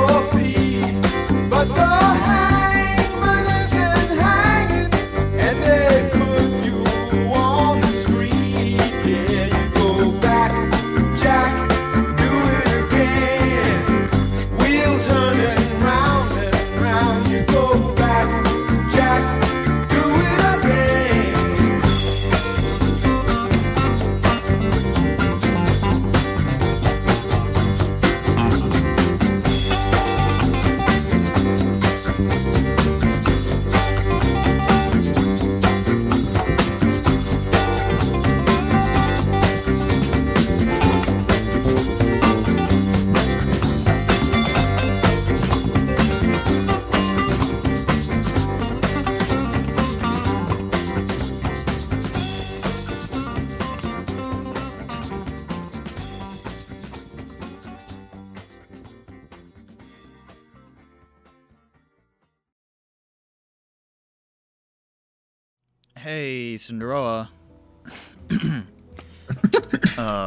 your feet. But the hangman isn't hanging, and they put you on the street. Yeah, you go back, Jack, do it again. Wheel turning round and round. You go back, Jack, do it again. Hey, SINDROA.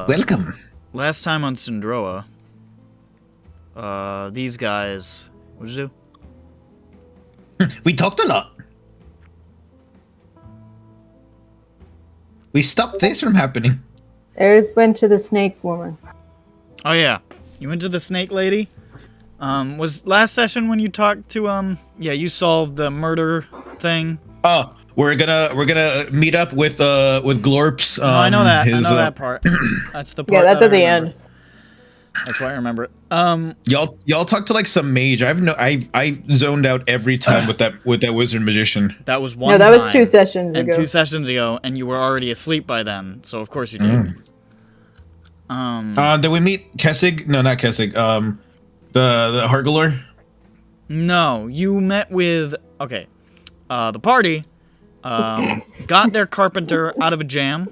Welcome. Last time on SINDROA, these guys... What'd you do? We talked a lot. We stopped this from happening. Eric went to the snake woman. Oh, yeah. You went to the snake lady? Was last session when you talked to, yeah, you solved the murder thing? Oh, we're gonna meet up with Glorps. No, I know that. I know that part. That's the part. Yeah, that's that at the I remember. end. That's why I remember it. Y'all talked to like some mage. I zoned out every time with that wizard magician. That was one No, that was time, 2 sessions and ago. 2 sessions ago, and you were already asleep by then, so of course you did. Did we meet Kessig? No, not Kessig. The Hargalor? No, you met with... Okay. The party got their carpenter out of a jam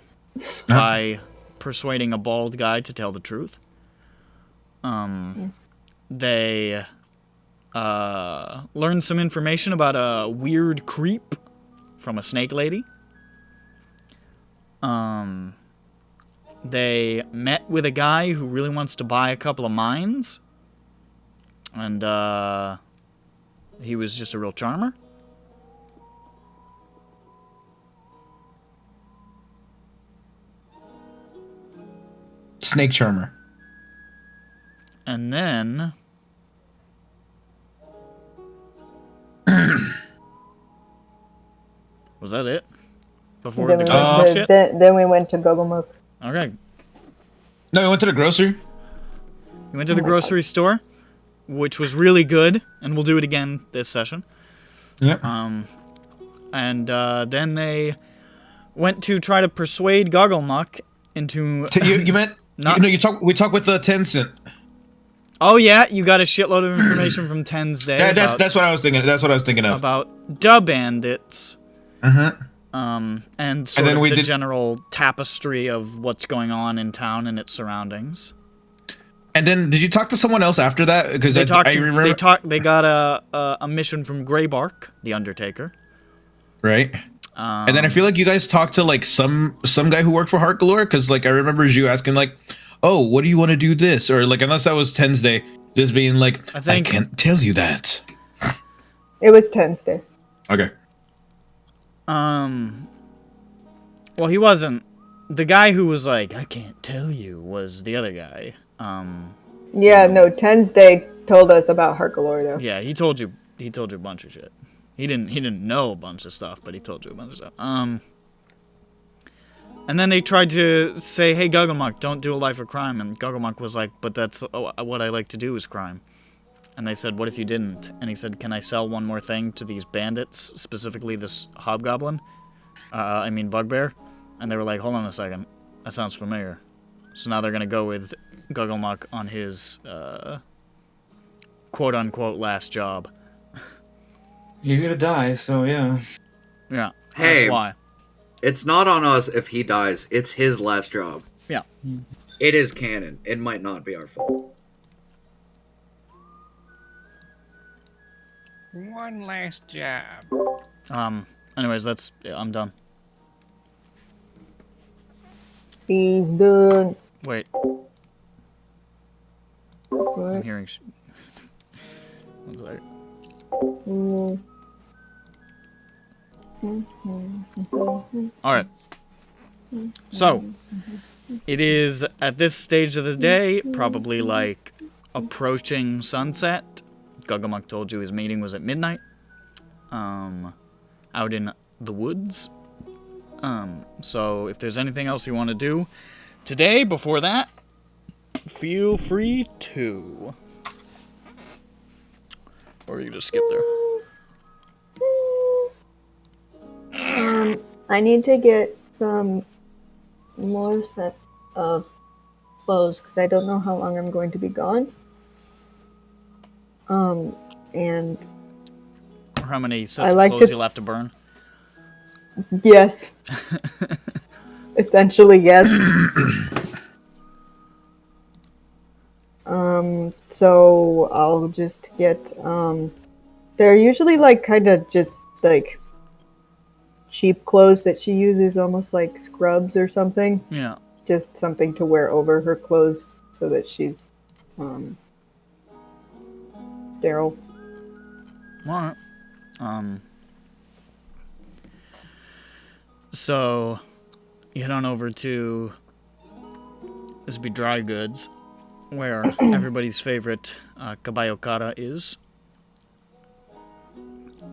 by persuading a bald guy to tell the truth. They learned some information about a weird creep from a snake lady. They met with a guy who really wants to buy a couple of mines. And, he was just a real charmer. Snake charmer. And then... Was that it? Before Then the we, Gugglemuck went shit? to, then we went to Gugglemuck. Okay. No, we went to the grocer. You went to the grocery store, which was really good, and we'll do it again this session. Yep. And then they went to try to persuade Gugglemuck into... You meant... Not- we talked with the Tencent. Oh yeah, you got a shitload of information from Ten's Day. That's what I was thinking. That's what I was thinking of. About the bandits. And sort then of we the did- general tapestry of what's going on in town and its surroundings. And then, did you talk to someone else after that? Because I remember. They got a mission from Greybark, the Undertaker. Right. And then I feel like you guys talked to like some guy who worked for Heart Galore, because like I remember you asking like, "Oh, what do you want to do this?" Or like, unless that was Ten's Day, just being like, I can't tell you that. It was 10's day. Okay. Well, he wasn't. The guy who was like, I can't tell you, was the other guy. Yeah, no, 10's day told us about Herculor though. Yeah, he told you a bunch of shit. He didn't know a bunch of stuff, but he told you a bunch of stuff. And then they tried to say, hey, Gugglemuck, don't do a life of crime. And Gugglemuck was like, but that's what I like to do is crime. And they said, what if you didn't? And he said, can I sell one more thing to these bandits, specifically this hobgoblin? Bugbear? And they were like, hold on a second. That sounds familiar. So now they're going to go with Gugglemuck on his, quote-unquote last job. He's gonna die, so yeah. Yeah, Hey. that's why. It's not on us if he dies. It's his last job. Yeah. It is canon. It might not be our fault. One last job. Anyways, I'm done. He's done. Wait, I'm What? hearing One sec. Alright. So, it is at this stage of the day, probably like approaching sunset. Gugglemuck told you his meeting was at midnight. Out in the woods. So if there's anything else you want to do today before that, feel free to. Or you just skip there. I need to get some more sets of clothes because I don't know how long I'm going to be gone. And Or how many sets of clothes you'll have to burn. Yes. Essentially, yes. So I'll just get, they're usually like kind of just like cheap clothes that she uses, almost like scrubs or something. Yeah. Just something to wear over her clothes so that she's sterile. Alright. So, you head on over to, this would be dry goods, where everybody's favorite Caballo Cara is.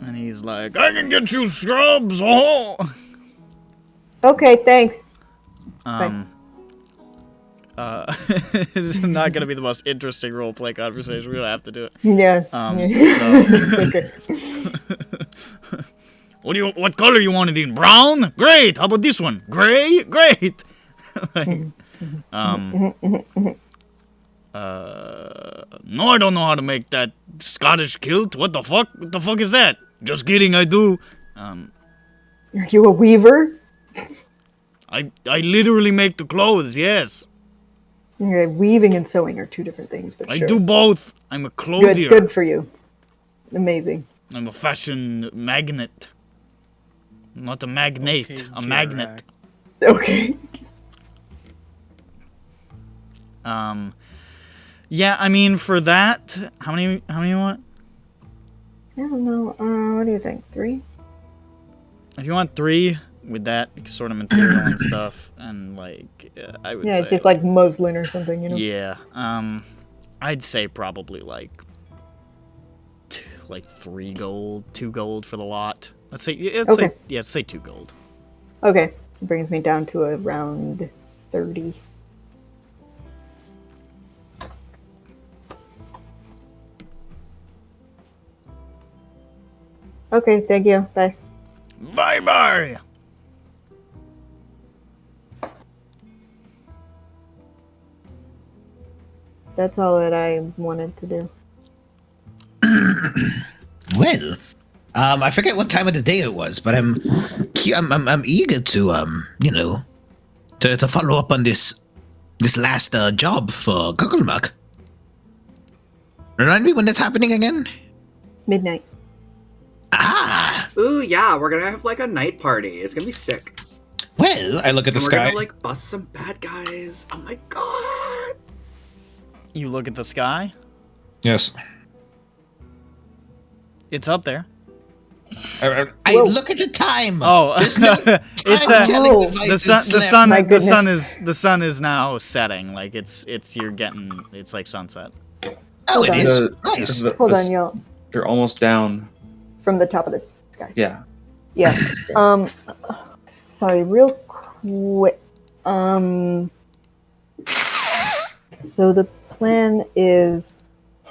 And he's like, I can get you scrubs! Oh! Okay, thanks. This is not going to be the most interesting roleplay conversation. We're going to have to do it. Yeah. It's okay. What color you want it in? Brown? Great! How about this one? Gray? Great! No, I don't know how to make that Scottish kilt. What the fuck? What the fuck is that? Just kidding, I do. Are you a weaver? I literally make the clothes, yes. Yeah, weaving and sewing are two different things, but I sure. do both. I'm a clothier. Good for you. Amazing. I'm a fashion magnet. Not a magnate, Okay, a magnet. Okay. Yeah, I mean, for that, how many you want? I don't know. What do you think? 3? If you want 3 with that sort of material and stuff, and like, I would say. Yeah, it's just like muslin or something, you know? Yeah, I'd say probably like 3 gold, 2 gold for the lot. Let's say, let's say 2 gold. Okay. It brings me down to around 30. Okay, thank you. Bye. Bye-bye! That's all that I wanted to do. Well, I forget what time of the day it was, but I'm eager to to follow up on this last job for Gugglemuck. Remind me when that's happening again? Midnight. Ah, Ooh, yeah, we're gonna have like a night party. It's gonna be sick. well, I look at the And we're sky. gonna like bust some bad guys. Oh my god. You look at the sky, Yes. it's up there. I Whoa. look at the time. Oh, There's no it's time-telling Whoa. devices the left. sun is now setting. Like it's like sunset. Oh, it Hold is. on. Nice. Hold on, y'all. You're almost down. From the top of the sky. Yeah. Yeah. Sorry, real quick. So the plan is,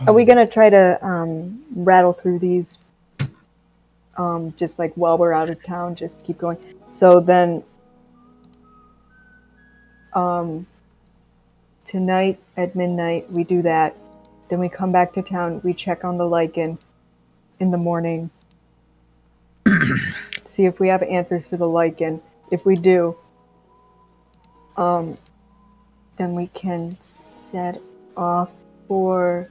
are we gonna try to rattle through these? Just like while we're out of town, just keep going. So then, tonight at midnight we do that. Then we come back to town. We check on the lichen in the morning. See if we have answers for the lichen. If we do, then we can set off for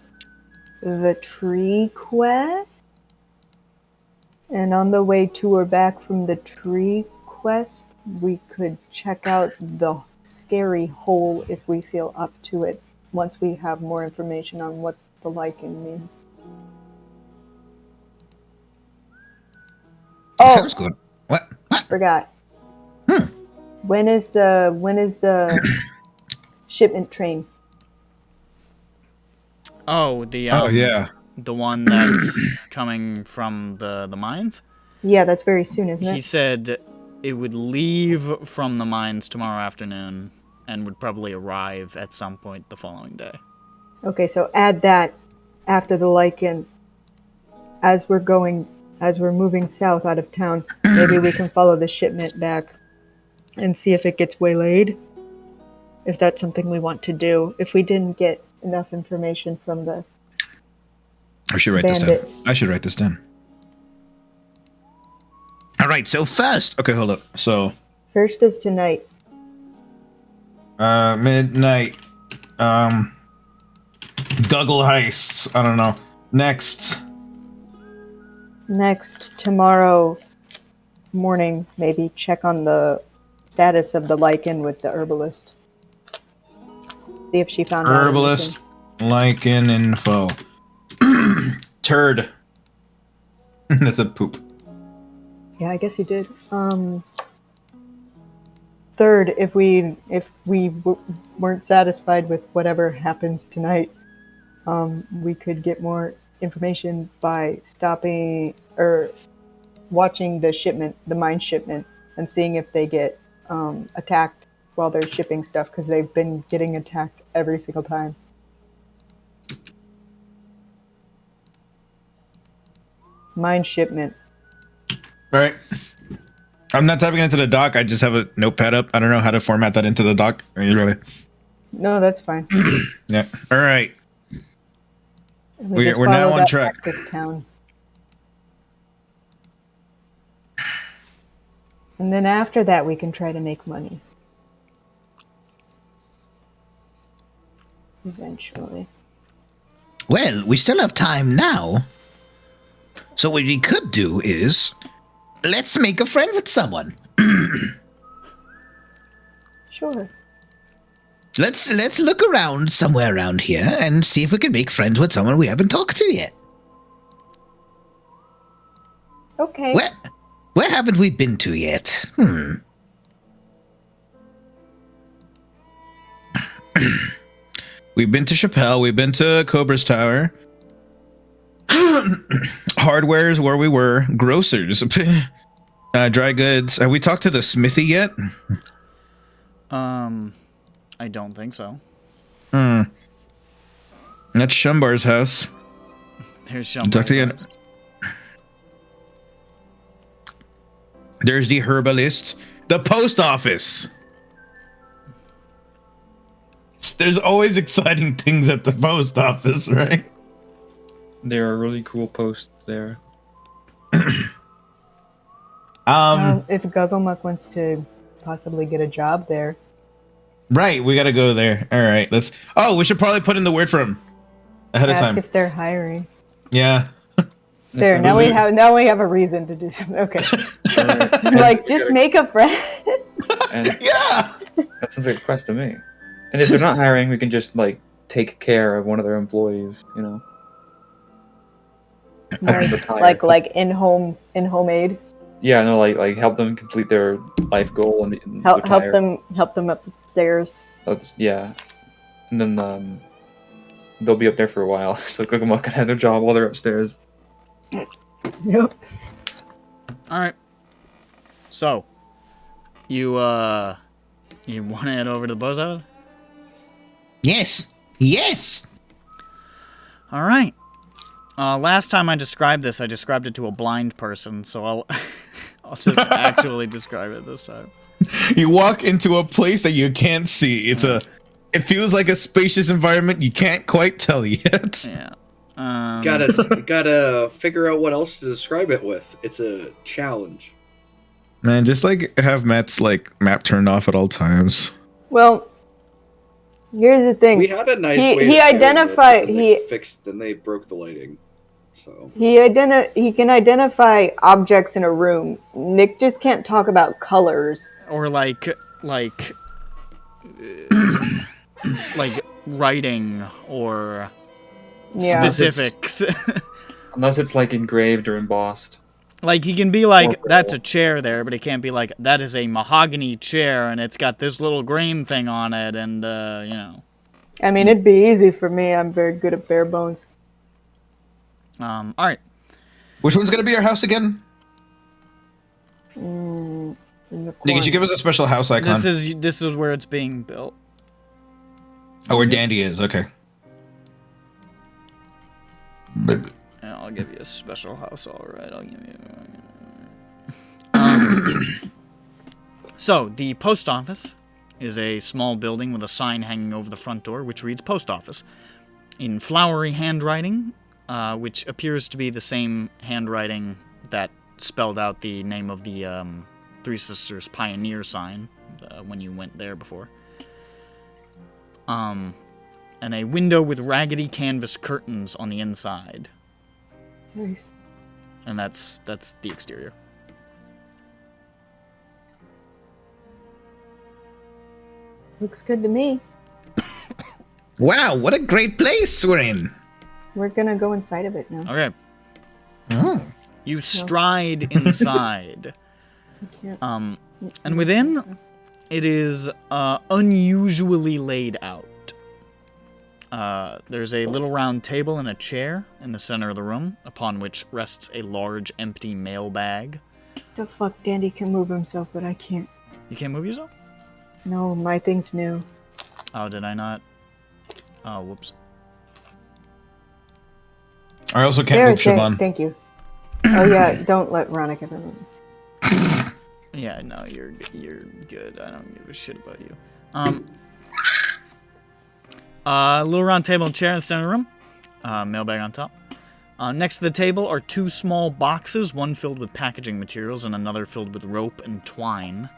the tree quest. And on the way to or back from the tree quest, we could check out the scary hole if we feel up to it, once we have more information on what the lichen means. Oh, Sounds good. What? forgot. When is the shipment train? Oh, the Oh yeah. the one that's coming from the mines. Yeah, that's very soon, isn't He it? said it would leave from the mines tomorrow afternoon and would probably arrive at some point the following day. Okay, so add that after the lichen. As we're moving south out of town, maybe we can follow the shipment back and see if it gets waylaid. If that's something we want to do. If we didn't get enough information from the I should write bandit. this down. I should write this down. All right. So first, Okay, hold up. So, First is tonight. midnight. Guggle heists. I don't know. Next. Next, tomorrow morning, maybe check on the status of the lichen with the herbalist. See if she found out Herbalist. Lichen info. Turd. That's a poop. anything. Yeah, I guess you did. Third, if we weren't satisfied with whatever happens tonight, we could get more information by stopping or watching the mine shipment, and seeing if they get attacked while they're shipping stuff, because they've been getting attacked every single time. Mine shipment. All right. I'm not typing it into the doc. I just have a notepad up. I don't know how to format that into the doc. Are you ready? No, that's fine. Yeah. All right. We just We're now follow on that track. back to town. And then after that, we can try to make money. Eventually. well, we still have time now. So what we could do is, let's make a friend with someone. Sure. Let's look around somewhere around here and see if we can make friends with someone we haven't talked to yet. Okay. Where haven't we been to yet? We've been to Chappelle. We've been to Cobra's Tower. Hardware is where we were. Grocers. Dry goods. Have we talked to the smithy yet? I don't think so. That's Shumbar's house. There's Talk to the Shumbar. There's the herbalist. The post office. There's always exciting things at the post office, right? There are really cool posts there. If Gugglemuck wants to possibly get a job there. Right, we gotta go there. All right, let's. Oh, we should probably put in the word for him ahead of Ask time. if they're hiring. Yeah. There, now we have a reason to do something. Okay. Like, just make a friend. And Yeah. that sounds like a quest to me. And if they're not hiring, we can just like take care of one of their employees, you know. like in home aid. Yeah, no, like help them complete their life goal and Help retire. help them up the stairs. That's yeah. And then they'll be up there for a while, so Gugglemuck can have their job while they're upstairs. Yep. All right. So, you want to head over to the post office? Yes. All right. Last time I described this, I described it to a blind person, so I'll just actually describe it this time. You walk into a place that you can't see. It feels like a spacious environment you can't quite tell yet. Yeah. Gotta figure out what else to describe it with. It's a challenge. Man, just like have Matt's like map turned off at all times. Well, here's the thing. We had a nice He- way he to start identified- it, but he- then they broke the lighting. So He can identify objects in a room. Nick just can't talk about colors. Or like writing or Yeah. specifics. Unless it's like engraved or embossed. Like, he can be like, that's a chair there, but it can't be like, that is a mahogany chair, and it's got this little grain thing on it, and, you know. I mean, it'd be easy for me. I'm very good at bare bones. Alright. Which one's gonna be our house again? In the Nick, corner. could you give us a special house icon? This is where it's being built. Oh, where Dandy is. Okay. But Yeah, I'll give you a special house, alright. I'll give you... So, the post office is a small building with a sign hanging over the front door, which reads Post Office. In flowery handwriting, which appears to be the same handwriting that spelled out the name of the Threesisters Pioneer sign when you went there before. And a window with raggedy canvas curtains on the inside. Nice. And that's the exterior. Looks good to me. Wow, what a great place we're in. We're gonna go inside of it now. Okay. Oh. You stride inside. Can't- And within, it is unusually laid out. There's a little round table and a chair in the center of the room, upon which rests a large empty mailbag. The fuck, Dandy can move himself, but I can't. You can't move yourself? No, my thing's new. Oh, did I not? Oh, whoops. I also can't move Siobhan. Thank you. Oh yeah, don't let Ronak ever move. Yeah, no, you're good. I don't give a shit about you. A little round table and chair in the center of the room. Mailbag on top. Next to the table are two small boxes, one filled with packaging materials and another filled with rope and twine.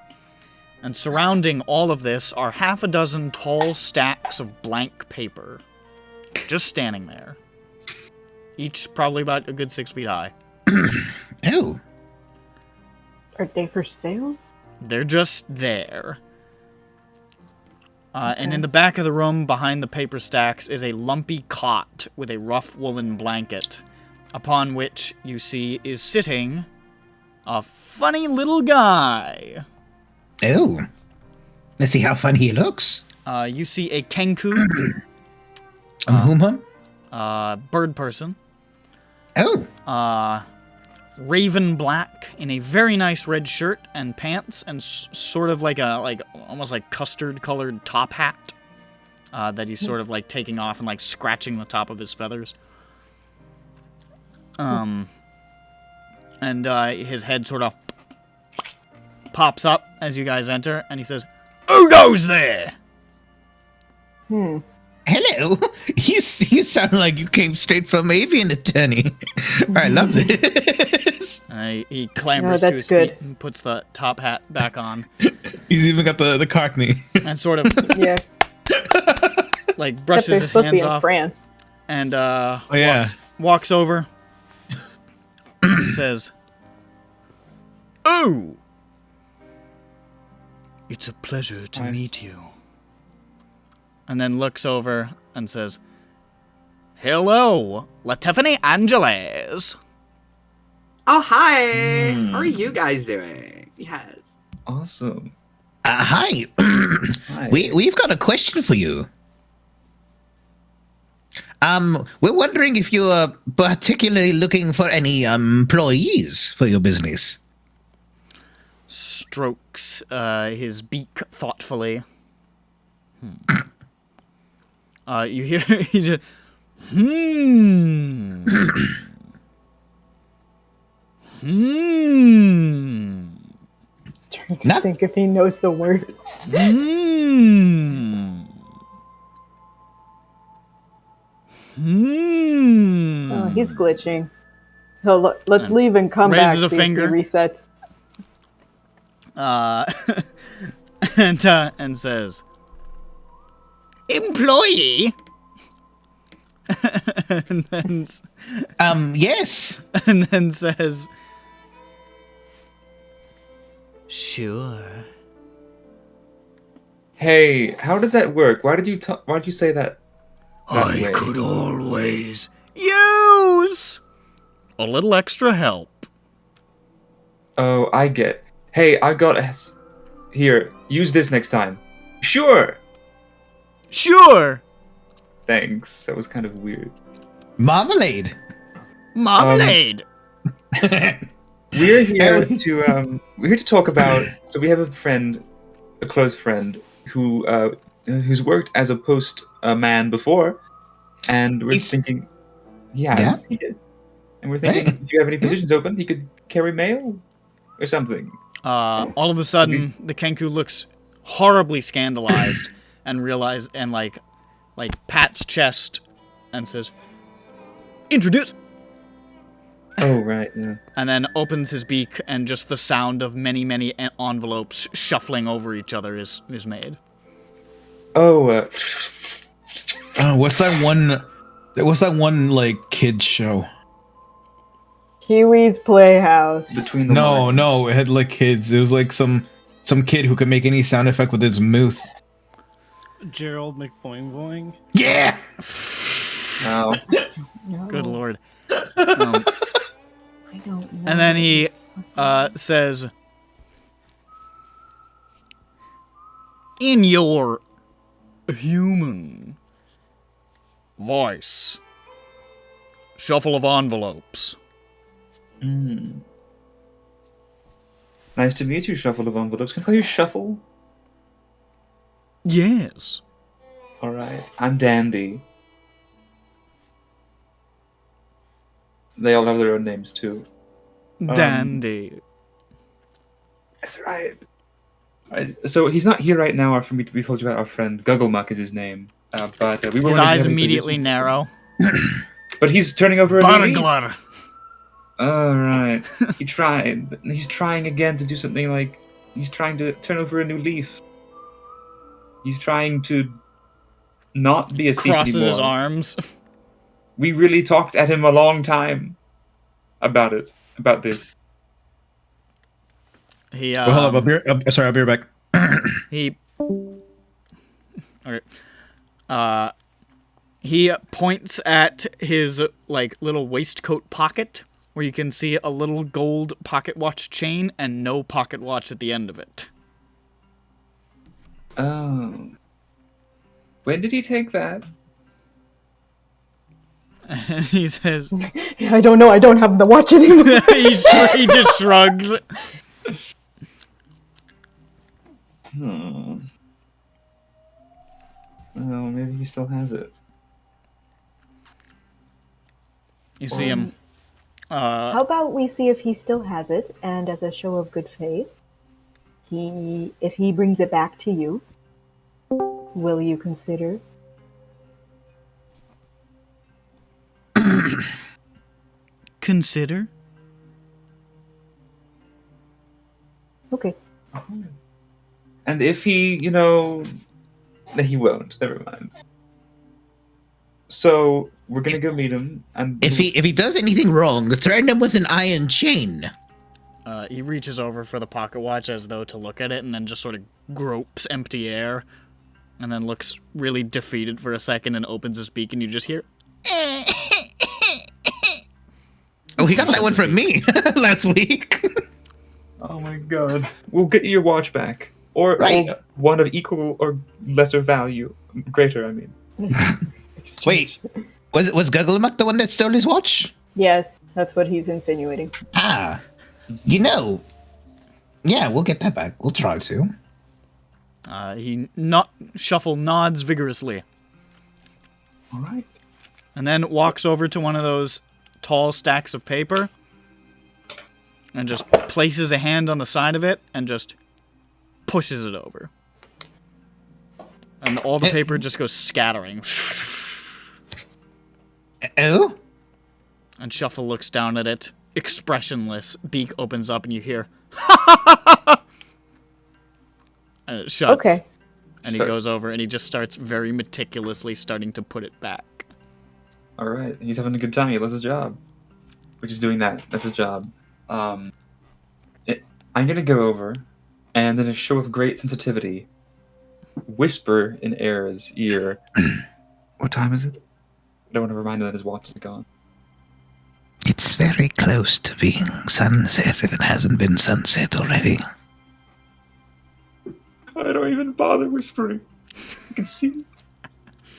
And surrounding all of this are half a dozen tall stacks of blank paper. Just standing there. Each probably about a good 6 feet high. Oh. Are they for sale? They're just there. And in the back of the room, behind the paper stacks, is a lumpy cot with a rough woolen blanket, upon which you see is sitting a funny little guy. Oh. Let's see how fun he looks. You see a kenku, Whom? bird person, Oh. raven black in a very nice red shirt and pants, and sort of like almost like custard colored top hat that he's sort of like taking off and like scratching the top of his feathers. And his head sort of pops up as you guys enter, and he says, "Who goes there?" Hello. You sound like you came straight from Avian Attorney. I love this. He clambers to his feet and puts the top hat back on, He's even got the cockney. and sort of Yeah. like Except brushes they're his supposed to be hands in off, France. and yeah. walks over and says, "Oh, it's a pleasure to meet you." And then looks over and says, "Hello, Tiffany Angeles." Oh, hi. How are you guys doing? Yes. Awesome. Hi. Hi. We've got a question for you. We're wondering if you are particularly looking for any employees for your business. Strokes his beak thoughtfully. You hear he just Trying to Not- think if he knows the word. Oh, he's glitching. Let's leave and come back. raises a see if he finger. resets. And says, "Employee." and then Yes. and then says, "Sure." Hey, how does that work? Why did you say that? I could always use a little extra help. Oh, I get. Hey, I got S. Here, use this next time. Sure. Sure. Thanks. That was kind of weird. Marmalade. Marmalade. We're here to talk about. So we have a friend, a close friend, who's worked as a postman before, and we're thinking, yes, he did, and we're thinking, Hey. do you have any positions open? He could carry mail or something. All of a sudden, the Kenku looks horribly scandalized and like pats chest and says, "Introduce." Oh right, yeah. And then opens his beak, and just the sound of many envelopes shuffling over each other is made. Oh, What's that one? What's that one like kids show? Pee-wee's Playhouse. between the No, lines. no, it had like kids. It was like some kid who could make any sound effect with his mouth. Gerald McBoing Boing. Yeah. No. No, Good lord. I don't know. And then he says, "In your human voice, shuffle of envelopes." Nice to meet you, Shuffle of Envelopes. Can I call you Shuffle? Yes. Alright. I'm Dandy. They all have their own names, too. Dandy. That's right. So he's not here right now. We told you about our friend Gugglemuck is his name. But we were His wondering if eyes you have any immediately positions. narrow. But he's turning over a new leaf. Burglar. All right. He tried. He's trying again to do something like he's trying to turn over a new leaf. He's trying to not be a thief Crosses anymore. his arms. We really talked at him a long time about this. He Well, hold up. I'll be right back. He. Okay. He points at his like little waistcoat pocket, where you can see a little gold pocket watch chain and no pocket watch at the end of it. Oh. When did he take that? And he says, I don't know. I don't have the watch anymore. he just shrugs. Oh, maybe he still has it. You see him. How about we see if he still has it, and as a show of good faith, if he brings it back to you, will you consider? Consider? Okay. And if he, no, he won't. Never mind. So we're gonna go meet him, and If he does anything wrong, threaten him with an iron chain. He reaches over for the pocket watch as though to look at it, and then just sort of gropes empty air, and then looks really defeated for a second and opens his beak, and you just hear. Oh, he got that one from me last week. oh my god, we'll get you your watch back, or Right. one of equal or lesser value, greater. I mean, Wait, was Gugglemuck the one that stole his watch? Yes, that's what he's insinuating. Ah, yeah, we'll get that back. We'll try to. Shuffle nods vigorously, all right. and then walks over to one of those tall stacks of paper, and just places a hand on the side of it, and just pushes it over. And all the paper just goes scattering. Oh? And Shuffle looks down at it, expressionless. Beak opens up and you hear, and it shuts. Okay. And he So- goes over and he just starts very meticulously starting to put it back. All right, he's having a good time. He loves his job, which is doing that. That's his job. I'm gonna go over, and in a show of great sensitivity, whisper in Air's ear. What time is it? I don't want to remind him that his watch is gone. It's very close. close to being sunset if it hasn't been sunset already. I don't even bother whispering. I can see.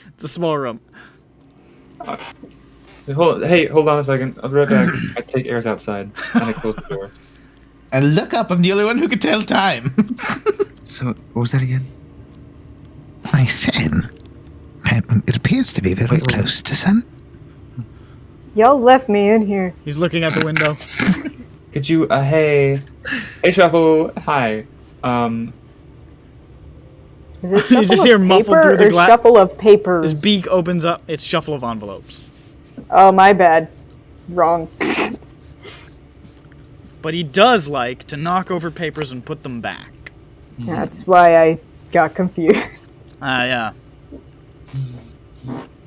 It's a small room. Hold on a second. I'll be right back. I take Airs outside and I close the door. And look up, I'm the only one who can tell time. So, what was that again? I said, it appears to be very close to sun. Y'all left me in here. He's looking out the window. Could you, hey, Shuffle, hi. Is it You shuffle just of hear muffled paper through the or glass. shuffle of papers? His beak opens up. It's shuffle of envelopes. Oh, my bad. Wrong. But he does like to knock over papers and put them back. That's why I got confused. Yeah.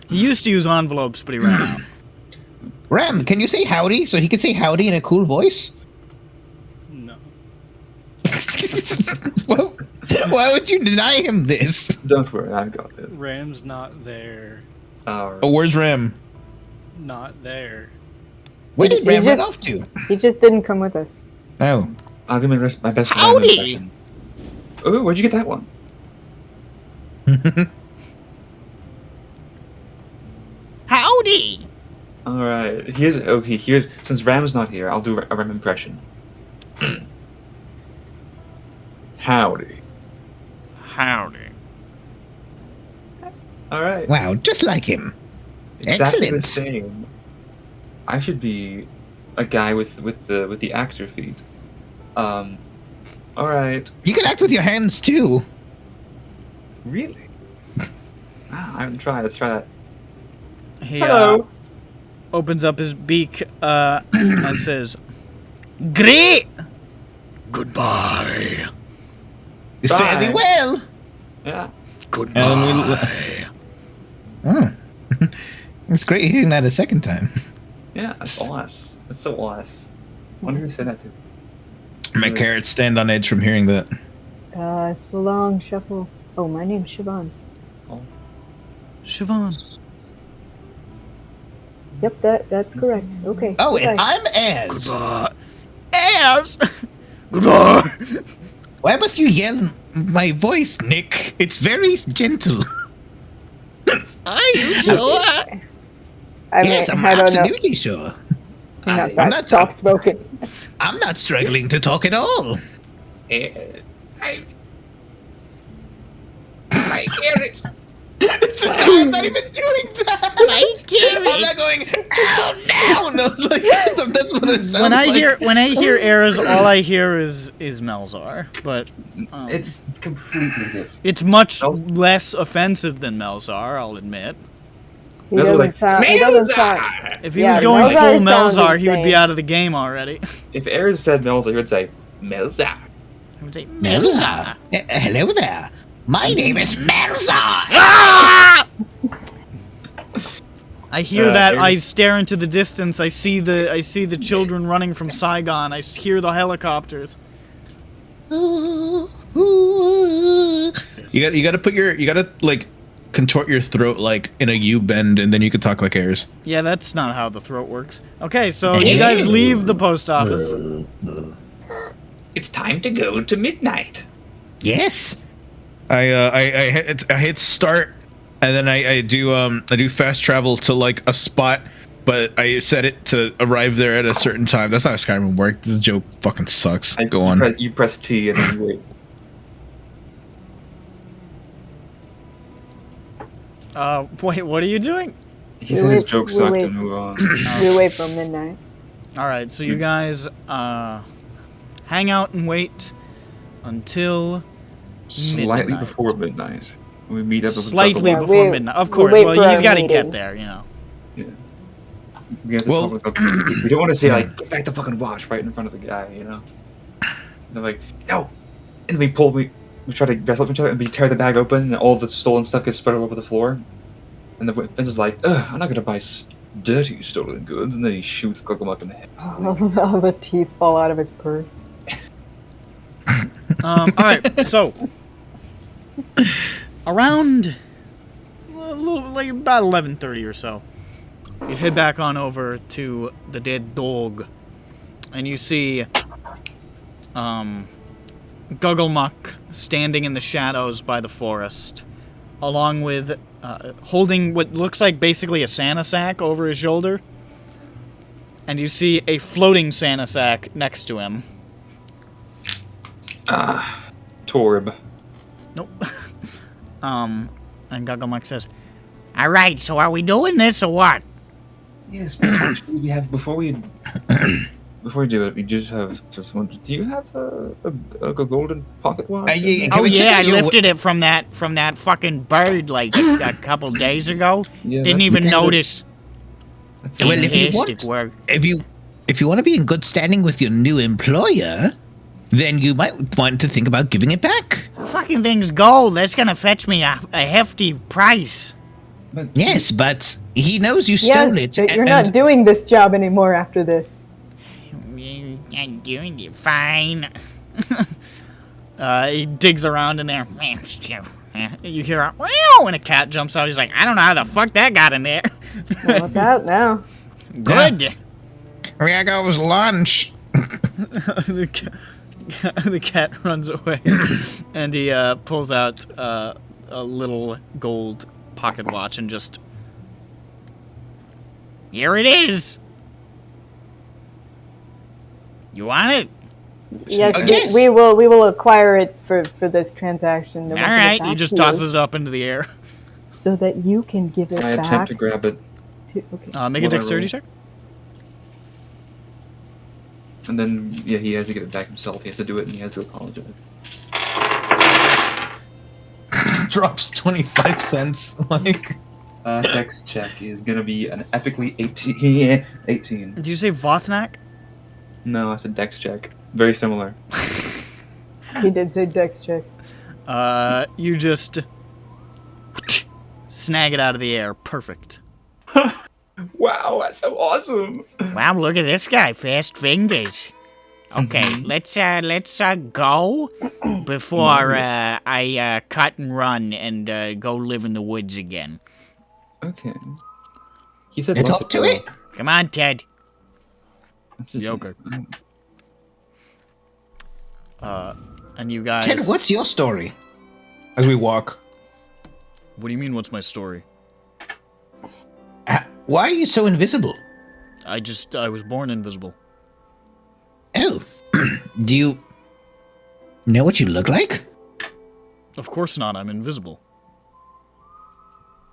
He used to use envelopes, but he ran out. Ram, can you say howdy so he can say howdy in a cool voice? No. Well, why would you deny him this? Don't worry, I've got this. Ram's not there. Oh, where's Ram? Not there. Where did He Ram run just- off to? He just didn't come with us. Oh. I'll do my best for Howdy! impression. Oh, where'd you get that one? Howdy! Alright, since Ram's not here, I'll do a Ram impression. Howdy. Howdy. Alright. Wow, just like him. Exactly the Excellent. same. I should be a guy with the actor feet. Alright. You can act with your hands too. Really? Wow, I haven't tried. Let's try that. He Hello. opens up his beak and says, "Great! Goodbye. Fairly Bye. well. Yeah. Goodbye." Oh. It's great hearing that a second time. Yeah, that's us. That's so us. Wonder who said that to. My carrots stand on edge from hearing that. So long, Shuffle. Oh, my name's Siobhan. Siobhan. Yep, that's correct. Okay. Oh, and goodbye. I'm Az. Goodbye. Airs! Goodbye. Why must you yell my voice, Nick? It's very gentle. Are you sure? I mean, Yes, I'm I don't know. absolutely sure. You're not I'm that not soft spoken. I'm not struggling to talk at all. My carrots. I'm not even doing that. I'm not going. Ow, no. Like, that's what it sounds When I like. hear Airs, all I hear is Melzar, but It's completely different. it's much less offensive than Melzar, I'll admit. He Those were doesn't like, sound. He doesn't sound. If he Yeah, was going Melzar full sounds Melzar, he would be insane. out of the game already. If Ayers said Melzar, he would say Melzar. I would say, Melzar. Hello there. My name is Melzar. I hear that. Airs- I stare into the distance. I see the children running from Saigon. I hear the helicopters. You gotta like contort your throat like in a U bend, and then you can talk like Airs. Yeah, that's not how the throat works. Okay, so you guys leave the post office. It's time to go to midnight. Yes. I hit start, and then I do fast travel to like a spot, but I set it to arrive there at a certain time. That's not how Skyrim work. This joke fucking sucks. Go on. You press T and then you wait. Wait, what are you doing? He said his wait- joke we sucked wait. and move on. We wait for midnight. All right, so you guys hang out and wait until Slightly midnight. before midnight. We meet up with Slightly Gugglemuck. before we- midnight. Of we course. wait Well, for he's our got to meeting. get there, you know. We have to Well- talk with Gugglemuck. We don't want to say like, get back the fucking watch right in front of the guy, you know? And they're like, no! And we try to wrestle with each other and we tear the bag open and all the stolen stuff gets spread all over the floor. And the Vince is like, ugh, I'm not gonna buy dirty stolen goods. And then he shoots Gugglemuck in the head. All the teeth fall out of his purse. All right, so around like about 11:30 or so, you head back on over to the Dead Dog, and you see Gugglemuck standing in the shadows by the forest, along with holding what looks like basically a Santa sack over his shoulder. And you see a floating Santa sack next to him. Torb. Nope. And Gugglemuck says, "All right, so are we doing this or what?" Yes, but actually we have before we do it, we just have just one. Do you have a golden pocket watch? Oh yeah, I lifted it from that fucking bird like a couple days ago. Yeah, Didn't that's even kinda- notice. That's Well, if you Fantastic want, work. if you want to be in good standing with your new employer, then you might want to think about giving it back. The fucking thing's gold. That's gonna fetch me a hefty price. but Yes, but he knows you Yes, stole it. but you're and- not doing this job anymore after this. I'm doing it fine. He digs around in there. You hear a meow, and a cat jumps out. He's like, I don't know how the fuck that got in there. Well, it's out now. Good. There goes lunch. the cat runs away, and he pulls out a little gold pocket watch and just... Here it is. You want it? Yes, Yes. we will acquire it for this transaction. All right. He just tosses it up into the air. so that you can give it I back. attempt to grab it, Okay. Make a What I dexterity roll? check. and then yeah, he has to give it back himself. He has to do it, and he has to apologize. Drops 25 cents. Like, Dex check is gonna be an epically 18. 18. Did you say Vothnak? No, I said Dex check. Very similar. He did say dex check. You just snag it out of the air. Perfect. Wow, that's so awesome. Wow, look at this guy, fast fingers. Okay, let's go before I cut and run and go live in the woods again. Okay. He said Let's once up to it. Come on, Ted. What's his Joker. name? And you guys. Ted, what's your story? As we walk. What do you mean? What's my story? Why are you so invisible? I was born invisible. Oh, do you know what you look like? Of course not. I'm invisible.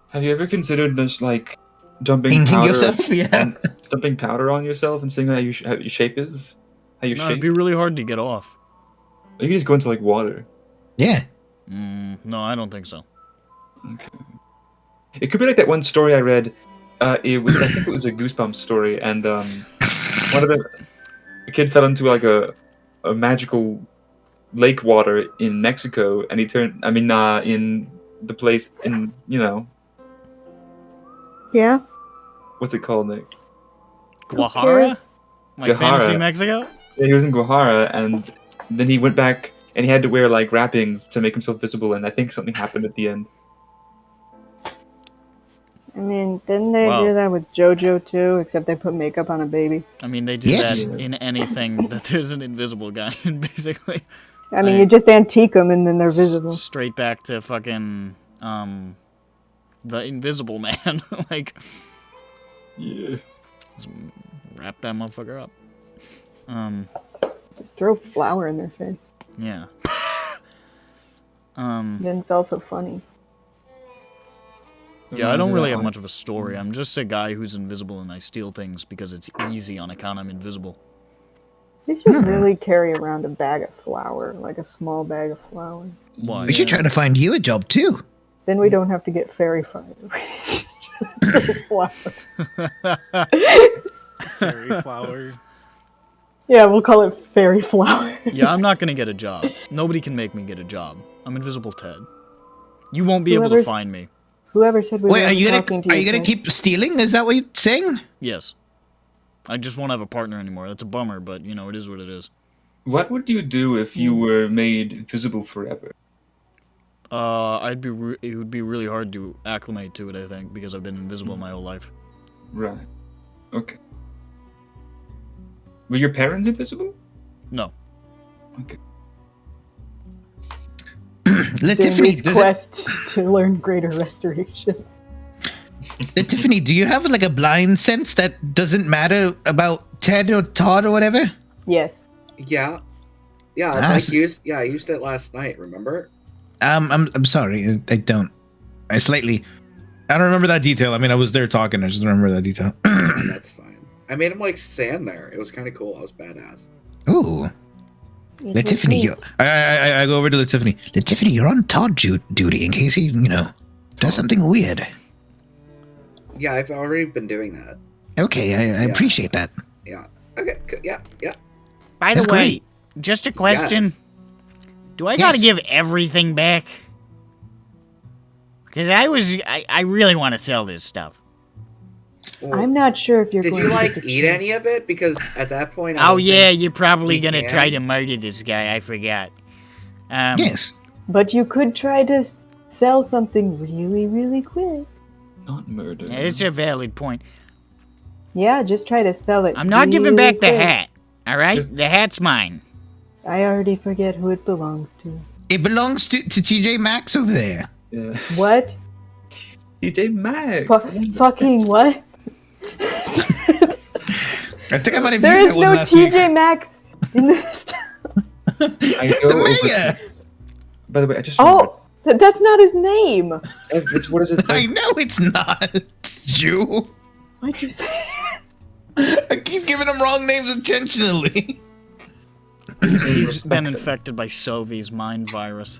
Have you ever considered this, like, dumping Painting powder, yourself? Yeah. dumping powder on yourself and seeing how your shape is? How your No, shape? it'd be really hard to get off. You can just go into like water. Yeah. No, I don't think so. Okay. It could be like that one story I read. I think it was a Goosebumps story, and one of a kid fell into like a magical lake water in Mexico, and he turned. I mean, in the place in Yeah. what's it called, Nick? Guajara? cares? My Guajara. fantasy Mexico? Yeah, he was in Guajara, and then he went back and he had to wear like wrappings to make himself visible, and I think something happened at the end. I mean, didn't they Wow. do that with JoJo too? Except they put makeup on a baby. I mean, they do Yes. that in anything that there's an invisible guy in, basically. I mean, you just antique them and then they're visible. Straight back to fucking, the Invisible Man. Like, Yeah. wrap that motherfucker up. Just throw flour in their face. Yeah. Then it's also funny. Yeah, I don't really have much of a story. I'm just a guy who's invisible and I steal things because it's easy on account I'm invisible. You should really carry around a bag of flour, like a small bag of flour. Why? We should try to find you a job too. Then we don't have to get fairy fire. Flour. Fairy flower. Yeah, we'll call it fairy flour. Yeah, I'm not gonna get a job. Nobody can make me get a job. I'm invisible, Ted. You won't be able to Whoever's- find me. Whoever said we Wait, were are you talking gonna to you, Ted? keep stealing? Is that what you're saying? Yes. I just won't have a partner anymore. That's a bummer, but, you know, it is what it is. What would you do if you were made visible forever? It would be really hard to acclimate to it, I think, because I've been invisible my whole life. Right. Okay. Were your parents invisible? No. Okay. Tiffany, Dandy's quest to learn greater restoration. Tiffany, do you have like a blind sense that doesn't matter about Ted or Todd or whatever? Yes. Yeah. Yeah, Ah, I used it last night, remember? I'm sorry, I don't. I don't remember that detail. I mean, I was there talking. I just don't remember that detail. Yeah, that's fine. I made him like stand there. It was kind of cool. I was badass. Ooh, Tiffany, I go over to Tiffany. Tiffany, you're on Todd duty in case he, does something weird. Yeah, I've already been doing that. Okay, I appreciate that. Yeah. Okay. Yeah. By the That's way, great. just a question. Yes. Do I gotta Yes. give everything back? Because I really want to sell this stuff. Well, I'm not sure if you're did going you to like get the eat chance. any of it? Because at that point, I Oh don't yeah, think you're probably we gonna can. try to murder this guy. I forgot. Yes. But you could try to sell something really, really quick. Not murder. It's a valid point. Yeah, just try to sell it. I'm not giving really back the quick. hat. All right, Just- the hat's mine. I already forget who it belongs to. It belongs to TJ Maxx over there. Yeah. What? TJ Maxx. Fucking what? I think I might have There used is that one no last week. TJ Maxx in this town. I go The over mayor. By the way, I just remembered. Oh, that's not his name. It's, what is it? I know it's not you. Why'd you say? I keep giving him wrong names intentionally. He's been infected by Sovi's mind virus.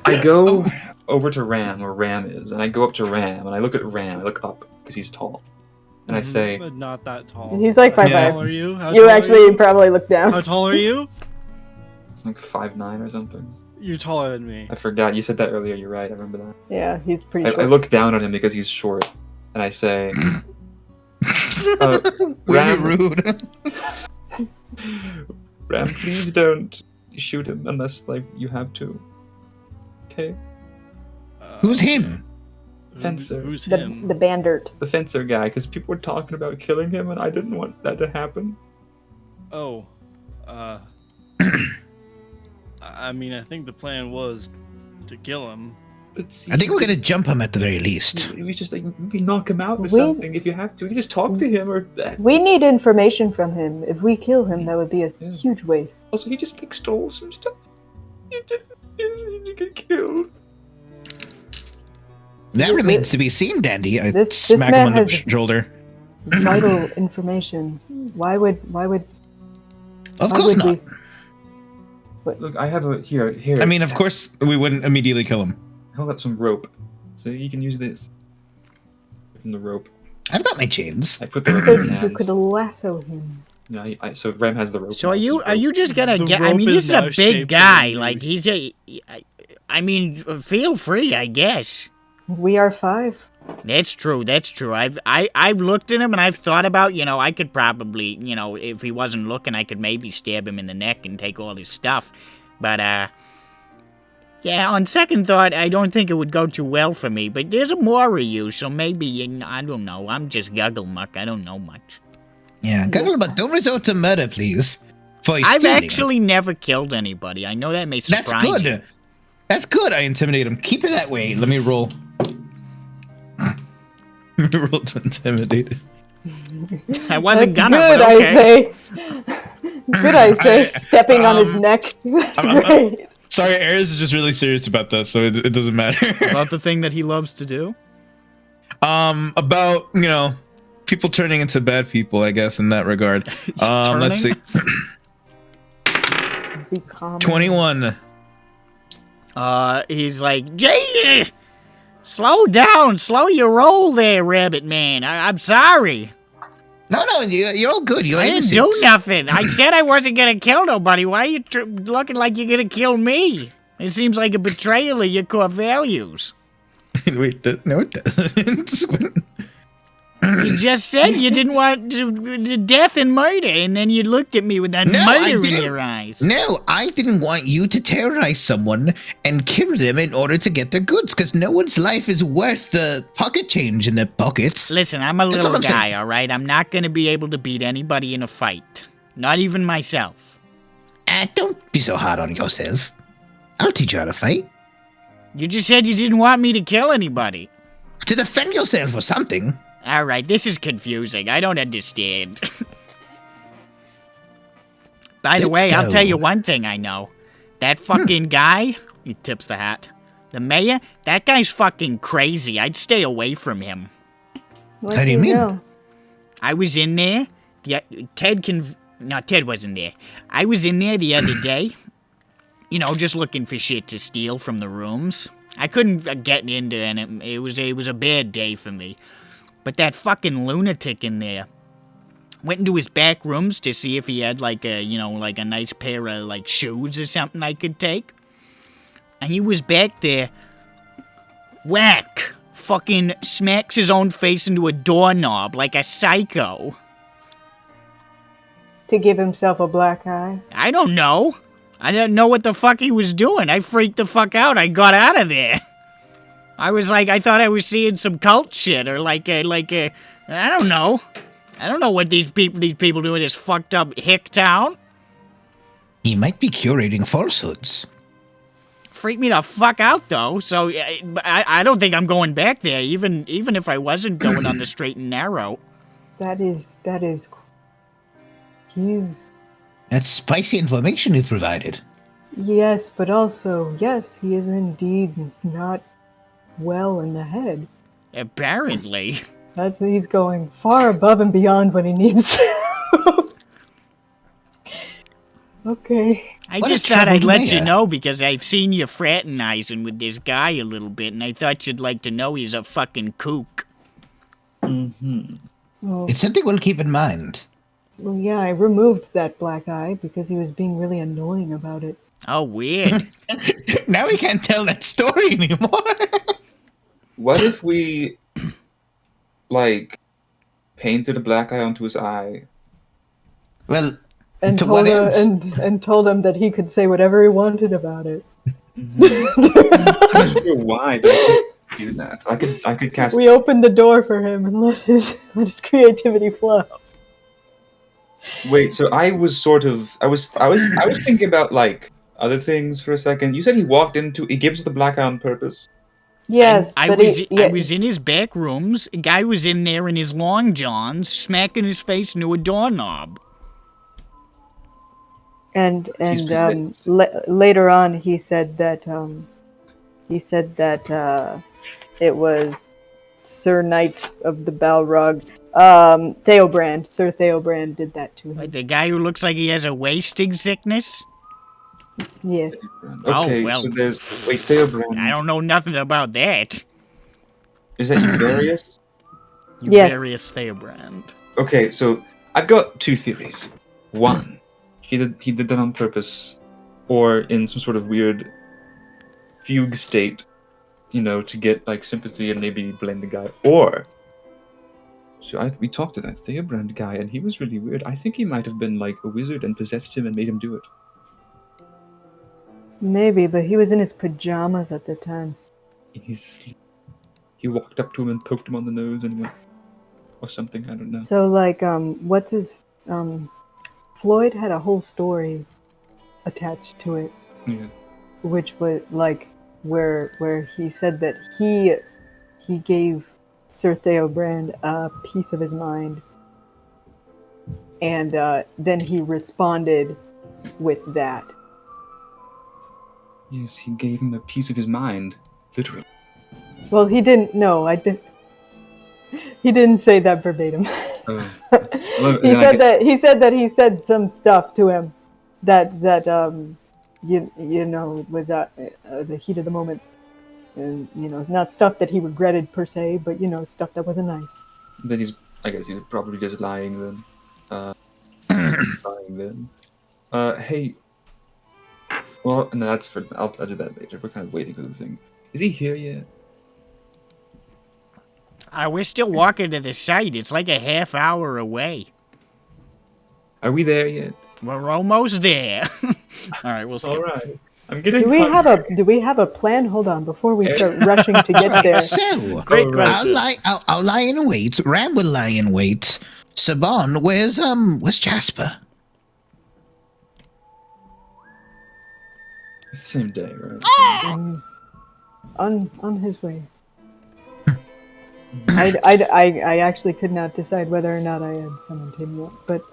I go over to Ram, where Ram is, and I go up to Ram, and I look at Ram. I look up because he's tall, and I say, But not that tall. He's like How 5'5". tall are you? How You tall are actually you? probably look How down. tall are you? like 5'9" or something. You're taller than me. I forgot. You said that earlier. You're right. I remember that. Yeah, he's pretty I short. look down on him because he's short, and I say, Way Ram, rude. Ram, please don't shoot him unless like you have to. Okay, Who's him? Fencer. Who's the him? the bandit. the fencer guy, because people were talking about killing him, and I didn't want that to happen. Oh. I mean, I think the plan was to kill him. I think we're gonna jump him at the very least. We just like maybe knock him out with We- something if you have to. You just talk to him, or We need information from him. If we kill him, that would be a Yeah. huge waste. also he just like stole some stuff. He didn't get killed. That remains to be seen, Dandy. I This smack him man on the has- shoulder. Vital information. Why would? Of why course would not. Look, I have a here. I mean, of course we wouldn't immediately kill him. Hold up some rope, so you can use this. From the rope, I've got my chains. I put the rope in his You hands. could lasso him. You know, so Ram has the rope. So are now, you so are you just gonna The get? I rope mean, is this is a now big shaped guy. in Like he's use. a. I mean, feel free, I guess. We are 5. That's true. That's true. I've looked at him and I've thought about, I could probably, if he wasn't looking, I could maybe stab him in the neck and take all his stuff. But yeah, on second thought, I don't think it would go too well for me. But there's more of you, so maybe I don't know. I'm just Gugglemuck. I don't know much. Yeah, Gugglemuck, don't resort to murder, please. For I've stealing. actually never killed anybody. I know that may That's surprise good. That's good. I intimidate him. Keep it that way. Let me roll. Let me roll to intimidate. you. I wasn't That's gonna, good, but okay. I say. Good, I say. Stepping on his neck. That's I'm- great. Sorry, Ares is just really serious about that, so it doesn't matter. About the thing that he loves to do. About people turning into bad people, I guess, in that regard. Let's see. Be calm. 21. He's like, Jay, slow down, slow your roll there, Rabbit Man. I'm sorry. No, you're all good. You're I didn't innocent. do nothing. I said I wasn't gonna kill nobody. Why are you looking like you're gonna kill me? It seems like a betrayal of your core values. Wait, no, it doesn't. You just said you didn't want to death and murder, and then you looked at me with that No, I murder in didn't. your eyes. No, I didn't want you to terrorize someone and kill them in order to get their goods, because no one's life is worth the pocket change in their pockets. Listen, I'm a That's little all I'm saying. guy, all right? I'm not gonna be able to beat anybody in a fight. Not even myself. Don't be so hard on yourself. I'll teach you how to fight. You just said you didn't want me to kill anybody. To defend yourself or something. Alright, this is confusing. I don't understand. By the way, I'll tell you one thing I know. That fucking guy, he tips the hat. The mayor, that guy's fucking crazy. I'd stay away from him. How do you mean? know? I was in there. Ted wasn't there. I was in there the other day. You know, just looking for shit to steal from the rooms. I couldn't get into it. It was a bad day for me. But that fucking lunatic in there went into his back rooms to see if he had like a nice pair of like shoes or something I could take. And he was back there. Whack! Fucking smacks his own face into a doorknob like a psycho. To give himself a black eye. I don't know. I didn't know what the fuck he was doing. I freaked the fuck out. I got out of there. I was like, I thought I was seeing some cult shit or I don't know. I don't know what these people do in this fucked up hick town. He might be curating falsehoods. Freaked me the fuck out though. So I don't think I'm going back there, even if I wasn't going on the straight and narrow. That is. He's. That's spicy information you provided. Yes, but also, yes, he is indeed not well in the head. Apparently. He's going far above and beyond what he needs. Okay. I What just a thought I'd troubled let you mayor. know because I've seen you fraternizing with this guy a little bit, and I thought you'd like to know he's a fucking kook. Well, It's something we'll keep in mind. well, yeah, I removed that black eye because he was being really annoying about it. Oh, weird. Now we can't tell that story anymore. What if we, like, painted a black eye onto his eye? Well, And to told what him, end? and told him that he could say whatever he wanted about it. I'm not sure why, but I could do that. I could cast. We opened the door for him and let his creativity flow. Wait, so I was thinking about like other things for a second. You said he gives the black eye on purpose. Yes, I but was in his back rooms. A guy was in there in his long johns, smacking his face into a doorknob. And He's possessed. later on, he said that it was Sir Knight of the Balrog, Theobrand. Sir Theobrand did that to him. Like the guy who looks like he has a wasting sickness? Yes. Okay, well. so there's Theobrand. I don't know nothing about that. Is that Euvarious? Yes. Various Theobrand. Okay, so I've got two theories. One, he did that on purpose, or in some sort of weird fugue state, to get like sympathy and maybe blame the guy. Or, we talked to that Theobrand guy, and he was really weird. I think he might have been like a wizard and possessed him and made him do it. Maybe, but he was in his pajamas at the time. He walked up to him and poked him on the nose and went, or something. I don't know. So, like, Floyd had a whole story attached to it, Yeah. which was like where he said that he gave Sir Theobrand a piece of his mind, and then he responded with that. Yes, he gave him a piece of his mind, literally. Well, he didn't. No, I didn't. He didn't say that verbatim. Well, He then I said guess- that he said some stuff to him that was the heat of the moment, and not stuff that he regretted per se, but stuff that wasn't nice. Then I guess he's probably just lying then. Hey. Well, no, I'll do that later. We're kind of waiting for the thing. Is he here yet? We're still walking to the site. It's like a half hour away. Are we there yet? We're almost there. All right, we'll skip. All right. I'm getting. Do we have a plan? Hold on, before we start rushing to get there. So, Great All right. question. I'll lie in wait. Ram will lie in wait. Saban, where's Jasper? It's the same day, right? On his way. I actually could not decide whether or not I had summoned him yet, but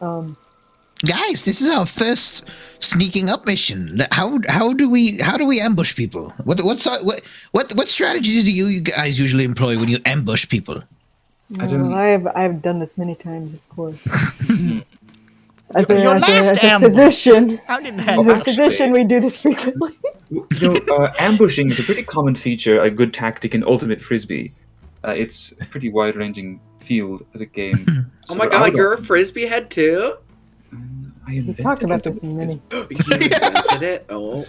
Guys, this is our first sneaking up mission. How do we ambush people? What strategies do you guys usually employ when you ambush people? I've done this many times, of course. Your last as a ambush. physician, How did that as a happen? physician, we do this frequently. Ambushing is a pretty common feature, a good tactic in Ultimate Frisbee. It's a pretty wide-ranging field as a game. Oh my god, you're a frisbee head too? We've talked about this in many. You invented it? Oh.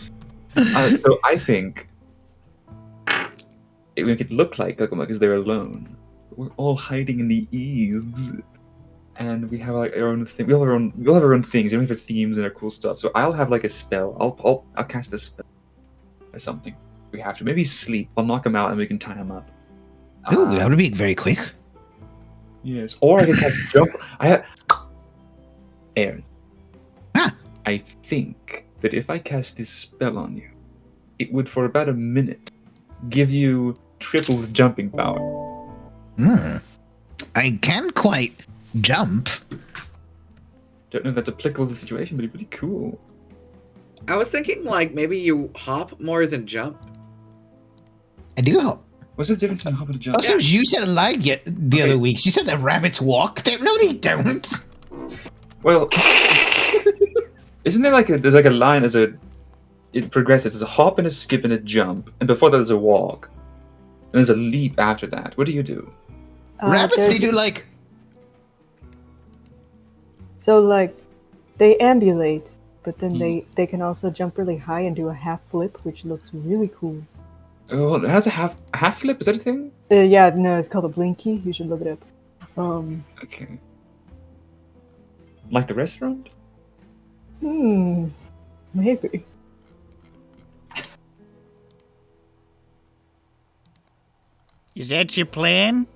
So I think it make it look like Gugglemuck is there alone. We're all hiding in the eaves, and we have like our own thing. We all have our own things. We have our themes and our cool stuff. So I'll have like a spell. I'll cast a spell or something. We have to maybe sleep. I'll knock him out and we can tie him up. Ooh, that would be very quick. Yes, or I can cast jump. Aaron. Ah. I think that if I cast this spell on you, it would for about a minute give you triple the jumping power. I can quite jump. Don't know if that's applicable to the situation, but it's pretty cool. I was thinking like maybe you hop more than jump. I do hop. What's the difference in hop and a jump? Also, you said a lie the other week. You said that rabbits walk. No, they don't. Well, isn't there there's like a line it progresses. There's a hop and a skip and a jump, and before that there's a walk, and there's a leap after that. What do you do? Rabbits, they do like. So like, they ambulate, but then they can also jump really high and do a half flip, which looks really cool. Oh, it has a half flip. Is that a thing? Yeah, no, it's called a blinky. You should look it up. Okay. Like the restaurant? Maybe. Is that your plan?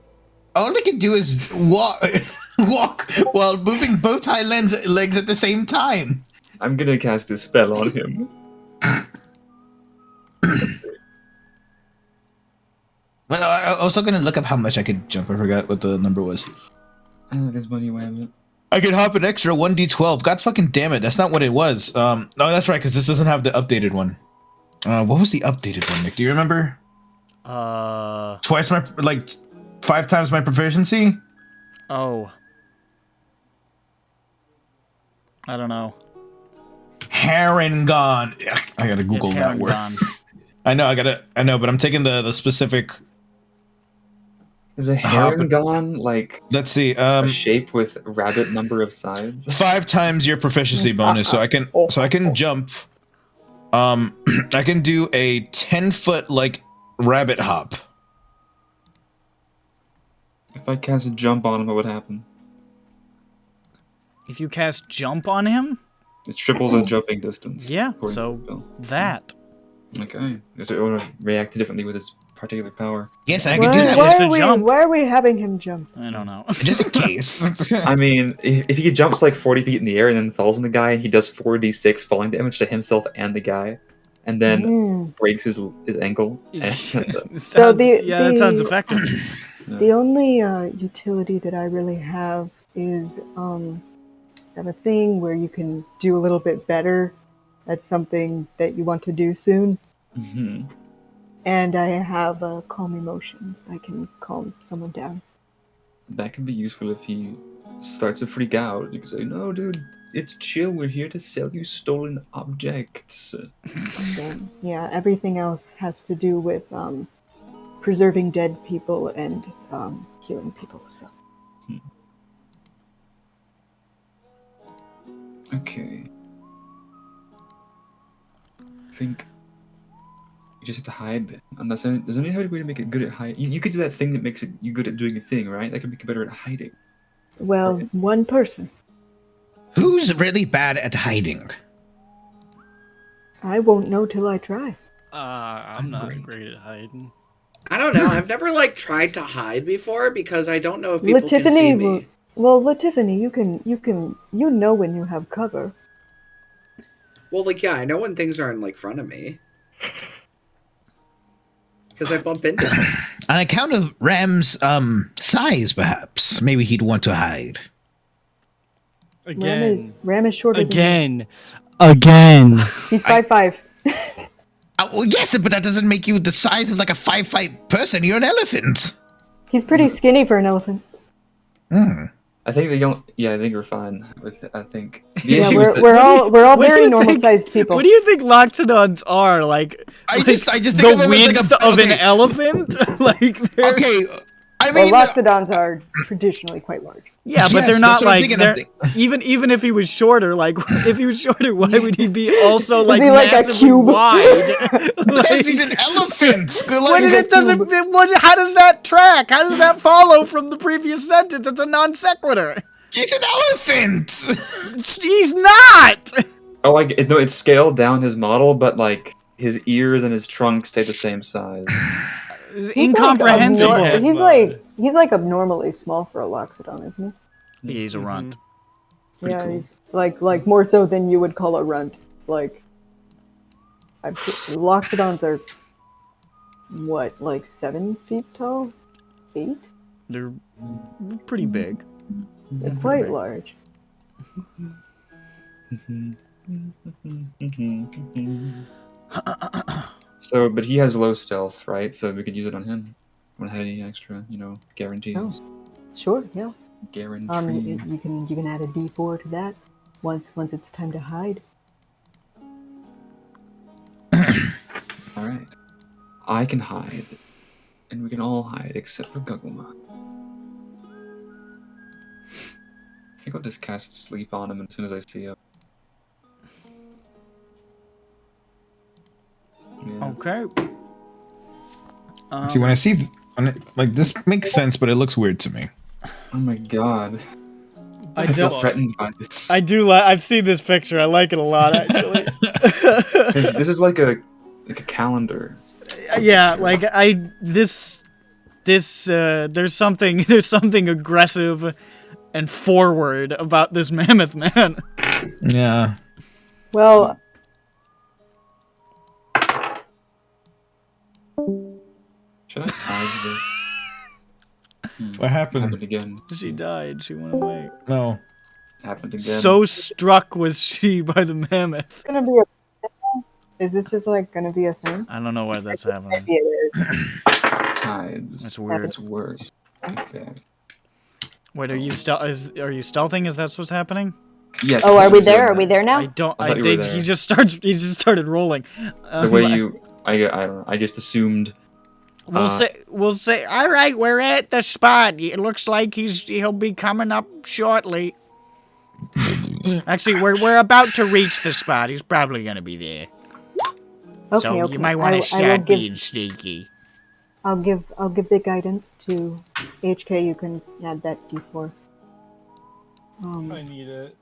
All they can do is walk while moving both hind legs at the same time. I'm gonna cast a spell on him. Well, I was also gonna look up how much I could jump. I forgot what the number was. Oh, there's money away of it. I could hop an extra 1d12. God fucking damn it, that's not what it was. No, that's right, because this doesn't have the updated one. What was the updated one, Nick? Do you remember? Twice 5 times my proficiency? Oh. I don't know. Harangon. I gotta Google It's that word. Harangon. I know, but I'm taking the specific. Is a Harangon like Let's see. a shape with rabbit number of sides? 5 times your proficiency bonus, so I can jump. I can do a 10-foot like rabbit hop. If I cast a jump on him, what would happen? If you cast jump on him? It triples the jumping distance. Yeah, according to so the spell. that. Okay. So it would react differently with its particular power. Yes, and I can do that. It's a jump. Why are we having him jump? I don't know. Just in case. I mean, if he jumps like 40 feet in the air and then falls on the guy, and he does 4d6 falling damage to himself and the guy, and then breaks his ankle. And, So that sounds effective. The only utility that I really have is I have a thing where you can do a little bit better at something that you want to do soon. Mhm. And I have calm emotions. I can calm someone down. That can be useful if he starts to freak out. You can say, "No, dude, it's chill. We're here to sell you stolen objects." And then, yeah, everything else has to do with preserving dead people and healing people. So. Okay. I think you just have to hide then. Unless there's only a way to make it good at hiding. You could do that thing that makes you good at doing a thing, right? That could make you better at hiding. Well, one person. Who's really bad at hiding? I won't know till I try. I'm not great at hiding. I don't know. I've never tried to hide before because I don't know if people can see me. Well, Tiffany, you know when you have cover. Well, yeah, I know when things are in front of me. Because I bump into him. On account of Ram's size, perhaps. Maybe he'd want to hide. Again. Ram is shorter Again. than you. He's 5'5". Well, yes, but that doesn't make you the size of like a 5'5" person. You're an elephant. He's pretty skinny for an elephant. Hmm. I think they don't. Yeah, I think we're fine with it. I think. The Yeah, issue is that- we're all What do very you normal think- sized people. What do you think Loxodons are? Like, I just think the of them as like width a of an okay. elephant? Like, they're... Okay, I Well, mean, loxodons are traditionally quite large. Yeah, but Yes, they're not that's what I'm like thinking. they're, even if he was shorter, like if he was shorter, why would he be also like he like a massively cube? wide? because he's an elephant. What if it doesn't? How does that track? How does that follow from the previous sentence? It's a non sequitur. He's an elephant. He's not. Oh, no, it's scaled down his model, but like his ears and his trunk stay the same size. It's He's incomprehensible. He's like abnormally small for a loxodon, isn't Yeah, he's a runt. he? Yeah, he's like more so than you would call a runt. Like, loxodons are what, like 7 feet tall, 8? They're pretty big. They're quite large. So, but he has low stealth, right? So we could use it on him. Want to have any extra, guarantees? Oh. Sure, yeah. Guarantee. You can add a D4 to that once it's time to hide. All right. I can hide, and we can all hide except for Gugglemuck. I think I'll just cast sleep on him as soon as I see him. Yeah. Okay. See, when I see like this makes sense, but it looks weird to me. Oh my god. I I feel don't. threatened by this. I do. I've seen this picture. I like it a lot, actually. This is like a calendar. Yeah, like there's something aggressive and forward about this mammoth man. Yeah. Well, Should I hide this? What happened? Happened again. She died. She went away. No. Happened again. So struck was she by the mammoth. it's gonna be a. Is this just like gonna be a thing? I don't know why that's happening. Maybe it is. Tides. That's weird. It's worse. Okay. Wait, are you stealthing? Is that what's happening? Yes. Oh, are we please. there? Are we there now? I don't. I thought you were there. He just started rolling. The way you, I don't know. I just assumed. We'll say. All right, we're at the spot. It looks like he'll be coming up shortly. Actually, we're about to reach the spot. He's probably gonna be there. Okay, So okay. you might want to I will start give. being sneaky. I'll give the guidance to HK. You can add that D4. I need it.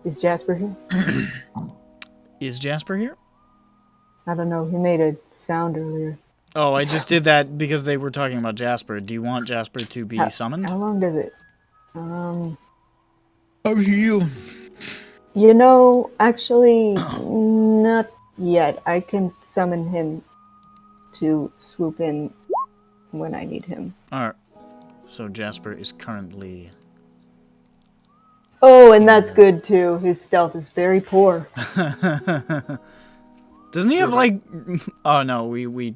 Is Jasper here? Is Jasper here? I don't know. He made a sound earlier. Oh, I just did that because they were talking about Jasper. Do you want Jasper to be summoned? How long does it? I'm here. You know, actually, not yet. I can summon him to swoop in when I need him. Alright. So Jasper is currently... Oh, and that's good too. His stealth is very poor. Doesn't he have like... Oh no, we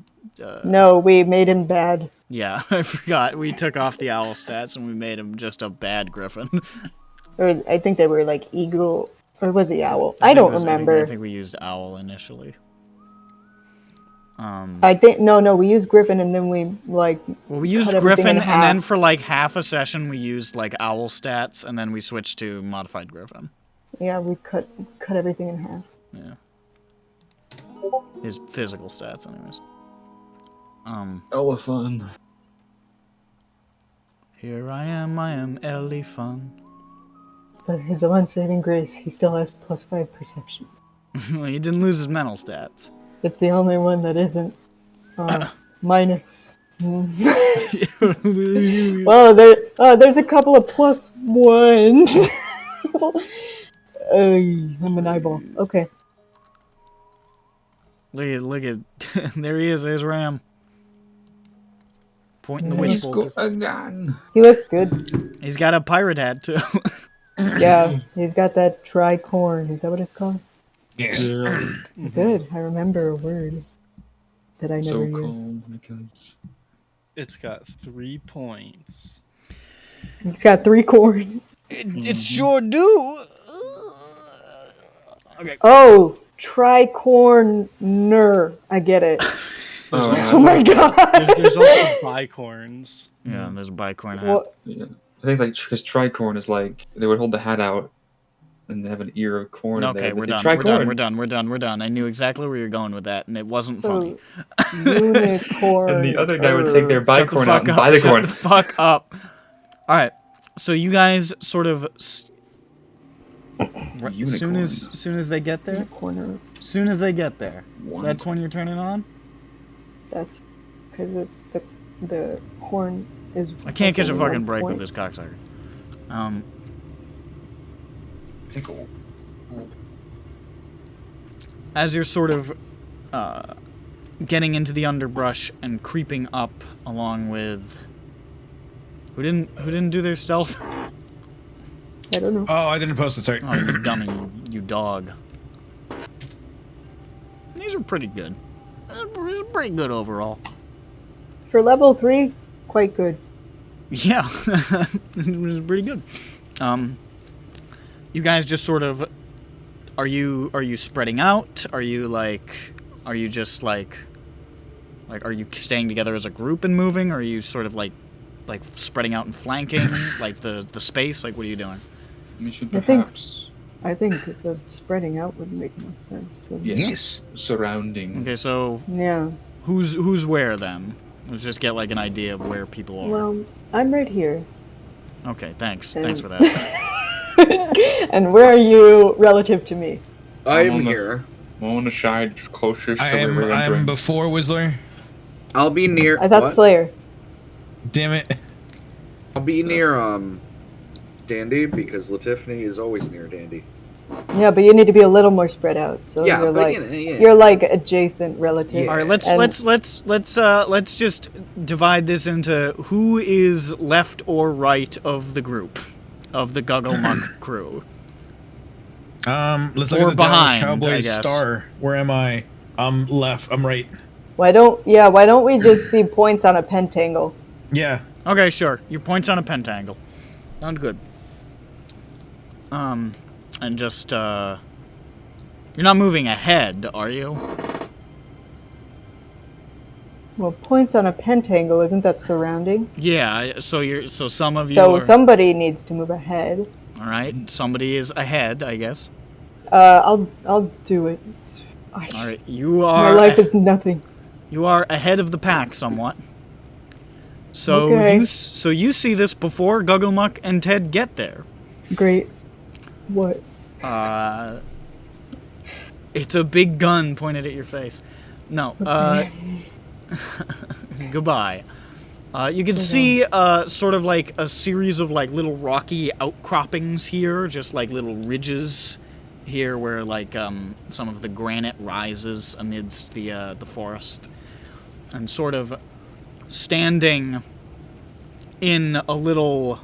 No, we made him bad. yeah, I forgot. We took off the owl stats and we made him just a bad griffin. Or I think they were like eagle, or was he owl? I don't remember. I think we used owl initially. I think no, we used griffin and then we like. Well, we used cut everything griffin in and then half. for like half a session we used like owl stats and then we switched to modified griffin. Yeah, we cut everything in half. Yeah. His physical stats anyways. Elephant. Here I am elephant. But his one saving grace, he still has +5 perception. He didn't lose his mental stats. It's the only one that isn't Minus. Well, there's a couple of plus ones. I'm an eyeball. Okay. Look at, there he is. There's Ram. Pointing the witch bolt. again. He looks good. He's got a pirate hat too. Yeah, he's got that tricorn. Is that what it's called? Yes. Good. I remember a word that I never So used. cool because It's got 3 points. He's got 3 corn. It sure do. Okay. Oh, tricorner. I get it. Oh my god. There's also bicorns. Yeah, there's a bicorn hat. Well, yeah. I think like because tricorn is like they would hold the hat out and they have an ear of corn. in Okay, there. we're They done. say, We're done. We're done. We're done. We're done. I knew exactly where you're going with that, and it wasn't funny. Unicorn. And the other guy would take their Shut the bicorn out fuck and up. buy the Shut corn. the fuck up. All right. So you guys sort of soon as they get there, Corner. soon as they get there, that's when you're turning on. That's because it's the horn is. I can't catch a also fucking one break with point. this cocksucker. As you're sort of getting into the underbrush and creeping up along with who didn't do their stealth? I don't know. Oh, I didn't post it. Sorry. Oh, you dummy, you dog. These are pretty good. Pretty good overall. For level 3, quite good. Yeah, it was pretty good. You guys just sort of, are you spreading out? Are you just like, are you staying together as a group and moving? Or are you sort of like spreading out and flanking, like the space? Like, what are you doing? We should I think- perhaps I think the spreading out would make more sense. wouldn't it? Yes. surrounding. Okay, so Yeah. who's where then? Let's just get like an idea of where people are. Well, I'm right here. Okay, thanks. And- Thanks for that. And where are you relative to me? I'm on the- here. I'm on the side closest I to where am. we're I am entering. before Whistler. I'll be near. I thought what? Slayer. Damn it. I'll be near Dandy because Latifny is always near Dandy. Yeah, but you need to be a little more spread out. So Yeah, you're but like you know, yeah. you're like adjacent relative. Yeah. All right, let's just divide this into who is left or right of the group, of the Gugglemuck crew. Let's look Or at the behind, Dallas I Cowboys guess. star. Where am I? I'm left. I'm right. Why don't we just be points on a pentangle? Yeah. Okay, sure. Your point's on a pentangle. Sounds good. And just you're not moving ahead, are you? Well, points on a pentangle, isn't that surrounding? Yeah. So some of you. So are, somebody needs to move ahead. All right. Somebody is ahead, I guess. I'll do it. All right. You My are. life is nothing. You are ahead of the pack somewhat. So Okay. you see this before Gugglemuck and Ted get there. Great. What? It's a big gun pointed at your face. No. Goodbye. You can see sort of like a series of like little rocky outcroppings here, just like little ridges here where like some of the granite rises amidst the forest, and sort of standing in a little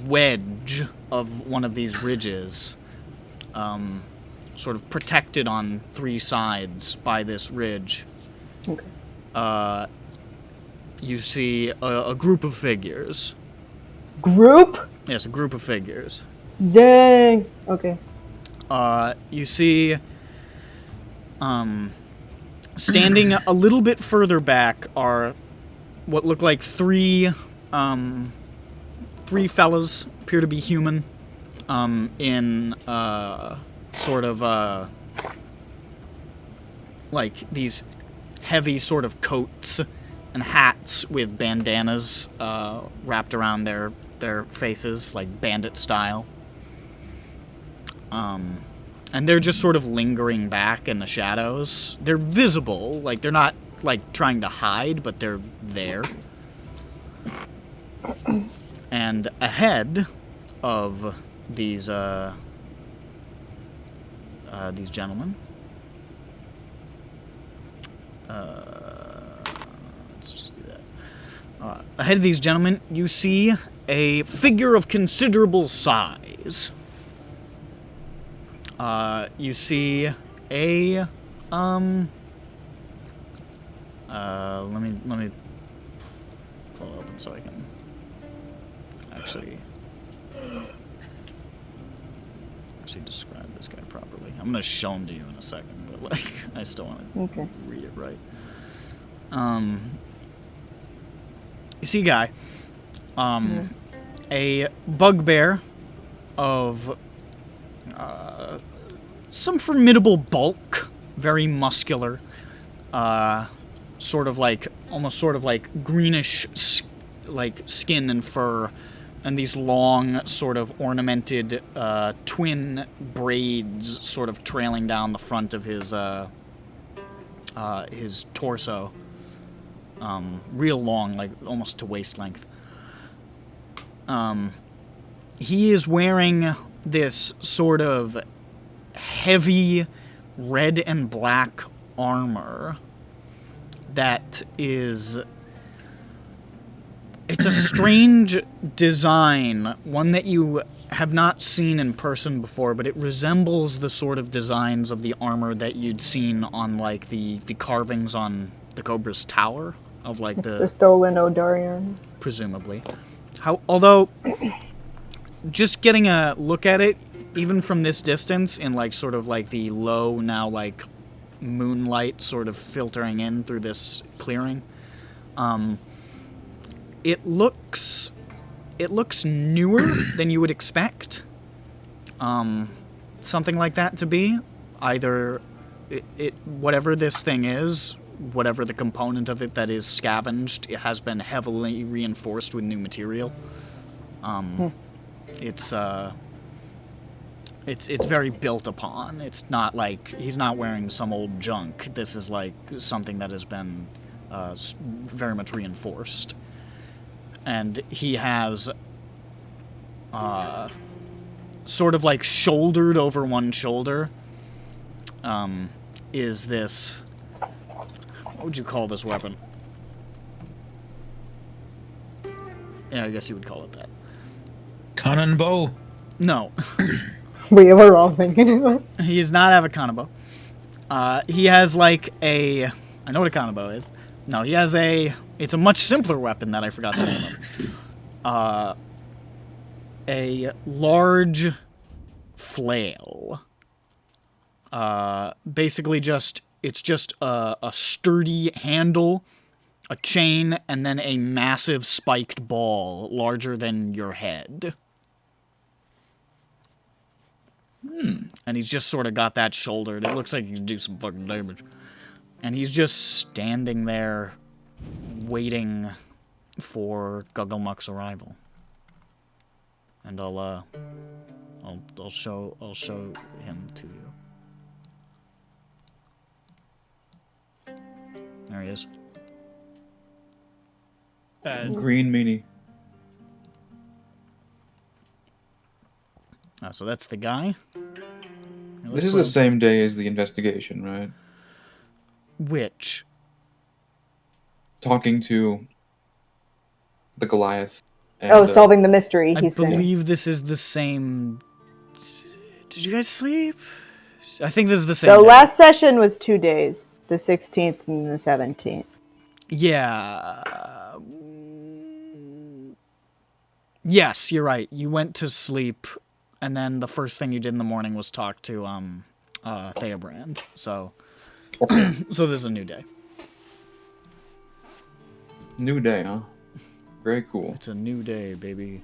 wedge of one of these ridges, sort of protected on 3 sides by this ridge. Okay. You see a group of figures. Group? Yes, a group of figures. Dang. Okay. You see, standing a little bit further back are what look like 3 fellas, appear to be human, in sort of like these heavy sort of coats and hats with bandanas wrapped around their faces, like bandit style. And they're just sort of lingering back in the shadows. They're visible, like they're not like trying to hide, but they're there. And ahead of these gentlemen, let's just do that. Ahead of these gentlemen, you see a figure of considerable size. You see a let me pull it open so I can actually describe this guy properly. I'm gonna show him to you in a second, but like I still want to read it right. You see a guy, a bugbear of some formidable bulk, very muscular, almost sort of like greenish like skin and fur, and these long sort of ornamented twin braids sort of trailing down the front of his torso, real long, like almost to waist length. He is wearing this sort of heavy red and black armor that is... It's a strange design, one that you have not seen in person before, but it resembles the sort of designs of the armor that you'd seen on, like, the carvings on the Cobra's Tower, of, like, the stolen Odarian. Presumably. Although, just getting a look at it, even from this distance, in, like, sort of, like, the low, now, like, moonlight sort of filtering in through this clearing, it looks newer than you would expect something like that to be. Either whatever this thing is, whatever the component of it that is scavenged, it has been heavily reinforced with new material. It's very built upon. It's not like he's not wearing some old junk. This is like something that has been very much reinforced. And he has sort of like shouldered over one shoulder is this... What would you call this weapon? Yeah, I guess you would call it that. Cannon bow. No. We were all thinking of it. He does not have a kanabo. He has like a... I know what a kanabo is. No, he has a... It's a much simpler weapon that I forgot the name of. A large flail. Basically just... It's just a sturdy handle, a chain, and then a massive spiked ball larger than your head. And he's just sort of got that shouldered. It looks like he can do some fucking damage. And he's just standing there waiting for Gugglemuck's arrival. And I'll show him to you. There he is. Green meanie. So that's the guy. This is the same day as the investigation, right? Which? Talking to the Goliath. And, solving the mystery, I he's saying. believe this is the same... Did you guys sleep? I think this is the same The day. last session was 2 days. The 16th and the 17th. Yeah. Yes, you're right. You went to sleep, and then the first thing you did in the morning was talk to Theobrand. So, so this is a new day. New day, huh? Very cool. It's a new day, baby.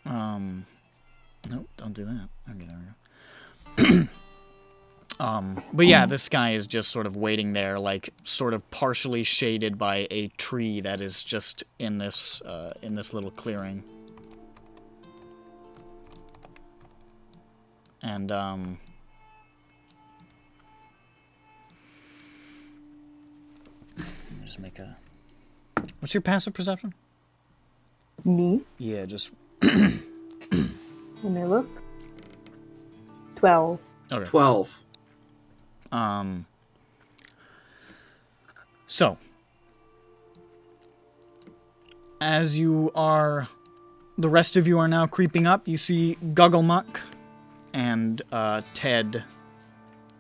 Nope, don't do that. Okay, there we go. But yeah, this guy is just sort of waiting there, like sort of partially shaded by a tree that is just in this little clearing. And just make a... What's your passive perception? Me? Yeah, just... Let me look. 12. Okay. 12. So, as you are, the rest of you are now creeping up, you see Gugglemuck and Ted,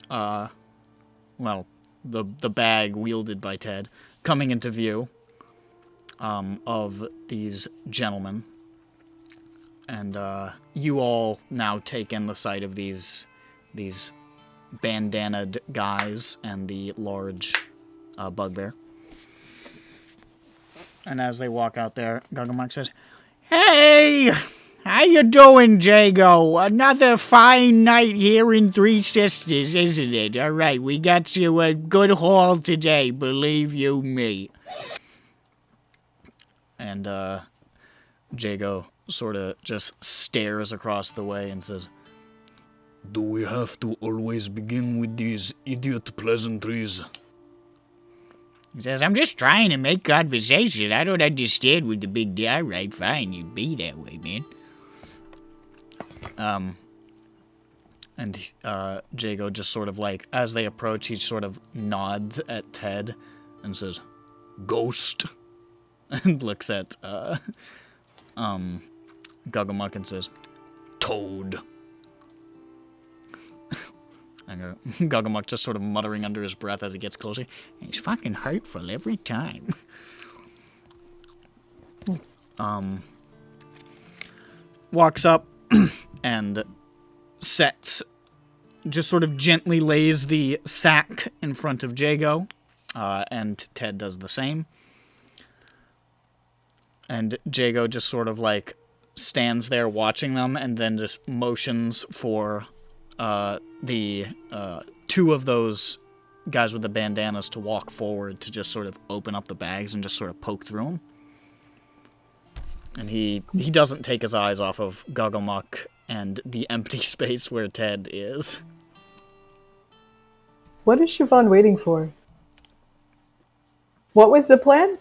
well, the bag wielded by Ted, coming into view of these gentlemen. And you all now take in the sight of these bandanaed guys and the large bugbear. And as they walk out there, Gugglemuck says, "Hey! How you doing, Jago? Another fine night here in Threesisters, isn't it? All right, we got you a good haul today, believe you me." And Jago sort of just stares across the way and says, "Do we have to always begin with these idiot pleasantries?" He says, "I'm just trying to make conversation. I don't understand what the big deal." All right, fine, you be that way, man. And Jago just sort of like, as they approach, he sort of nods at Ted and says, "Ghost," and looks at Gugglemuck and says, "Toad." And Gugglemuck just sort of muttering under his breath as he gets closer. "He's fucking hurtful every time." Walks up and sets, just sort of gently lays the sack in front of Jago, and Ted does the same. And Jago just sort of like stands there watching them and then just motions for the two of those guys with the bandanas to walk forward to just sort of open up the bags and just sort of poke through them. And he doesn't take his eyes off of Gugglemuck and the empty space where Ted is. What is Siobhan waiting for? What was the plan?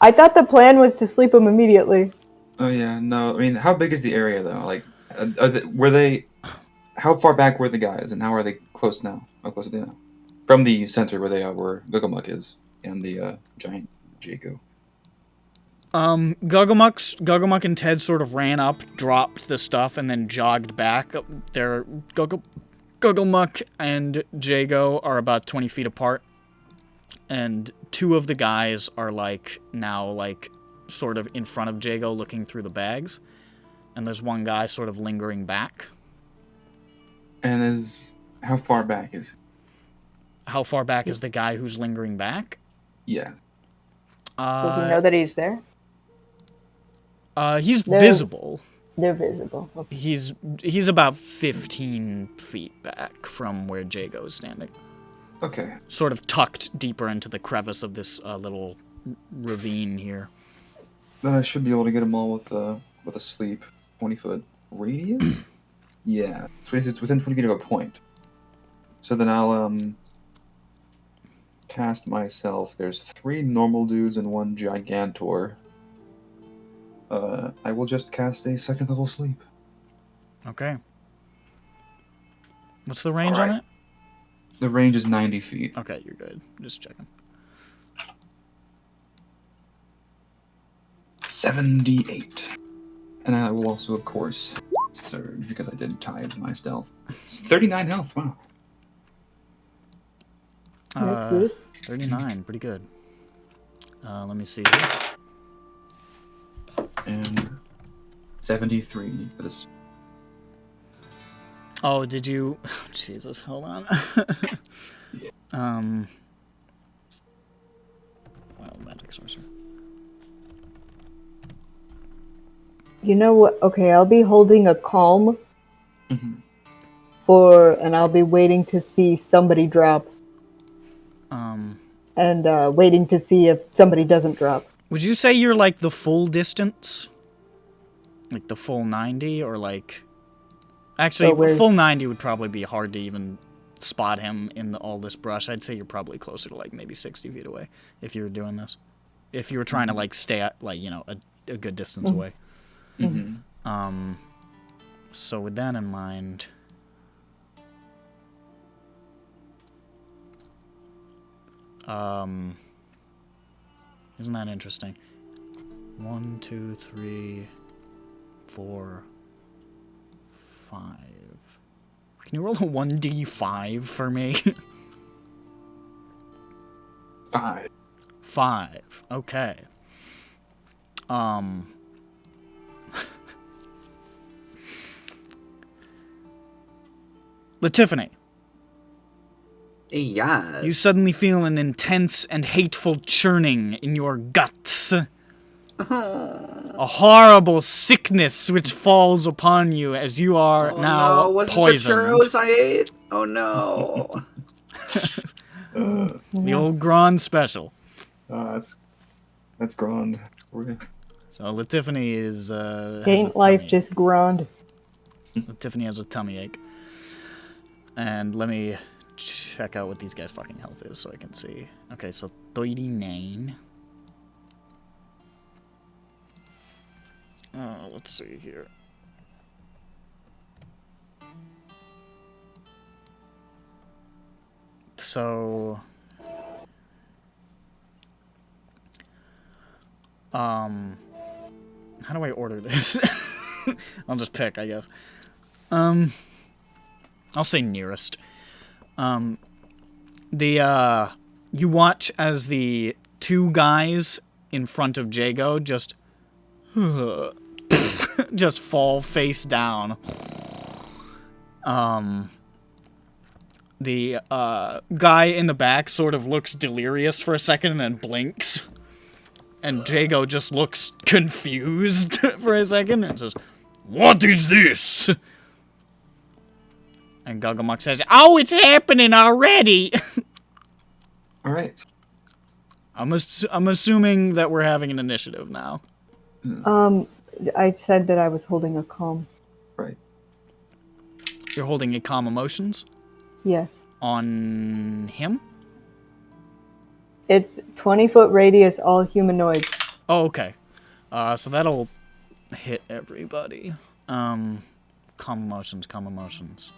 I thought the plan was to sleep him immediately. Oh yeah, no. I mean, how big is the area though? Like, were they? How far back were the guys, and how are they close now? How close are they now? From the center where they are, where Gugglemuck is, and the giant Jago. Gugglemuck and Ted sort of ran up, dropped the stuff, and then jogged back. Gugglemuck and Jago are about 20 feet apart, and two of the guys are now sort of in front of Jago looking through the bags, and there's one guy sort of lingering back. And how far back is? How far back is the guy who's lingering back? Yeah. Does he know that he's there? He's visible. They're visible. Okay. He's about 15 feet back from where Jago is standing. Okay. Sort of tucked deeper into the crevice of this little ravine here. Then I should be able to get them all with a sleep 20-foot radius. Yeah, so it's within 20 feet of a point. So then I'll cast myself. There's 3 normal dudes and 1 gigantor. I will just cast a 2nd level sleep. Okay. What's the range on it? The range is 90 feet. Okay, you're good. Just checking. 78. And I will also, of course, surge because I did tithe my stealth. It's 39 health. Wow. That's good. 39, pretty good. Let me see. And 73 for this. Oh, did you... Jesus, hold on. Wild magic sorcerer. You know what? Okay, I'll be holding a calm Mm-hmm. and I'll be waiting to see somebody drop. And waiting to see if somebody doesn't drop. Would you say you're like the full distance? Like the full 90, or like... Actually, So full 90 would probably be hard to even spot him in all this brush. I'd say you're probably closer to like maybe 60 feet away if you were doing this. If you were trying to like stay at like, you know, a good distance away. Mm-hmm. So with that in mind, isn't that interesting? 1, 2, 3, 4, 5. Can you roll a 1d5 for me? 5. 5. Okay. Tiffany, Yeah. you suddenly feel an intense and hateful churning in your guts. A horrible sickness which falls upon you as you are now no, was poisoned. it the churros I ate? Oh no. The old Grand special. That's grand. So Tiffany is has Ain't a life tummy- just ground? Tiffany has a tummy ache. And let me check out what these guys' fucking health is so I can see. Okay, so 39. Let's see here. So, how do I order this? I'll just pick, I guess. I'll say nearest. You watch as the two guys in front of Jago just fall face down. The guy in the back sort of looks delirious for a second and then blinks. And Jago just looks confused for a second and says, "What is this?" And Gugglemuck says, "Oh, it's happening already!" All right. I'm assuming that we're having an initiative now. I said that I was holding a calm. Right. You're holding a calm emotions Yes. on him? It's 20-foot radius, all humanoids. Oh, okay. So that'll hit everybody. Calm emotions.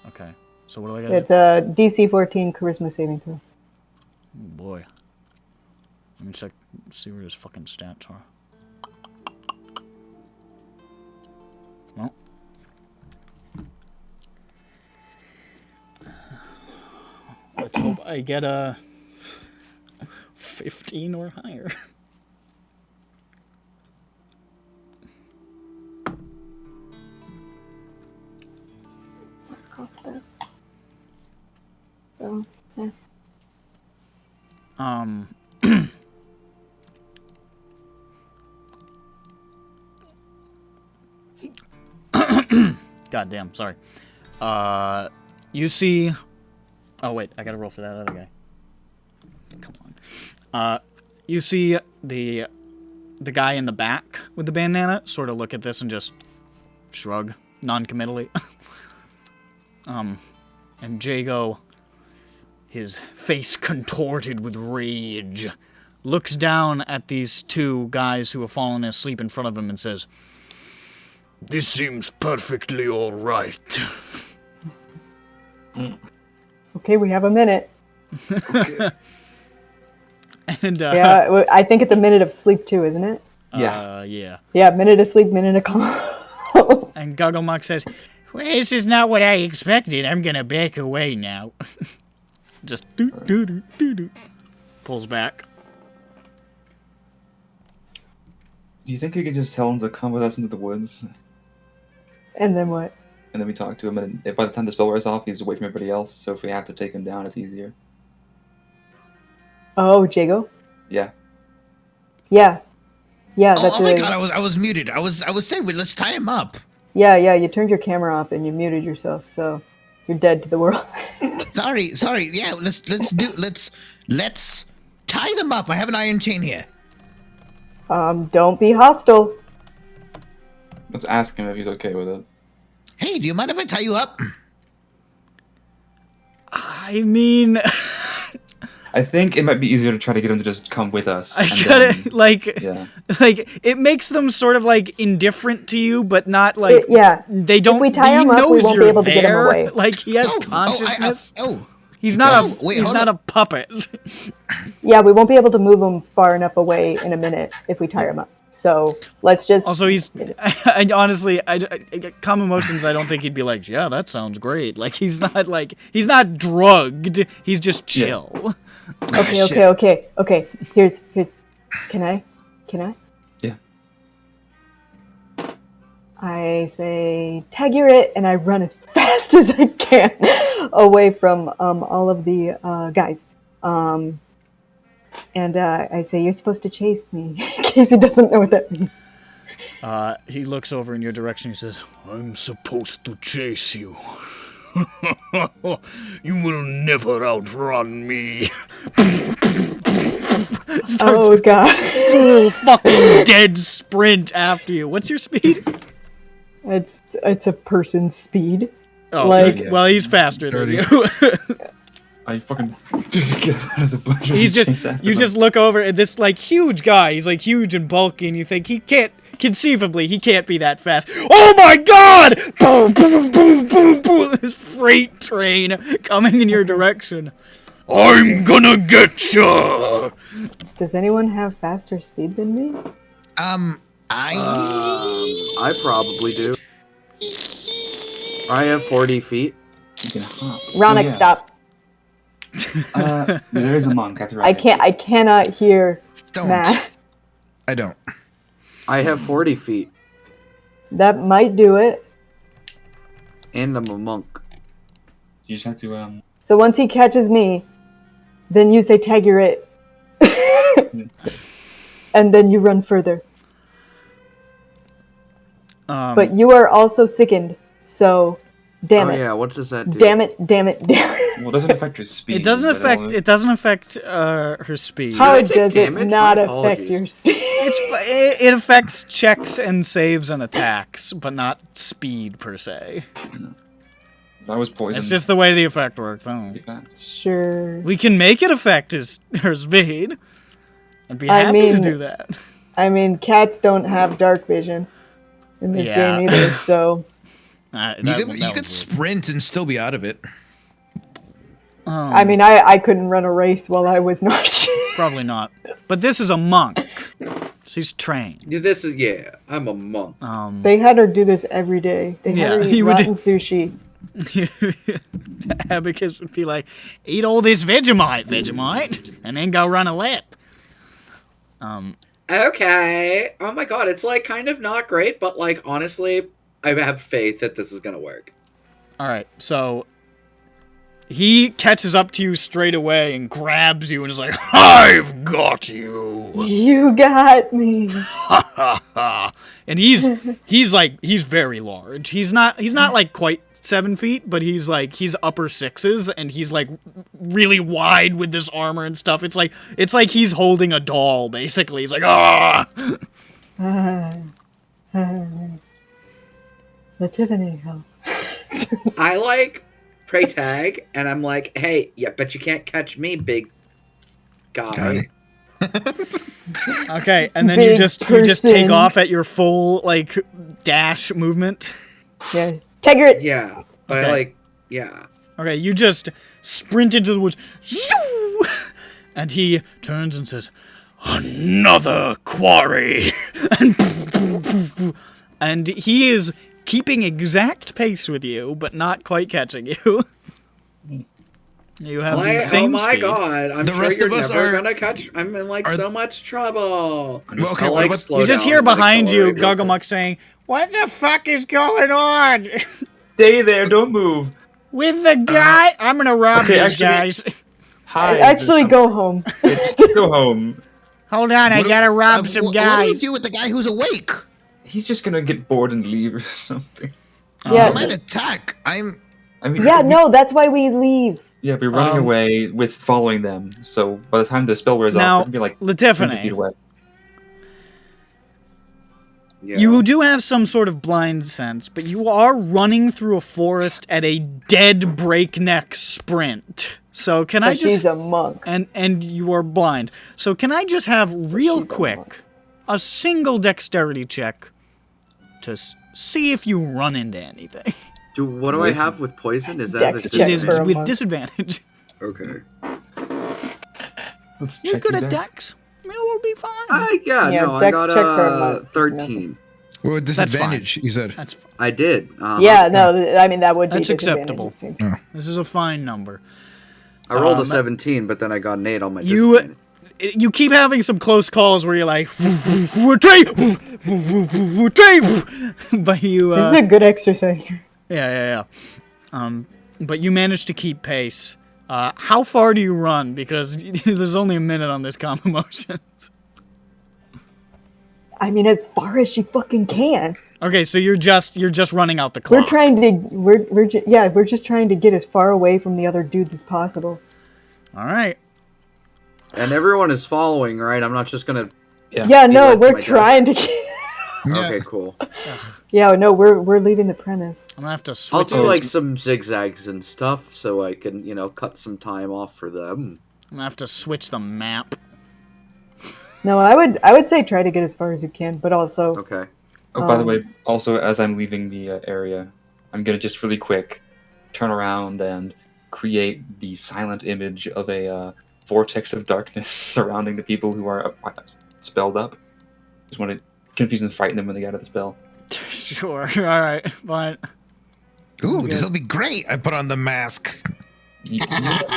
Okay. So what do I got? It's a DC 14 charisma saving throw. Oh, boy. Let me check, see where his fucking stats are. Well. Let's hope I get a 15 or higher. So, yeah. Goddamn, sorry. You see... Oh, wait, I gotta roll for that other guy. Come on. You see the guy in the back with the bandana sort of look at this and just shrug non-committally. And Jago, his face contorted with rage, looks down at these two guys who have fallen asleep in front of him and says, "This seems perfectly all right." Okay, we have a minute. Okay. And Yeah, I think it's a minute of sleep too, isn't it? yeah. Yeah, minute of sleep, minute of calm. And Gugglemuck says, "Well, this is not what I expected. I'm gonna back away now." Just do. Pulls back. Do you think we could just tell him to come with us into the woods? And then what? And then we talk to him, and by the time the spell wears off, he's away from everybody else, so if we have to take him down, it's easier. Oh, Jago? Yeah. Yeah. Yeah, that's Oh my a- god, I was muted. I was saying, let's tie him up. Yeah, you turned your camera off and you muted yourself, so you're dead to the world. Sorry. Yeah, let's tie them up. I have an iron chain here. Don't be hostile. Let's ask him if he's okay with it. Hey, do you mind if I tie you up? I mean, I think it might be easier to try to get them to just come with us. I and gotta then- like, yeah. like it makes them sort of like indifferent to you, but not like Yeah. they don't. we tie he him up, we knows won't be you're able to get him there. away. Like he has Oh, consciousness. oh, He's not Oh, a wait, he's hold not on. a puppet. Yeah, we won't be able to move him far enough away in a minute if we tie him up. So let's just. Also, he's. I honestly, I calm emotions. I don't think he'd be like, yeah, that sounds great. Like he's not drugged. He's just chill. Okay. Here's. Can I? Yeah. I say tagger it, and I run as fast as I can away from all of the guys. And I say you're supposed to chase me, in case he doesn't know what that means. He looks over in your direction. He says, I'm supposed to chase you. You will never outrun me. Oh god, Full fucking dead sprint after you. What's your speed? it's a person's speed. Oh, Like- okay. Well, he's faster than 30. you. I fucking get out of the bushes. He's and just chase after you them. just look over at this like huge guy. He's like huge and bulky, and you think he can't conceivably he can't be that fast. Oh my god! Boom, boom, boom, boom, boom! This freight train coming in your direction. I'm gonna get ya! Does anyone have faster speed than me? I probably do. I have 40 feet. You can hop. Ronick, Oh, yeah. stop. There is a monk. That's right. I cannot hear Don't. Matt. I don't. I have 40 feet, That might do it. and I'm a monk. You just have to So once he catches me, then you say tagger it. And then you run further. But you are also sickened, so damn Oh it. yeah, what does that do? Damn it. Well, it doesn't affect your speed. It doesn't but affect. only- It doesn't affect her speed. How take does it damage? not My affect apologies. your speed? It affects checks and saves and attacks, but not speed per se. I was poisoned. It's just the way the effect works. I don't know. pretty fast. Sure. We can make it affect her speed. I'd be I happy to mean- do that. I mean, cats don't have dark vision in this Yeah. game either, so You could sprint and still be out of it. I mean, I couldn't run a race while I was nauseous. Probably not. But this is a monk. She's trained. Yeah, this is I'm a monk. They had her do this every day. They Yeah, had her he eat would- rotten sushi. Abacus would be like, eat all this Vegemite, and then go run a lap. Okay. Oh my god, it's like kind of not great, but like honestly, I have faith that this is gonna work. All right, so he catches up to you straight away and grabs you and is like, I've got you. You got me. And he's very large. He's not like quite 7 feet, but he's upper sixes, and he's like really wide with this armor and stuff. It's like he's holding a doll basically. He's like, ah. The Tiffany help. I like pray tag, and I'm like, hey, yeah, but you can't catch me, big guy. Okay, and then you Big just take person. off at your full like dash movement. Yeah. Tiger it. Yeah, but Okay. I like, yeah. Okay, you just sprint into the woods. Shoo! And he turns and says, another quarry. And he is keeping exact pace with you, but not quite catching you. You have the Oh same my speed. god, I'm The sure rest you're of us never are- gonna catch. I'm in like are- so much trouble. Well, okay, I what like about- slow You just down, hear like, behind you accelerate real quick. Gugglemuck saying, what the fuck is going on? Stay there. Don't move. With the guy? I'm gonna rob okay, these actually- guys. Hi. Actually, go home. Just go home. Hold on, I What do- gotta rob some What do we guys. do with the guy who's awake? He's just gonna get bored and leave or something. Yeah. He might attack. I mean, Yeah, no, that's why we leave. Yeah, we're running away with following them. So by the time the spell wears off, Now, we're gonna be like 20 feet Latifany, away. Yeah. You do have some sort of blind sense, but you are running through a forest at a dead breakneck sprint. So can I But just she's a monk. and you are blind. So can I just have real she's a quick monk. a single dexterity check to see if you run into anything? What do I have with poison? Is that Dex a check It is for a with monk. disadvantage. Okay. Let's You're check good your at dex. dex. You will be fine. Yeah, I dex got check for a a monk. 13. Well, That's fine. disadvantage, you said. That's fine. I did. Yeah, no, I mean that would be That's disadvantage, acceptable. it seems. This is a fine number. I rolled a Um, 17, but then I got an 8 on my You disadvantage. you keep having some close calls where you're like, retreat, but you This is a good exercise. yeah. But you manage to keep pace. How far do you run? Because there's only a minute on this combo motion. I mean, as far as she fucking can. Okay, so you're just running out the clock. We're trying to, we're just trying to get as far away from the other dudes as possible. All right. And everyone is following, right? I'm not just gonna. Yeah, Be no, left to we're my trying to get. Okay, cool. Yeah, no, we're leaving the premise. I'm gonna have to I'll switch. do like some zigzags and stuff so I can, cut some time off for them. I'm gonna have to switch the map. No, I would say try to get as far as you can, but also Okay. Oh, by the way, also as I'm leaving the area, I'm gonna just really quick turn around and create the silent image of a vortex of darkness surrounding the people who are spelled up. Just want to confuse and frighten them when they get out of the spell. Sure. All right. Fine. Ooh, this will be great. I put on the mask. You're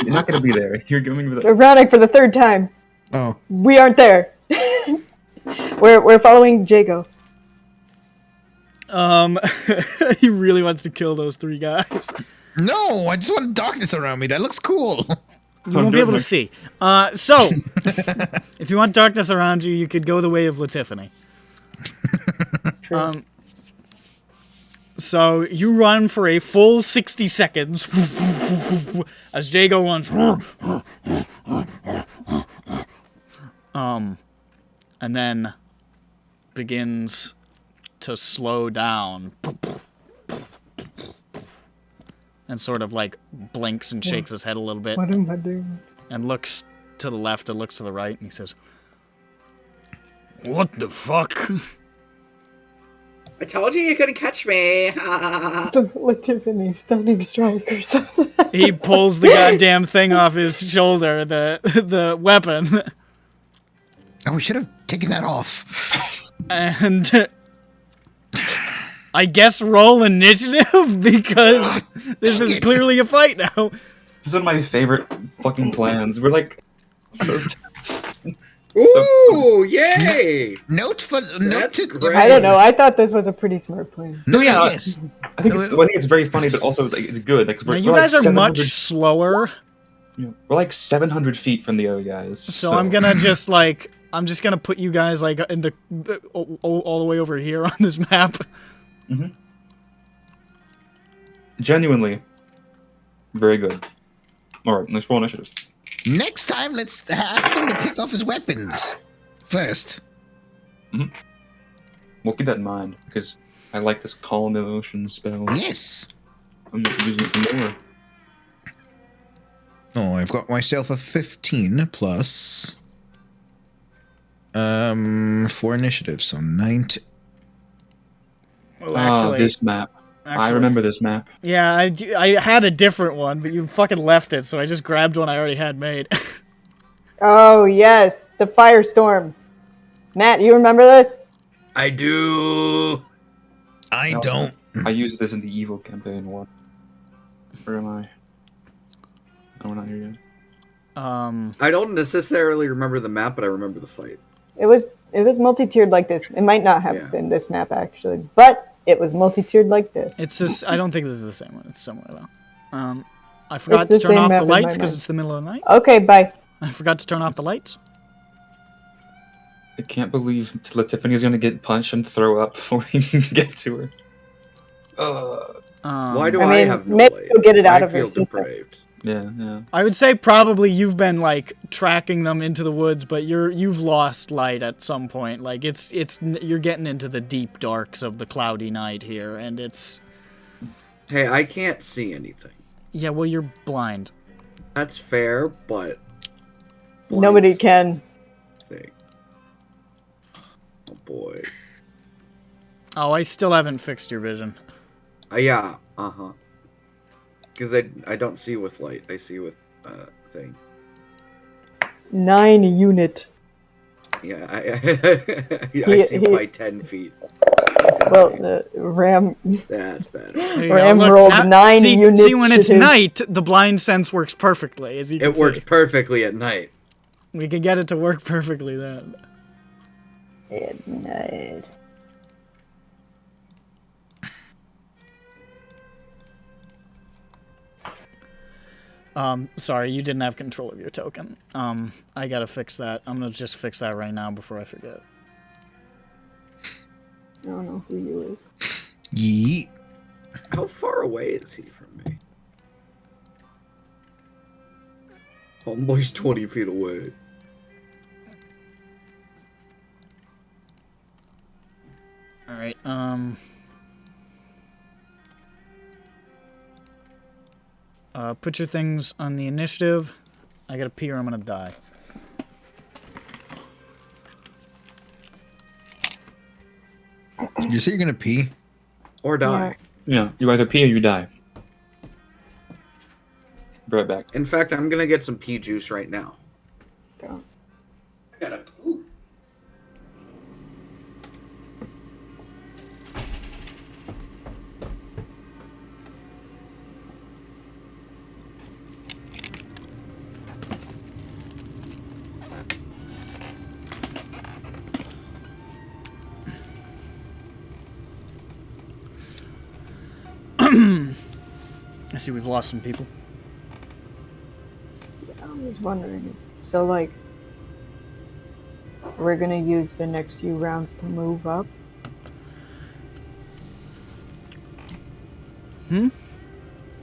not gonna be there. You're going with ironic for the third time. Oh. We aren't there. we're following Jago. He really wants to kill those 3 guys. No, I just want darkness around me. That looks cool. You won't be able to see. So, if you want darkness around you, you could go the way of Latifany. True. So you run for a full 60 seconds as Jago runs. And then begins to slow down. And sort of like blinks and shakes his head a little bit. What am I doing? And looks to the left and looks to the right, and he says, "What the fuck?" I told you couldn't catch me. Like Tiffany, stunning strike or something. He pulls the goddamn thing off his shoulder, the weapon, Oh, we should have taken that off. and I guess roll initiative because this is clearly a fight now. This is one of my favorite fucking plans. We're like so. Ooh, yay! Note That's to great. I don't know. I thought this was a pretty smart plan. No, Yeah. yes. I think it's very funny, but also like, it's good. Like Now, we're you like guys are 700 much slower, we're like 700 feet from the other guys. so I'm gonna just like I'm just gonna put you guys like in the all the way over here on this map. Genuinely very good. All right, let's roll initiative. Next time, let's ask him to take off his weapons first. We'll keep that in mind because I like this calm emotion spell. Yes. I'm not using it some more. Oh, I've got myself a 15 plus 4 initiatives, so 19. Oh, This map. I remember this map. Yeah, I had a different one, but you fucking left it, so I just grabbed one I already had made. Oh yes, the firestorm. Matt, you remember this? I do. I Also, don't. I used this in the evil campaign one. Where am I? Oh, we're not here yet. I don't necessarily remember the map, but I remember the fight. It was multi-tiered like this. It might not have Yeah. been this map actually, but it was multi-tiered like this. It's this. I don't think this is the same one. It's similar though. I forgot It's to the turn same off map the in my lights because mind. it's the middle of the night. Okay, bye. I forgot to turn off the lights. I can't believe Tiffany's gonna get punched and throw up before we can get to her. Why do I I, mean, have no maybe light? you'll get it out I of her feel system. depraved. Yeah. I would say probably you've been like tracking them into the woods, but you've lost light at some point. Like you're getting into the deep darks of the cloudy night here, and it's. Hey, I can't see anything. Yeah, well, you're blind. That's fair, but Nobody can. thing. Oh boy. Oh, I still haven't fixed your vision. Yeah. Because I don't see with light. I see with thing. 9 unit. Yeah. I see by 10 feet. Well, the Ram That's better. There you go. Ram Look, rolled now- 9 see, units. See, when it's to his- night, the blind sense works perfectly, as you can It works see. perfectly at night. We could get it to work perfectly then. At night. Sorry, you didn't have control of your token. I gotta fix that. I'm gonna just fix that right now before I forget. I don't know who you is. Yeet. How far away is he from me? Almost 20 feet away. Alright, put your things on the initiative. I gotta pee or I'm gonna die. You say you're gonna pee? Or die. Yeah, you either pee or you die. Be right back. In fact, I'm gonna get some pea juice right now. Go. I gotta poop. I see we've lost some people. I was wondering. So, like, we're gonna use the next few rounds to move up? Hmm?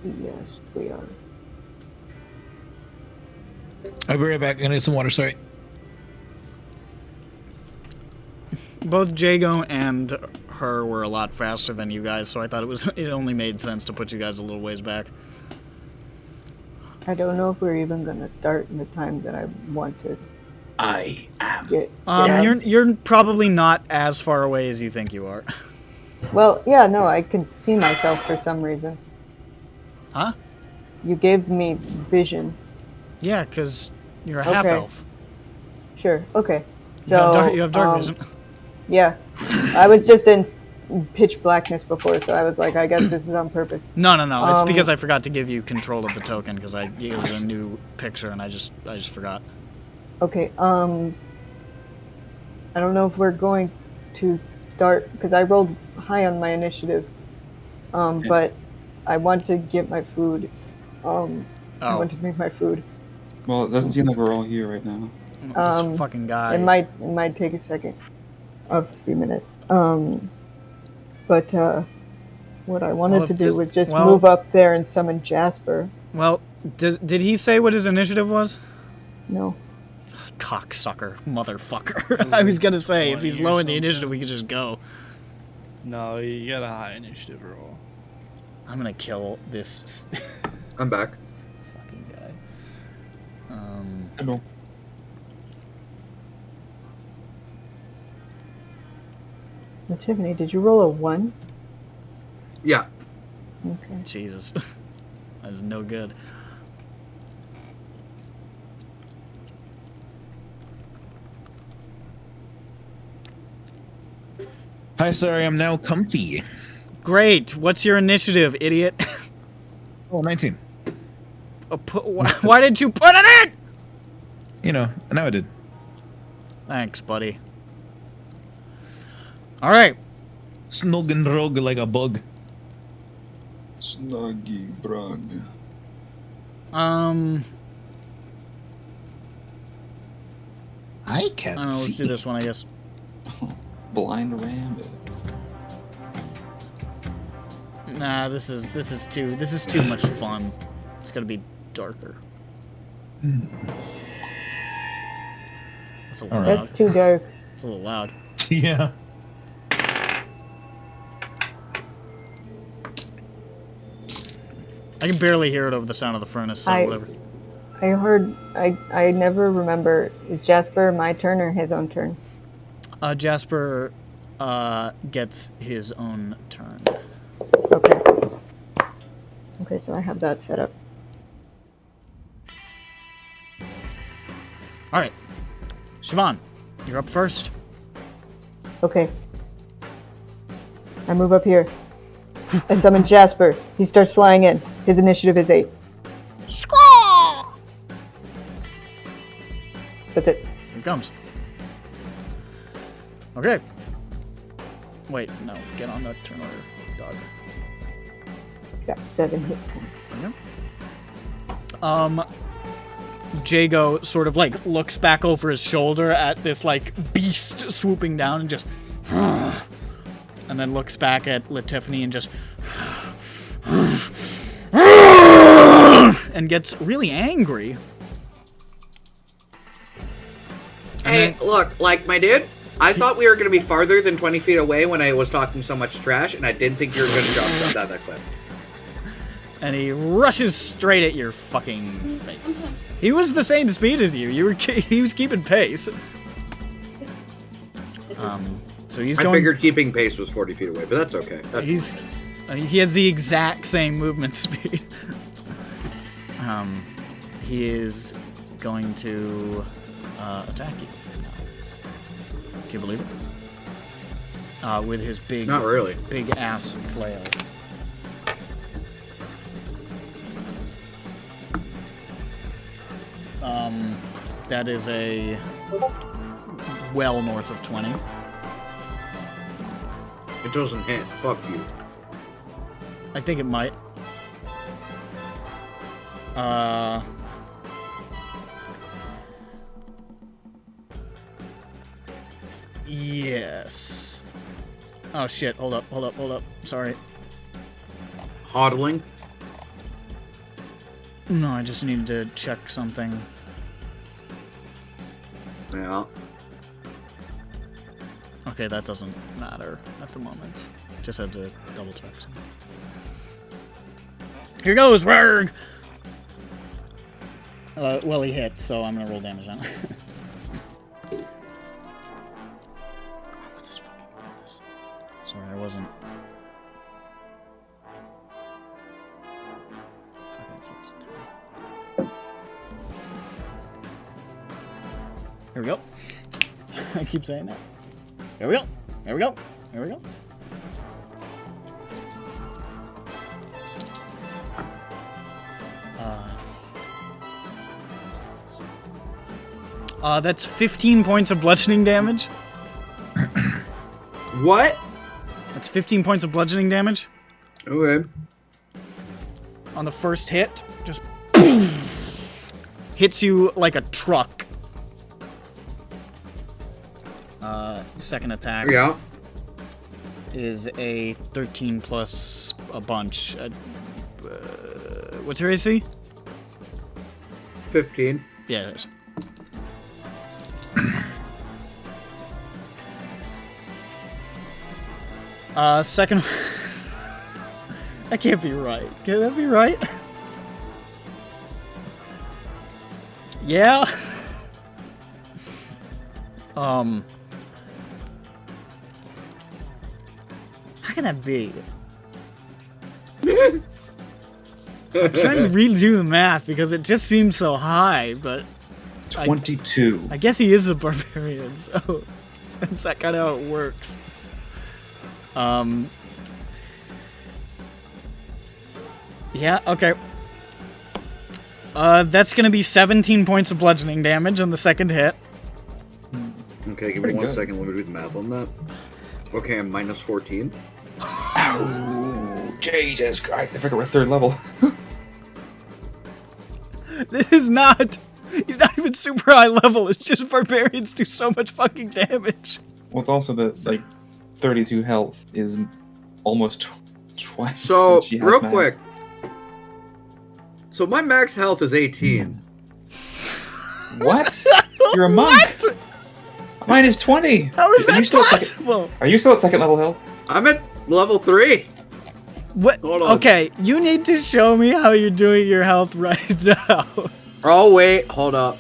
Yes, we are. I'll be right back. I'm gonna get some water. Sorry. Both Jago and her were a lot faster than you guys, so I thought it only made sense to put you guys a little ways back. I don't know if we're even gonna start in the time that I want to I am. get out. You're probably not as far away as you think you are. Well, yeah, no, I can see myself for some reason. Huh? You gave me vision. Yeah, because you're a half Okay. elf. Sure, okay. You So have dark vision. Yeah, I was just in pitch blackness before, so I was like, I guess this is on purpose. No. It's because I forgot to give you control of the token because it was a new picture and I just forgot. Okay, I don't know if we're going to start because I rolled high on my initiative, but I want to get my food. I want to make my food. Well, it doesn't seem like we're all here right now. This fucking guy. It might take a second, a few minutes. But what I wanted Well, to if do this- was just well- move up there and summon Jasper. Well, did he say what his initiative was? No. Cocksucker, motherfucker. I was gonna say, if he's low in the initiative, we could just go. No, you got a high initiative roll. I'm gonna kill this I'm back. fucking guy. Hello. Tiffany, did you roll a 1? Yeah. Okay. Jesus. That is no good. Hi, sorry, I'm now comfy. Great. What's your initiative, idiot? Oh, 19. Why did you put it in? You know, now I did. Thanks, buddy. All right. Snug and rogue like a bug. Snuggy brug. I I can't don't know. Let's see. do this one, I guess. Blind rabbit. Nah, this is too much fun. It's gonna be darker. That's a All little right. loud. That's too dark. It's a little loud. Yeah. I can barely hear it over the sound of the furnace, so whatever. I never remember. Is Jasper my turn or his own turn? Jasper gets his own turn. Okay. Okay, so I have that set up. All right, Siobhan, you're up first. Okay. I move up here. I summon Jasper. He starts flying in. His initiative is 8. That's it. Here he comes. Okay. Wait, no, get on the turn order, dog. Got 7 hit points. There you go. Jago sort of like looks back over his shoulder at this like beast swooping down and just and then looks back at Tiffany and just and gets really angry. Hey, look, like, my dude, I thought we were going to be farther than 20 feet away when I was talking so much trash, and I didn't think you were going to jump down that cliff. And he rushes straight at your fucking face. He was the same speed as you. He was keeping pace. So he's going. I figured keeping pace was 40 feet away, but that's okay. That's He had the exact same movement speed. He is going to attack you. Can you believe it? With his big, Not really. big ass flail. That is a well north of 20. It doesn't hit. Fuck you. I think it might. Yes. Oh shit, hold up. Sorry. Hodling. No, I just needed to check something. Yeah. Okay, that doesn't matter at the moment. Just had to double check something. Here goes, Rurg! Well, he hit, so I'm gonna roll damage now. What's his fucking bonus? Sorry, I wasn't. Okay, so it's 2. Here we go. I keep saying that. There we go. There we go. There we go. That's 15 points of bludgeoning damage. What? That's 15 points of bludgeoning damage. Okay. On the first hit, just hits you like a truck. Second attack Yeah. is a 13 plus a bunch. What's your AC? 15. Yeah, it is. Second. That can't be right. Can that be right? Yeah. How can that be? I'm trying to redo the math because it just seems so high, but 22. I guess he is a barbarian, so that's that kind of how it works. Yeah, okay. That's gonna be 17 points of bludgeoning damage on the second hit. Okay, give me Pretty one good. second. Let me do the math on that. Okay, I'm minus 14. Oh, Jesus Christ. I forgot we're 3rd level. This is not. He's not even super high level. It's just barbarians do so much fucking damage. Well, it's also that, like, 32 health is almost twice. So, what she has real max. quick. So my max health is 18. What? You're a monk. Mine is 20. How is Are that you still at possible? Are you still at second level health? I'm at level 3. What? Hold on. Okay, you need to show me how you're doing your health right now. Oh, wait. Hold up.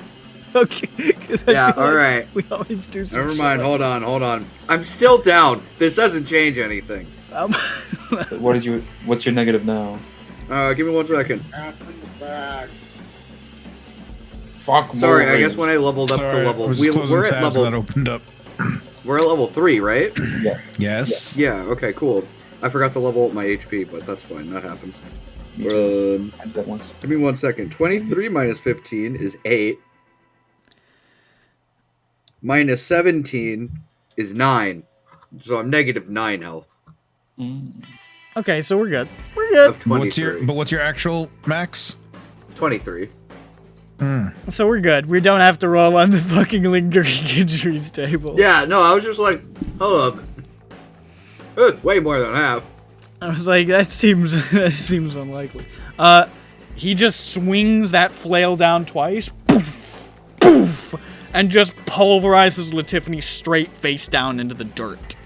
Okay. 'Cause I Yeah, feel like alright. We always do some Never shit mind. like Hold on. I'm still down. This doesn't change anything. What's your negative now? Give me 1 second. Fuck. Sorry, I guess when I leveled up Sorry, to level... I was We're closing at tabs level... that opened up. We're at level 3, right? Yeah. Yes. Yeah, okay, cool. I forgot to level up my HP, but that's fine. That happens. Me too. I did that once. Give me 1 second. 23 minus 15 is 8. Minus 17 is 9. So I'm negative 9 health Okay, so we're good. We're good. of 23. What's your actual max? 23. So we're good. We don't have to roll on the fucking lingering injuries table. Yeah, no, I was just like, hold up. It's way more than half. I was like, that seems unlikely. He just swings that flail down twice, poof, poof, and just pulverizes Latifany straight face down into the dirt.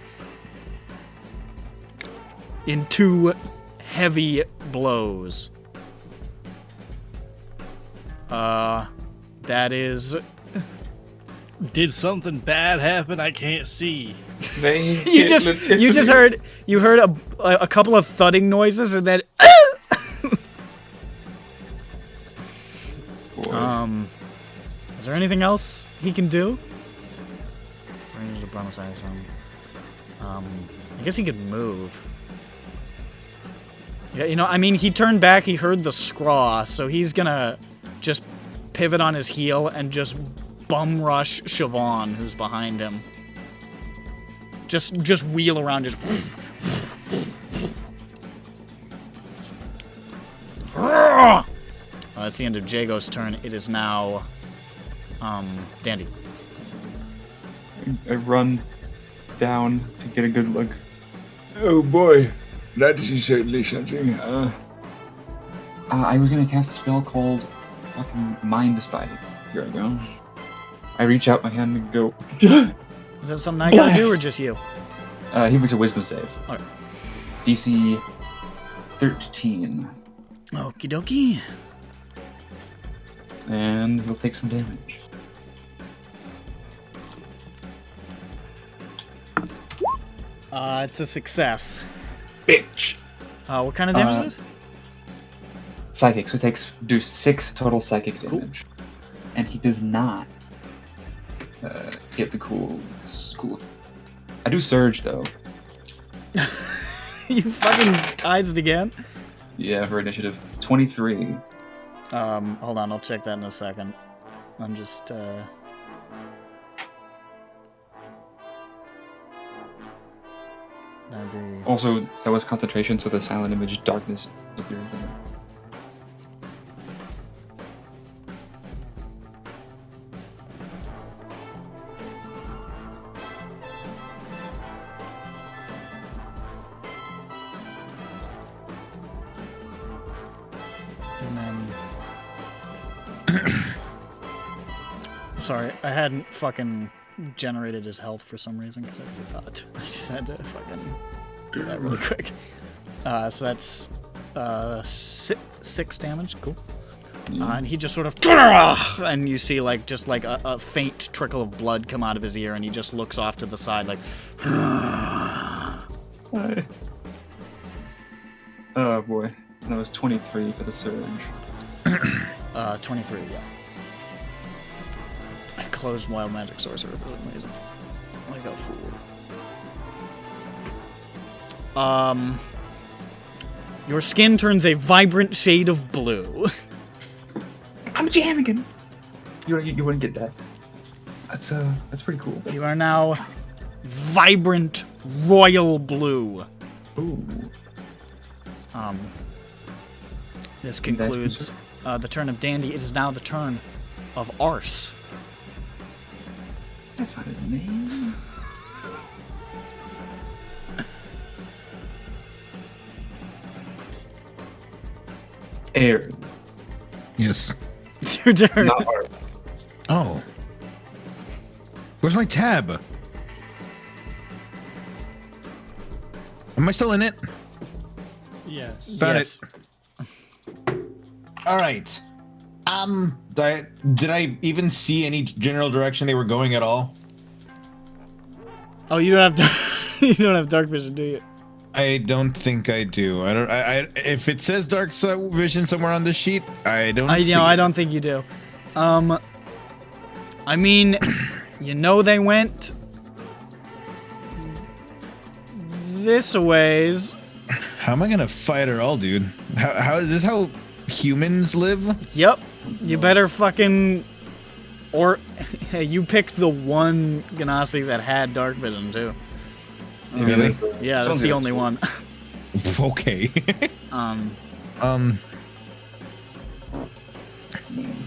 In 2 heavy blows. That is... Did something bad happen? I can't see. You just heard a couple of thudding noises and then... Is there anything else he can do? Range of bonus action. I guess he could move. Yeah, you know, I mean, he turned back, he heard the scraw, so he's gonna just pivot on his heel and just bum rush Siobhan, who's behind him. Just wheel around, just... That's the end of Jago's turn. It is now, Dandy. I run down to get a good look. Oh boy, that is certainly something. I was gonna cast a spell called fucking Mind Spy. Here I go. I reach out my hand and go. Is that something I gotta do, or Blast. just you? He makes a wisdom save. Alright. DC 13. Okie dokie. And he'll take some damage. It's a success. Bitch! What kind of damage is this? Psychic, so he do 6 total psychic damage. And he does not get the cool. I do surge though. You fucking tized again? Yeah, for initiative. 23. Hold on, I'll check that in a second. I'm just, that'd be... Also, that was concentration, so the silent image darkness appears there. And then... Sorry, I hadn't fucking generated his health for some reason, because I forgot. I just had to fucking do that really quick. So that's 6 damage, cool. And he just sort of... And you see just a faint trickle of blood come out of his ear, and he just looks off to the side like... Oh boy. That was 23 for the surge. 23, yeah. I closed Wild Magic Sorcerer for some reason. I got fooled. Your skin turns a vibrant shade of blue. I'm jamming. You wouldn't get that. That's pretty cool. You are now vibrant royal blue. Ooh. This concludes the turn of Dandy. It is now the turn of Arse. That's not his name. Ares. Yes. It's your turn. Not hard. Oh. Where's my tab? Am I still in it? Yes. Got Yes. it. All right. Did I even see any general direction they were going at all? Oh, you don't have you don't have dark vision, do you? I don't think I do. If it says dark vision somewhere on this sheet, I don't. I see I it. don't think you do. I mean, you know they went this a ways. How am I gonna fight her all, dude? How is this how humans live? Yep. You better fucking... Or, hey, you picked the one Ganassi that had dark vision, too. Really? Yeah, that's the only one. Okay.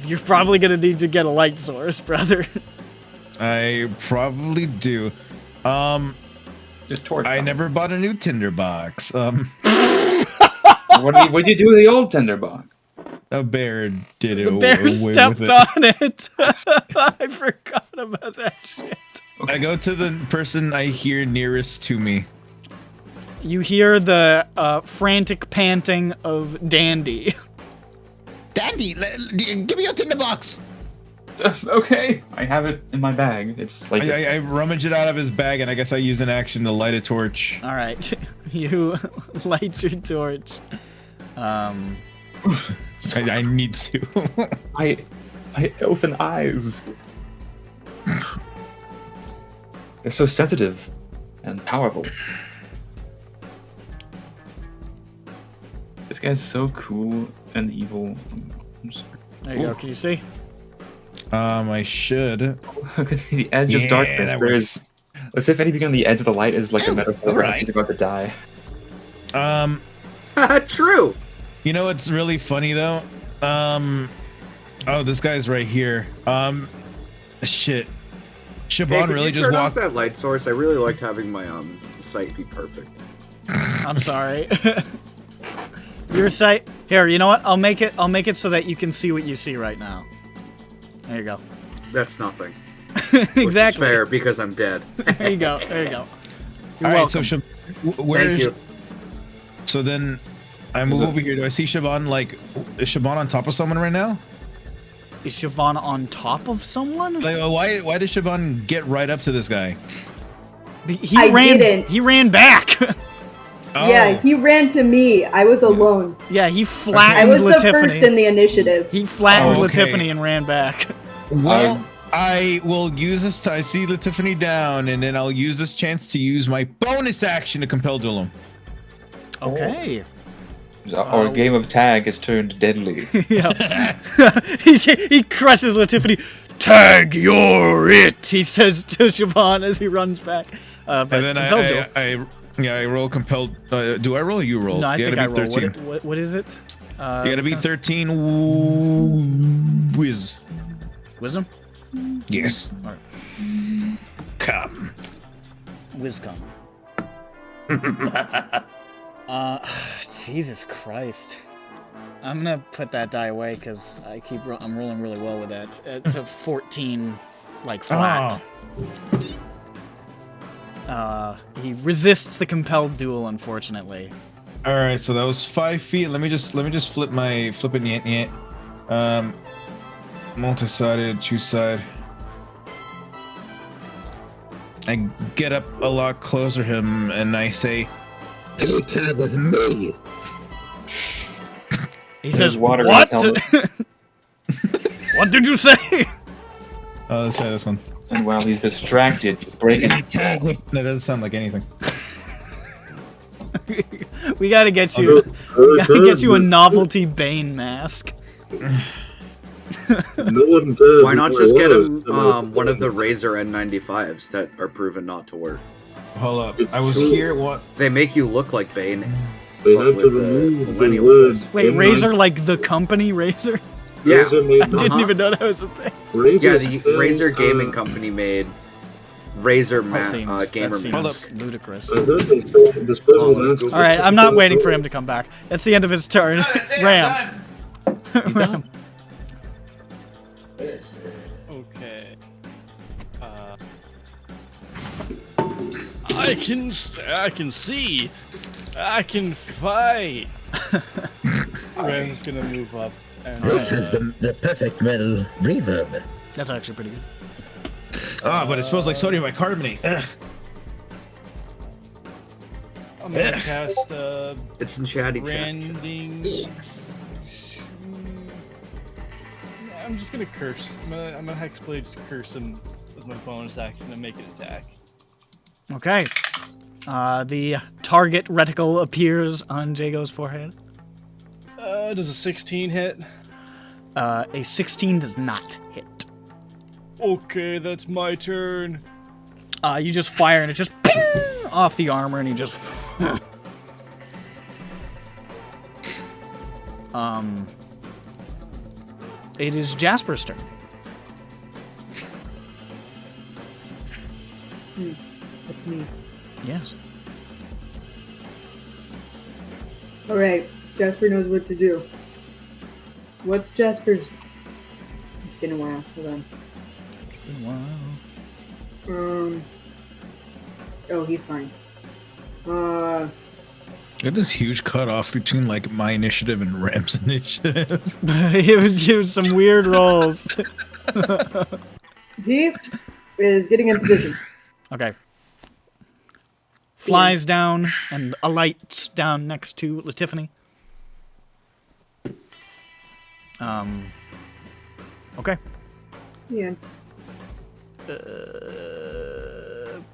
You're probably gonna need to get a light source, brother. I probably do. Just torch. I never bought a new tinderbox. What'd you do with the old tinderbox? A bear did it. The bear away stepped with it. on it. I forgot about that shit. I go to the person I hear nearest to me. You hear the frantic panting of Dandy. Dandy, give me your tinderbox. Okay, I have it in my bag. It's like I rummage it out of his bag, and I guess I use an action to light a torch. All right, you light your torch. I need to. I elfin eyes. They're so sensitive and powerful. This guy's so cool and evil. There you go. Can you see? I should. Look at the edge of darkness. that There works. is. Let's say if anything on the edge of the light is like a metaphor for alright. he's about to die. True. You know what's really funny though? Oh, this guy's right here. Shit. Hey, Siobhan could really you just turn off walked. that light source? I really liked having my sight be perfect. I'm sorry. Your sight. Here, you know what? I'll make it so that you can see what you see right now. There you go. That's nothing. Which is Exactly. fair because I'm dead. There you go. There you go. You're All right, welcome. so where Thank is? you. So then, I move over here. Do I see Siobhan? Like, is Siobhan on top of someone right now? Is Siobhan on top of someone? Like, why did Siobhan get right up to this guy? He ran. didn't. He ran back. Oh, Yeah, he ran to me. I was alone. Yeah, he I flattened was the Latiffany. first in the initiative. He flattened Oh, okay. Latiffany and ran back. Well, I will use this. I see Latiffany down, and then I'll use this chance to use my bonus action to compel duel him. Okay. Our game of tag has turned deadly. Yeah. he crushes Latiffany. Tag, you're it. He says to Siobhan as he runs back. But And then compel duel. I roll compelled. Do I roll? Or you roll. No, I You think gotta I beat roll. 13. What is it? You gotta beat 13. Whiz. Wisdom? Yes. Alright. Come. Wiscom. Jesus Christ. I'm gonna put that die away because I'm rolling really well with that. It's a 14, like flat. He resists the compelled duel, unfortunately. All right, so that was 5 feet. Let me just flip it. Yet. Multi-sided, choose side. I get up a lot closer to him and I say, Play tag with me. He says, water in "What? his helmet. What did you say?" "Oh, let's try this one." And while he's distracted, break Play it. tag with That doesn't sound like anything. We gotta get you. We gotta get you a novelty Bane mask. No one cares. Why not who just I get was. him one of the Razor N95s that are proven not to work? Hold up. I was here. What? They make you look like Bane. They But had to with the remove the millennial word. twist. Wait, M9. Razor like the company Razor? Yeah. Razor made I didn't Uh-huh. even know that was a thing. Razor Yeah, the said, Razor Gaming Company made Razor That seems, gamer that Hold masks. seems ludicrous. I heard they sold disposable Oh, masks. let's All right, I'm not waiting for him to come back. That's the end of his turn. Ram. Ram. Okay. I can see. I can fight. I'm just gonna move up. And, This is the perfect metal reverb. That's actually pretty good. But it smells like sodium bicarbonate. Ugh. I'm gonna cast It's in chatty chat. branding. I'm just gonna curse. I'm gonna hexblade's curse him with my bonus action and make it attack. Okay. The target reticle appears on Jago's forehead. Does a 16 hit? A 16 does not hit. Okay, that's my turn. You just fire and it just ping off the armor and he just... It is Jasper's turn. That's me. Yes. All right, Jasper knows what to do. What's Jasper's? It's been a while. Hold on. Wow. Oh, he's fine. Got this huge cutoff between like my initiative and Ram's initiative. it was some weird rolls. He is getting in position. Okay. Flies down and alights down next to Latifany. Okay. Yeah.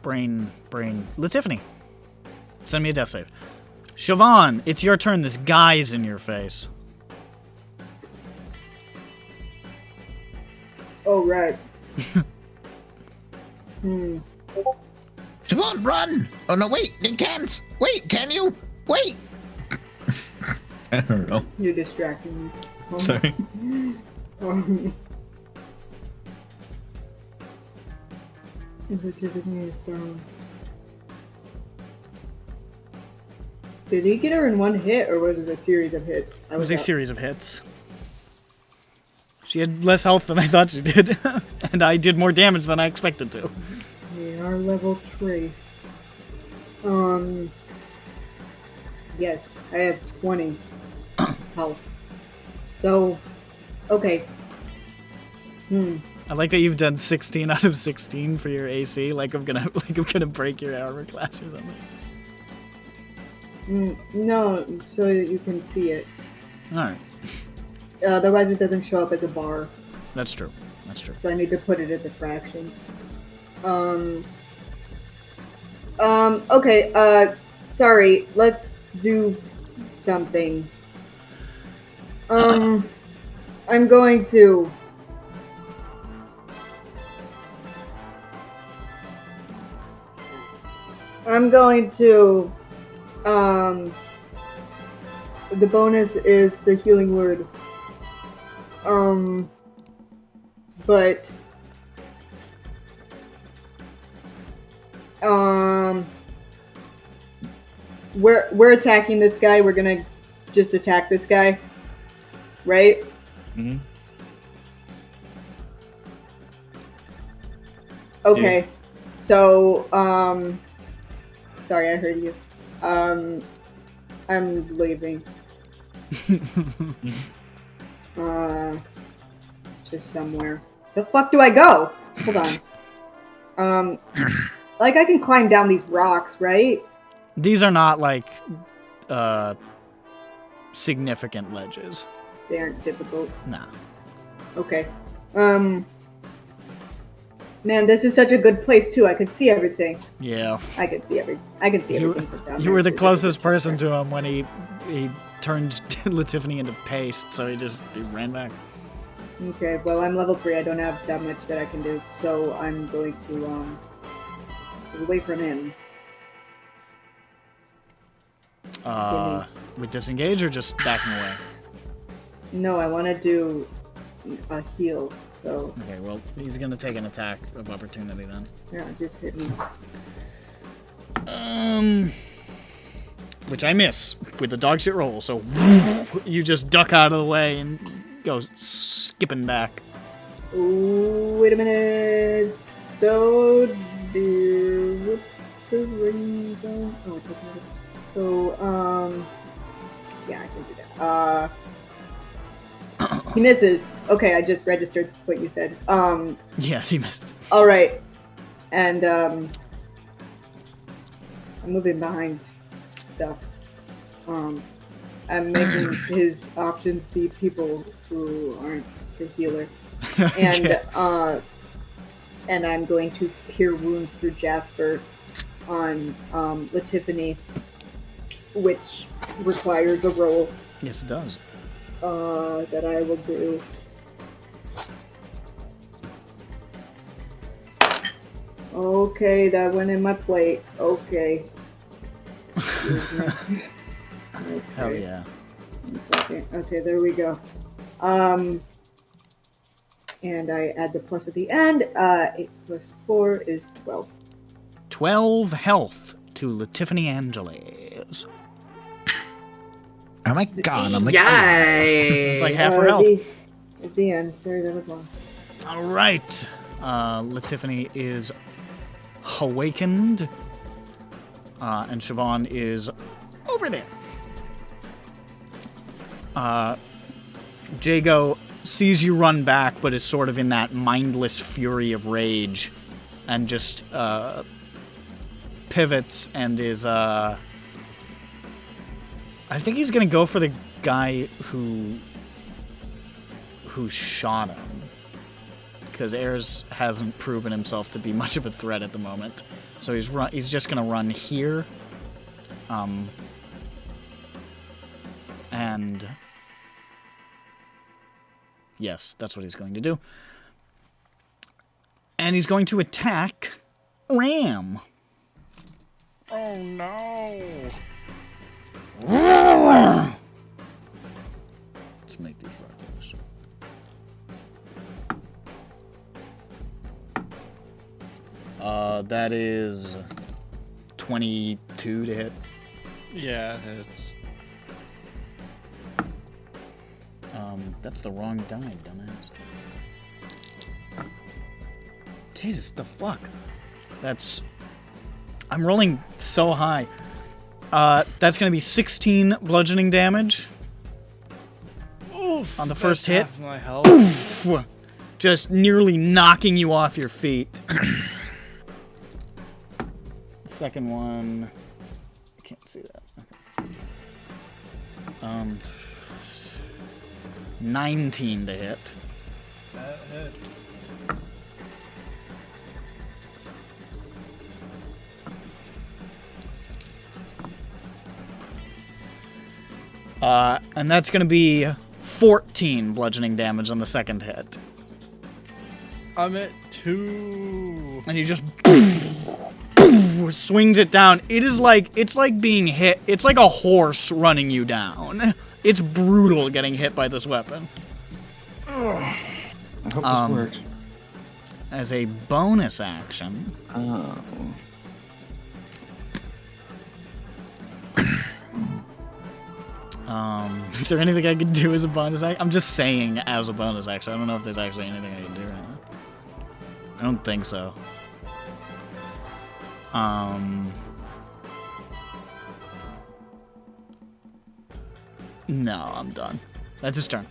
Brain. Latifany. Send me a death save. Siobhan, it's your turn. This guy's in your face. Oh, right. Come on, run! Oh no, wait, you can't. Wait, can you? Wait. I don't know. You're distracting me. Sorry. The Tiffany is down. Did he get her in one hit, or was it a series of hits? It was a series of hits. She had less health than I thought she did, and I did more damage than I expected to. We are level trace. Yes, I have 20 health. So, okay. I like that you've done 16 out of 16 for your AC. Like I'm gonna break your armor class or something. No, so that you can see it. All right, Otherwise, it doesn't show up as a bar. that's true. That's true. So I need to put it as a fraction. Okay, sorry, let's do something. I'm going to... the bonus is the healing word. But we're attacking this guy. We're gonna just attack this guy, right? Mm-hmm. Okay. Yeah. So sorry, I heard you. I'm leaving. Just somewhere. The fuck do I go? Hold on. Like I can climb down these rocks, right? These are not like significant ledges. They aren't difficult. Nah. Okay. Man, this is such a good place too. I could see everything. Yeah. I can see everything from down You there. were the It's closest just- person to him when he turned Latifany into paste, so he ran back. Okay, well I'm level 3. I don't have that much that I can do, so I'm going to get away from him. With disengage or just backing away? No, I want to do a heal. So Okay, well, he's gonna take an attack of opportunity then. yeah, just hit me. Which I miss with the dog shit roll, so you just duck out of the way and go skipping back. Ooh, wait a minute. So, what's the ring zone? Oh, it doesn't matter. So, yeah, I can do that. He misses. Okay, I just registered what you said. Yes, he missed. All right, and I'm moving behind stuff. I'm making his options be people who aren't the healer, and Okay. and I'm going to cure wounds through Jasper on Latiffany, which requires a roll Yes, it does. that I will do. Okay, that went in my plate. Okay. Excuse me. Okay. Hell yeah. 1 second. Okay, there we go. And I add the plus at the end. 8 plus 4 is 12. 12 health to Latiffany Angeles. Oh my god, I'm like, Yay! It's like half her health. At the end. Sorry, that was long. All right. Latiffany is awakened. And Siobhan is over there. Jago sees you run back, but is sort of in that mindless fury of rage, and just pivots and is I think he's gonna go for the guy who shot him, because Ayers hasn't proven himself to be much of a threat at the moment. So he's just gonna run here, and yes, that's what he's going to do. And he's going to attack Ram. Oh no! Let's make these rockets. That is 22 to hit. Yeah, it's. That's the wrong die, dumbass. Jesus, the fuck? I'm rolling so high. That's gonna be 16 bludgeoning damage Oof, on the first that's hit. half my health. Just nearly knocking you off your feet. The second one, I can't see that. Okay. 19 to hit. That hit. And that's gonna be 14 bludgeoning damage on the second hit. I'm at 2. And you just swings it down. It's like being hit. It's like a horse running you down. It's brutal getting hit by this weapon. I hope this works. As a bonus action, Oh. is there anything I could do as a bonus action? I'm just saying as a bonus action. I don't know if there's actually anything I can do right now. I don't think so. No, I'm done. That's his turn.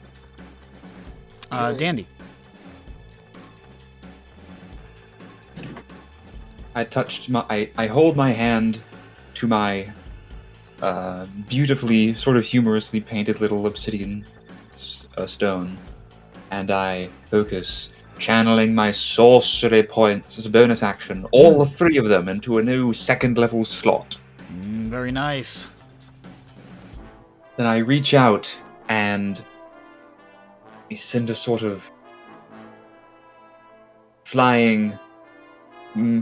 Dandy. I hold my hand to my beautifully, sort of humorously painted little obsidian stone, and I focus, channeling my sorcery points as a bonus action, all 3 of them into a new 2nd level slot. Very nice. Then I reach out and I send a sort of flying,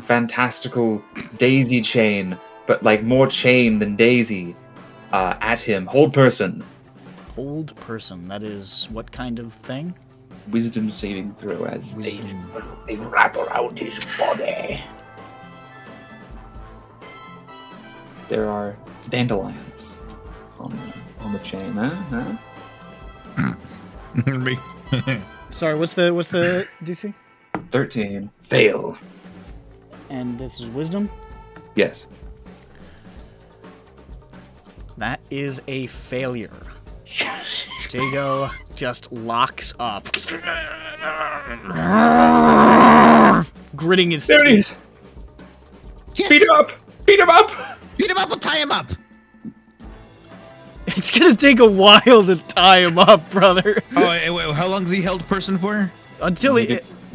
fantastical daisy chain, but like more chain than daisy, at him. Hold person. Hold person. That is what kind of thing? Wisdom saving throw as Wisdom. they wrap around his body. There are dandelions on the chain, huh? Me. Sorry, what's the DC? 13. Fail. And this is wisdom. Yes. That is a failure. Jago just locks up, gritting his There it teeth. is. Yes. Beat him up. Beat him up. Beat him up or tie him up. It's gonna take a while to tie him up, brother. Oh, wait, how long is he held person for? Until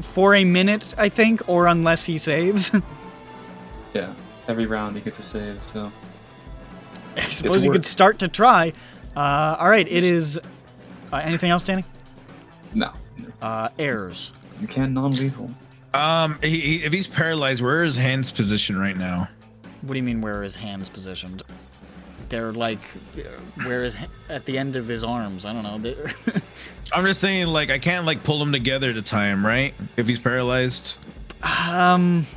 for a minute, I think, or unless he saves. Yeah, every round you get to save, so. I suppose you could start to try. All right, it is. Anything else, Danny? No. Airs. You can non-lethal. If he's paralyzed, where is his hands positioned right now? What do you mean? Where are his hands positioned? They're like, where is at the end of his arms? I don't know. I'm just saying, like, I can't like pull him together to tie him, right? If he's paralyzed. I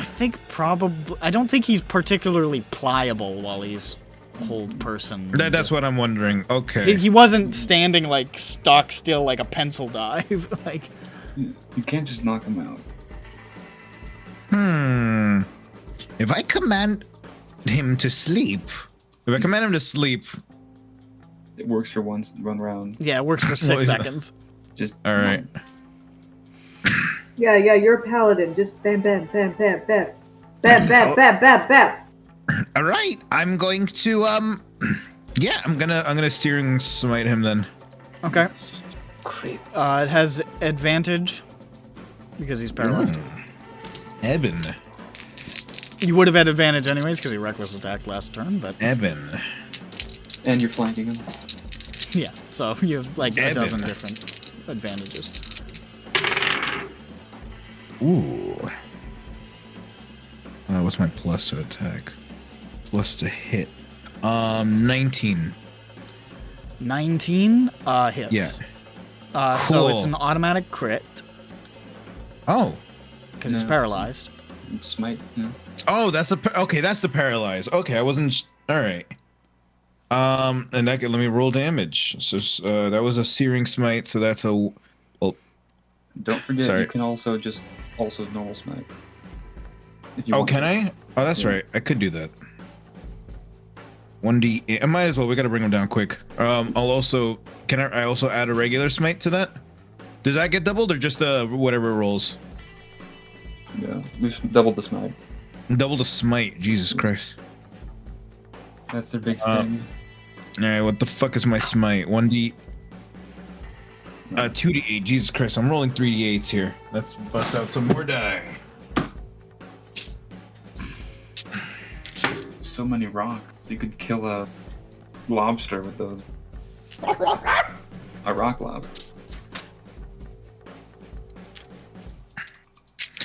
think probably. I don't think he's particularly pliable while he's hold person. That's what I'm wondering. Okay. He wasn't standing like stock still like a pencil dive. Like. You can't just knock him out. If I command him to sleep, It works for one round. Yeah, it works for 6 seconds. Just all right. Yeah, you're a paladin. Just bam, bam, bam, bam, bam. Bam, bam, bam, bam, bam. all right, I'm going to Yeah, I'm gonna searing smite him then. Okay. Great. It has advantage because he's paralyzed. Eben. You would have had advantage anyways because he reckless attacked last turn, but Eben. And you're flanking him. yeah. So you have like a Eben. dozen different advantages. Ooh. What's my plus to attack? Plus to hit. 19. 19 hits. Yeah. So it's Cool. an automatic crit Oh. because he's No. paralyzed. Smite, yeah. Oh, that's the okay. That's the paralyze. Okay, I wasn't. All right. And that let me roll damage. So that was a searing smite. So that's a. Well, Don't forget, Sorry. you can also normal smite. If you oh, want can to. I? Oh, that's Yeah. right. I could do that. 1d8. I might as well. We gotta bring him down quick. I'll also. Can I also add a regular smite to that? Does that get doubled or just whatever it rolls? Yeah, we've doubled the smite. Double the smite. Jesus Christ. That's their big thing. All right. What the fuck is my smite? 1d. 2d8. Jesus Christ. I'm rolling 3d8s here. Let's bust out some more die. So many rocks. You could kill a lobster with those. A rock lobster.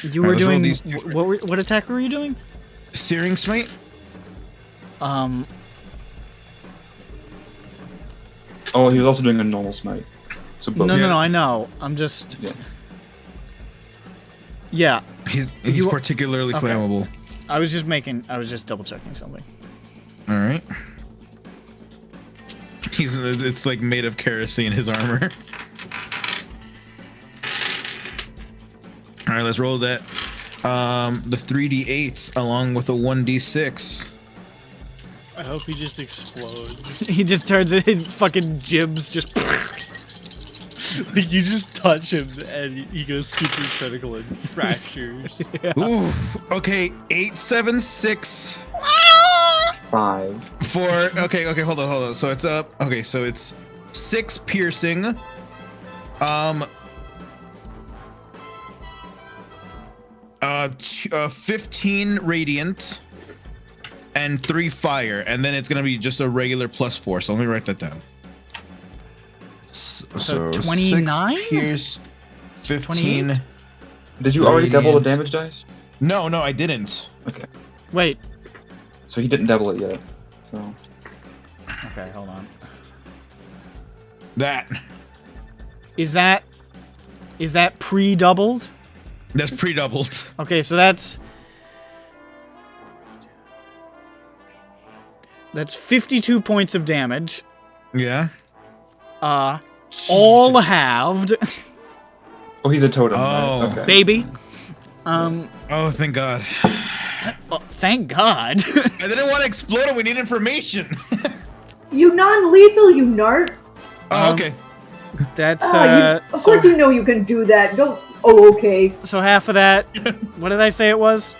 You Alright, were let's roll doing these two first. what attack were you doing? Searing smite. Oh, he was also doing a normal smite. So both. No, I know. I'm just. Yeah. Yeah, He's You- particularly okay. flammable. I was just double checking something. All right. It's like made of kerosene, his armor. All right, let's roll that. The 3d8s along with a 1d6. I hope he just explodes. He just turns it, his fucking jibs just. Like, you just touch him and he goes super critical and fractures. Oof. Okay, 8, 7, 6, 5. 4. Okay, hold on. So it's up. Okay, so it's 6 piercing. 15 radiant. And 3 fire, and then it's gonna be just a regular +4. So let me write that down. So 29? 6 pierce, 15. 28? Did you already double the Radiant. damage dice? No, I didn't. Okay. Wait. So he didn't double it yet. So Okay, hold on. That. Is that pre-doubled? That's pre-doubled. Okay, so that's 52 points of damage. Yeah. All halved. Oh, he's a totem. Oh. Right? Okay. baby. Oh, thank God. Oh, thank God. I didn't want to explode and we need information. You non-lethal, you nart. Oh, okay. That's Of course you know you can do that. Don't. Oh, okay. so half of that. What did I say it was?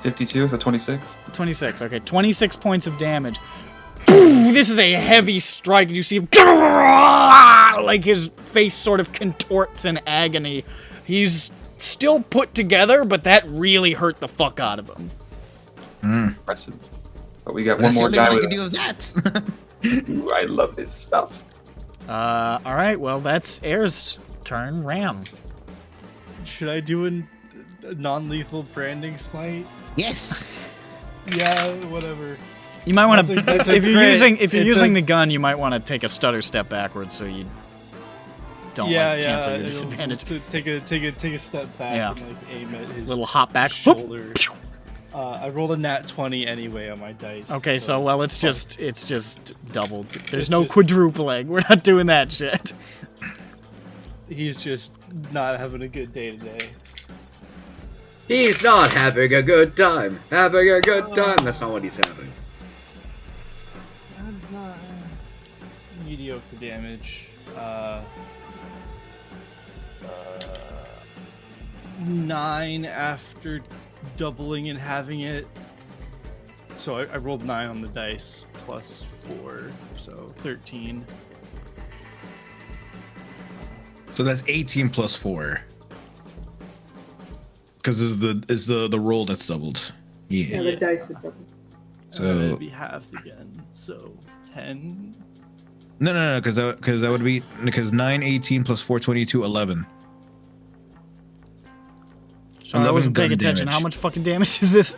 52, so 26. 26. Okay, 26 points of damage. This is a heavy strike. You see him like his face sort of contorts in agony. He's still put together, but that really hurt the fuck out of him. Impressive. But we got That's one the more only guy one I with can do with that. Ooh, I love this stuff. All right. Well, that's Air's turn. Ram. Should I do a non-lethal branding smite? Yes. Yeah, whatever. You might want to, That's a if you're crit. using It's a- the gun, you might want to take a stutter step backwards so you don't cancel your it'll- disadvantage. to take a step back Yeah. and like aim at his Little hop back. Whoop. shoulder. I rolled a nat 20 anyway on my dice. Okay, so well, it's just doubled. There's It's no just- quadrupling. We're not doing that shit. He's just not having a good day today. He's not having a good time. Having a good time. That's not what he's having. Mediocre damage. 9 after doubling and having it. So I rolled 9 on the dice plus 4, so 13. So that's 18 plus 4. Because is the roll that's doubled. Yeah, Yeah. the dice would double. So It'd be half again, so 10. no, because that would be because 9, 18 plus 4, 22, 11. So I 11 wasn't paying gun attention. damage. How much fucking damage is this?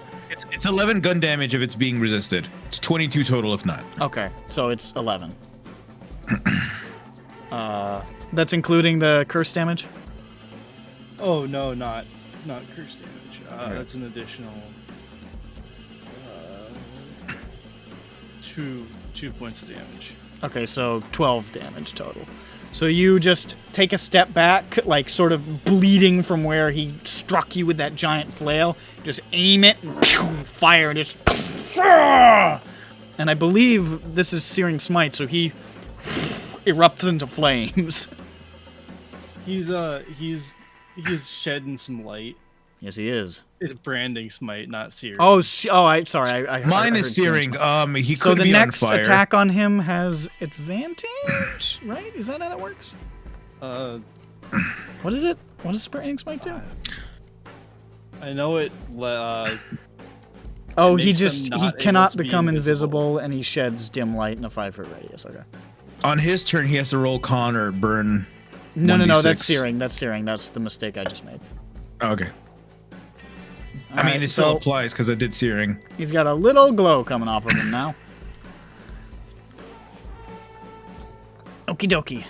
It's 11 gun damage if it's being resisted. It's 22 total if not. Okay, so it's 11. That's including the curse damage? Oh no, not curse damage. That's an additional 2 points of damage. Okay, so 12 damage total. So you just take a step back, like sort of bleeding from where he struck you with that giant flail. Just aim it, and pew, fire, and just. And I believe this is Searing Smite, so he erupts into flames. He's shedding some light. Yes, he is. It's branding smite, not searing. Sorry. I Mine heard is searing. He So could the be next on fire. attack on him has advantage, right? Is that how that works? What is it? What does branding smite do? I know it. Oh, It he makes them just he not able cannot to be become invisible. invisible, and he sheds dim light in a 5-foot radius. Okay. On his turn, he has to roll con or burn. No, 1d6. that's searing. That's searing. That's the mistake I just made. Okay. I All mean, right, it still so applies because I did searing. he's got a little glow coming off of him now. Okie dokie.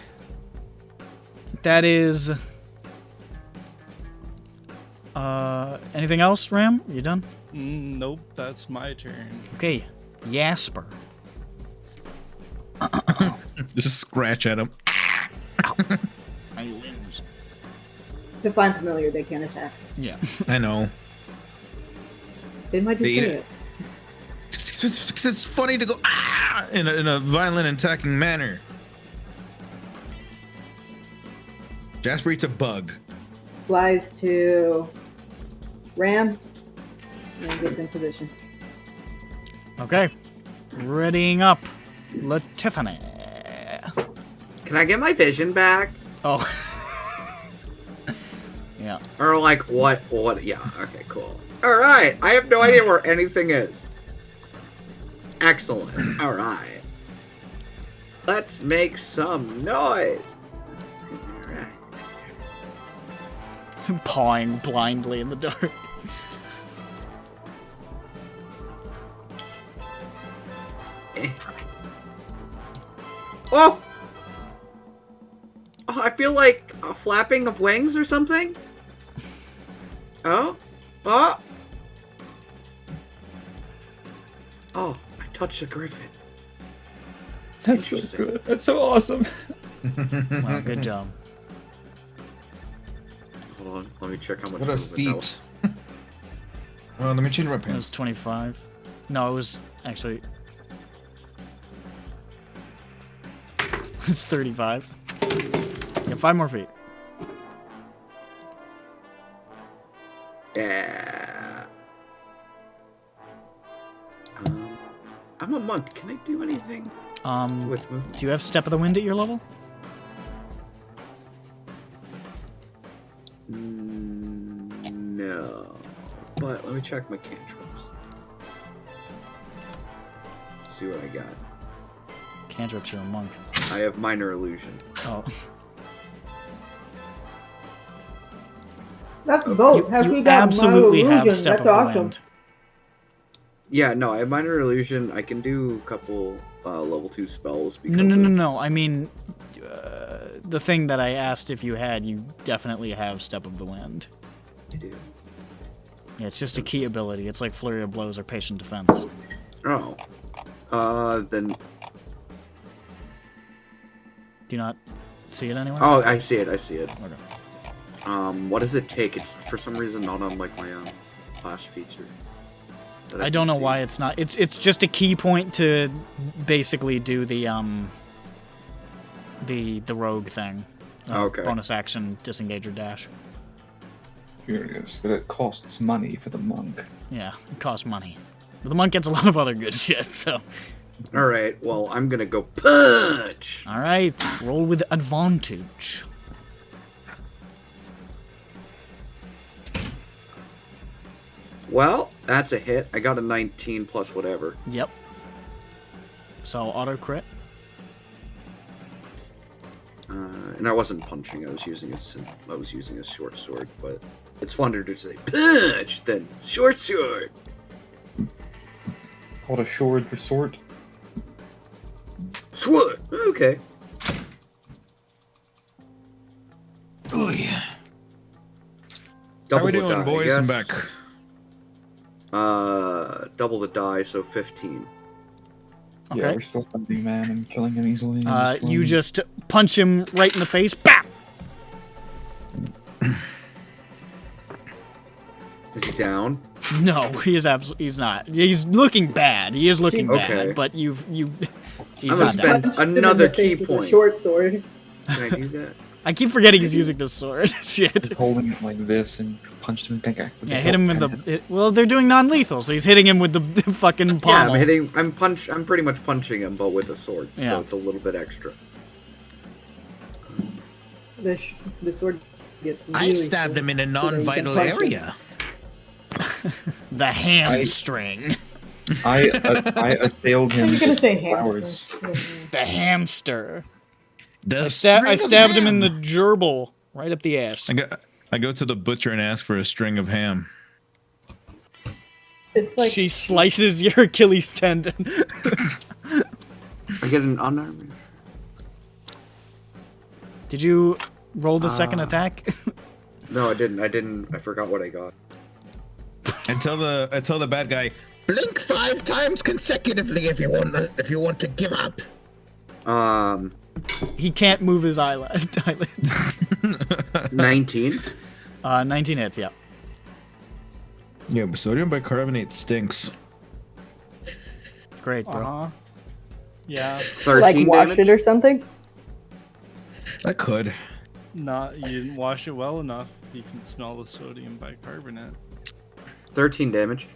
That is. Anything else, Ram? You done? Nope, that's my turn. Okay, Jasper. Just scratch at him. My limbs. To find familiar, they can't attack. Yeah. I know. They might just They eat say it. it. It's funny to go in a violent attacking manner. Jasper eats a bug. Flies to Ram and gets in position. Okay. Readying up. Tiffany. Can I get my vision back? Oh. Yeah. Or like what? Yeah. Okay. Cool. All right. I have no idea where anything is. Excellent. All right. Let's make some noise. All right. Pawing blindly in the dark. Oh! Oh, I feel like a flapping of wings or something. Oh? Oh! Oh, I touched a griffin. That's so good. That's so awesome. Wow, good job. Hold on, let me check how much. What a movement that was. feat. Well, let me change my It pants. was 25. No, it was actually. It's 35. Yeah, 5 more feet. Yeah. I'm a monk. Can I do anything with movement? Do you have Step of the Wind at your level? No. But let me check my cantrips. See what I got. Cantrips, you're a monk. I have minor illusion. Oh. That's both. How You you got absolutely minor have illusion? Step That's of the awesome. Wind. Yeah, no, I have minor illusion. I can do a couple level 2 spells. Because No. I mean, the thing that I asked if you had, you definitely have Step of the Wind. I do. Yeah, it's just a key ability. It's like Flurry of Blows or Patient Defense. Oh. Then. Do you not see it anywhere? Oh, I see it. I see it. Okay. What does it take? It's for some reason not on like my last feature. that I can don't know see. why it's not. It's just a key point to basically do the rogue thing. Okay. Bonus action, disengage or dash. Curious that it costs money for the monk. Yeah, it costs money. But the monk gets a lot of other good shit, so. All right. Well, I'm gonna go punch. All right, roll with advantage. Well, that's a hit. I got a 19 plus whatever. Yep. So auto crit. And I wasn't punching. I was using a short sword, but it's funner to say punch than short sword. Called a sword for sword. Sword. Okay. Oh yeah. Double How we the doing, die, I boys? I'm guess. back. Double the die, so 15. Yeah, Okay. we're still fighting, man, and killing him easily. and destroying You him. just punch him right in the face. Bam! Is he down? No, he's not. He's looking bad. He is looking Okay. bad, but he's I'm not gonna dead. spend another key With a point. short sword. Can I do that? I keep forgetting he's using this sword. Shit. Just holding it like this and punched him. Yeah, hit him with the. Well, they're doing non-lethal, so he's hitting him with the fucking Yeah, pommel. I'm pretty much punching him, but with a sword, Yeah. so it's a little bit extra. The sword gets I really stabbed him in a so that you can non-vital punch him. area. The hamstring. I assailed him. I was gonna say with flowers. hamster. The hamster. The I string of stabbed him in the ham. gerbil, right up the ass. I go to the butcher and ask for a string of ham. It's like She slices your Achilles tendon. I get an unarmed. Did you roll the second attack? No, I didn't. I forgot what I got. I tell the bad guy, Blink 5 times consecutively if you want to give up. He can't move his eyelids. 19. 19 hits, yeah. yeah, but sodium bicarbonate stinks. Great, bro. Yeah, 13 like wash damage. it or something. I could. you didn't wash it well enough. You can smell the sodium bicarbonate. 13 damage.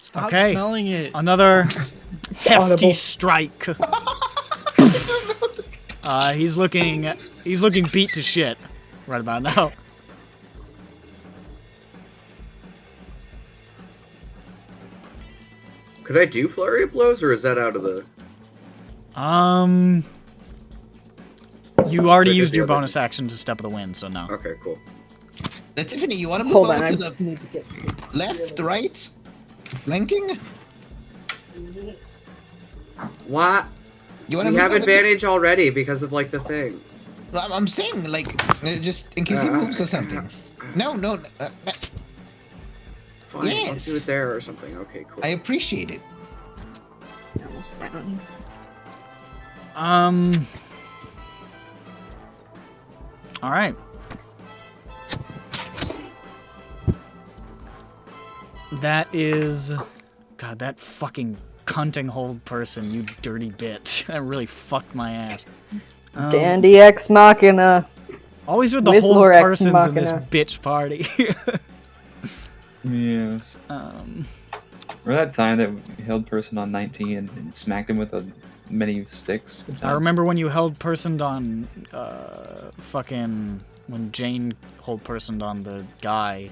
Stop Okay. smelling it. Another hefty audible. strike. He's looking beat to shit right about now. Could I do flurry of blows, or is that out of the? You already So used the your other- bonus action to step of the wind, so no. Okay, cool. Tiffany, you want to move Hold on, over I to the need to get. left, right, flanking? What? You want We to have advantage already because of like the thing. I'm saying, like, just in case he moves or something. No. Fine, let's Yes. do it there or something. Okay, cool. I appreciate it. Almost sat on you. All right. That is... God, that fucking cunting hold person, you dirty bitch. That really fucked my ass. Dandy Ex Machina. Always with the Whistler hold Ex persons in this Machina. bitch party. Yes. Remember that time that we held person on 19 and smacked him with many sticks? Good I times. remember when you held personed on, fucking... When Jane hold personed on the guy.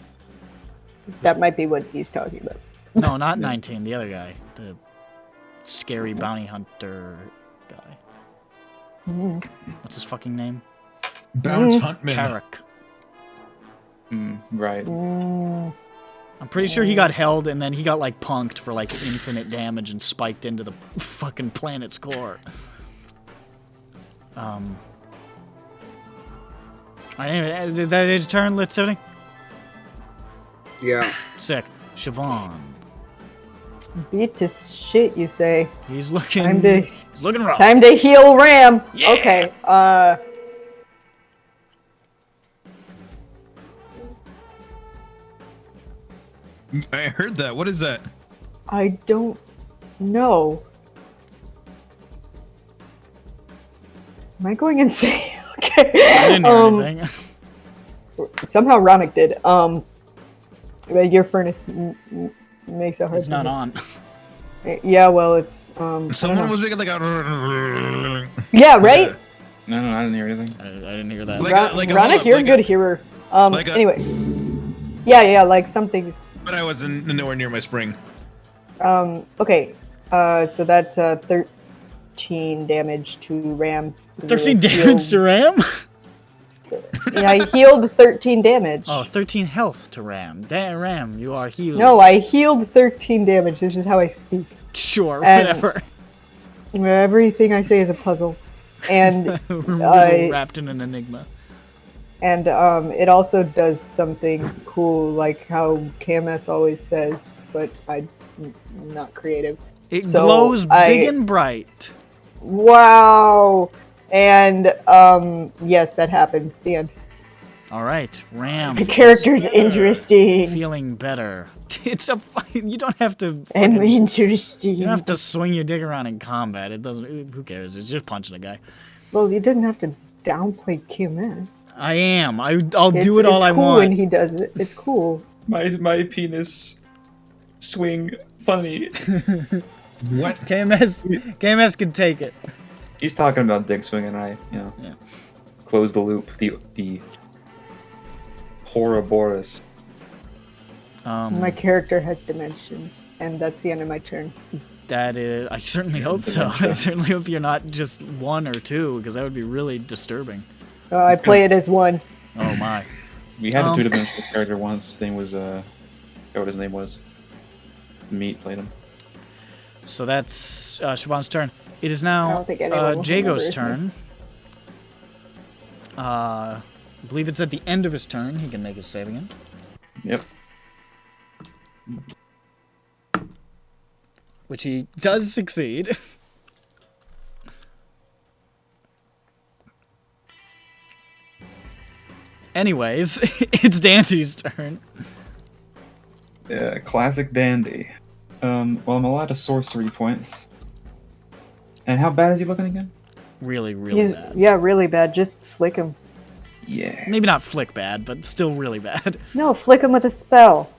That might be what he's talking about. No, not 19, the other guy. The scary bounty hunter guy. What's his fucking name? Bounce Huntman. Carrick. Right. I'm pretty sure he got held and then he got like punked for like infinite damage and spiked into the fucking planet's core. Alright, anyway, is that his turn? Let's see. Yeah. Sick. Siobhan. Beat to shit, you say. He's looking. He's looking rough. Time to heal Ram. Yeah. Okay. I heard that. What is that? I don't know. Am I going insane? Okay. I didn't hear anything. Somehow Ronick did. Your furnace makes it hard. It's to not hear. on. Yeah, well, it's I don't Someone know. was making like a. Yeah, right. No, I didn't hear anything. I didn't hear that. Like Ronick, you're a good hearer. Anyway. Yeah, like something's. But I wasn't nowhere near my spring. Okay. So that's 13 damage to Ram. 13 damage to Ram? Yeah, I healed 13 damage. Oh, 13 health to Ram. Damn, Ram, you are healed. No, I healed 13 damage. This is how I speak. Sure, And- whatever. Everything I say is a puzzle. And Riddle wrapped in an enigma. and it also does something cool, like how KMS always says, but I'm not creative. It So glows big I- and bright. Wow! And yes, that happens. The end. All right, Ram. The character's interesting. Feeling better. It's a you don't have to. I'm fucking- interesting. You don't have to swing your dick around in combat. It doesn't. Who cares? It's just punching a guy. Well, you didn't have to downplay KMS. I am. I'll do it all I It's cool want. when he does it. It's cool. My penis swing funny. What? KMS can take it. He's talking about dick swing, and I, Yeah. close the loop. The Ouroboros. My character has dimensions, and that's the end of my turn. That is. I certainly hope so. I certainly hope you're not just one or two, because that would be really disturbing. I play it as one. Oh my. We had a two-dimensional character once. His name was I forgot what his name was. Meat played him. So that's Siobhan's turn. It is I now don't think anyone will Jago's remember, turn. I believe it's at the end of his turn. He can make his save again. Yep. Which he does succeed. Anyways, it's Dandy's turn. Yeah, classic dandy. Well, I'm allowed to sorcery points. And how bad is he looking again? Really, really He's bad. really bad. Just flick him. Yeah. Maybe not flick bad, but still really bad. No, flick him with a spell.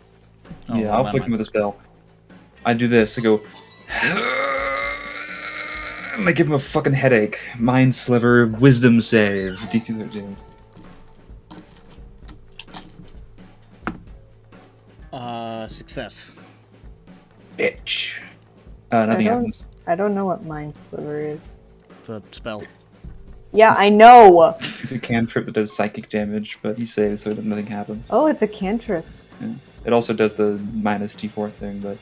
Oh, Yeah, well, I'll that flick him might- with a spell. I do this. I go. And I give him a fucking headache. Mind sliver, wisdom save. DC 13. Success. Bitch. Nothing happens. I don't know what Mind Sliver is. It's a spell. Yeah, I know. It's a cantrip that does psychic damage, but he saves so that nothing happens. Oh, it's a cantrip. Yeah. It also does the minus D4 thing, but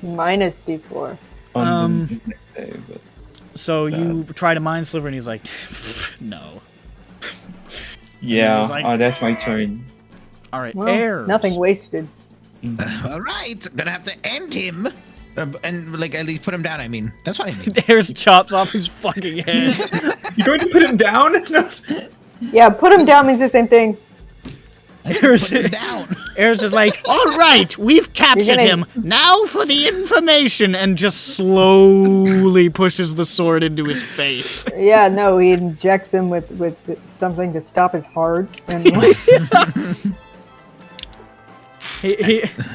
Minus D4. on his next save. But So you try to mind sliver, and he's like, no. yeah, was like, that's my turn. All right, Well, airs. nothing wasted. All right, gonna have to end him, and like at least put him down. I mean, that's what I mean. Airs chops off his fucking head. You going to put him down? No. Yeah, put him down means the same thing. I didn't put him down. Eris is like, all right, we've captured gonna- him. Now for the information, and just slowly pushes the sword into his face. Yeah, no, he injects him with something to stop his heart, and like,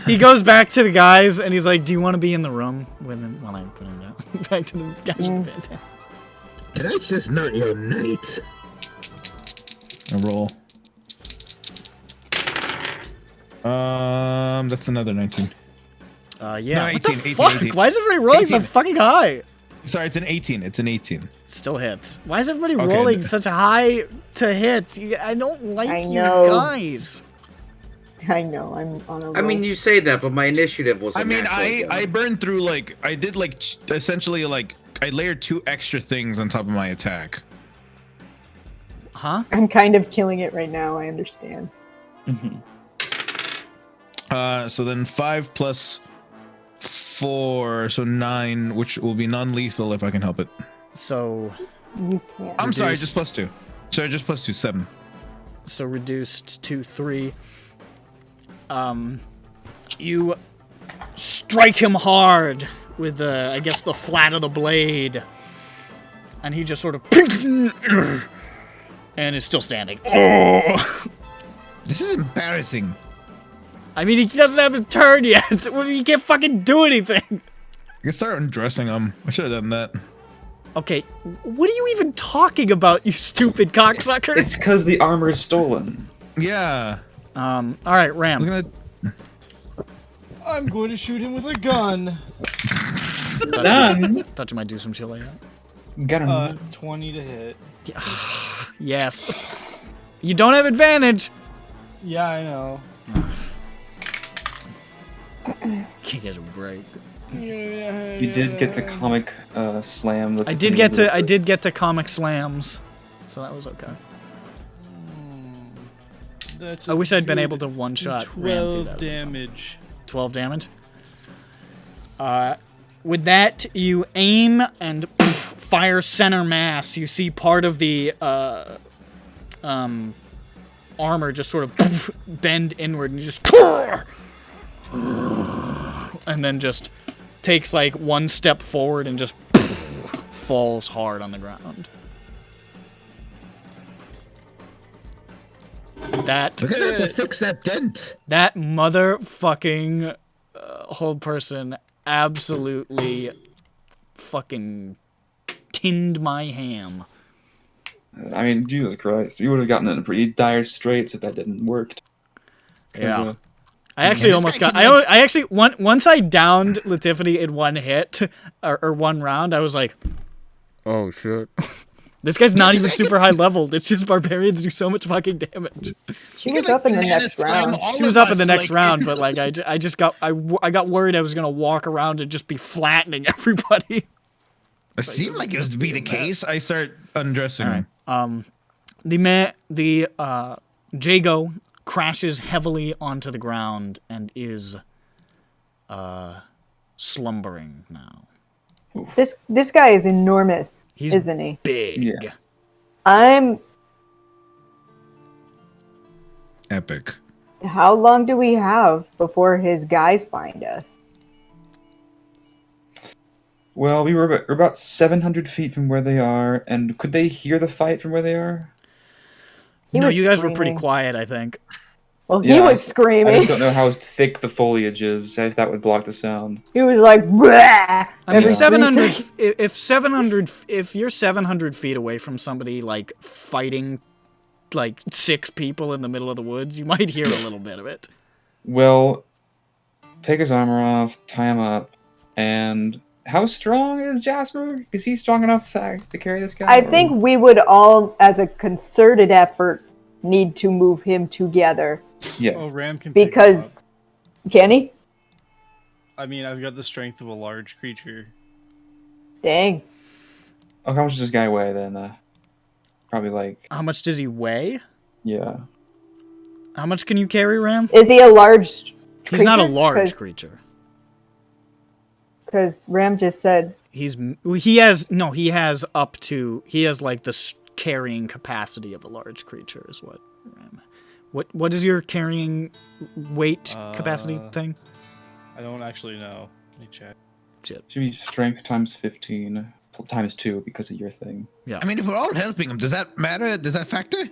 He goes back to the guys, and he's like, do you want to be in the room with him while I put him down? Back to the guys with bandanas. Tonight's just not your night. A roll. That's another 19. Yeah. No, What 18, the 18, fuck? 18. Why is everybody rolling so 18. fucking high? Sorry, it's an 18. It's an 18. Still hits. Why is everybody Okay. rolling such a high to hit? I don't like I you know. guys. I know I'm on a roll. I mean, you say that, but my initiative was. I mean, I burned through like I did like essentially like I layered 2 extra things on top of my attack. Huh? I'm kind of killing it right now. I understand. So then 5 plus 4, so 9, which will be non-lethal if I can help it. So You can't. I'm sorry, Reduced. just plus 2. Sorry, just plus 2, 7. reduced to 3. You strike him hard with the, I guess, the flat of the blade, and he just sort of and is still standing. Oh! This is embarrassing. I mean, he doesn't have his turn yet. He can't fucking do anything. I can start undressing him. I should have done that. Okay, what are you even talking about, you stupid cocksucker? It's because the armor is stolen. Yeah. All right, Ram. Look at I'm going to shoot him with a gun. None. Thought you might do some shit like that. Got him. 20 to hit. Yes. You don't have advantage. Yeah, I know. Can't get a break. You did get to comic slam. I did get to comic slams, so that was okay. That's I wish I'd been able to one-shot Ramsey. 12 damage. 12 damage. With that, you aim and fire center mass. You see part of the armor just sort of bend inward, and you just and then just takes like one step forward and just falls hard on the ground. That We're gonna have to fix that dent. that motherfucking whole person absolutely fucking tinned my ham. I mean, Jesus Christ, you would have gotten in pretty dire straits if that didn't work. Yeah. I actually this almost guy got. can, like- I actually once I downed Latifany in one hit or one round, I was like, "Oh shit, this guy's not even super high leveled. It's just barbarians do so much fucking damage." She was up in the next round. She was up in the next round, but like I just got I got worried I was gonna walk around and just be flattening everybody. It seemed like it was to be the case. I start undressing him. The Jago crashes heavily onto the ground and is slumbering now. This guy is enormous, He's isn't he? big. Yeah. I'm. Epic. How long do we have before his guys find us? Well, we're about 700 feet from where they are, and could they hear the fight from where they are? He No, was you guys were pretty screaming. quiet, I think. Well, he Yeah, was I screaming. just don't know how thick the foliage is, if that would block the sound. He was like, "Bleh!" I mean, every 700. 3 seconds. If you're 700 feet away from somebody like fighting, like 6 people in the middle of the woods, you might hear a little bit of it. Well, take his armor off, tie him up, and how strong is Jasper? Is he strong enough to carry this guy? I think we would all, as a concerted effort, need to move him together. Yes. Oh, Ram can pick Because- him up. Can he? I mean, I've got the strength of a large creature. Dang. Oh, how much does this guy weigh then? Probably like, How much does he weigh? yeah. How much can you carry, Ram? Is he a large creature? He's not a large creature. Because Ram just said, He has like the carrying capacity of a large creature is what Ram. What is your carrying weight capacity thing? I don't actually know. Let me check. Shit. Should be strength times 15 times 2 because of your thing. Yeah. I mean, if we're all helping him, does that matter? Does that factor?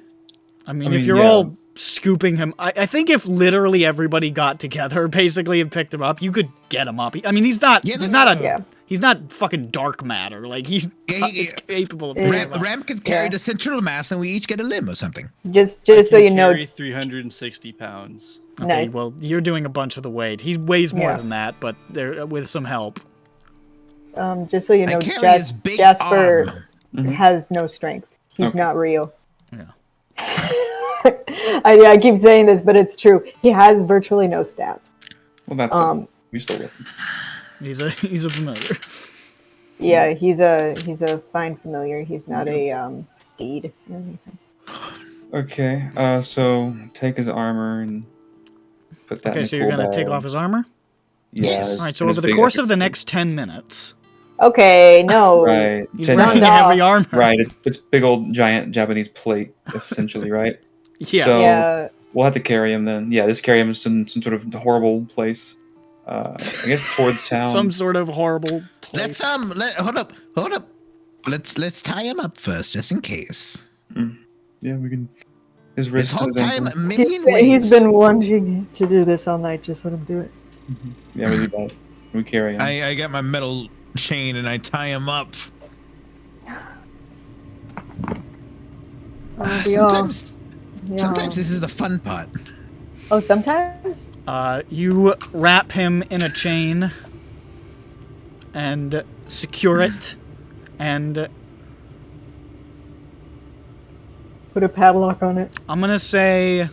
I mean, if you're all scooping him, I think if literally everybody got together, basically, and picked him up, you could get him up. I mean, he's not he's not fucking dark matter. Like he's capable of. Ram can carry the central mass, and we each get a limb or something. Just so you know, carry 360 pounds. Okay, nice. well, you're doing a bunch of the weight. He weighs more than that, but there with some help. Just so you know, carry his big Jasper arm. has no strength. He's Okay. not real. Yeah. I keep saying this, but it's true. He has virtually no stats. Well, that's we still with him. He's a familiar. Yeah, he's a fine familiar. He's not a steed or anything. Okay, so take his armor and put that in Okay, a so you're cool gonna take bag. off his armor. Yeah. All right. So over the course of the next 10 minutes, Okay, no. Right. he's 10 wearing round heavy off. armor. Right, it's big old giant Japanese plate, essentially, right? Yeah. So Yeah. we'll have to carry him then. Yeah, just carry him to some sort of horrible place. I guess towards town. Some sort of horrible place. Let's hold up. Let's tie him up first, just in case. Yeah, we can. His This wrist. whole his time, ankles. million He's ways. been wanting to do this all night. Just let him do it. Yeah, we do that. We carry him. I get my metal chain and I tie him up. Sometimes Yeah. Sometimes this is the fun part. Oh, sometimes? You wrap him in a chain and secure it and Put a padlock on it. I'm gonna say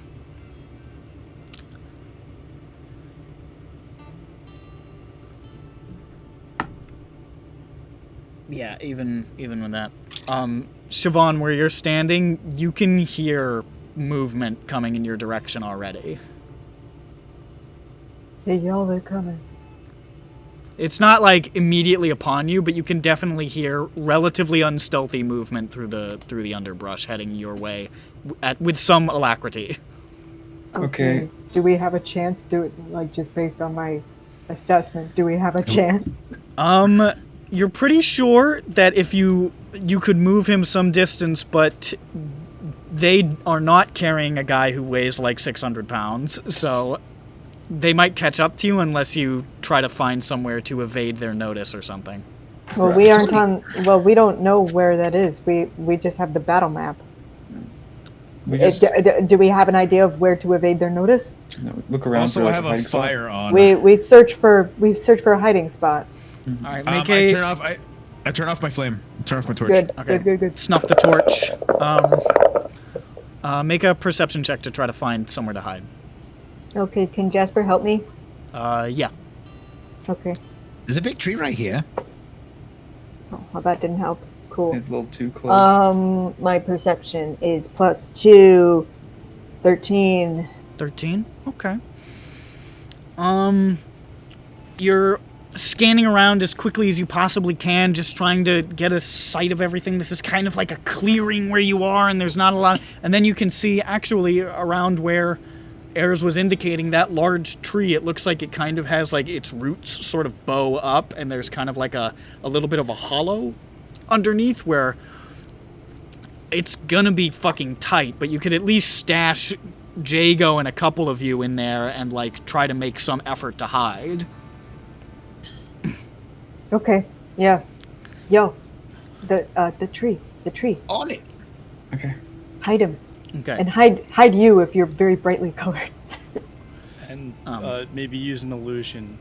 yeah, even with that. Siobhan, where you're standing, you can hear movement coming in your direction already. Hey, y'all, they're coming. It's not like immediately upon you, but you can definitely hear relatively unstealthy movement through the underbrush heading your way with some alacrity. Okay. Do we have a chance? Like just based on my assessment, do we have a chance? You're pretty sure that if you could move him some distance, but they are not carrying a guy who weighs like 600 pounds, so they might catch up to you unless you try to find somewhere to evade their notice or something. Well, we aren't on. Well, we don't know where that is. We just have the battle map. We just Do we have an idea of where to evade their notice? look around. Also, for, I like, have a hiding spot. fire on. We search for a hiding spot. All right, I make turn off my flame. Turn off my torch. Good. Okay. Good. snuff the torch. Make a perception check to try to find somewhere to hide. Okay, can Jasper help me? Yeah. Okay. There's a big tree right here. Oh, well, that didn't help. Cool. It's a little too close. My perception is +2, 13. 13? Okay. You're scanning around as quickly as you possibly can, just trying to get a sight of everything. This is kind of like a clearing where you are, and there's not a lot. And then you can see, actually, around where Ayers was indicating, that large tree, it looks like it kind of has, like, its roots sort of bow up, and there's kind of like a little bit of a hollow underneath where it's gonna be fucking tight, but you could at least stash Jago and a couple of you in there and, like, try to make some effort to hide. Okay. Yeah. Yo. The tree. On it. Okay. Hide him. Okay. And hide you if you're very brightly colored. And maybe use an illusion.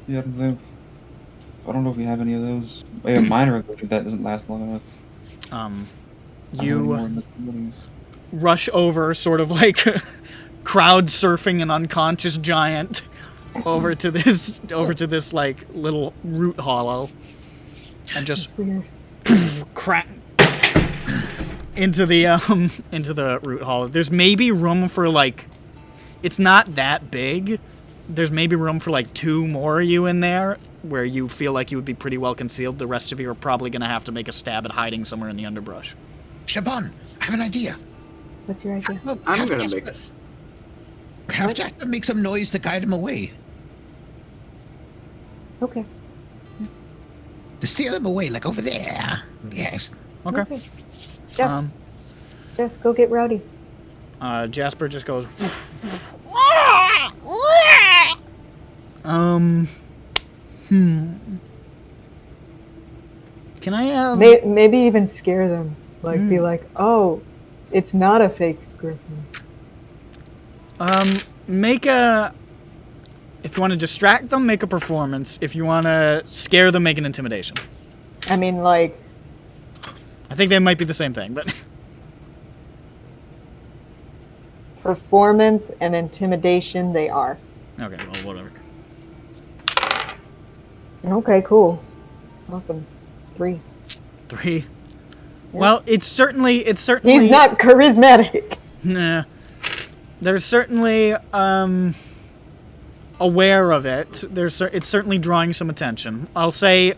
Yeah, I don't know if we have any of those. We have minor illusion that doesn't last long enough. I don't know any more You invisibilities. rush over, sort of like crowd surfing an unconscious giant over to this like little root hollow, and just Weird. crack into the root hollow. There's maybe room for like, it's not that big. There's maybe room for like 2 more of you in there, where you feel like you would be pretty well concealed. The rest of you are probably gonna have to make a stab at hiding somewhere in the underbrush. Shaban, I have an idea. What's your idea? Well, I'm have gonna Jasper- make. Have Jasper make some noise to guide him away. Okay. To steer him away, like over there. Yes. Okay. Jess, Jess, go get Rowdy. Jasper just goes. Can I Maybe even scare them. Like, be like, oh, it's not a fake griffin. Make a. If you want to distract them, make a performance. If you want to scare them, make an intimidation. I mean, like, I think they might be the same thing, but. performance and intimidation, they are. Okay, well, whatever. Okay, cool. Awesome. 3. 3. Well, it's certainly. He's not charismatic. Nah. They're certainly aware of it. It's certainly drawing some attention. I'll say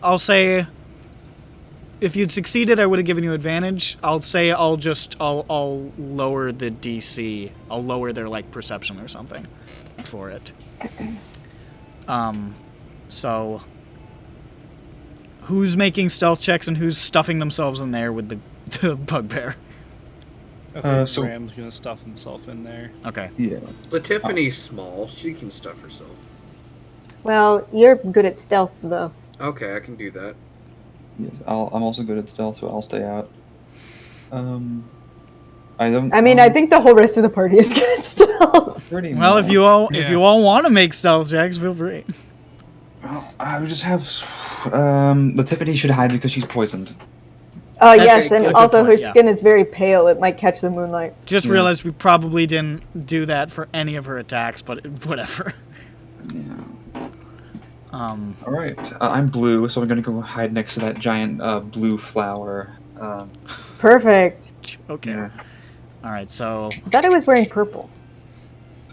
if you'd succeeded, I would have given you advantage. I'll say I'll lower the DC. I'll lower their like perception or something for it. So who's making stealth checks and who's stuffing themselves in there with the bugbear? Okay, so- Graham's gonna stuff himself in there. Okay. Yeah. But Tiffany's small. She can stuff herself. Well, you're good at stealth, though. Okay, I can do that. Yes, I'm also good at stealth, so I'll stay out. I don't. I mean, I think the whole rest of the party is good at stealth. Pretty Well, much. if you all want to make stealth checks, feel free. Well, I would just have. The Tiffany should hide because she's poisoned. Oh, That's yes, a and good also point, her yeah. skin is very pale. It might catch the moonlight. Just Yes. realized we probably didn't do that for any of her attacks, but whatever. Yeah. Um, All right. I'm blue, so I'm gonna go hide next to that giant blue flower. Perfect. okay. Yeah. All right. So I thought I was wearing purple.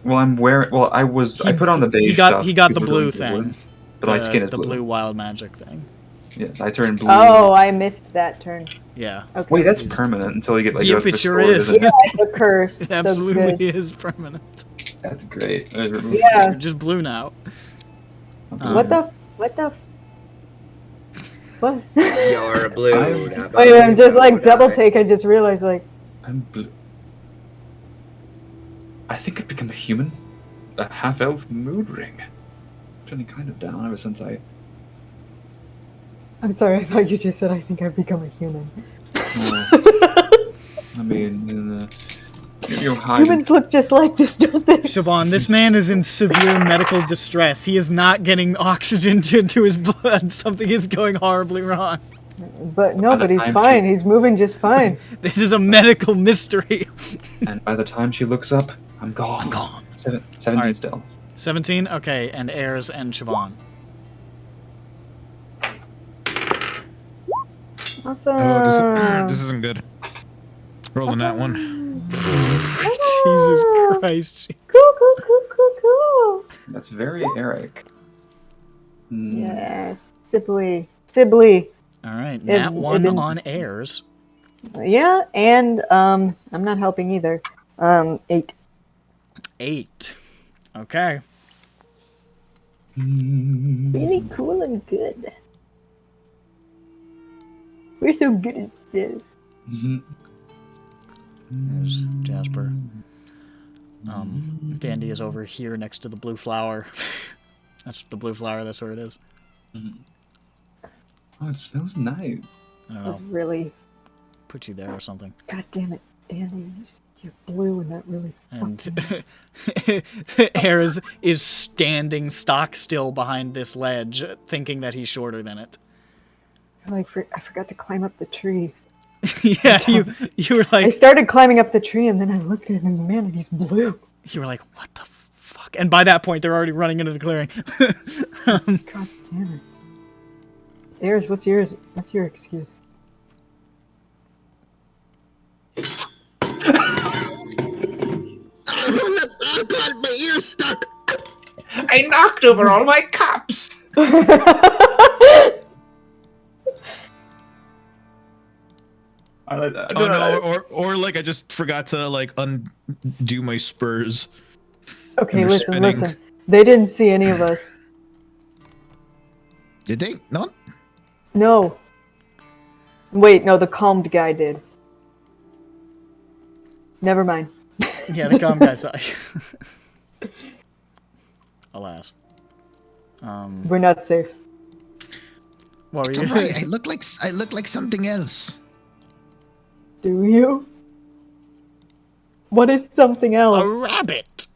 Well, I'm wearing. Well, I was. I put on the day he got stuff he got the because we're blue going to thing. woods, but my skin is the blue. blue wild magic thing. Yes, I turned blue. Oh, I missed that turn. Yeah. Okay. Wait, that's permanent until you get like. Yep, a it sure restored, is. isn't Yeah, it? the curse. It So absolutely good. is permanent. That's great. Yeah. You're just blue now. What the? What? You're blue. Wait, I'm just like double take. I just realized like. I'm blue. I think I've become a human. A half-elf mood ring. Turning kind of down ever since I. I'm sorry. I thought you just said I think I've become a human. I mean, you're hiding. Humans look just like this, don't they? Siobhan, this man is in severe medical distress. He is not getting oxygen into his blood. Something is going horribly wrong. But no, By the but he's time fine. He's moving just fine. This is a medical mystery. And by the time she looks up, I'm gone. I'm gone. 17 Alright. still. 17? Okay, and heirs and Siobhan. Awesome. Oh, this isn't good. Rolling that one. Jesus Christ. Cool. That's very Eric. Yes. Sibley. Sibley. All right, It's- nat 1 it is- on heirs. Yeah, and I'm not helping either. 8. 8. Okay. Really cool and good. We're so good at this. There's Jasper. Dandy is over here next to the blue flower. That's the blue flower, that's where it is. Oh, it smells nice. I don't That's know. really. Put you there or something. God damn it, Danny. You're blue and that really. And Heirs is standing stock still behind this ledge, thinking that he's shorter than it. I forgot to climb up the tree. Yeah, you were I like, started climbing up the tree and then I looked at him and man, he's blue. you were like, what the fuck? And by that point, they're already running into the clearing. God damn it. Ayers, what's yours? What's your excuse? Oh god, my ear's stuck. I knocked over all my cups. Oh no, or like I just forgot to like undo my spurs. Okay, They're listen, spinning. listen. They didn't see any of us. Did they? No? No. Wait, no, the calmed guy did. Never mind. Yeah, the calm guy saw you. Alas. We're not safe. What were It's you alright, I look like something else. Do you? What is something A else? rabbit!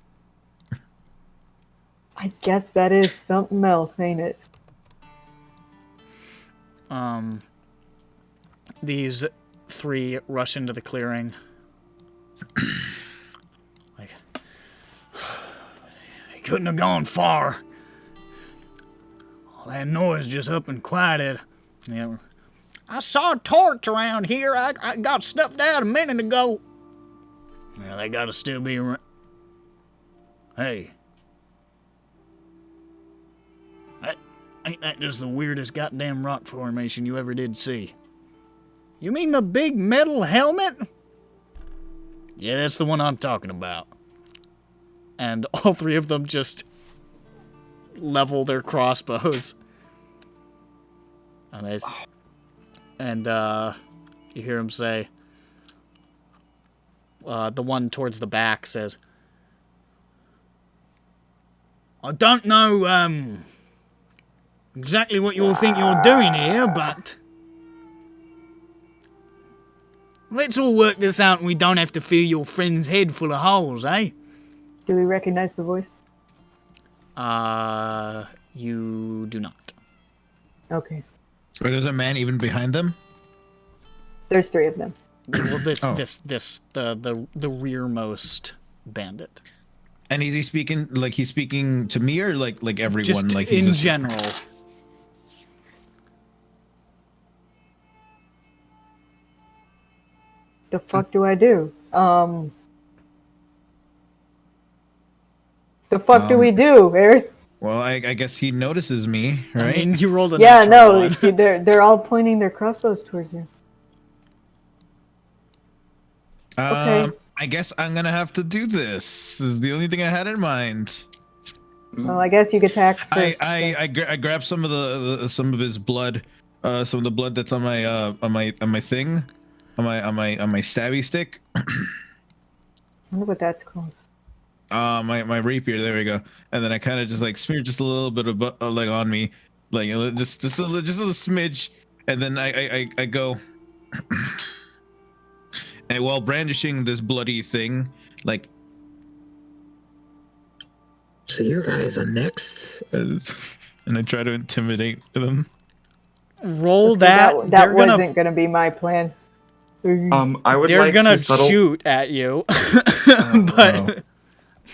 I guess that is something else, ain't it? These three rush into the clearing. Like, he couldn't have gone far. All that noise just up and quieted. Yeah. I saw a torch around here. I got snuffed out a minute ago. Yeah, they gotta still be around. Hey. Ain't that just the weirdest goddamn rock formation you ever did see? You mean the big metal helmet? Yeah, that's the one I'm talking about. And all three of them just level their crossbows. And you hear him say, the one towards the back says, I don't know, exactly what you all think you're doing here, but let's all work this out and we don't have to fill your friend's head full of holes, eh? Do we recognize the voice? You do not. Okay. But there's a man even behind them? There's three of them. Well, the rearmost bandit. And is he speaking like he's speaking to me or like everyone? Just like he's in just- general. The fuck do I do? The fuck do we do, Eris? Well, I guess he notices me, right? I mean, you rolled a Yeah, natural no, one. they're all pointing their crossbows towards you. Okay. I guess I'm gonna have to do this. This is the only thing I had in mind. Well, I guess you get attacked first. I grab some of some of his blood, some of the blood that's on my thing, on my stabby stick. I wonder what that's called. My rapier. There we go. And then I kind of just like smear just a little bit of like on me, like just a little smidge, and then I go. And while brandishing this bloody thing, like. So you guys are next? And I try to intimidate them. Roll Okay, that. that wasn't gonna be my plan. I would They're like gonna to settle. shoot at you, but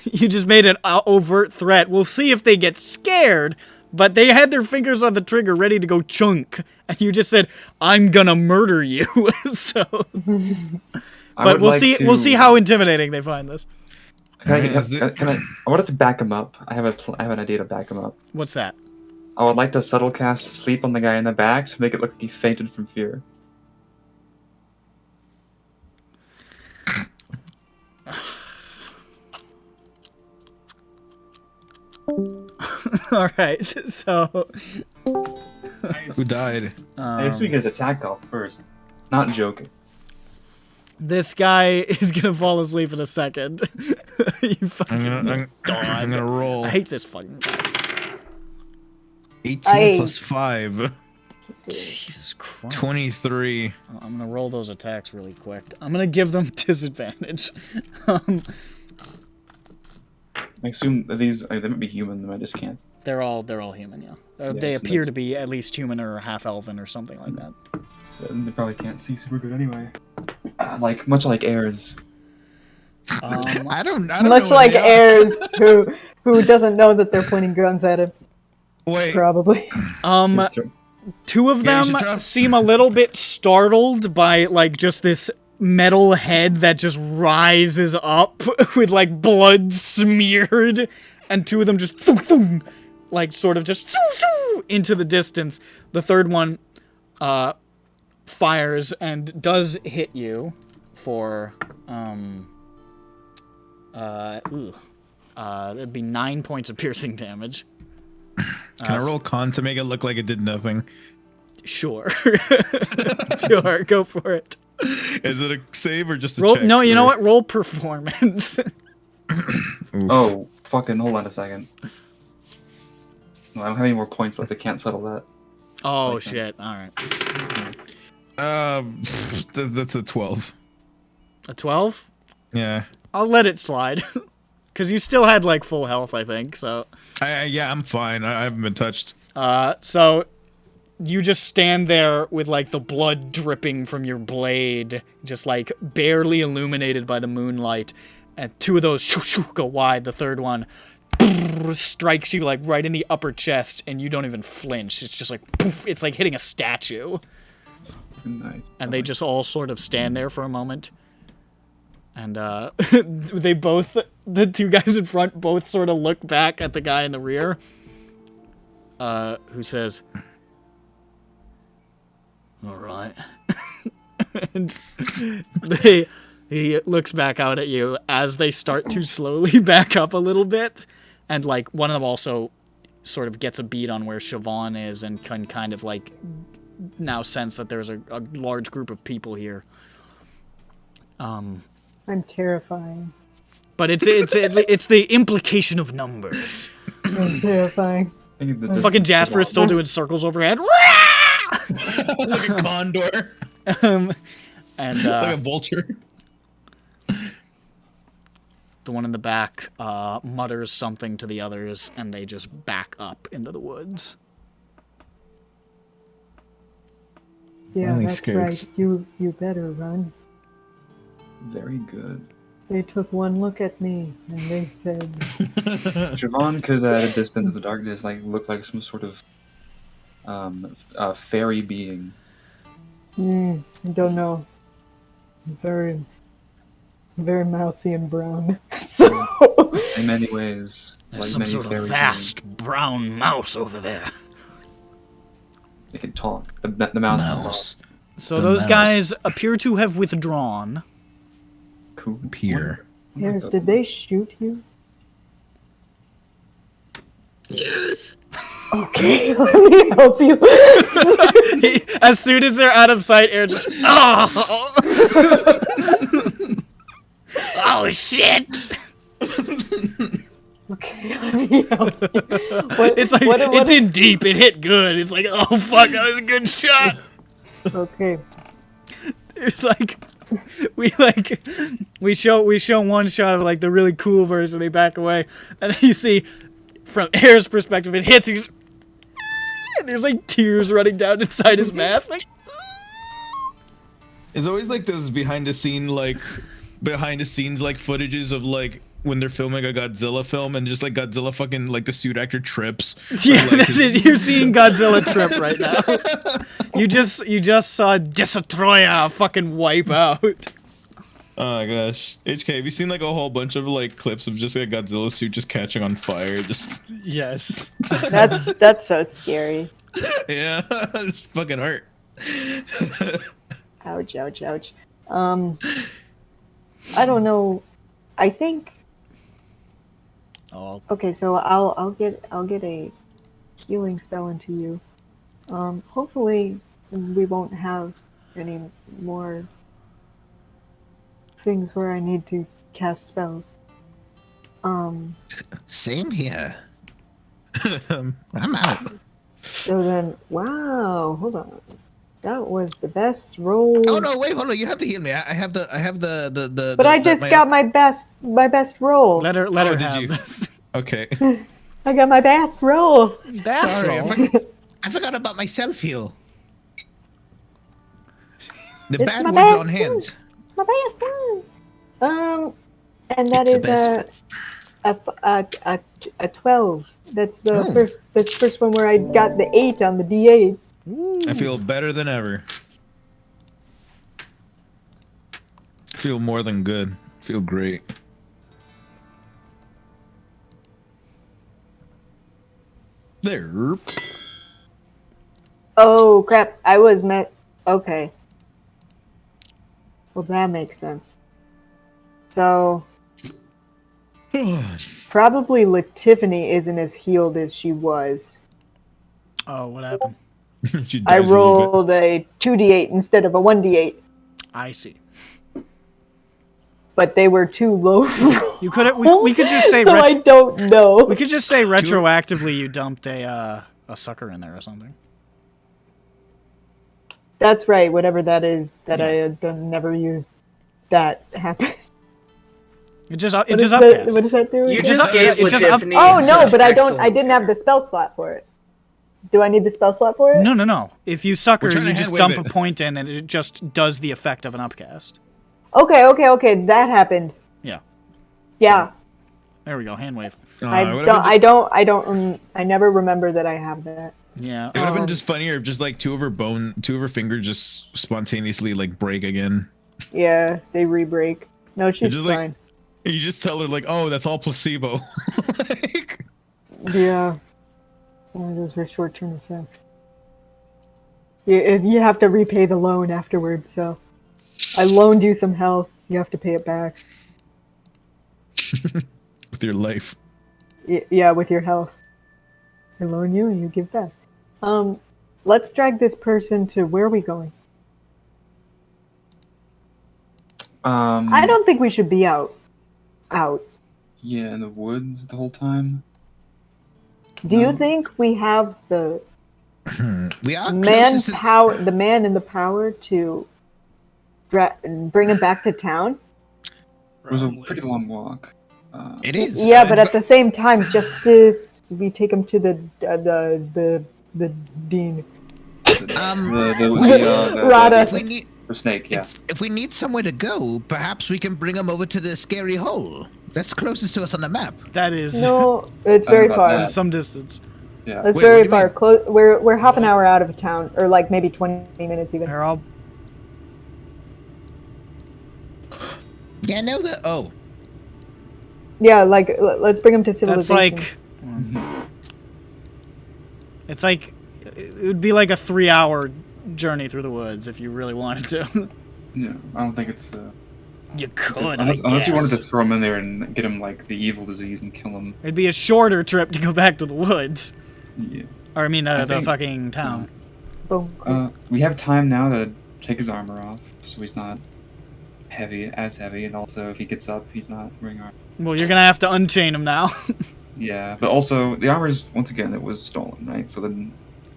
you just made an overt threat. We'll see if they get scared. But they had their fingers on the trigger, ready to go chunk, and you just said, "I'm gonna murder you." So, but we'll see. We'll see how intimidating they find this. I wanted to back him up. I have an idea to back him up. What's that? I would like to subtle cast sleep on the guy in the back to make it look like he fainted from fear. All right, so Who died? I assume his attack off first. Not joking. this guy is gonna fall asleep in a second. You fucking I'm gonna roll. I hate this fucking guy. 18 plus 5. Jesus Christ. 23. I'm gonna roll those attacks really quick. I'm gonna give them disadvantage. I assume that they might be human, I just can't. They're all human, yeah. They so appear that's- to be at least human or half elven or something like that. They probably can't see super good anyway. Much like heirs. I don't Much know like what they are. heirs who doesn't know that they're pointing guns at him. Wait. Probably. His turn. Two of Yeah, you them should drop- seem a little bit startled by just this metal head that just rises up with blood smeared, and two of them just thunk, thunk, sort of just into the distance. The third one fires and does hit you for that'd be 9 points of piercing damage. Can I roll con to make it look like it did nothing? Sure. Sure, go for it. Is it a save or just a Roll, check? no, you know what? Roll performance. Oh, fucking hold on a second. No, I don't have any more points left. I can't settle that. Oh, Like shit. All right. That's a 12. A 12? Yeah. I'll let it slide. Because you still had, like, full health, I think, so... Yeah, I'm fine. I haven't been touched. So... You just stand there with, like, the blood dripping from your blade, just, like, barely illuminated by the moonlight, and 2 of those shoo shoo go wide. The third one strikes you, like, right in the upper chest, and you don't even flinch. It's just like, poof, it's like hitting a statue. Nice. And they just all sort of stand there for a moment. And, they both, the 2 guys in front, both sort of look back at the guy in the rear, who says... All right. And he looks back out at you as they start to slowly back up a little bit. And, like, one of them also sort of gets a beat on where Siobhan is and can kind of, like, now sense that there's a large group of people here. I'm terrifying. But it's the implication of numbers. I'm terrifying. Fucking Jasper is still doing circles overhead. Like a condor. And like a vulture. the one in the back mutters something to the others, and they just back up into the woods. Yeah, Finally that's scared. right. You better run. Very good. They took one look at me, and they said, Javon could, at a distance of the darkness, like look like some sort of fairy being. I don't know. Very, very mousy and brown. So, In many ways, There's like some many sort fairy of vast brown mouse over there. beings. They can talk. The mouse can talk. So The those mouse. guys appear to have withdrawn. Cool. Pier. Harris, did they shoot you? Yes. Okay, let me help you. As soon as they're out of sight, Aaron just oh shit! Okay, let me help you. What, It's like it's in deep. It hit good. It's like, oh fuck, that was a good shot. Okay, It's like we show one shot of like the really cool version. They back away, and then you see from Air's perspective, it hits. He's and there's like tears running down inside his mask. Like, It's always like those behind the scenes like footages of like when they're filming a Godzilla film and just like Godzilla fucking like the suit actor trips. yeah, Or, like, that's it. You're seeing Godzilla trip right now. You just saw Destroya fucking wipe out. Oh my gosh. HK, have you seen like a whole bunch of like clips of just like a Godzilla suit just catching on fire? Just Yes. that's so scary. yeah, it's fucking hurt. Ouch, ouch, ouch. I don't know. I think. Oh, Okay, so I'll get a healing spell into you. Hopefully we won't have any more things where I need to cast spells. Same here. I'm out. So then, wow, hold on. That was the best roll. Oh no! Wait, hold on. You have to heal me. I have the. But I just got my best roll. let her Oh, did have you? this. Okay. I got my best roll. Sorry, Bastard. I forgot about my self heal. The It's bad my one's best on hands. My best one. And that It's the is best a 12. That's the Oh. first. That's the first one where I got the 8 on the D8. I feel better than ever. I feel more than good. I feel great. There. Oh crap! I was Okay. Well, that makes sense. So, probably Tiffany isn't as healed as she was. Oh, what happened? She I dies a little bit. rolled a 2d8 instead of a 1d8, I see. but they were too low. You could we could just say so I don't know. we could just say retroactively you dumped a sucker in there or something. That's right. Whatever that is that Yeah. I had never used, that happened. It just What upcasts. does that do? You again? just gave it just up- Tiffany Oh no, such but I don't. I excellent didn't have the spell slot for it. Do I need the spell slot for it? No. If you sucker, We're trying you to just hand dump wave a it. point in, and it just does the effect of an upcast. Okay. That happened. Yeah. Yeah. There we go. Hand wave. I never remember that I have that. Yeah. It would have been just funnier if just like two of her fingers just spontaneously like break again. Yeah, they re-break. No, she's just like- fine. You just tell her like, oh, that's all placebo. Like, Yeah. One of those were short-term effects. You have to repay the loan afterwards, so... I loaned you some health. You have to pay it back. with your life. Yeah, with your health. I loan you and you give back. Let's drag this person to... Where are we going? I don't think we should be out. Yeah, in the woods the whole time. Do you think we have the We are closest to- the man and the power to bring him back to town? It was a pretty long walk. It is. Yeah, but at the same time, justice. We take him to the dean. Rada. If we need, The snake, yeah. if we need somewhere to go, perhaps we can bring him over to the scary hole. That's closest to us on the map. That is No, it's very about far. that. some distance. Yeah. That's Wait, very what do you far. mean? Close. We're half an hour out of town, or like maybe 20 minutes even. Here, I'll. Yeah, I know that. Oh, Yeah, like let's bring him to That's civilization. like. It's like it would be like a 3-hour journey through the woods if you really wanted to. Yeah, I don't think it's. You could, Unless you wanted to guess. throw him in there and get him like the evil disease and kill him. It'd be a shorter trip to go back to the woods. Yeah. Or I mean, I the think- fucking town. Boom. We have time now to take his armor off, so he's not as heavy, and also if he gets up, he's not wearing armor. Well, you're gonna have to unchain him now. Yeah, but also the armor's once again it was stolen, right? So then,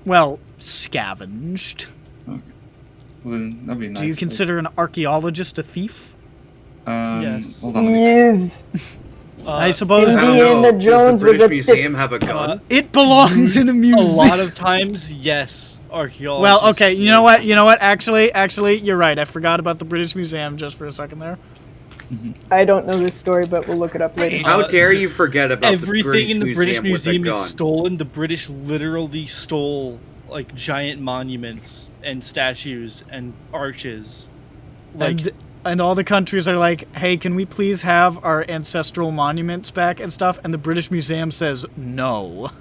Well, scavenged. well, then that'd be nice. Do you consider an archaeologist a thief? Yes. Hold on. Let me Yes. I suppose I don't Indiana know. Does Jones the was British a Museum have a gun? it belongs in a A museum. lot of times, yes, archaeologists. Well, okay, you know what? Actually, you're right. I forgot about the British Museum just for a second there. I don't know this story, but we'll look it up later. How dare you forget about Everything in the British Museum with a is gun? stolen. The British literally stole like giant monuments and statues and arches. Like And all the countries are like, hey, can we please have our ancestral monuments back and stuff? And the British Museum says no.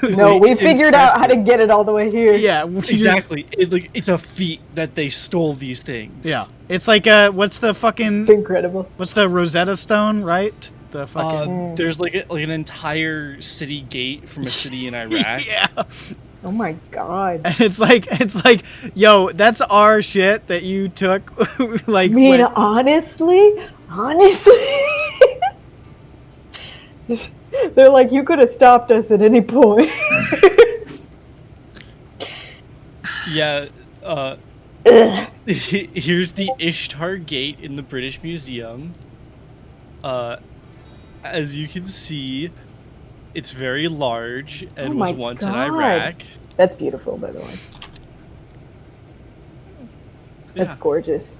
No, we It's figured out how to impressive. get it all the way here. Yeah, exactly. It's a feat that they stole these things. Yeah, it's like what's the It's fucking incredible. what's the Rosetta Stone, right? The fucking There's like an entire city gate from a city in Iraq. yeah. Oh my god. And it's like, yo, that's our shit that you took. Like, I mean, when- honestly, they're like, you could have stopped us at any point. Yeah. Here's the Ishtar Gate in the British Museum. As you can see, it's very large and Oh was my once in God. Iraq. That's beautiful, by the way. That's Yeah. gorgeous.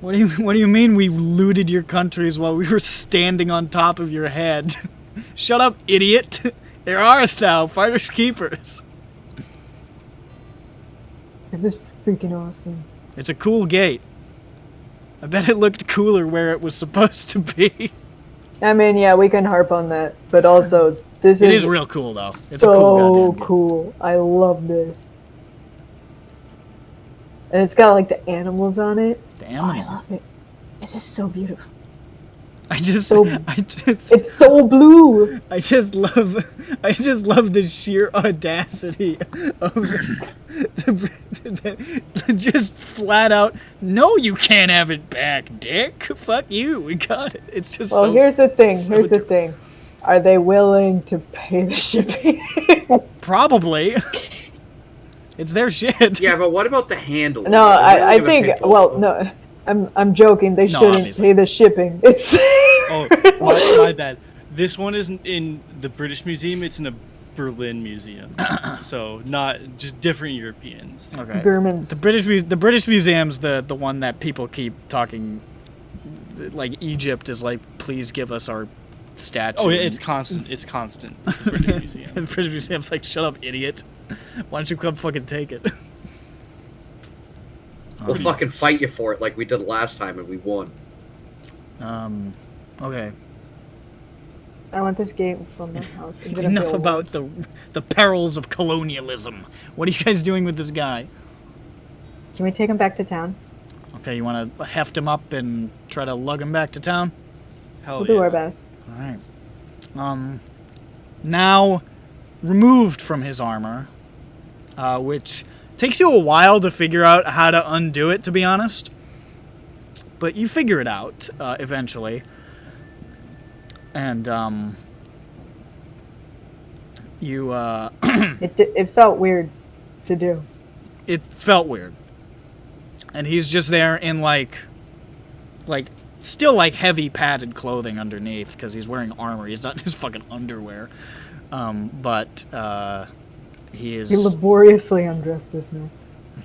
What do you mean we looted your countries while we were standing on top of your head? Shut up, idiot! They're ours now, fighters keepers. This is freaking awesome. It's a cool gate. I bet it looked cooler where it was supposed to be. I mean, yeah, we can harp on that, but also This It is real cool, though. It's so a cool goddamn game. cool. I love this. And it's got like the animals on it. The Oh, I animal. love it. This is so beautiful. It's It's so blue. I just love the sheer audacity of the just flat out, no, you can't have it back, dick. Fuck you, we got it. It's just Well, so. here's the thing. so Here's the thing. Are they willing to pay the shipping? Probably. It's their shit. Yeah, but what about the handle? No, I think. Well, no. I'm joking. They shouldn't obviously. pay the shipping. It's. Oh, my bad. This one isn't in the British Museum. It's in a Berlin museum. So not just different Europeans. Okay. Germans. The British Museum's the one that people keep talking. Like Egypt is like, please give us our statue. Oh, yeah, it's constant. It's constant. The British Museum. The British Museum's like, shut up, idiot. Why don't you come fucking take it? We'll fucking fight you for it like we did last time and we won. Okay. I want this game from my house. I'm gonna Enough build about the perils of colonialism. What are you guys doing with this guy? one. Can we take him back to town? Okay, you want to heft him up and try to lug him back to town? Hell We'll do yeah. our best. All right. Now removed from his armor, which takes you a while to figure out how to undo it, to be honest. But you figure it out eventually. And you It felt weird to do. it felt weird. And he's just there in like still like heavy padded clothing underneath because he's wearing armor. He's not in his fucking underwear. But he is. He laboriously undressed this man.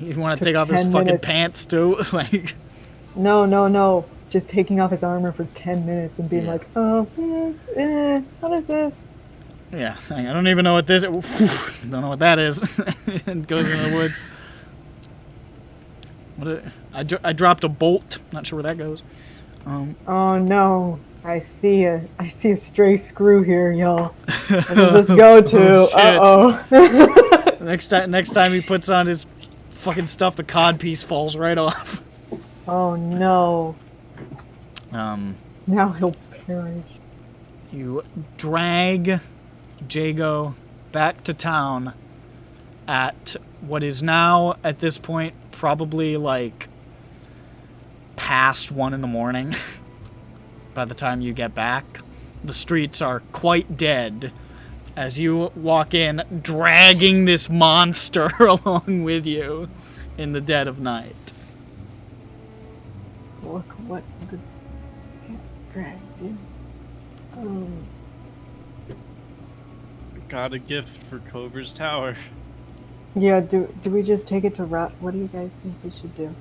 You want to took take off his 10 fucking minutes. pants too? Like, No. Just taking off his armor for 10 minutes and being Yeah. like, oh, what is this? yeah, I don't even know what this. Don't know what that is. And goes into the woods. I dropped a bolt. Not sure where that goes. Oh no, I see a stray screw here, y'all. Where does this go to? Oh, shit. Uh-oh. Next time he puts on his fucking stuff, the cod piece falls right off. Oh no. Now he'll perish. You drag Jago back to town at what is now, at this point, probably like past 1 a.m. By the time you get back, the streets are quite dead as you walk in, dragging this monster along with you in the dead of night. Look what the dragon. Got a gift for Cobra's Tower. Yeah, do we just take it to Rot? What do you guys think we should do?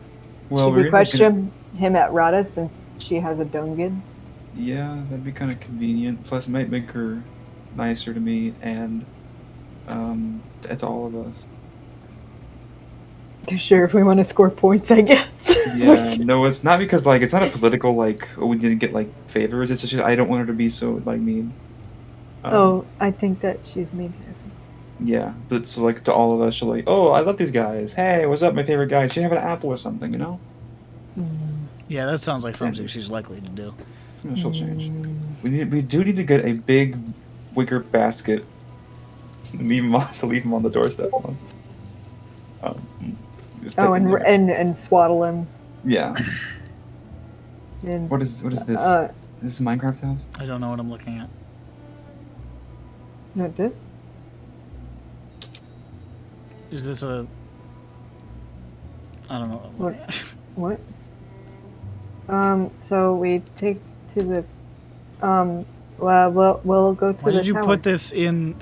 Well, should we question him at Rada since she has a Dungan? Yeah, that'd be kind of convenient. Plus, it might make her nicer to me and to all of us. Sure, if we want to score points, I guess. Yeah, no, it's not because like it's not a political like oh we didn't get like favors. It's just I don't want her to be so like mean. Oh, I think that she's mean to everyone. Yeah, but so like to all of us, she'll like, oh, I love these guys. Hey, what's up, my favorite guys? Should you have an apple or something? You know? Yeah, that sounds like something she's likely to do. You know, she'll change. We do need to get a big wicker basket. Leave him on the doorstep. Just Oh, take him there. and swaddle him. Yeah. And, What is this? This is Minecraft house? I don't know what I'm looking at. not this? Is this a... I don't know. What? So we take to the. Well, we'll go to Why the did you tower. put this in...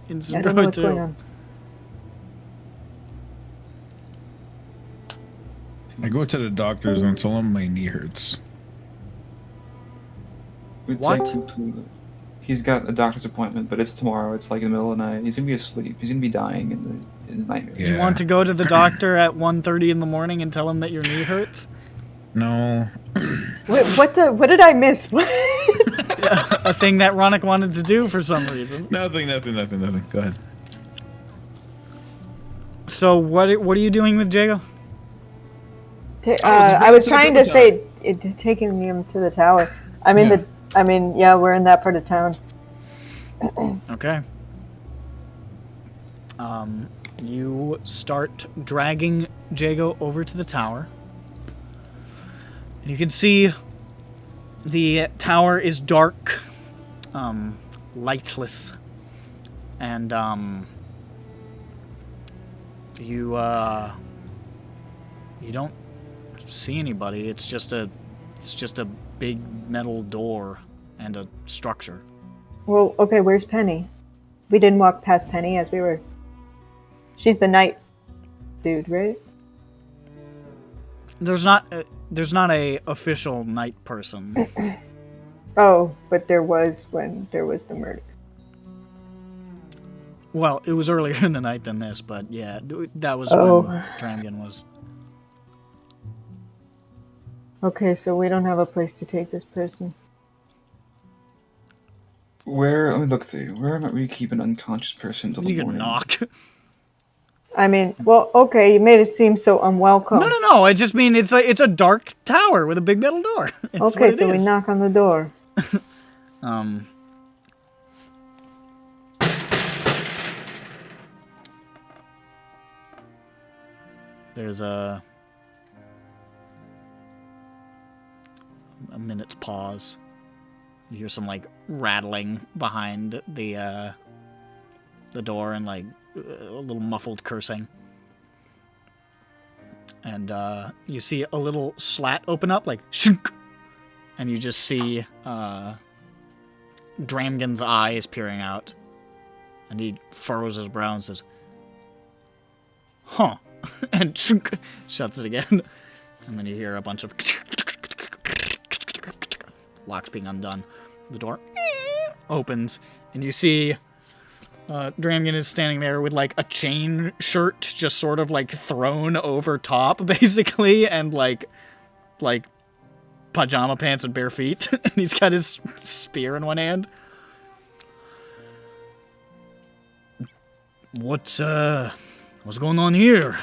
in I don't know SINDROA what's going 2? on. I go to the doctors and tell them my knee hurts. We'd What? take him to he's got a doctor's appointment, but it's tomorrow. It's like in the middle of the night. He's gonna be asleep. He's gonna be dying in his nightmare. Yeah. You want to go to the doctor at 1:30 in the morning and tell him that your knee hurts? No. What did I miss? What? a thing that Ronick wanted to do for some reason. Nothing. Go ahead. So what are you doing with Jago? I was trying to say taking him to the tower. Yeah, we're in that part of town. Okay. You start dragging Jago over to the tower. And you can see the tower is dark, lightless, and you don't see anybody. It's just a big metal door and a structure. Well, okay, where's Penny? We didn't walk past Penny as we were... She's the night dude, right? There's not a official night person. Oh, but there was when there was the murder. Well, it was earlier in the night than this, but yeah, that was Oh. when Dramgen was. Okay, so we don't have a place to take this person. Let me look through. Where might we keep an unconscious person until the You can morning? knock. Well, okay, you made it seem so unwelcome. No. I just mean it's a dark tower with a big metal door. It's Okay, what it so we is. knock on the door. There's a minute's pause. You hear some like rattling behind the door and like a little muffled cursing. And you see a little slat open up, like shunk, and you just see Dramgen's eyes peering out, and he furrows his brow and says, "Huh," and shunk, shuts it again, and then you hear a bunch of locks being undone. The door opens, and you see Dramgen is standing there with like a chain shirt just sort of like thrown over top, basically, and like pajama pants and bare feet. And he's got his spear in one hand. What's going on here?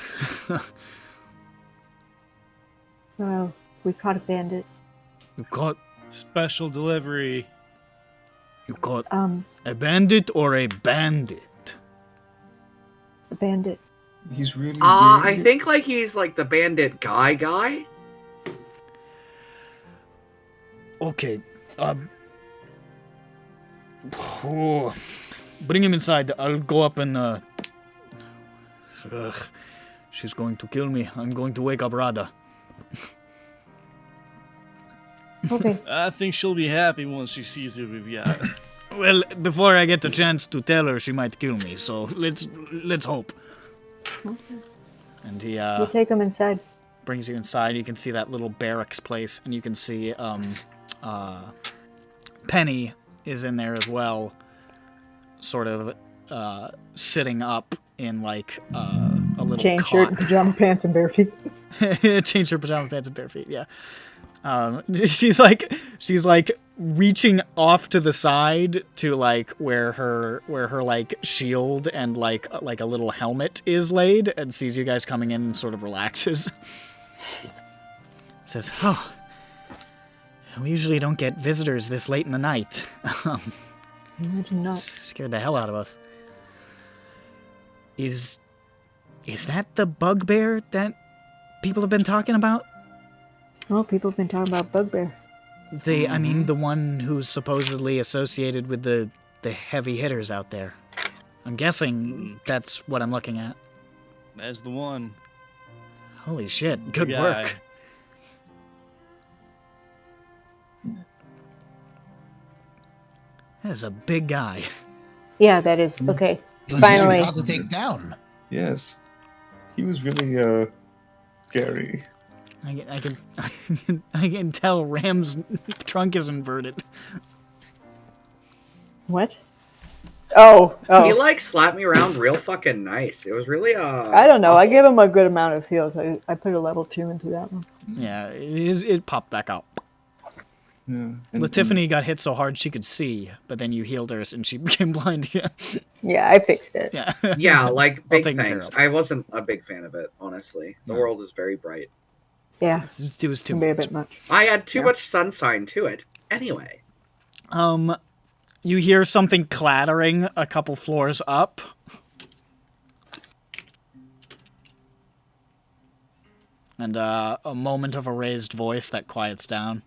Well, we caught a bandit. You caught Special delivery. a bandit or a bandit? A bandit. He's really I think like he's like the bandit guy. Okay. Bring him inside. I'll go up and she's going to kill me. I'm going to wake up Rada. Okay. I think she'll be happy once she sees who we've got. Well, before I get the chance to tell her, she might kill me. So let's hope. Okay. And he We'll take him inside. brings you inside. You can see that little barracks place, and you can see Penny is in there as well, sort of sitting up in like a little Chain cot. shirt, pajama pants, and bare feet. Change her pajama pants and bare feet. Yeah. She's like reaching off to the side to like where her like shield and like a little helmet is laid, and sees you guys coming in and sort of relaxes. Says, "Oh, we usually don't get visitors this late in the night." Imagine not. Scared the hell out of us. Is that the bugbear that people have been talking about? Oh, people have been talking about bugbear. I mean, the one who's supposedly associated with the heavy hitters out there. I'm guessing that's what I'm looking at. That's the one. Holy shit, good Guy. work. That is a big guy. Yeah, that is. Okay. It was Finally. very hard to take down. Yes. He was really scary. I can tell Ram's trunk is inverted. What? Oh. He like slapped me around real fucking nice. It was really I don't know. I gave him a good amount of heals. I put a level 2 into that one. Yeah, it popped back out. Yeah. Tiffany got hit so hard she could see, but then you healed her and she became blind again. Yeah, I fixed it. Yeah. Yeah, like big taken care thanks. of. I wasn't a big fan of it, honestly. The world is very bright. Yeah, It was too can be a much. bit much. I had too much sunshine to it. Anyway. You hear something clattering a couple floors up. And a moment of a raised voice that quiets down.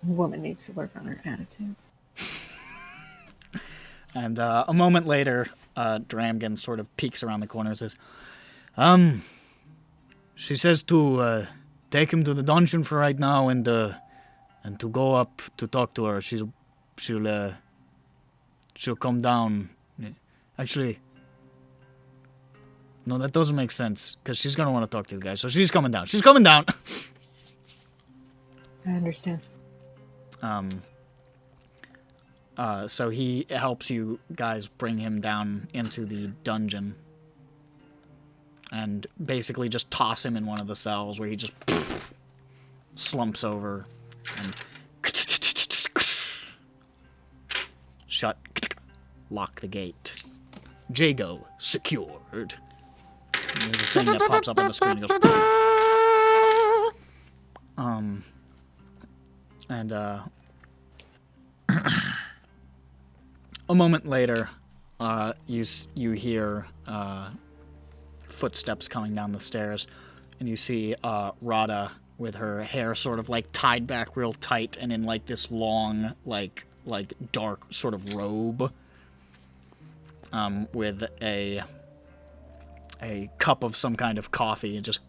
Woman needs to work on her attitude. And a moment later, Dramgan sort of peeks around the corner and says, she says to take him to the dungeon for right now and to go up to talk to her. She'll come down. Actually, no, that doesn't make sense, because she's going to want to talk to you guys. So she's coming down. She's coming down! I understand. So he helps you guys bring him down into the dungeon. And basically just toss him in one of the cells where he just slumps over and shut, lock the gate. Jago secured. And there's a thing that pops up on the screen and goes. A moment later, you hear footsteps coming down the stairs, and you see Rada with her hair sort of like tied back real tight and in like this long, like dark sort of robe, with a cup of some kind of coffee, and just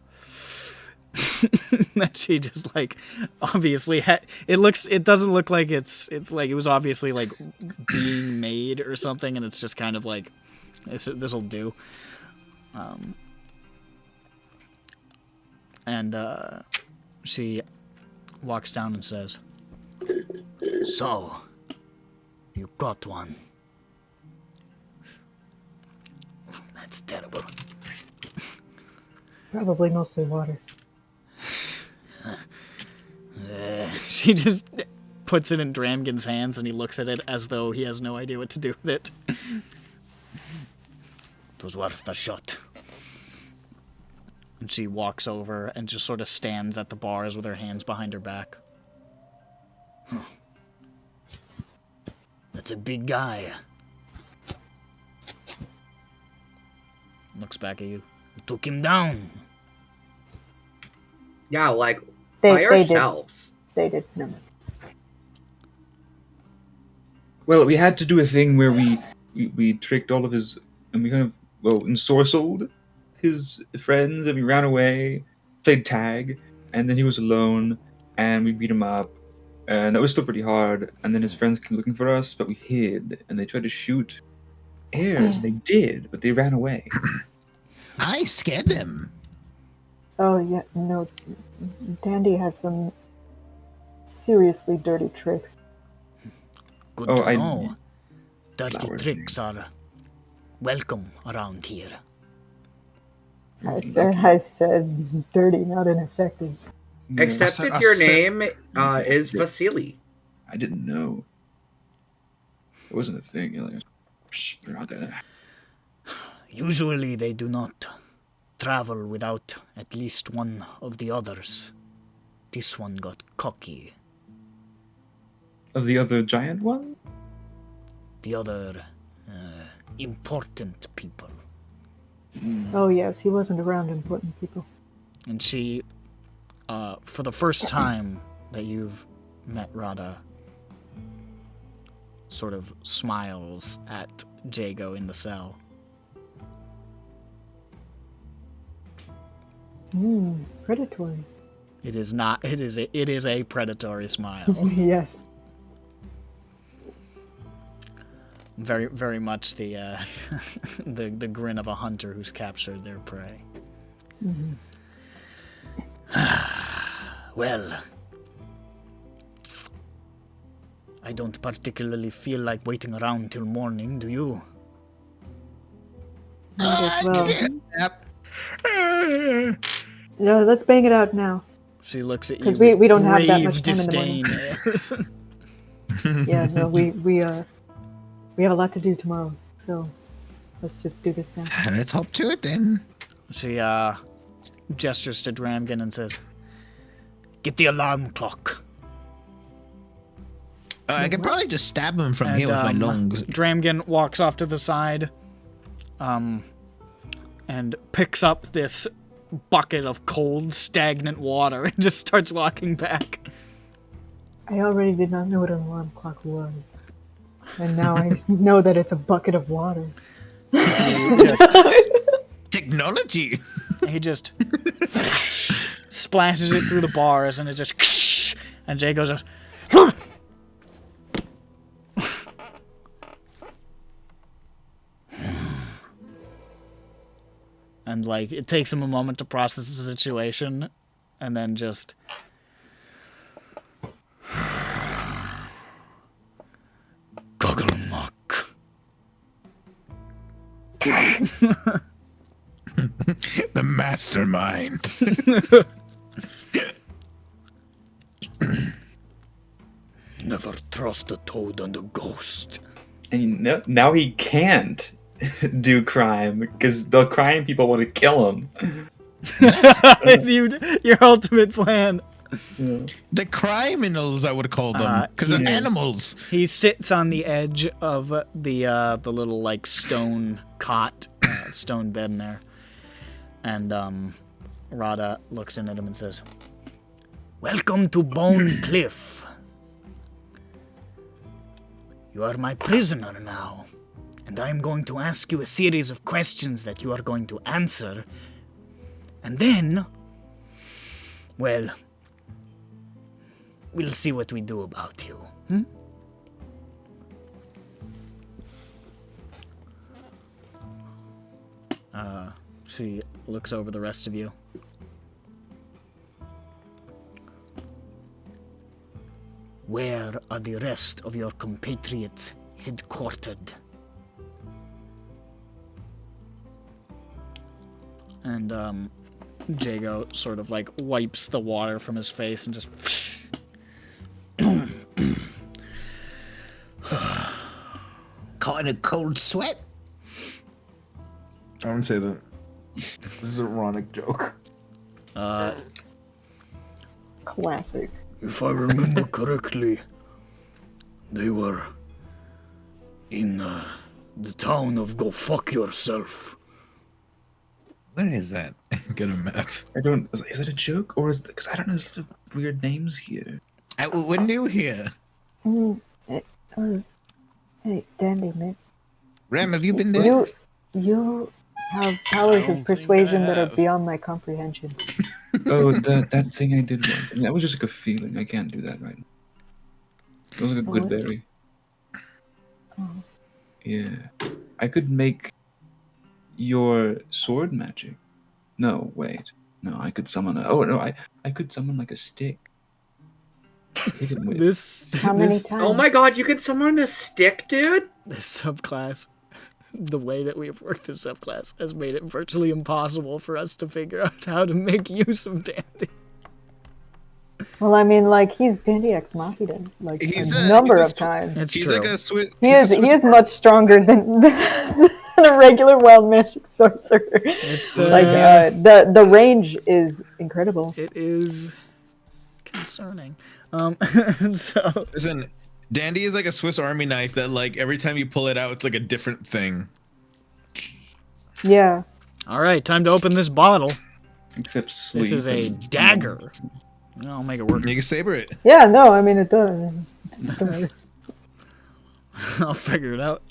that she just like obviously it doesn't look like it's like it was obviously like being made or something, and it's just kind of like this'll do. And she walks down and says, "So, you got one. That's terrible." Probably mostly water. She just puts it in Dramgan's hands, and he looks at it as though he has no idea what to do with it. It was worth the shot. And she walks over and just sort of stands at the bars with her hands behind her back. Huh. That's a big guy. Looks back at you. We took him down. Yeah, like, They by ourselves. They did. No. Well, we had to do a thing where we tricked all of his, and we kind of, ensorcelled his friends, and we ran away, played tag, and then he was alone, and we beat him up, and that was still pretty hard, and then his friends came looking for us, but we hid, and they tried to shoot heirs, and they did, but they ran away. I scared them. Oh yeah, no. Dandy has some seriously dirty tricks. Good to I- know. Dirty Flowers. tricks are welcome around here. I said dirty, not ineffective. Yeah. Except I if your said- name is Vasily. I didn't know. It wasn't a thing. You're like, put it out there. Usually they do not travel without at least one of the others. This one got cocky. Of the other giant one? The other important people. Oh yes, he wasn't around important people. And she, for the first time that you've met Rada, sort of smiles at Jago in the cell. Predatory. It is not. It is a predatory smile. Yes. Very, very much the the grin of a hunter who's captured their prey. Well, I don't particularly feel like waiting around till morning. Do you? Might as well. Yep. No, let's bang it out now. She looks at you 'Cause with we don't have that grave much time in the morning. disdain. Yeah, no, we have a lot to do tomorrow, so let's just do this now. Let's hop to it then. She gestures to Dramgen and says, "Get the alarm clock." I could probably just stab him from here with my lungs. Dramgen walks off to the side, and picks up this bucket of cold, stagnant water and just starts walking back. I already did not know what an alarm clock was, and now I know that it's a bucket of water. Technology. He just splashes it through the bars, and it just, and Jago goes, and like it takes him a moment to process the situation, and then just Gugglemuck. The mastermind. Never trust a toad and a ghost. And now he can't do crime because the crime people want to kill him. Your ultimate plan. The criminals, I would call them, because they're animals. He sits on the edge of the little like stone cot, stone bed in there, and Rada looks in at him and says, "Welcome to Bone Cliff. You are my prisoner now, and I am going to ask you a series of questions that you are going to answer, and then, well, we'll see what we do about you. She looks over the rest of you. Where are the rest of your compatriots headquartered? And Jago sort of like wipes the water from his face and just Caught in a cold sweat. I wouldn't say that. This is an ironic joke. Classic. If I remember correctly, they were in the town of Go Fuck Yourself. Where is that? Get a map. I don't. Is that a joke or is? Because I don't know. There's some weird names here. We're new here. Hey, Dandy, man. Ram, have you been there? You have powers of persuasion that are beyond my comprehension. Oh, that thing I did. That was just like a feeling. I can't do that right now. It was like a good berry. Oh. Yeah, I could make your sword magic. No, wait. No, I could summon a. Oh no, I could summon like a stick. How many times? Oh my god, you could summon a stick, dude? This subclass, the way that we have worked this subclass has made it virtually impossible for us to figure out how to make use of Dandy. Well, I mean, like, he's Dandy Ex Machina, like, a number of times. It's He's true. like a Swiss. He is much stronger than a regular wild magic sorcerer. It's Like, the range is incredible. it is concerning. So Listen, Dandy is like a Swiss Army knife that, like, every time you pull it out, it's like a different thing. Yeah. all right, time to open this bottle. Except sleep. This is a dagger. I'll make it work. You can saber it. Yeah, no, I mean, it does. I'll figure it out.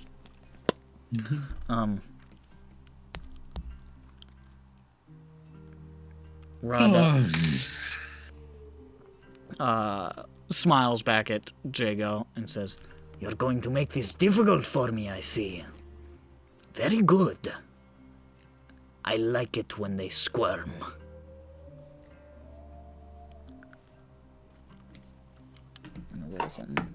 Rhonda smiles back at Jago and says, "You're going to make this difficult for me, I see. Very good. I like it when they squirm." I'm gonna roll something.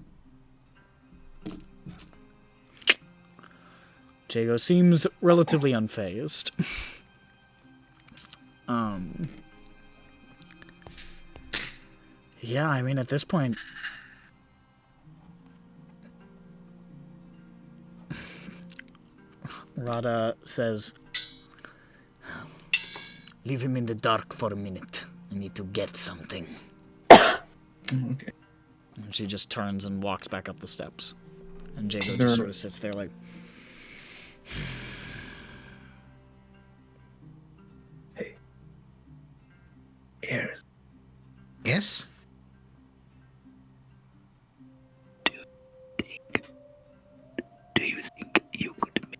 Jago seems relatively unfazed. Yeah, I mean, at this point, Rada says, leave him in the dark for a minute. I need to get something. Okay. And she just turns and walks back up the steps. And Jago just sort of sits there like... Hey. Ears. Yes? Do you think you could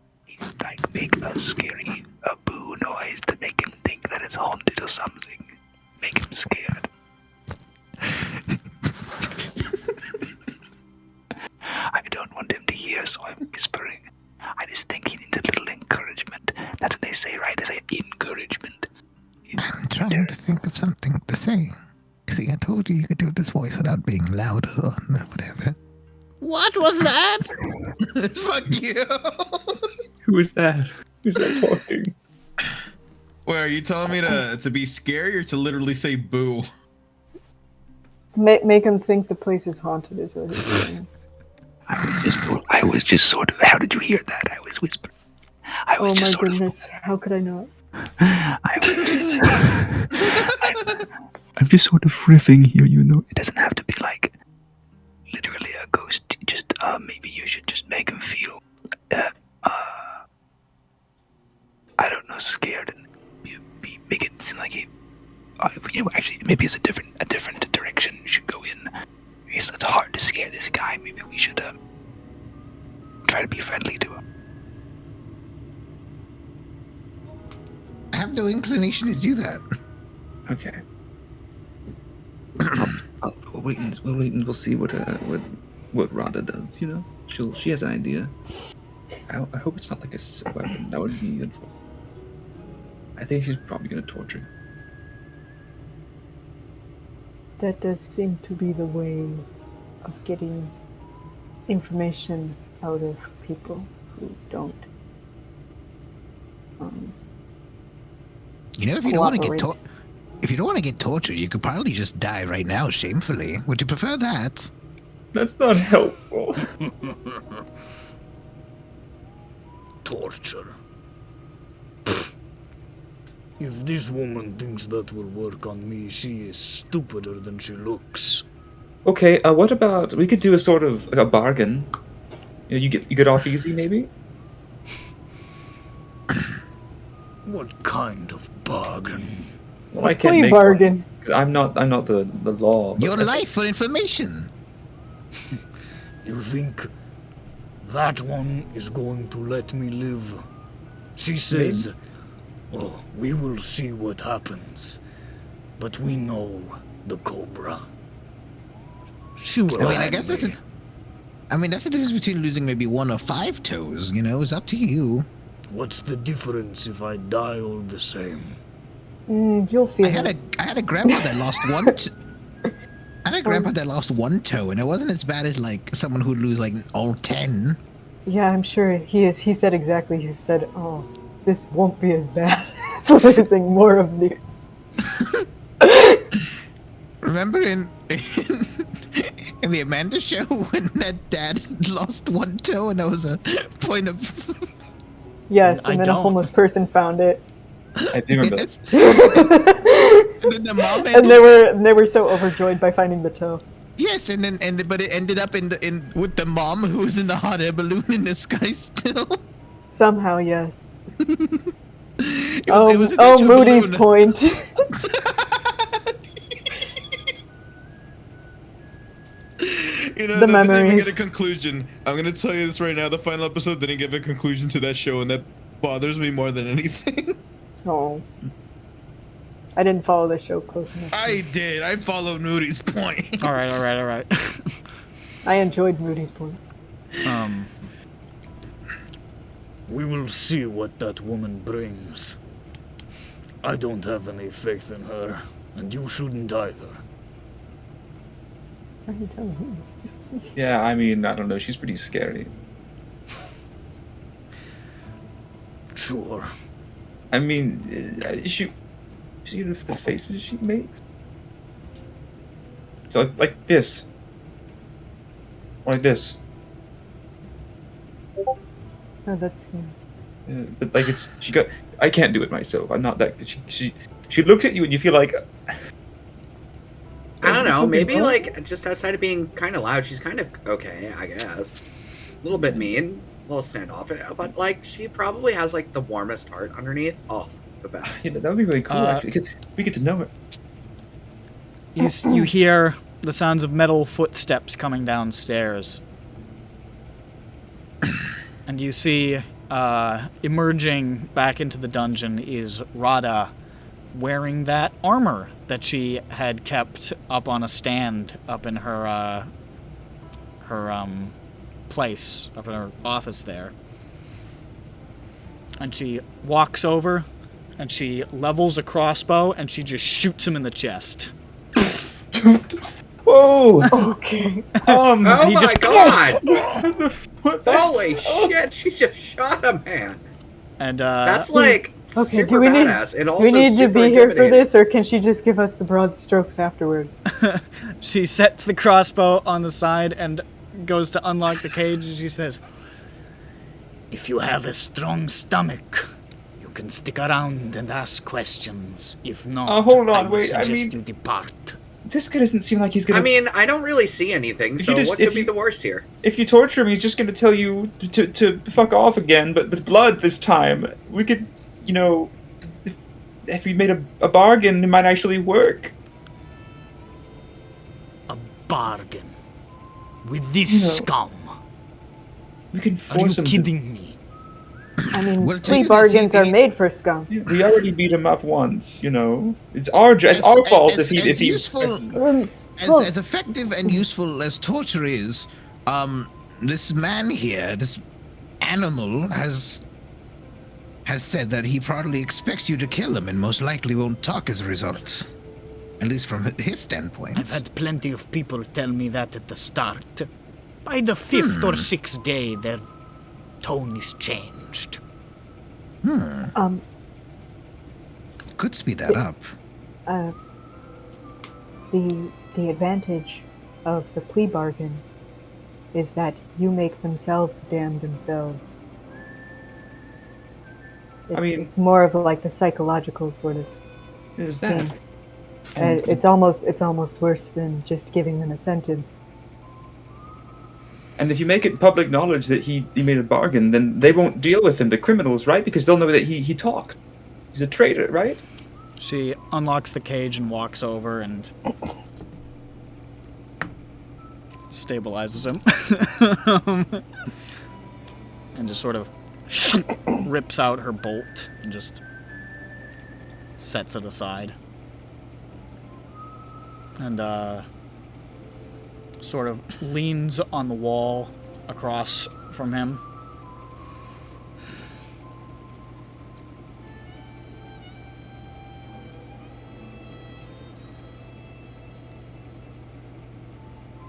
make a scary boo noise to make him think that it's haunted or something? Make him scared. I don't want him to hear, so I'm whispering. I just think he needs a little encouragement. That's what they say, right? They say encouragement. I'm trying to think of something to say. See, I told you could do this voice without being louder or whatever. What was that? Fuck you. Who is that? Who's that talking? Wait, are you telling me to be scary or to literally say boo? Make him think the place is haunted is what he's saying. I was just sort of. How did you hear that? I was whispering. I was Oh just my sort goodness, how could I not? I'm just sort of riffing here, you know. It doesn't have to be like literally a ghost. Just maybe you should just make him feel, I don't know, scared and make it seem like he. Actually, maybe it's a different direction we should go in. It's hard to scare this guy. Maybe we should try to be friendly to him. I have no inclination to do that. Okay. We'll wait and we'll see what Rhonda does. You know, she has an idea. I hope it's not like a weapon. That would be unfortunate. I think she's probably gonna torture him. That does seem to be the way of getting information out of people who don't. You know, if you don't want to get tortured, you could probably just die right now shamefully. Would you prefer that? That's not helpful. Torture. If this woman thinks that will work on me, she is stupider than she looks. Okay, what about we could do a sort of like a bargain? You know, you get off easy, maybe. What kind of bargain? Well, I can't Plea make bargain. one, 'cause I'm not the law. but Your I life for information. You think that one is going to let me live? She says, oh, we will see what happens. But we know the Cobra. She will I mean, I hang guess that's me. that's the difference between losing maybe 1 or 5 toes. You know, it's up to you. What's the difference if I die all the same? You'll feel I had a grandpa that lost one. I had a grandpa that lost 1 toe, and it wasn't as bad as like someone who'd lose like all 10. Yeah, I'm sure he is. He said exactly. He said, "Oh, this won't be as bad as losing more of these." Remember in the Amanda show when that dad lost 1 toe, and that was a point of. Yes, I and then don't. a homeless person found it, I do remember. Yes. And then the mom and they were so overjoyed by finding the toe. Yes, but it ended up in with the mom who was in the hot air balloon in the sky still. Somehow, yes. It was an actual Moody's balloon. point. You know, The that didn't even memories. get a conclusion. I'm gonna tell you this right now. The final episode didn't give a conclusion to that show, and that bothers me more than anything. Oh, I didn't follow the show close enough. I did. I followed Moody's point. All right. I enjoyed Moody's point. We will see what that woman brings. I don't have any faith in her, and you shouldn't either. Why are you telling me? Yeah, I mean, I don't know. She's pretty scary. Sure. I mean, See the faces she makes? So, like this. Or like this. Oh, that's But like I can't do it myself. I'm not that. She looks at you and you feel like. I don't know. Something Maybe wrong? like just outside of being kind of loud, she's kind of okay, I guess. A little bit mean, a little standoffish, but like she probably has like the warmest heart underneath. Oh, the best. Yeah, that would be really cool. Actually, 'cause we get to know her. You hear the sounds of metal footsteps coming downstairs. And you see, emerging back into the dungeon is Radha, wearing that armor that she had kept up on a stand up in her place, up in her office there. And she walks over, and she levels a crossbow, and she just shoots him in the chest. Whoa! okay. Oh he my just- god! What the- Holy shit! She just shot a man. And That's like Okay, super do we need badass and do also we need to super be here for intimidating. this, or can she just give us the broad strokes afterward? she sets the crossbow on the side and goes to unlock the cage, and she says, "If you have a strong stomach, you can stick around and ask questions. If not, hold on, I would wait, I suggest mean- you depart." This guy doesn't seem like he's gonna. I mean, I don't really see anything, If so you just- what if could be you- the worst here? if you torture him, he's just gonna tell you to fuck off again, but with blood this time. We could, you know, if we made a bargain, it might actually work. A bargain with this You know, scum. We can Are you force him. kidding me? I mean, Well, tell plea you this, bargains are he- made for scum. We already beat him up once, you know. It's our fault if he as useful as effective and useful as torture is, this man here, this animal has said that he probably expects you to kill him and most likely won't talk as a result. At least from his standpoint. I've had plenty of people tell me that at the start. By the fifth or sixth day, their tone is changed. Could speed that up. The advantage of the plea bargain is that you make themselves damn themselves. It's more of like the psychological sort of Is that? thing. It's almost worse than just giving them a sentence. And if you make it public knowledge that he made a bargain, then they won't deal with him, the criminals, right? Because they'll know that he talked. He's a traitor, right? She unlocks the cage and walks over and stabilizes him. And just sort of rips out her bolt and just sets it aside. And sort of leans on the wall across from him.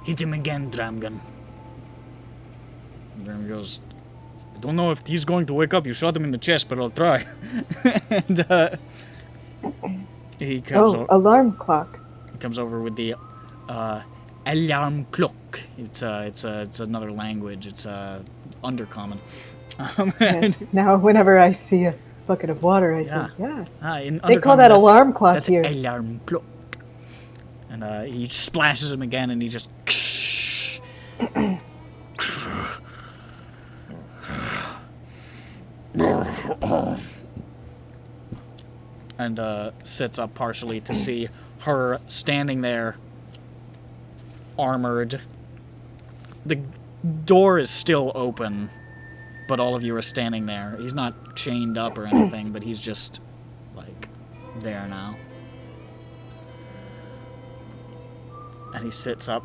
Hit him again, Dramgan. Dramgan goes, I don't know if he's going to wake up. You shot him in the chest, but I'll try. And he comes Alarm clock. comes over with the alarm clock. It's another language. It's undercommon. Yes. Now, whenever I see a bucket of water, I say yes. In They call that Undercommon, alarm clock that's here. alarm clock. And he splashes him again, and he just and sits up partially to see her standing there, armored. The door is still open, but all of you are standing there. He's not chained up or anything, but he's just, like, there now. And he sits up.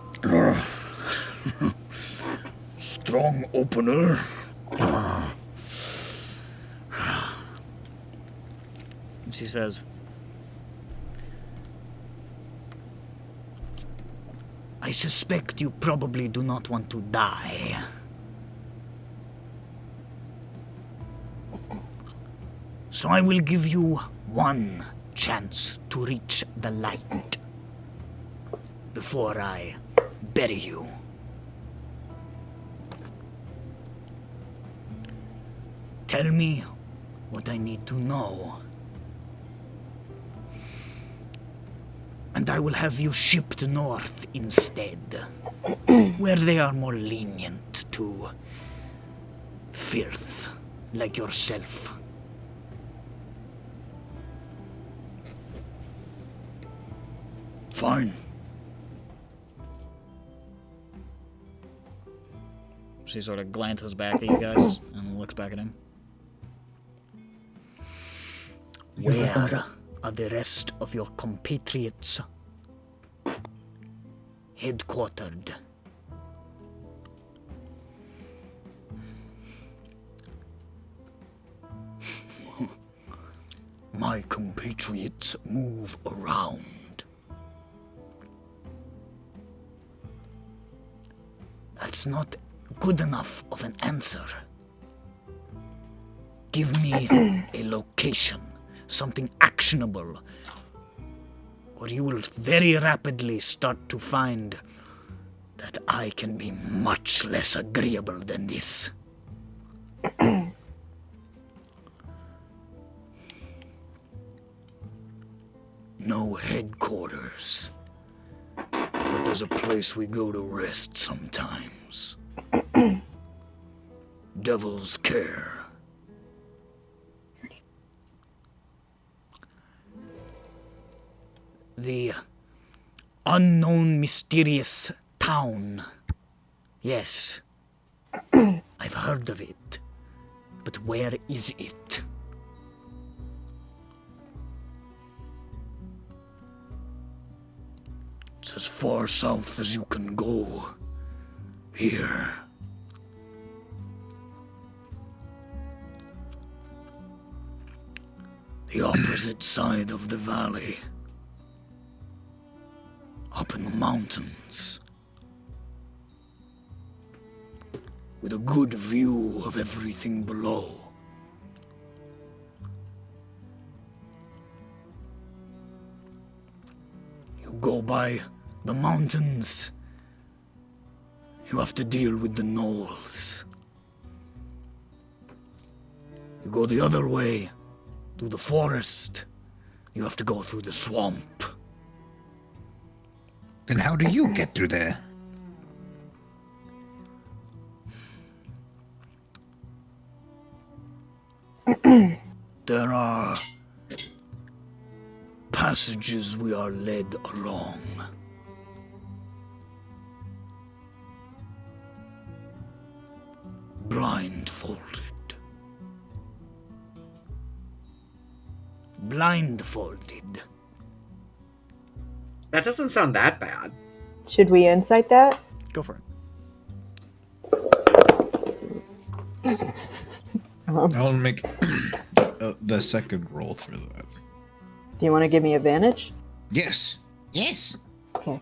Strong opener. And she says, I suspect you probably do not want to die. So I will give you one chance. chance to reach the light before I bury you. Tell me what I need to know, and I will have you shipped north instead, where they are more lenient to filth like yourself. Fine. She sort of glances back at you guys and looks back at him. Where are the rest of your compatriots headquartered? My compatriots move around. That's not good enough of an answer. Give me a location, something actionable, or you will very rapidly start to find that I can be much less agreeable than this. No headquarters, but there's a place we go to rest sometimes. Devil's Care. The unknown mysterious town. Yes, I've heard of it, but where is it? It's as far south as you can go. Here. The opposite side of the valley. Up in the mountains. With a good view of everything below. You go by the mountains. You have to deal with the gnolls. You go the other way, through the forest. You have to go through the swamp. Then how do you get through there? There are passages we are led along. Blindfolded. Blindfolded. That doesn't sound that bad. Should we insight that? Go for it. I'll make the second roll for that. Do you want to give me advantage? Yes. Yes. Okay.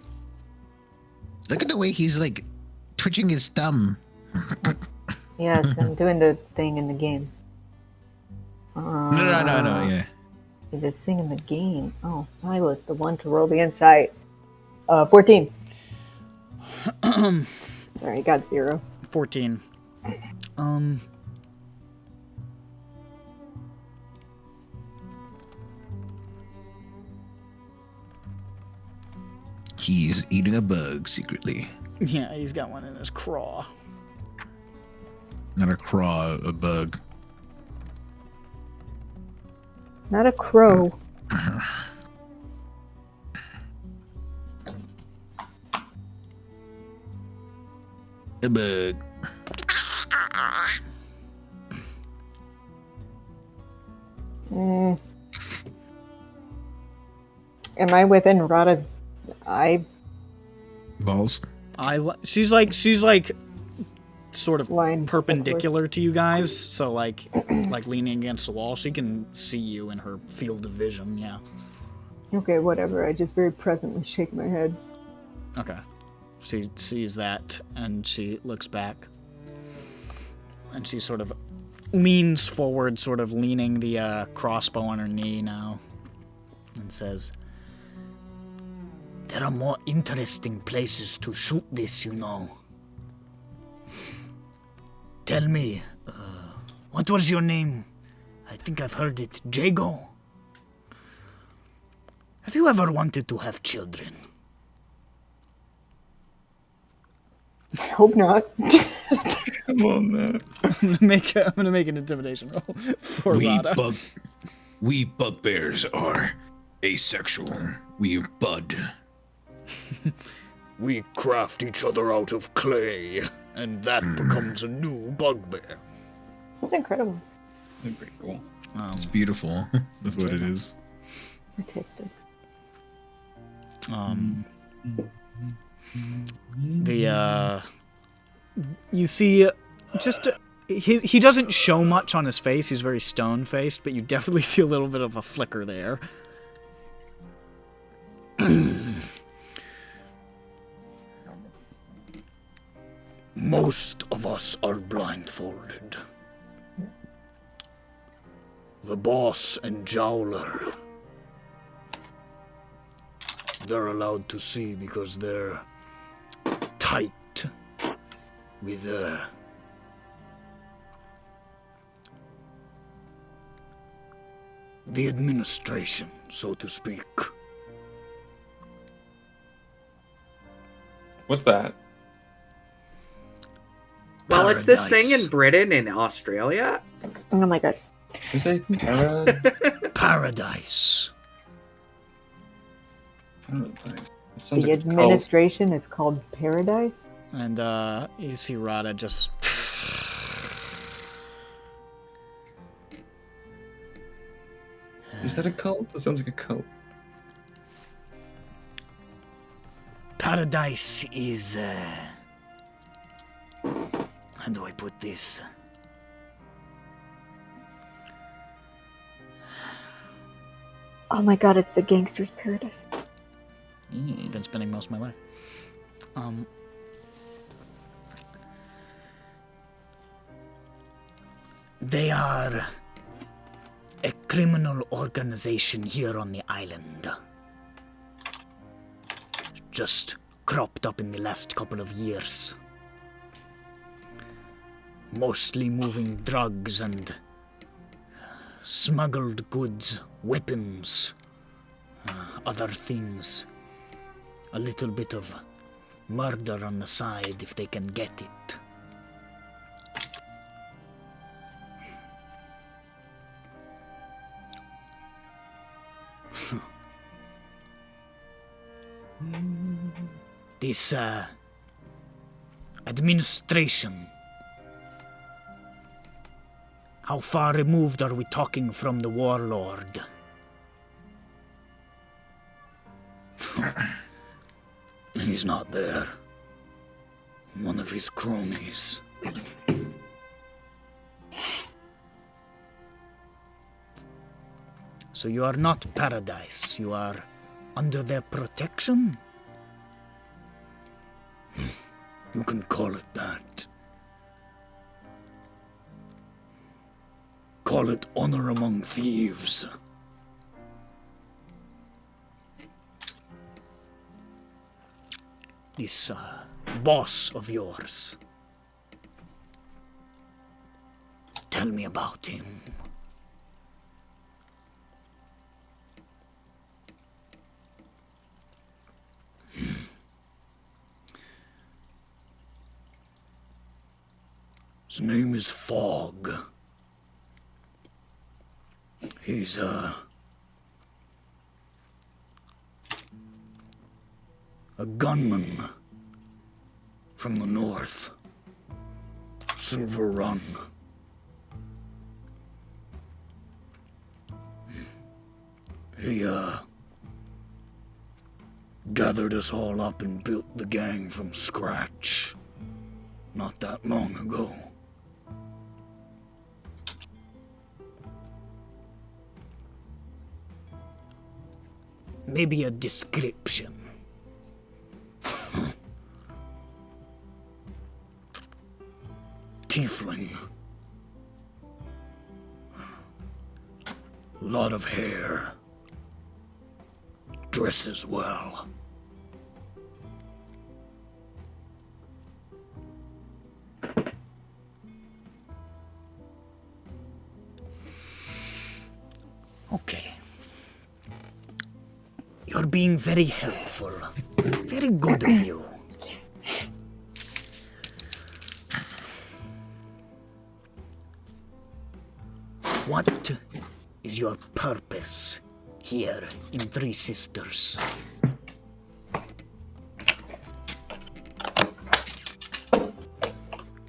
Look at the way he's like twitching his thumb. Yes, I'm doing the thing in the game. No, yeah. The thing in the game. Oh, I was the one to roll the insight. 14. Sorry, I got 0. 14. He's eating a bug secretly. Yeah, he's got one in his craw. Not a craw, a bug. Not a crow. A bug. Am I within Rada's eye Balls. She's like sort of line? perpendicular to you guys, so like leaning against the wall. She can see you in her field of vision. Yeah. Okay, whatever. I just very presently shake my head. Okay. She sees that and she looks back, and she sort of leans forward, sort of leaning the crossbow on her knee now. and says, "There are more interesting places to shoot this, you know. Tell me, what was your name? I think I've heard it. Jago? Have you ever wanted to have children?" I hope not. Come on, man. I'm gonna make an intimidation roll for Rada. We bugbears are asexual. We bud. We craft each other out of clay, and that becomes a new bugbear. That's incredible. That's pretty cool. It's beautiful. That's what it is. Artistic. You see, just he doesn't show much on his face. He's very stone-faced, but you definitely see a little bit of a flicker there. Most of us are blindfolded. The boss and Jowler, they're allowed to see because they're tight with the administration, so to speak. What's that? Well, it's this thing Paradise. in Britain and Australia. Oh my god. You say para? Paradise. I don't know the place. It sounds The like a cult. administration is called Paradise. And you see Rada just Is that a cult? That sounds like a cult. Paradise is how do I put this? Oh my god, it's the gangster's paradise. I've been spending most of my life. They are a criminal organization here on the island. Just cropped up in the last couple of years. Mostly moving drugs and smuggled goods, weapons, other things. A little bit of murder on the side if they can get it. This administration. How far removed are we talking from the warlord? He's not there. One of his cronies. So you are not Paradise. You are under their protection? You can call it that. Call it honor among thieves. This boss of yours. Tell me about him. His name is Fog. He's a gunman from the north. Silver Run. He gathered us all up and built the gang from scratch not that long ago. Maybe a description. Tiefling. Lot of hair. dresses well. Okay. You're being very helpful. Very good of you. What is your purpose here in Threesisters?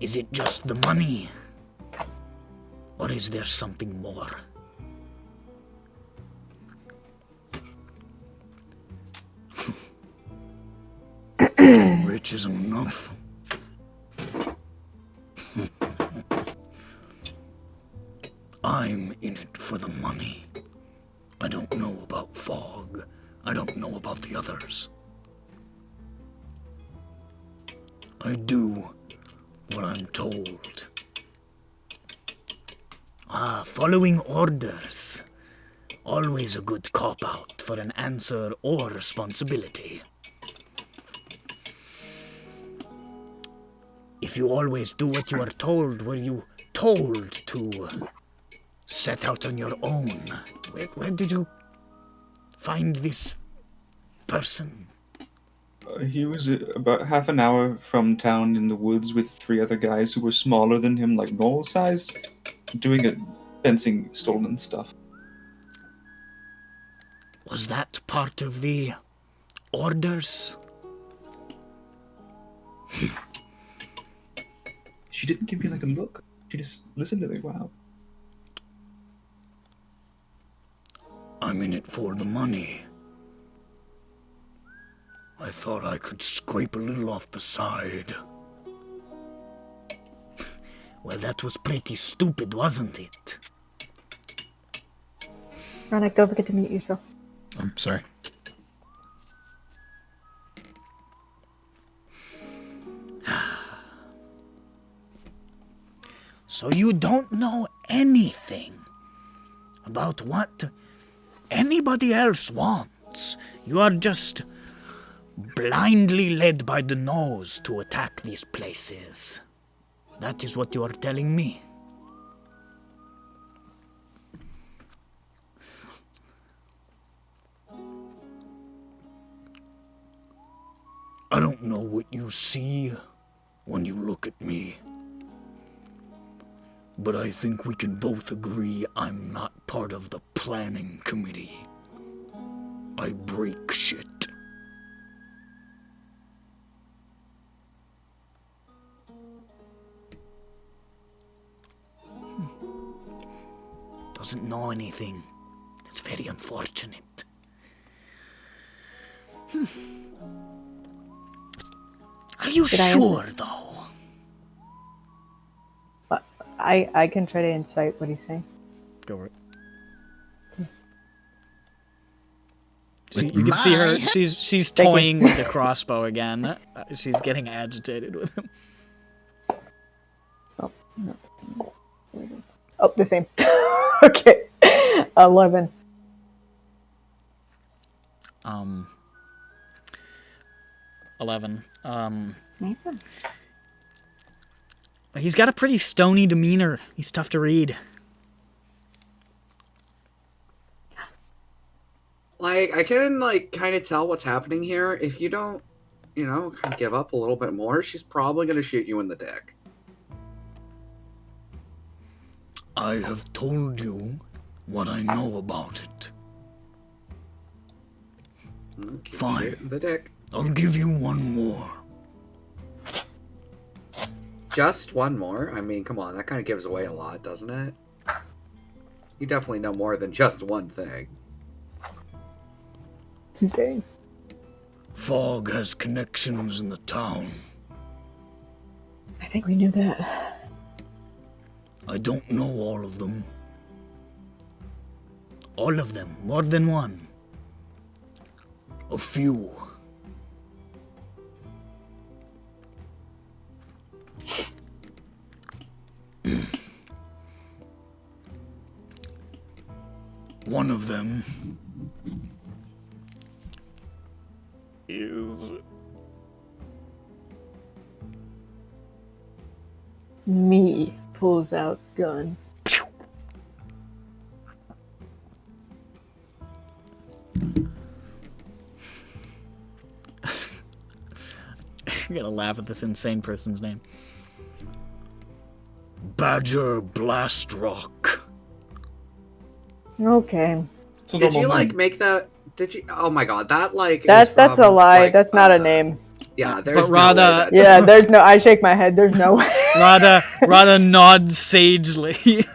Is it just the money? Or is there something more? Rich isn't enough. I'm in it for the money. I don't know about Fog. I don't know about the others. I do what I'm told. Following orders. Always a good cop-out for an answer or responsibility. If you always do what you are told, were you told to set out on your own? Where did you find this person? He was about half an hour from town in the woods with 3 other guys who were smaller than him, like normal sized, doing a fencing stolen stuff. Was that part of the orders? She didn't give me like a look. She just listened to me. Wow. I'm in it for the money. I thought I could scrape a little off the side. Well, that was pretty stupid, wasn't it? Ronick, don't forget to mute yourself. I'm sorry. So you don't know anything about what anybody else wants. You are just blindly led by the nose to attack these places. That is what you are telling me. I don't know what you see when you look at me, but I think we can both agree I'm not part of the planning committee. I break shit. Doesn't know anything. That's very unfortunate. Are you sure, though? I can try to incite what he's saying. Go for it. With You can see her. my- She's toying with the crossbow again. She's getting agitated with him. Oh, no. Oh, the same. Okay. 11. 11. Nathan. He's got a pretty stony demeanor. He's tough to read. Like, I can, like, kind of tell what's happening here. If you don't, you know, kind of give up a little bit more, she's probably going to shoot you in the dick. I have told you what I know about it. Okay, Fine. shoot in the dick. I'll give you one more. Just one more? I mean, come on, that kind of gives away a lot, doesn't it? You definitely know more than just one thing. Okay. Fog has connections in the town. I think we knew that. I don't know all of them. All of them, more than one. A few. One of them is... Me pulls out gun. I'm gonna laugh at this insane person's name. Badger Blastrock. Okay. Did you like make that? Did you? Oh my god, that like. That's a from, lie. like, That's not a name. Yeah, there's But Rada- no way that's Yeah, there's no. I shake my head. There's no way. Rada nods sagely,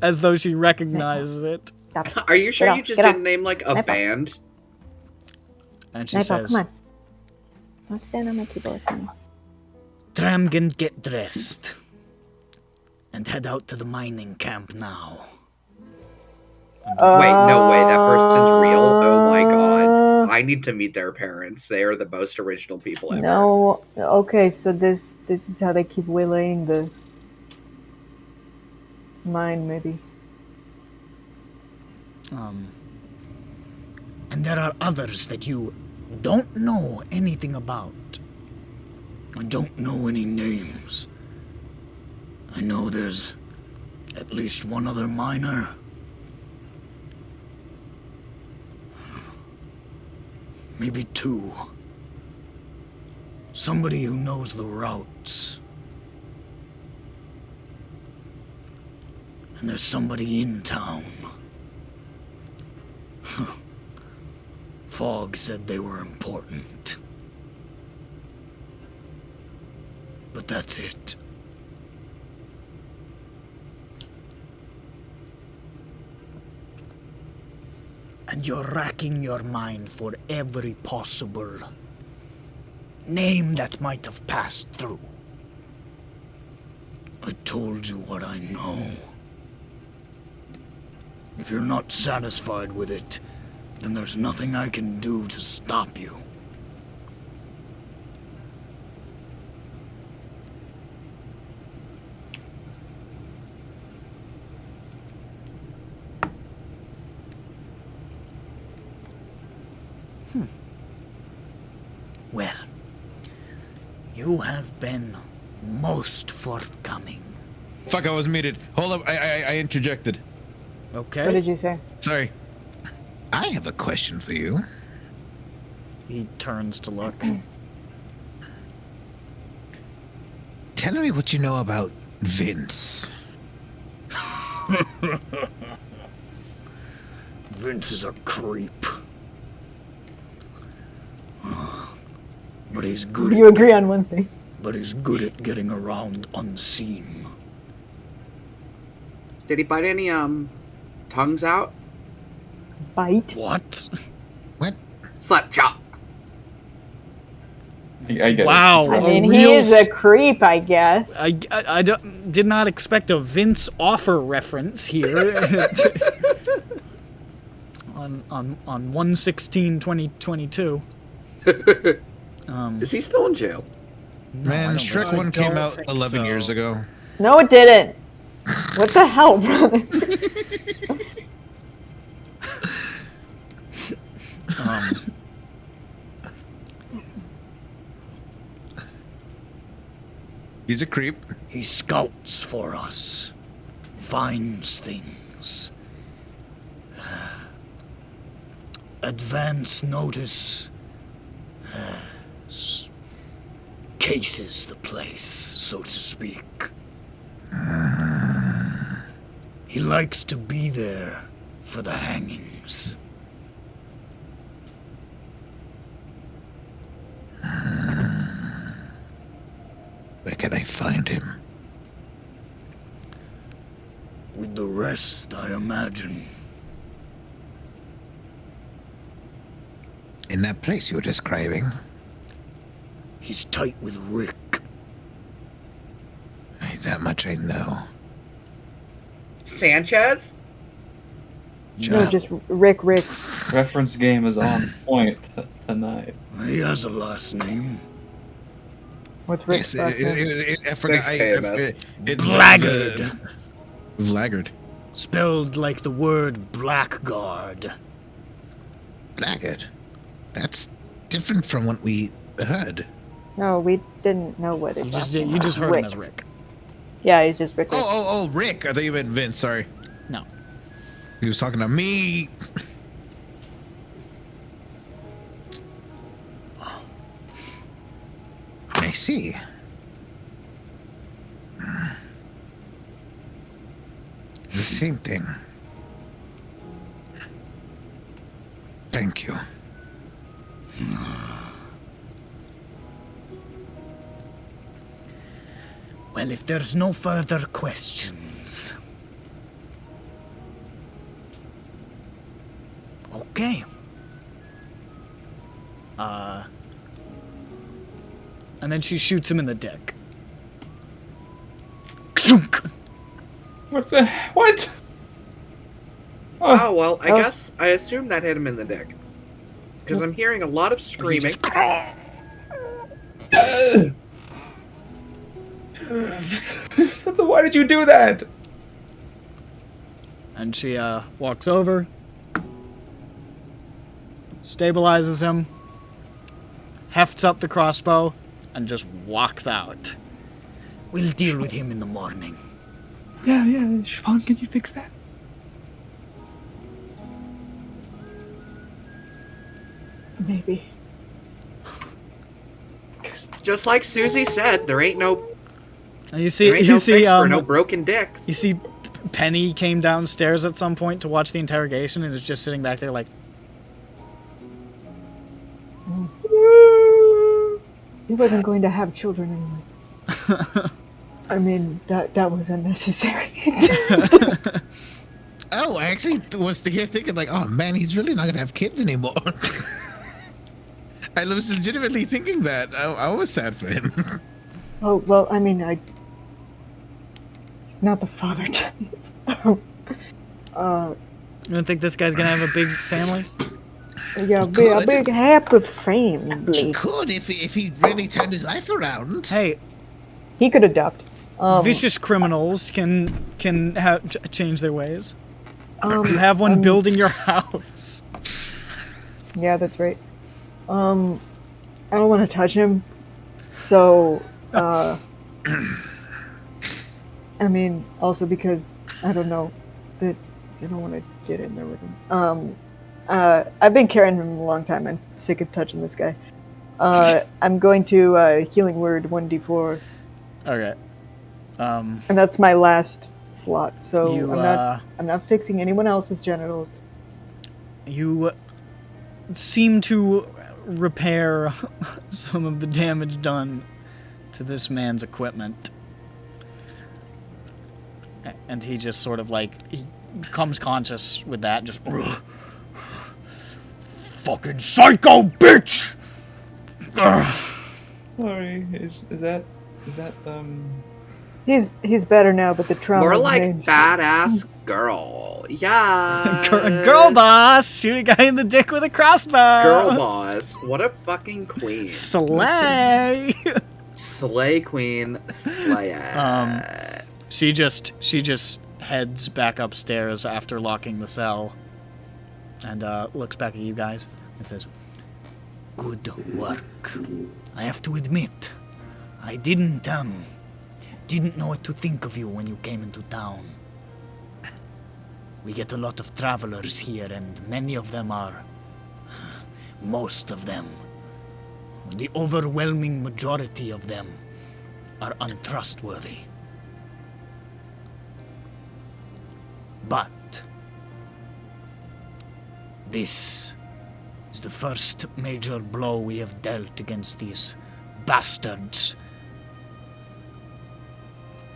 as though she recognizes it. Stop it. Are you sure Get you off, just get off. didn't name like a Knife off. band? And she Knife off, says, come on. Don't stand on my keyboard. Tramgan, get dressed. And head out to the mining camp now. Wait, no way, that person's real. Oh my god, I need to meet their parents. They are the most original people ever. No. Okay, so this is how they keep waylaying the mine, maybe. And there are others that you don't know anything about. I don't know any names. I know there's at least one other miner. Maybe two. Somebody who knows the routes. And there's somebody in town. Fogg said they were important. But that's it. And you're racking your mind for every possible name that might have passed through. I told you what I know. If you're not satisfied with it, then there's nothing I can do to stop you. Well, you have been most forthcoming. Fuck, I was muted. Hold up, I interjected. Okay? What did you say? Sorry. I have a question for you. He turns to look. Tell me what you know about Vince. Vince is a creep. But he's good. You agree on one thing. But he's good at getting around unseen. Did he bite any tongues out? Bite? What? What? Slap chop. I get it. Wow. It's I right. mean, real he is a creep, I guess. I did not expect a Vince offer reference here. on 1/16/2022. Is he still in jail? No, I Man, don't Shrek think 1 so. came out think 11 years so. ago. No, it didn't. What the hell, brother? He's a creep. He scouts for us, finds things. Advance notice. Cases the place, so to speak. He likes to be there for the hangings. Where can I find him? With the rest, I imagine. In that place you were describing? He's tight with Rick. That much I know. Sanchez? No, just Rick. Reference game is on point tonight. He has a last name. What's Rick's Yes, last name? I forgot. It's Blackguard. Blackguard. Spelled like the word blackguard. Blackguard. That's different from what we heard. No, we didn't know what You it just, was. you just heard him as Rick. Yeah, he's just Rick. Oh, Rick. I thought you meant Vince. Sorry. No. He was talking to me. I see. The same thing. Thank you. Well, if there's no further questions. Okay. And then she shoots him in the dick. What the? What? Oh, well, I guess I assume that hit him in the dick. Because I'm hearing a lot of screaming. Why did you do that? And she walks over, stabilizes him, hefts up the crossbow, and just walks out. We'll deal with him in the morning. Yeah, Siobhan, can you fix that? Maybe. Just like Susie said, there ain't no And you see, fix for no broken dick. you see, Penny came downstairs at some point to watch the interrogation and is just sitting back there like, He wasn't going to have children anyway. I mean, that was unnecessary. Oh, I actually was thinking like, oh man, he's really not gonna have kids anymore. I was legitimately thinking that. I was sad for him. Oh, well, I mean, he's not the father to me. you don't think this guy's gonna have a big family? Yeah, a big happy family. He could if he really turned his life around. Hey, He could adopt. vicious criminals can change their ways. Um, You have one building your house. Yeah, that's right. I don't want to touch him, so, I mean, also because, I don't know, that I don't want to get in there with him. I've been carrying him a long time. I'm sick of touching this guy. I'm going to, healing word 1d4, Okay. and that's my last slot, so You, I'm not fixing anyone else's genitals. You seem to repair some of the damage done to this man's equipment. And he just sort of like, he comes conscious with that, just, fucking psycho bitch! Sorry, is that He's better now, but the trauma More like remains. badass girl. Yeah. Girl boss, shoot a guy in the dick with a crossbow. Girl boss. What a fucking queen. Slay. Slay queen. Slay it. She just heads back upstairs after locking the cell, and looks back at you guys and says, "Good work. I have to admit, I didn't know what to think of you when you came into town. We get a lot of travelers here, and most of them, the overwhelming majority of them, are untrustworthy. But this is the first major blow we have dealt against these bastards.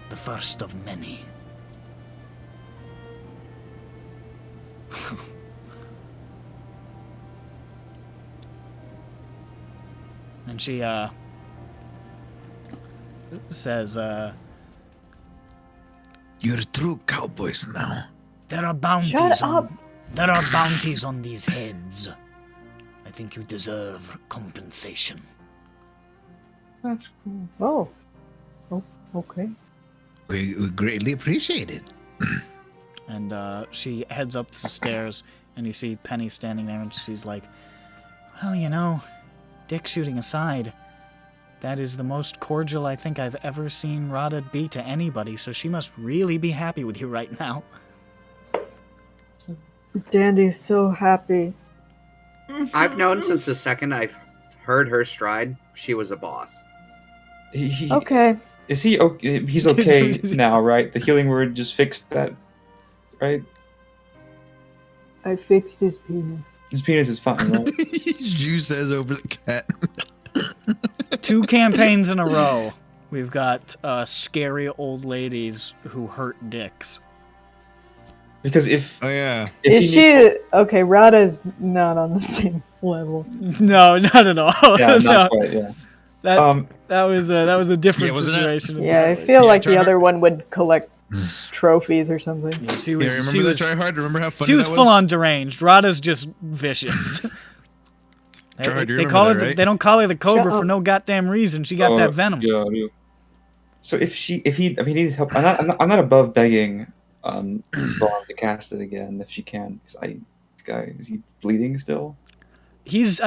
The first of many." And she says, You're true cowboys now. There are bounties Shut up. There are bounties on these heads. I think you deserve compensation. that's cool? Oh, okay. We greatly appreciate it. And she heads up the stairs, and you see Penny standing there, and she's like, "Well, dick shooting aside, that is the most cordial I think I've ever seen Rada be to anybody, so she must really be happy with you right now. Dandy's so happy. I've known since the second I've heard her stride, she was a boss. Okay. Is he okay? He's okay now, right? The healing word just fixed that, right? I fixed his penis. His penis is fine, right? Ju says over the cat. 2 campaigns in a row, we've got scary old ladies who hurt dicks. Because if Oh yeah. Is she okay? Rada's not on the same level. No, not at all. yeah, No. not quite, yeah. That was a different wasn't it? situation. Yeah, I entirely. feel like the try other one would collect trophies or something. Yeah, she was. Yeah, remember she the was, try hard? Remember how funny she was that full on deranged. Rada's just vicious. Tryhard, you they remember call her. that, right? They don't call her the Cobra Shut for up. no goddamn reason. She got that venom. Yeah, I do. So if he needs help, I'm not above begging Vaughn to cast it again if she can. Because this guy, is he bleeding still? He's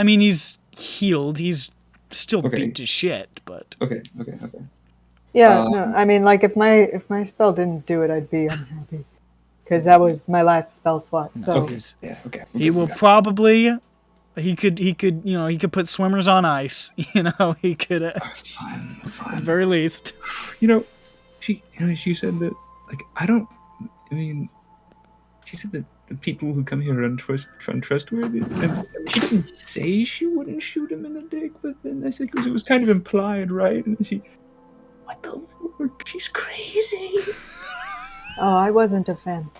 healed. He's still Okay. beat to shit, but Okay. Yeah, Um, no, I mean, like if my spell didn't do it, I'd be unhappy because that was my last spell slot. So Okay. Yeah. Okay. he will probably. He could put swimmers on ice. He could That's fine. That's at fine. the very least. She said that she said that the people who come here are untrustworthy. And she didn't say she wouldn't shoot him in the dick, but then I said it was kind of implied, right? And she, what the fuck? She's crazy. oh, I wasn't a fan.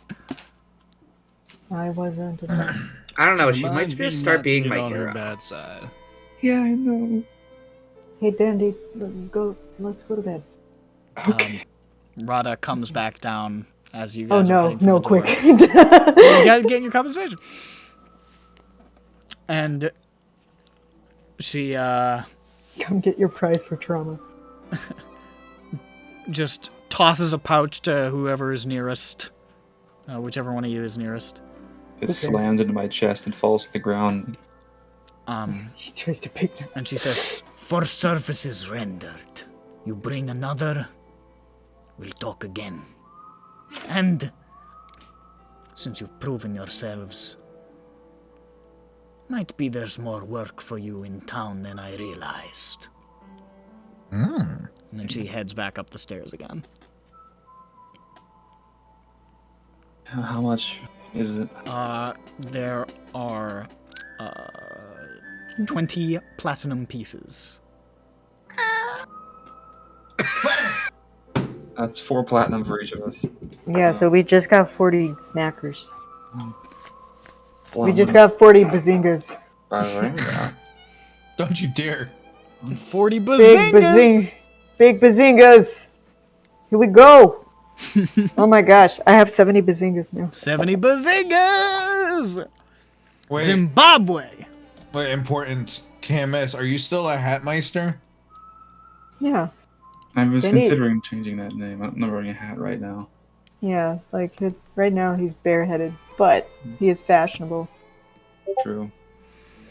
I wasn't a fan. I don't know. She Mind might being just start not being to my get on her hero. bad side. Yeah, I know. Hey, Dandy, let's go to bed. Okay. Rada comes back down as you Oh guys are no, heading for no, the door. quick. You gotta get in your conversation. And she Come get your prize for trauma. just tosses a pouch to whoever is nearest, whichever one of you is nearest. It slams into my chest and falls to the ground. He tries to pick it. And she says, "For services rendered, you bring another, we'll talk again. And since you've proven yourselves, might be there's more work for you in town than I realized." And then she heads back up the stairs again. How much is it? There are 20 platinum pieces. That's 4 platinum for each of us. Yeah, so we just got 40 snackers. It's a lot We of just money. got 40 bazingas. By the way, yeah. Don't you dare. 40 Big bazingas! big bazingas. Here we go. Oh my gosh, I have 70 bazingas now. 70 bazingas! Wait, Zimbabwe! wait, important. KMS, are you still a Hatmeister? Yeah, I was They need- considering changing that name. I'm not wearing a hat right now. yeah. Like right now he's bareheaded, but he is fashionable. True.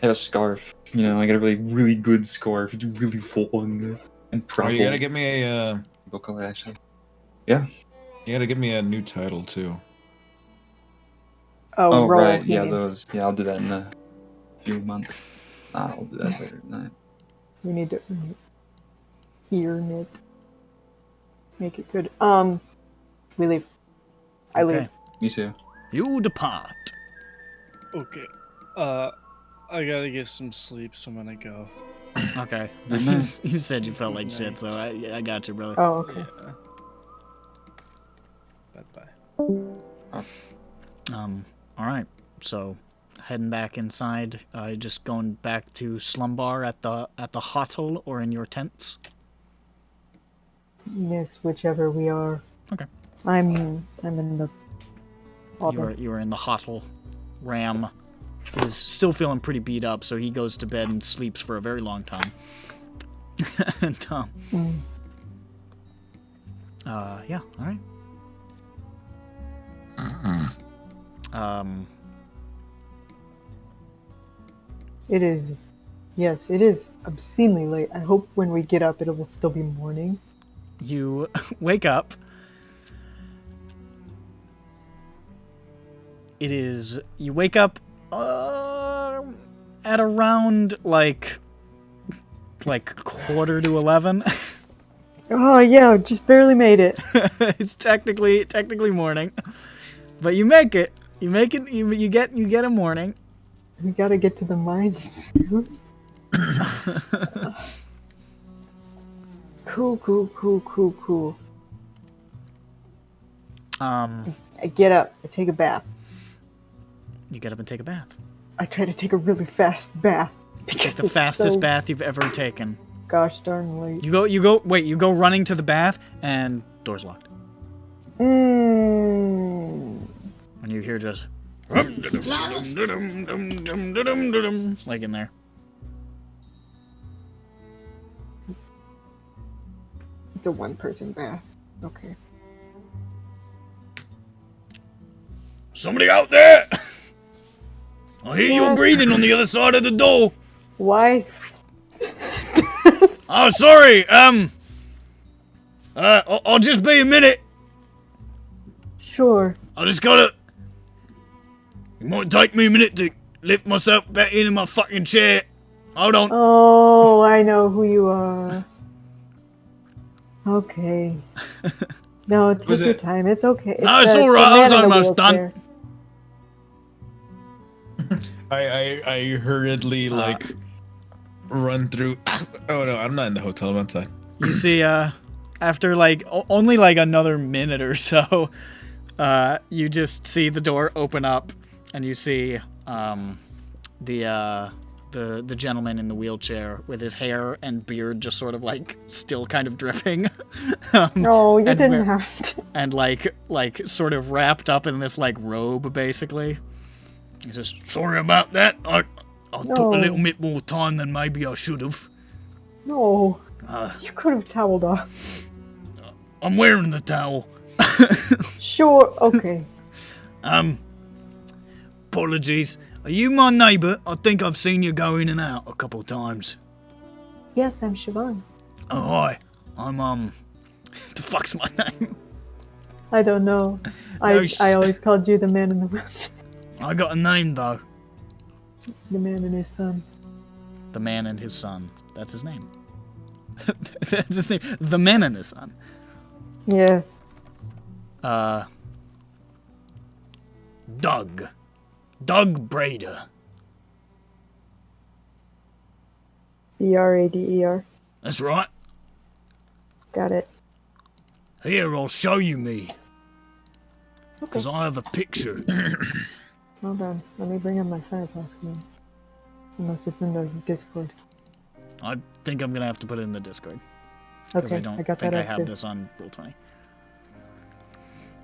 I have a scarf. I got a really good scarf. It's really long and Oh, proper. you gotta give me a Rainbow color, actually. you gotta give me a new title too. Oh, roll. right. you Yeah, mean. those. Yeah, I'll do that in a few months. I'll do that later tonight. We need to earn it. Make it good. We leave. I leave. Okay. Me too. You depart. Okay. I gotta get some sleep, so I'm gonna go. Okay. Good night. You said you felt like shit, so I got you, brother. Oh, okay. Bye-bye. Alright. So, heading back inside, just going back to Slumbar at the hotel or in your tents. Yes, whichever we are. Okay. I'm in the. You are in the hotel. Ram is still feeling pretty beat up, so he goes to bed and sleeps for a very long time. And yeah, all right. It is Yes, it is obscenely late. I hope when we get up, it will still be morning. You wake up. You wake up at around like 11:45. Oh yeah, just barely made it. It's technically morning, but you make it. You make it. You get a morning. We gotta get to the mines. Cool. I get up. I take a bath. You get up and take a bath. I try to take a really fast bath. Take the fastest bath you've ever taken. Gosh darn late. You go running to the bath and door's locked. And you hear just like in there. The one person bath. Okay. Somebody out there! I hear you breathing on the other side of the door. Why? Oh, sorry. I'll just be a minute. Sure. I just gotta. It might take me a minute to lift myself back into my fucking chair. Hold on. Oh, I know who you are. Okay. No, take your time. It's okay. No, it's all right. I was almost done. I hurriedly run through. Oh no, I'm not in the hotel. I'm outside. You see, after only another minute or so, you just see the door open up, and you see the gentleman in the wheelchair with his hair and beard just sort of still kind of dripping. No, you didn't have to. And sort of wrapped up in this robe, basically. He says, "Sorry about that. I took a little bit more time than maybe I should have." No, you could have toweled off. I'm wearing the towel. Sure, okay. Apologies. Are you my neighbour? I think I've seen you go in and out a couple of times. Yes, I'm Siobhan. Oh, hi. I'm, the fuck's my name? I don't know. I always called you the man in the wheelchair. I got a name, though. The man and his son. The man and his son. That's his name. That's his name. The man and his son. Yeah. Doug. Doug Brader. Brader. That's right. Got it. Here, I'll show you me. Okay. Because I have a picture. Hold on. Let me bring up my Firefox again. Unless it's in the Discord. I think I'm going to have to put it in the Discord. Okay, I don't got think that I up have too. this on Roll20.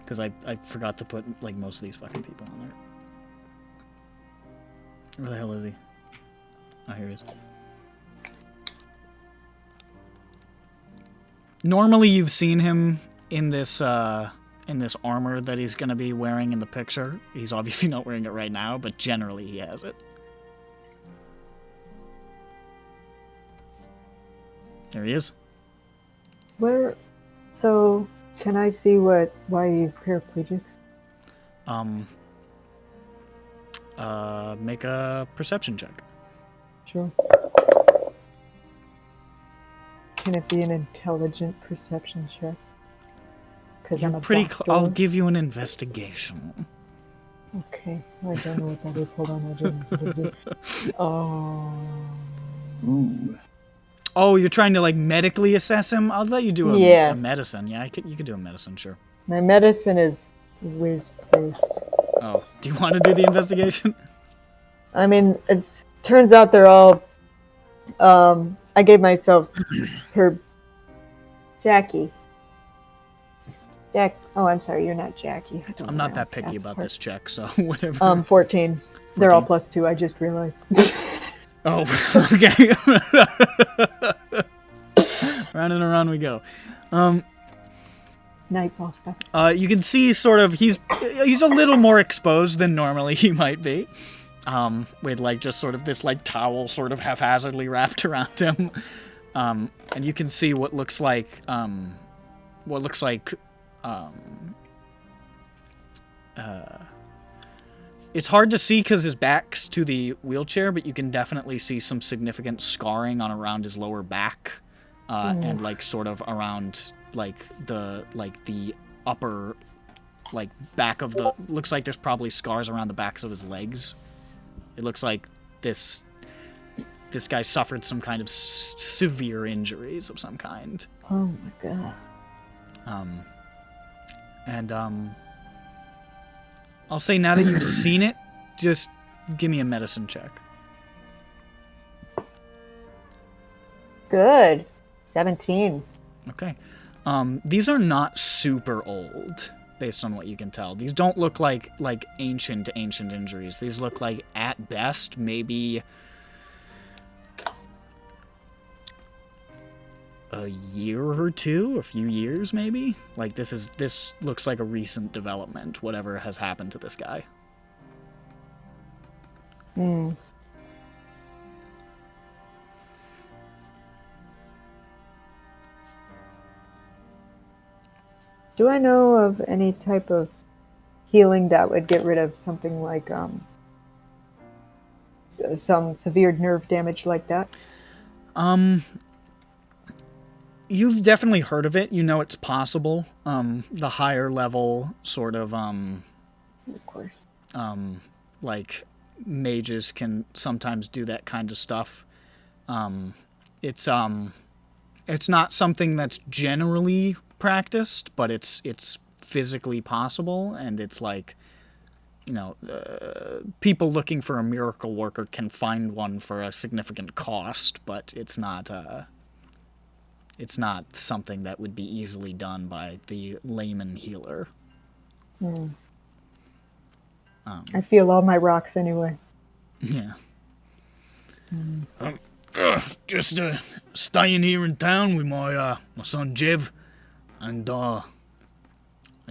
Because I forgot to put, most of these fucking people on there. Where the hell is he? Oh, here he is. Normally you've seen him in this armor that he's going to be wearing in the picture. He's obviously not wearing it right now, but generally he has it. There he is. Where? So, can I see why he's paraplegic? Make a perception check. Sure. Can it be an intelligent perception check? Because I'm a Pretty. doctor. I'll give you an investigation. Okay. I don't know what that is. Hold on. I didn't. Oh. Ooh. Oh, you're trying to medically assess him? I'll let you do a Yes. medicine. Yeah, you could do a medicine, sure. My medicine is whiz post. Oh, do you want to do the investigation? I mean, it turns out they're all. I gave myself her. Jackie. Oh, I'm sorry. You're not Jackie. I'm not that picky about this check, so whatever. 14. They're all +2. I just realized. Oh, okay. Round and around we go. Nightfall stuff. You can see sort of he's a little more exposed than normally he might be. with like just sort of this like towel sort of haphazardly wrapped around him. And you can see what looks like it's hard to see because his back's to the wheelchair, but you can definitely see some significant scarring on around his lower back, and like sort of around like the upper like back of the. Looks like there's probably scars around the backs of his legs. It looks like this guy suffered some kind of severe injuries of some kind. Oh my god. I'll say now that you've seen it, just give me a medicine check. Good. 17. Okay. These are not super old, based on what you can tell. These don't look like ancient injuries. These look like, at best, maybe a year or two, a few years maybe. Like this looks like a recent development, whatever has happened to this guy. Hmm. Do I know of any type of healing that would get rid of something like some severe nerve damage like that? You've definitely heard of it. You know it's possible. The higher level sort of Of course. like mages can sometimes do that kind of stuff. It's not something that's generally practiced, but it's physically possible, and it's like, you know, people looking for a miracle worker can find one for a significant cost, but it's not something that would be easily done by the layman healer. Hmm. I feel all my rocks anyway. Yeah. Just staying here in town with my son Jev, and I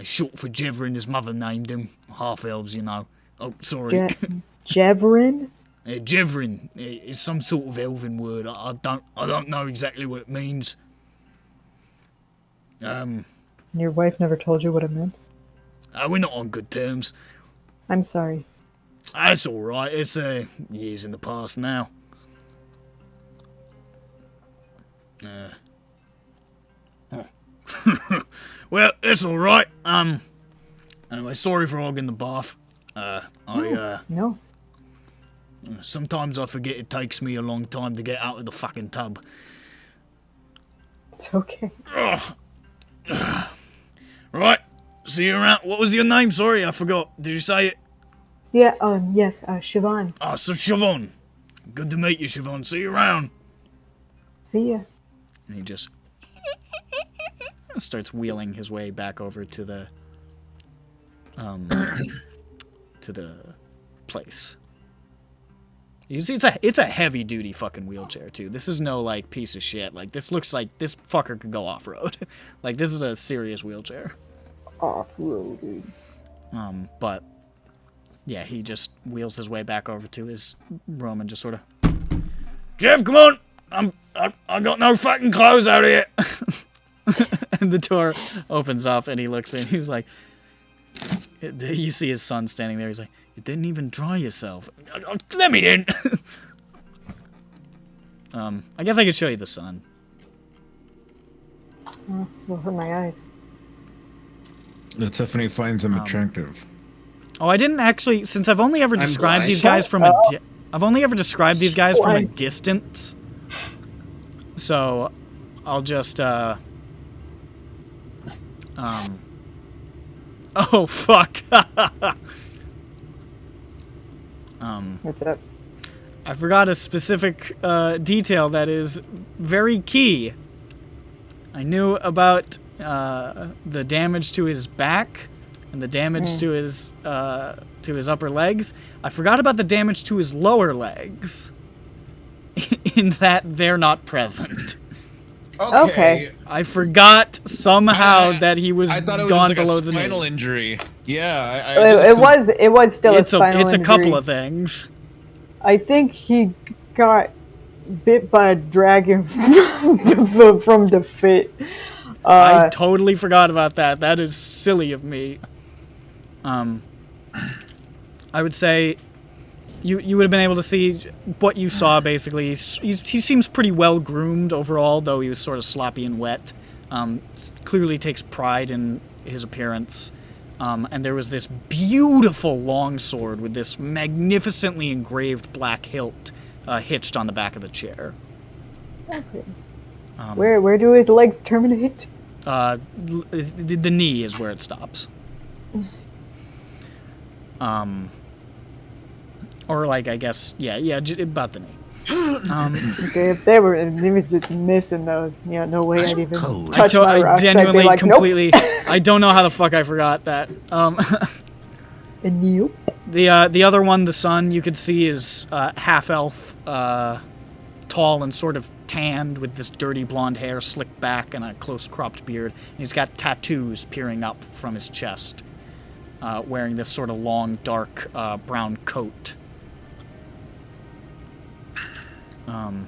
short for Jever and his mother named him. Half elves, you know. Oh, sorry. Jevrin? Jevrin is some sort of elven word. I don't know exactly what it means. Your wife never told you what it meant? We're not on good terms. I'm sorry. That's all right. It's years in the past now. Well, it's all right. Anyway, sorry for hogging the bath. No. Sometimes I forget it takes me a long time to get out of the fucking tub. It's okay. Right. See you around. What was your name? Sorry, I forgot. Did you say it? Yeah, yes, Siobhan. So Siobhan. Good to meet you, Siobhan. See you around. See ya. And he just starts wheeling his way back over to the place. You see, it's a heavy duty fucking wheelchair too. This is no like piece of shit. Like this looks like this fucker could go off road. Like this is a serious wheelchair. Off-roading. But yeah, he just wheels his way back over to his room and just sort of, Jeff, come on! I got no fucking clothes out here. And the door opens up and he looks in. He's like, you see his son standing there. He's like, you didn't even dry yourself. Let me in. I guess I could show you the sun. Will hurt my eyes. Tiffany finds him attractive. Oh, I didn't actually, since I've only ever described these guys from I've only ever described these guys from a distance. So, I'll just, oh, fuck. What's up? I forgot a specific detail that is very key. I knew about the damage to his back and the damage to his upper legs. I forgot about the damage to his lower legs. In that they're not present. Okay. I forgot somehow that he was I thought it was gone just like below a the spinal knee. injury. Yeah, It was still a spinal It's a injury. couple of things. I think he got bit by a dragon from the fit. I totally forgot about that. That is silly of me. I would say you would have been able to see what you saw, basically. He seems pretty well groomed overall, though he was sort of sloppy and wet. Clearly takes pride in his appearance. And there was this beautiful longsword with this magnificently engraved black hilt hitched on the back of the chair. Okay. Where do his legs terminate? The knee is where it stops. Or like, I guess, yeah, about the knee. Okay, if they was just missing those, no way I'd even touch my I rocks. genuinely, I'd be like, completely, nope. I don't know how the fuck I forgot that. And you? The other one, the son, you could see is half-elf, tall and sort of tanned with this dirty blonde hair slicked back and a close-cropped beard. And he's got tattoos peering up from his chest, wearing this sort of long, dark, brown coat. And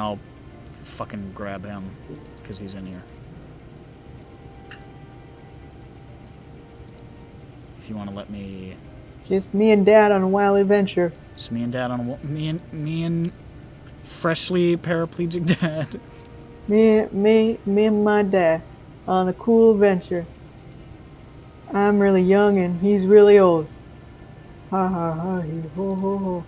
I'll fucking grab him, because he's in here. If you want to let me... Just me and Dad on a wild adventure. Just me and Dad on a... Me and freshly paraplegic Dad. Me and my dad on a cool adventure. I'm really young and he's really old. Ha ha ha, he ho ho ho.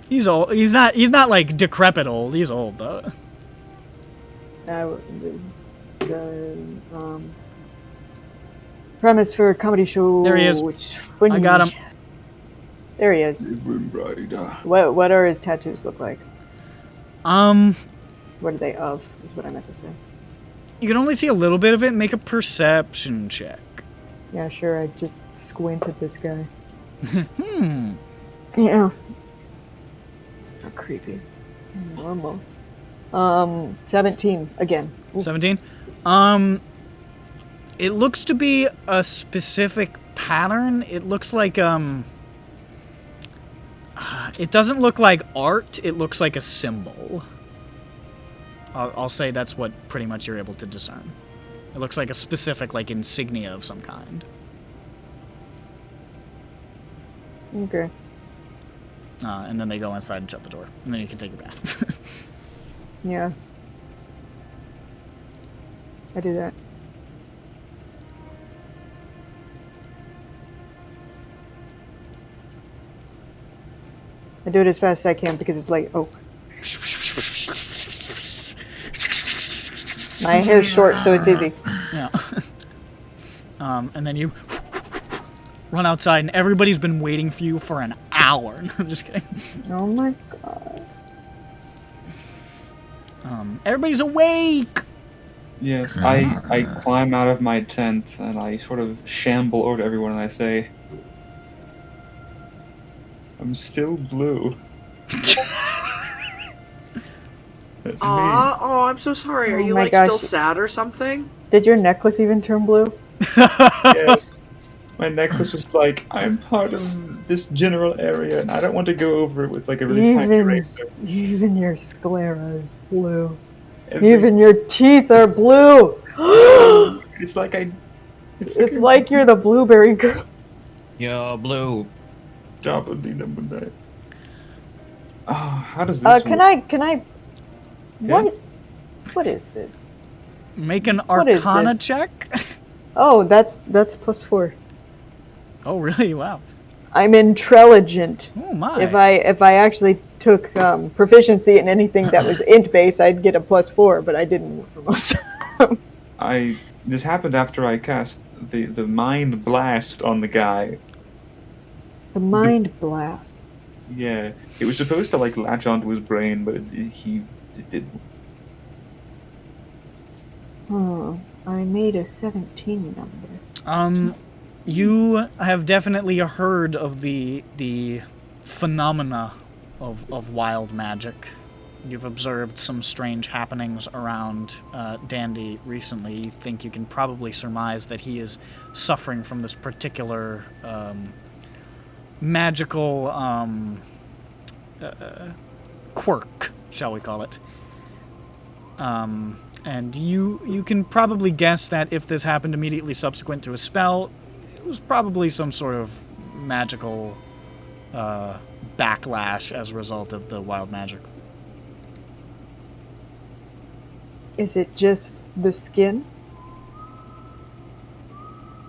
He's old. He's not like decrepit old. He's old though. Premise for a comedy show. There he is. I got him. There he is. What are his tattoos look like? What are they of? Is what I meant to say. You can only see a little bit of it. Make a perception check. Yeah, sure. I just squinted this guy. Yeah. It's not creepy. Normal. 17 again. Ooh. 17. It looks to be a specific pattern. It looks like it doesn't look like art. It looks like a symbol. I'll say that's what pretty much you're able to discern. It looks like a specific like insignia of some kind. Okay. And then they go inside and shut the door. And then you can take your bath. Yeah. I do that. I do it as fast as I can because it's late. Oh. My hair's short, so it's easy. Yeah. And then you run outside, and everybody's been waiting for you for an hour. No, I'm just kidding. Oh my god. Everybody's awake! Yes, I climb out of my tent and I sort of shamble over to everyone and I say, I'm still blue. That's me. Oh, I'm so sorry. Are Oh you my like gosh. still sad or something? Did your necklace even turn blue? Yes. My necklace was like, I'm part of this general area and I don't want to go over it with like a really tiny razor. Even your sclera is blue. Every- Even your teeth are blue. It's like I... It's like you're the blueberry girl. Yo, blue. number 9. Oh, how does this Can work? I? What is this? Make an What is Arcana this? check? Oh, that's +4. Oh, really? Wow. I'm intelligent. Oh, my. If I actually took proficiency in anything that was int based, I'd get a +4, but I didn't for most of them. This happened after I cast the mind blast on the guy. The mind blast. Yeah, it was supposed to like latch onto his brain, but it didn't. Oh, I made a 17 number. You have definitely heard of the phenomena of wild magic. You've observed some strange happenings around Dandy recently. You think you can probably surmise that he is suffering from this particular magical quirk, shall we call it. And you can probably guess that if this happened immediately subsequent to a spell, it was probably some sort of magical backlash as a result of the wild magic. Is it just the skin?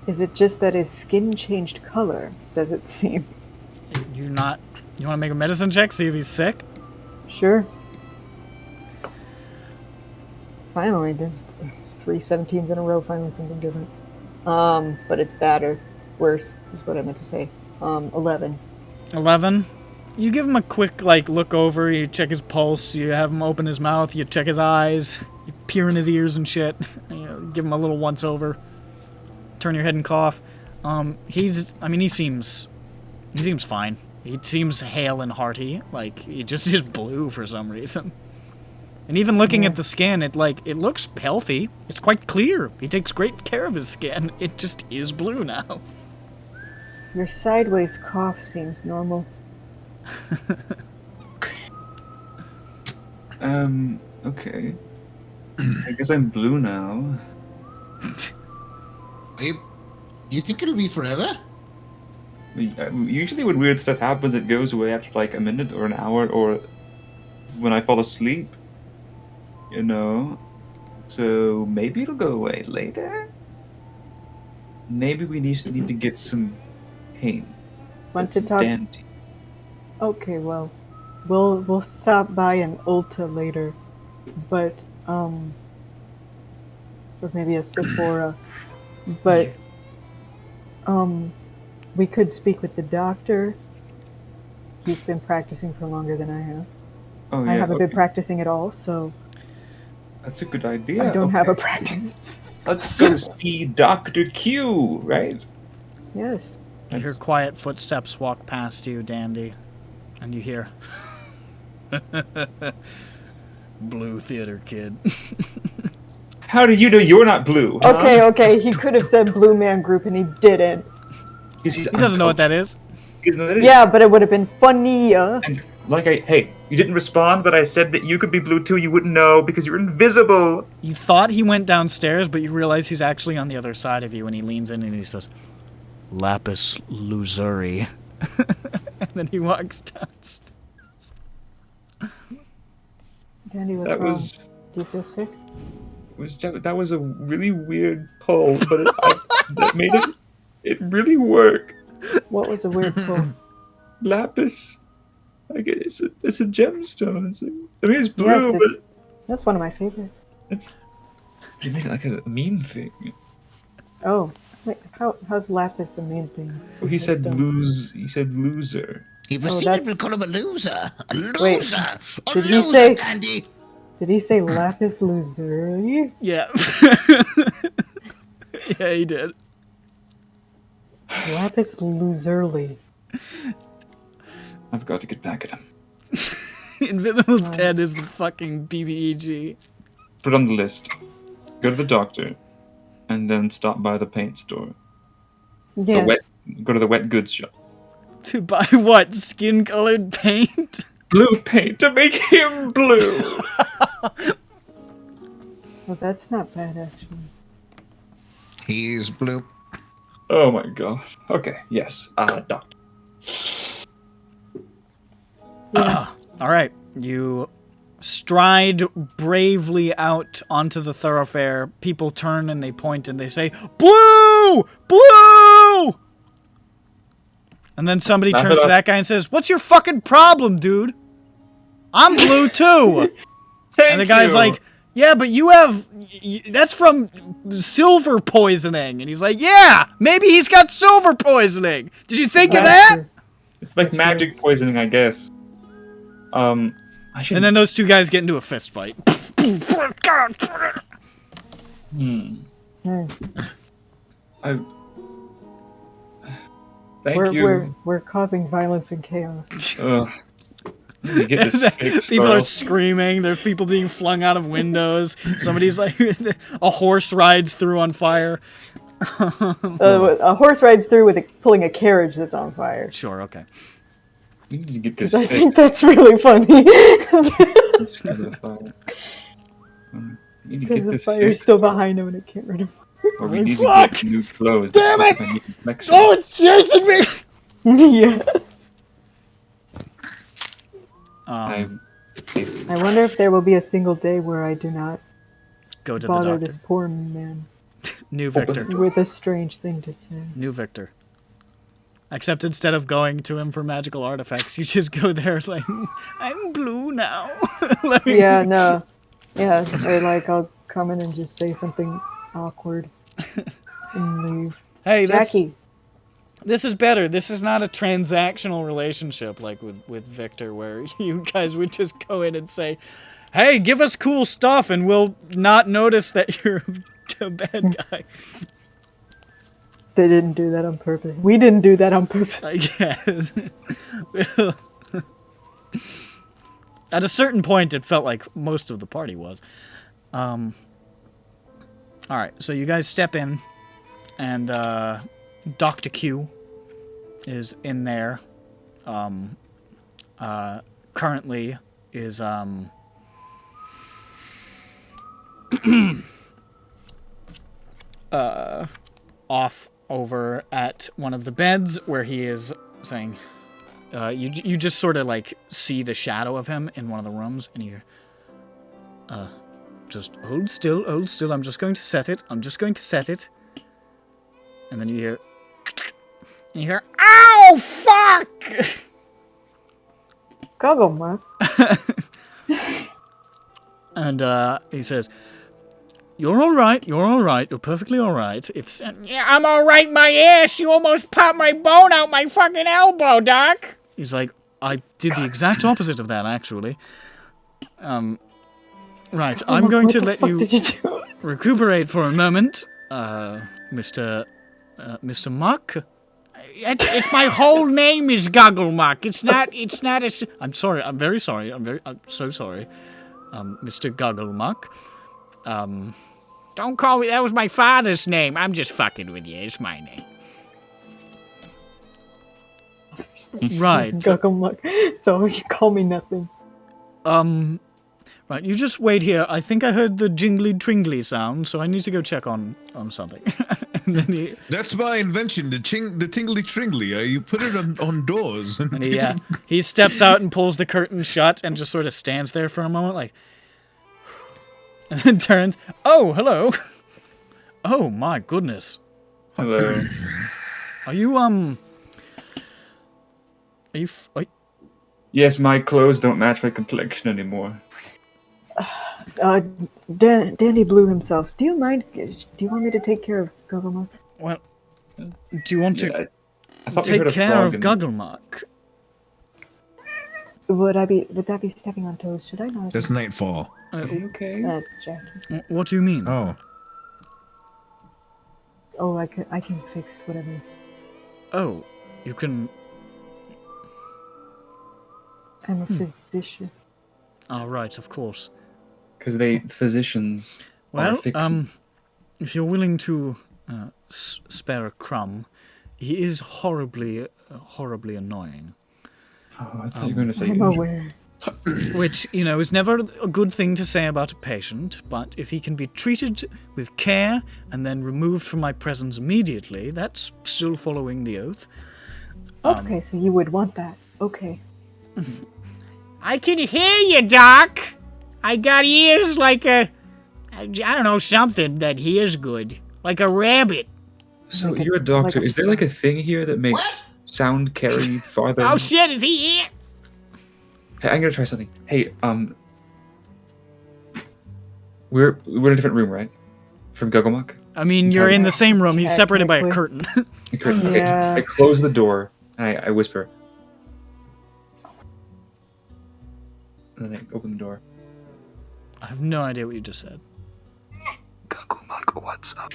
Is it just that his skin changed color, does it seem? You want to make a medicine check, see if he's sick? Sure. Finally, there's 3 17s in a row, finally something different. But it's bad or worse, is what I meant to say. 11. 11. You give him a quick, look over, you check his pulse, you have him open his mouth, you check his eyes, you peer in his ears and shit, give him a little once-over, turn your head and cough. He seems fine. He seems hale and hearty, he just is blue for some reason. And even looking at the skin, it looks healthy. It's quite clear. He takes great care of his skin. It just is blue now. Your sideways cough seems normal. Okay. I guess I'm blue now. You think it'll be forever? Usually when weird stuff happens, it goes away after a minute or an hour, or when I fall asleep. So maybe it'll go away later. Maybe we need to get some pain. Want to talk? Dandy. Okay, well, we'll stop by an Ulta later, but or maybe a Sephora, but we could speak with the doctor. He's been practicing for longer than I have. Oh yeah. I haven't been practicing at all, so That's a good idea. I don't have a practice. Let's go see Dr. Q, right? Yes. You hear quiet footsteps walk past you, Dandy. And you hear... Blue theater kid. How do you know you're not blue? Huh? Okay, he could have said Blue Man Group and he didn't. He doesn't know what that is. He doesn't know that Yeah, but it would have been funnier. And hey, you didn't respond, but I said that you could be blue too. You wouldn't know because you're invisible. You thought he went downstairs, but you realize he's actually on the other side of you, and he leans in and he says, Lapis Lazuli. And then he walks downstairs. Dandy, what's That wrong? was Do you feel sick? that was a really weird pull, but that made it really work. What was the weird pull? Lapis, it's a gemstone. It's blue, Yes, but that's one of my favorites. you made it like a mean thing. Oh, wait, how's Lapis a mean thing? Well, he said loser. If Oh, a secret that's- will call him a loser. A loser! Wait, a did he loser, say- Dandy! Did he say Lapis Lazuli? Yeah. Yeah, he did. Lapis Lazuli. I've got to get back at him. Invisible Ted is the fucking BBEG. Put it on the list. Go to the doctor, and then stop by the paint store. Yes. Go to the wet goods shop. To buy what? Skin-colored paint? Blue paint to make him blue. Well, that's not bad, actually. He's blue. Oh my god. Okay. Yes. Doctor. All right. You stride bravely out onto the thoroughfare. People turn and they point and they say, Blue! Blue! And then somebody turns to that guy and says, What's your fucking problem, dude? I'm blue too. And the guy's like, yeah, but you have... That's from silver poisoning. And he's like, yeah, maybe he's got silver poisoning. Did you think of that? It's like magic poisoning, I guess. And then those two guys get into a fist fight. Thank you. We're causing violence and chaos. Ugh. Get this fixed, People Carl. are screaming. There's people being flung out of windows. Somebody's like, a horse rides through on fire. A horse rides through with pulling a carriage that's on fire. Sure, okay. We need to get this I fixed. think that's really funny. Just go to the fire. We need to Because get the this fire's fixed. still behind him and it can't run him. Or we need Fuck! to get new clothes. Damn it! Next Oh, it's chasing me! Yeah. I I wonder if there will be a single day where I do not Go to the bother doctor. this poor man New Victor. with a strange thing to say. New Victor. Except instead of going to him for magical artifacts, you just go there like, I'm blue now. Like- Yeah, no. Yeah, or like I'll come in and just say something awkward and leave. Hey, Jackie, this is better. This is not a transactional relationship like with Victor, where you guys would just go in and say, hey, give us cool stuff and we'll not notice that you're a bad guy. they didn't do that on purpose. We didn't do that on purpose. I guess. At a certain point, it felt like most of the party was. Alright, so you guys step in, and Dr. Q is in there. Currently is off over at one of the beds where he is saying, you just sort of like see the shadow of him in one of the rooms, and you just hold still, I'm just going to set it, and then you hear, ow, fuck! Gugglemuck. And he says, you're alright, you're perfectly alright. It's, yeah, I'm alright, my ass, you almost popped my bone out my fucking elbow, Doc. He's like, I did the exact opposite of that, actually. Right, I'm going to let you What did you do? recuperate for a moment, Mr. Muck. It's my whole name is Gugglemuck. It's not a... I'm sorry, I'm very sorry, I'm so sorry. Mr. Gugglemuck. Don't call me, that was my father's name. I'm just fucking with you, it's my name. Right. Gugglemuck. So you call me nothing. Right, you just wait here. I think I heard the jingly-tringly sound, so I need to go check on something. And then That's my invention, the tingly tringly. You put it on doors. And he steps out and pulls the curtain shut and just sort of stands there for a moment, like, and then turns. Oh, hello. Oh my goodness. hello. Are you Yes, my clothes don't match my complexion anymore. Dandy blew himself. Do you mind? Do you want me to take care of Gugglemuck? Well, do you want to Yeah, I thought we heard take a care frog of in- Gugglemuck? Would that be stepping on toes? Should I not? That's nightfall. Okay. That's Jackie. What do you mean? Oh. Oh, I can fix whatever. Oh, you can. I'm a physician. Oh, right, of course. Because physicians Well, are fixing. if you're willing to spare a crumb, he is horribly annoying. Oh, I thought you were going to say. I'm aware. Which, is never a good thing to say about a patient, but if he can be treated with care and then removed from my presence immediately, that's still following the oath. Okay, so you would want that. Okay. I can hear you, Doc! I got ears like I don't know, something that hears good. Like a rabbit. So Like a- you're a doctor. like a Is there like a thing here that makes sound carry farther? Oh shit, is he here? Hey, I'm gonna try something. Hey, we're in a different room, right? From Gugglemuck. I mean, you're in the same room, he's separated by a curtain. Okay, Yeah. I close the door and I whisper. And then I open the door. I have no idea what you just said. Gugglemuck, what's up?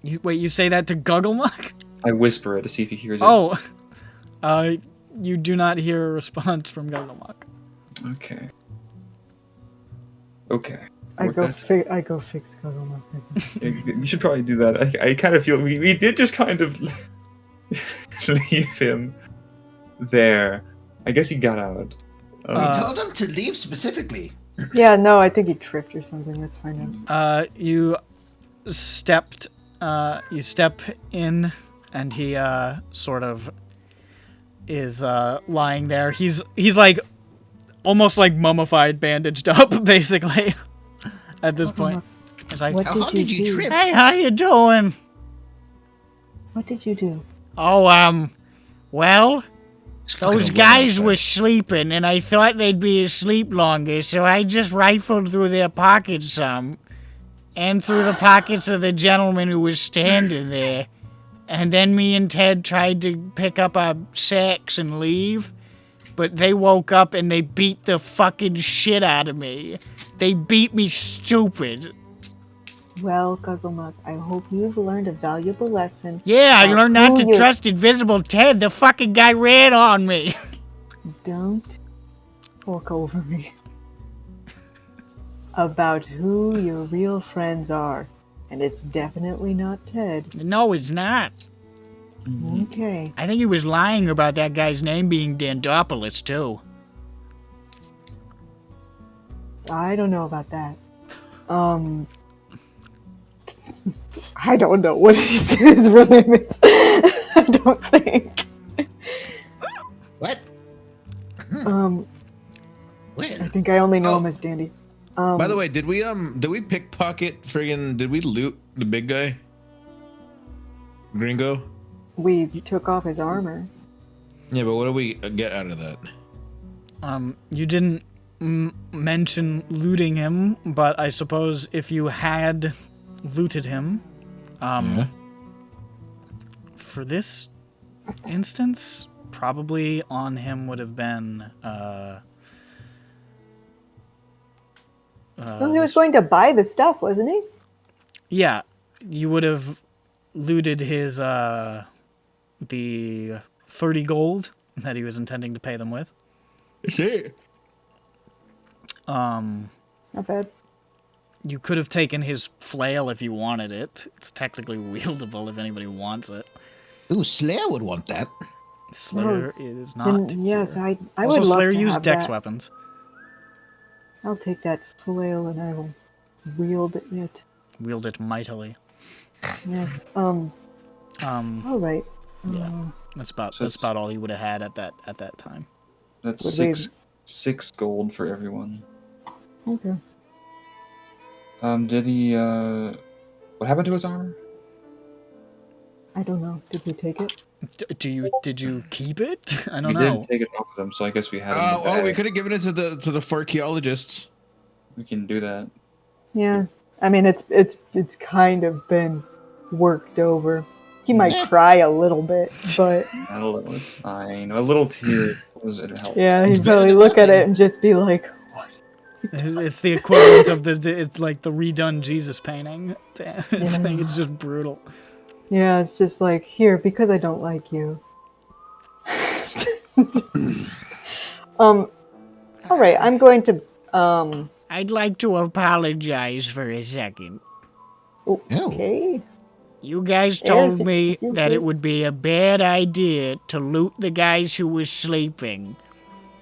You say that to Gugglemuck? I whisper it to see if he hears it. Oh, you do not hear a response from Gugglemuck. Okay. Okay. I work go that. I go fix Gugglemuck. You should probably do that. I kind of feel we did just kind of leave him there. I guess he got out. You told him to leave specifically. Yeah, no, I think he tripped or something. That's fine. You step in, and he sort of is lying there. He's like almost like mummified, bandaged up, basically. At this point, it's like, How did you trip? hey, how you doing? What did you do? Oh, well, Fucking those a guys woman, were sleeping, and I thought they'd be asleep longer, so I just rifled through their pockets some, and through the pockets of the gentleman who was standing there. And then me and Ted tried to pick up our sacks and leave, but they woke up and they beat the fucking shit out of me. They beat me stupid. Well, Gugglemuck, I hope you've learned a valuable lesson. Yeah, I about learned not who to you- trust Invisible Ted. The fucking guy ran on me. Don't talk over me. About who your real friends are. And it's definitely not Ted. No, it's not. Okay. I think he was lying about that guy's name being Dandopoulos, too. I don't know about that. I don't know what his real name is. I don't think. What? I When? think I only know him as Dandy. By the way, did we pickpocket did we loot the big guy? Gringo? We took off his armor. Yeah, but what do we get out of that? You didn't mention looting him, but I suppose if you had looted him, for this instance, probably on him would have been, Well, he was going to buy the stuff, wasn't he? yeah, you would have looted his, the 30 gold that he was intending to pay them with. See? Not bad. You could have taken his flail if you wanted it. It's technically wieldable if anybody wants it. Ooh, Slayer would want that. Slayer is not. Then, yes, here. I Also, would love Slayer to used have dex that. weapons. I'll take that flail and I will wield it. Wield it mightily. Yes. All right. Yeah, that's about all he would have had at that time. That's Would we- six gold for everyone. Okay. Did he what happened to his armor? I don't know. Did we take it? Did you keep it? I don't We know. didn't take it off of him, so I guess we had it in the bag. We could have given it to the archaeologists. We can do that. Yeah. I mean, it's kind of been worked over. He might cry a little bit, but A little, it's fine. A little tear it help. yeah, It's he'd better probably than look at nothing. it and just be like, It's the equivalent of it's like the redone Jesus painting. It's just brutal. yeah, it's just like, here, because I don't like you. All right, I'm going to, I'd like to apologize for a second. okay. You guys Yes, told me you that did. it would be a bad idea to loot the guys who were sleeping.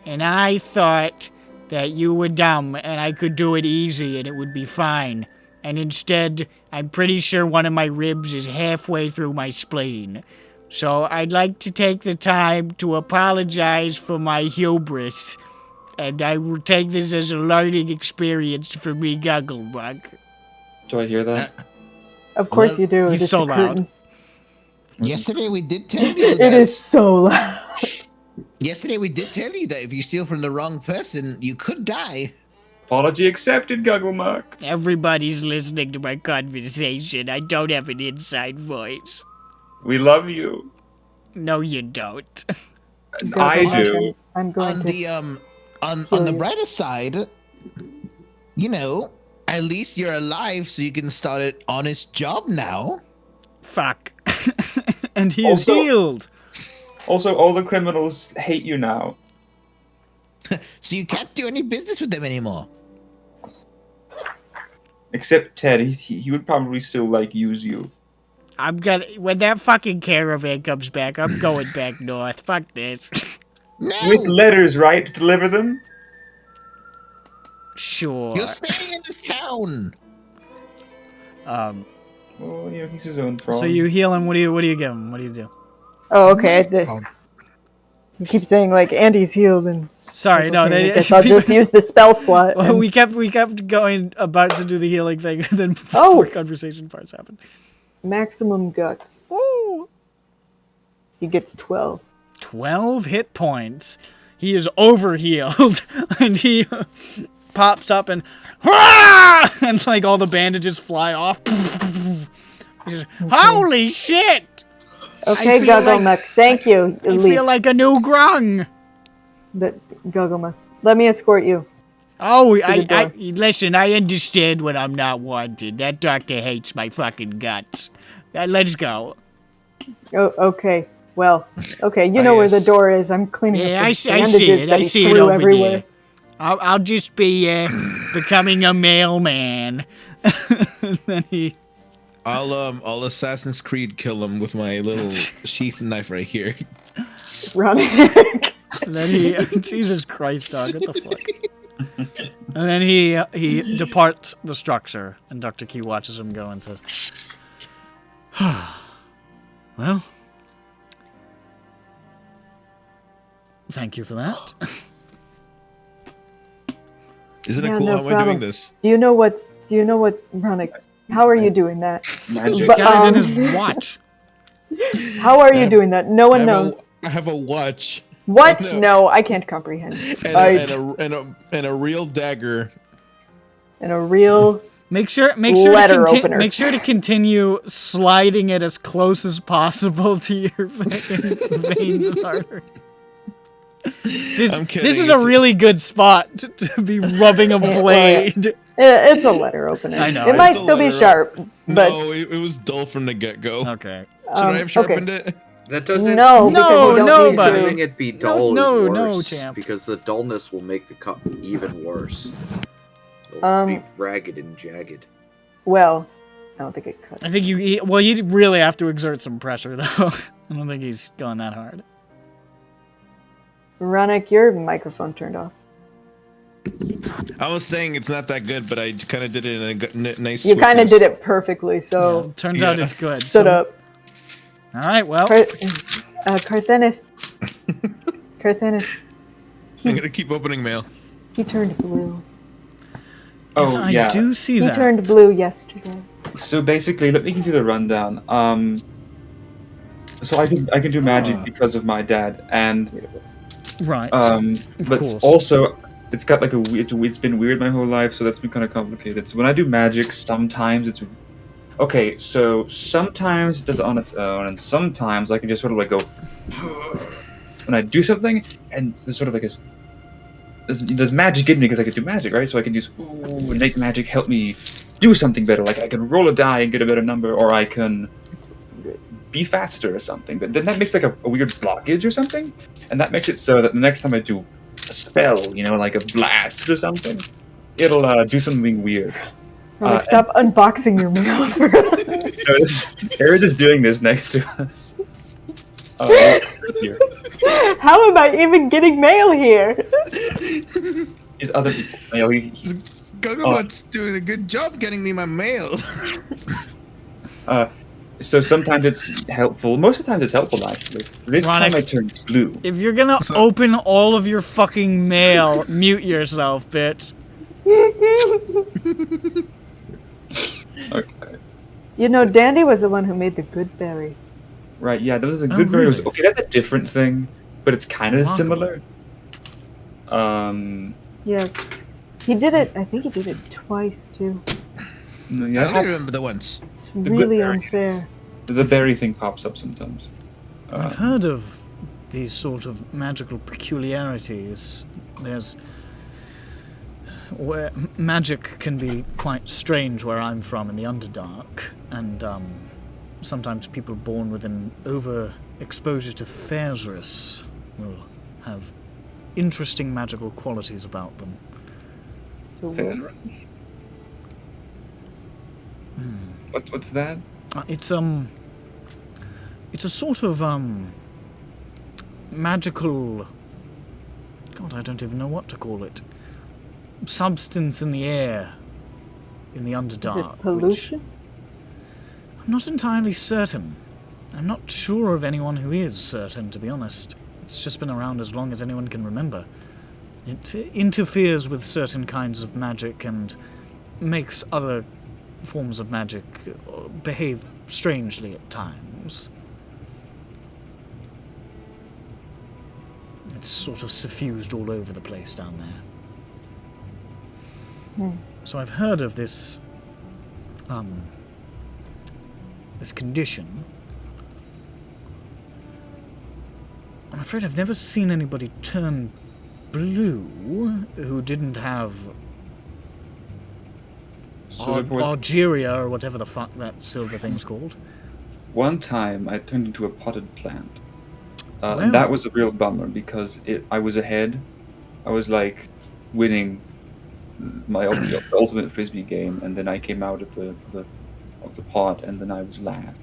And I thought that you were dumb and I could do it easy and it would be fine. And instead, I'm pretty sure one of my ribs is halfway through my spleen. So I'd like to take the time to apologize for my hubris. And I will take this as a learning experience for me, Gugglemuck. Do I hear that? Of course Well, you do. he's It's so a loud. curtain. Yesterday we did tell you It that. is so loud. Yesterday we did tell you that if you steal from the wrong person, you could die. Apology accepted, Gugglemuck. Everybody's listening to my conversation. I don't have an inside voice. We love you. No, you don't. I do. I'm going On to. the on kill the you. brighter side, you know, at least you're alive, so you can start an honest job now. Fuck. And he is Also- healed. Also, all the criminals hate you now. So you can't do any business with them anymore. Except Ted, he would probably still like use you. When that fucking caravan comes back, I'm going back north. Fuck this. No! With letters, right? To deliver them? Sure. You're staying in this town! Um, Well, he's his own frog. so you heal him, what do you give him? What do you do? Oh, okay. You keep saying like Andy's healed, and Sorry, no, okay, I guess I'll just use the spell slot. Well, and- we kept going about to do the healing thing, and then Oh. more conversation parts happened. Maximum guts. Woo! He gets 12. 12 hit points. He is overhealed, and he pops up and and like all the bandages fly off. He's just, holy shit! Okay, feel Gugglemuck. Thank you. I Elite. feel like a new grung. Gugglemuck. Let me escort you. Oh, the door. listen, I understand when I'm not wanted. That doctor hates my fucking guts. Let's go. Oh, okay. Well, okay. You know where the yes. door is. I'm cleaning Yeah, up I the see bandages it. that I he see it threw over everywhere. there. I'll just be becoming a mailman. And then he. I'll Assassin's Creed kill him with my little sheath knife right here. Running. And then he. Jesus Christ, dog! What the fuck? And then he departs the structure, and Dr. Key watches him go and says, "Well, thank you for that." Isn't Yeah, it cool? no How am I problem. doing this? Do you know what, Ronick? How are you doing that? Magic. He's But, got it in um, his watch. How are you doing that? No one knows. I have a watch What? no. No, I can't comprehend. and a real dagger. And a real. Make sure Letter opener. make sure to continue sliding it as close as possible to your veins and arteries. I'm kidding. This is a really good spot to be rubbing a blade. It's a letter opener. I know, It it's might a still be letter sharp, but No, it was dull from the get-go. Okay. Should I have sharpened okay. it? That doesn't. No, No, because you don't no, need buddy. to. Having it be dull no, is no, worse champ. because the dullness will make the cup even worse. It'll Um, be ragged and jagged. Well, I don't think it could. I think you really have to exert some pressure though. I don't think he's going that hard. Ronick, your microphone turned off. I was saying it's not that good, but I kind of did it in a nice. You kind of swiftness. did it perfectly, so Turns out Yeah. it's good. stood so- up. All right, well, Carthenis. Carthenis. I'm gonna keep opening mail. He turned blue. yes, Oh, I yeah. do see He that. turned blue yesterday. So basically, let me give you the rundown. So I can do magic because of my dad, and Right. but course. also it's got like it's been weird my whole life, so that's been kind of complicated. So when I do magic, sometimes it's okay. So sometimes it does it on its own, and sometimes I can just sort of like go when I do something, and it's sort of like there's magic in me because I can do magic, right? So I can use innate magic help me do something better. Like I can roll a die and get a better number, or I can be faster or something. But then that makes like a weird blockage or something, and that makes it so that the next time I do a spell, like a blast or something, it'll do something weird. Ronick, stop unboxing your mail. Eris is doing this next to us. Here. How am I even getting mail here? Is other people mail? Gugglemuck's doing a good job getting me my mail. So sometimes it's helpful. Most of the times it's helpful, actually. This Ronick, time I turned blue. if you're gonna open all of your fucking mail, mute yourself, bitch. Okay. Dandy was the one who made the good berry. Right, yeah, those are the good berries. really? Okay, that's a different thing, but it's kind of Wow. similar. Yes. He did it, I think he did it twice too. Yeah, I only remember the once. It's good really berry. unfair. the berry thing pops up sometimes. I've heard of these sort of magical peculiarities. There's where magic can be quite strange where I'm from in the Underdark, and sometimes people born with an overexposure to Threesisters will have interesting magical qualities about them. So Fair. weird. What's that? It's a sort of magical. God, I don't even know what to call it. Substance in the air, in the Is Underdark. it pollution? I'm not entirely certain. I'm not sure of anyone who is certain, to be honest. It's just been around as long as anyone can remember. It interferes with certain kinds of magic and makes other forms of magic behave strangely at times. It's sort of suffused all over the place down there. So I've heard of this this condition. I'm afraid I've never seen anybody turn blue who didn't have Algeria or whatever the fuck that silver thing's called. One time, I turned into a potted plant. Well. And that was a real bummer because I was ahead. I was like winning my ultimate frisbee game, and then I came out of the pot, and then I was last.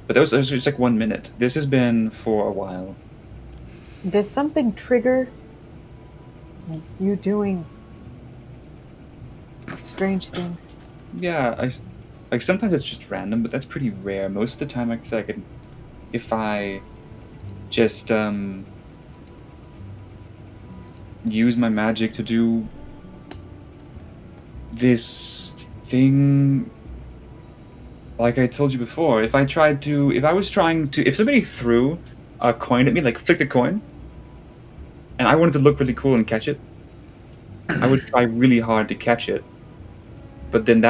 But that was just like 1 minute. This has been for a while. Does something trigger you doing strange things? Yeah, like sometimes it's just random, but that's pretty rare. Most of the time, like I said, I can, if I just use my magic to do this thing. Like I told you before, if somebody threw a coin at me, like flicked a coin, and I wanted to look really cool and catch it, I would try really hard to catch it. But then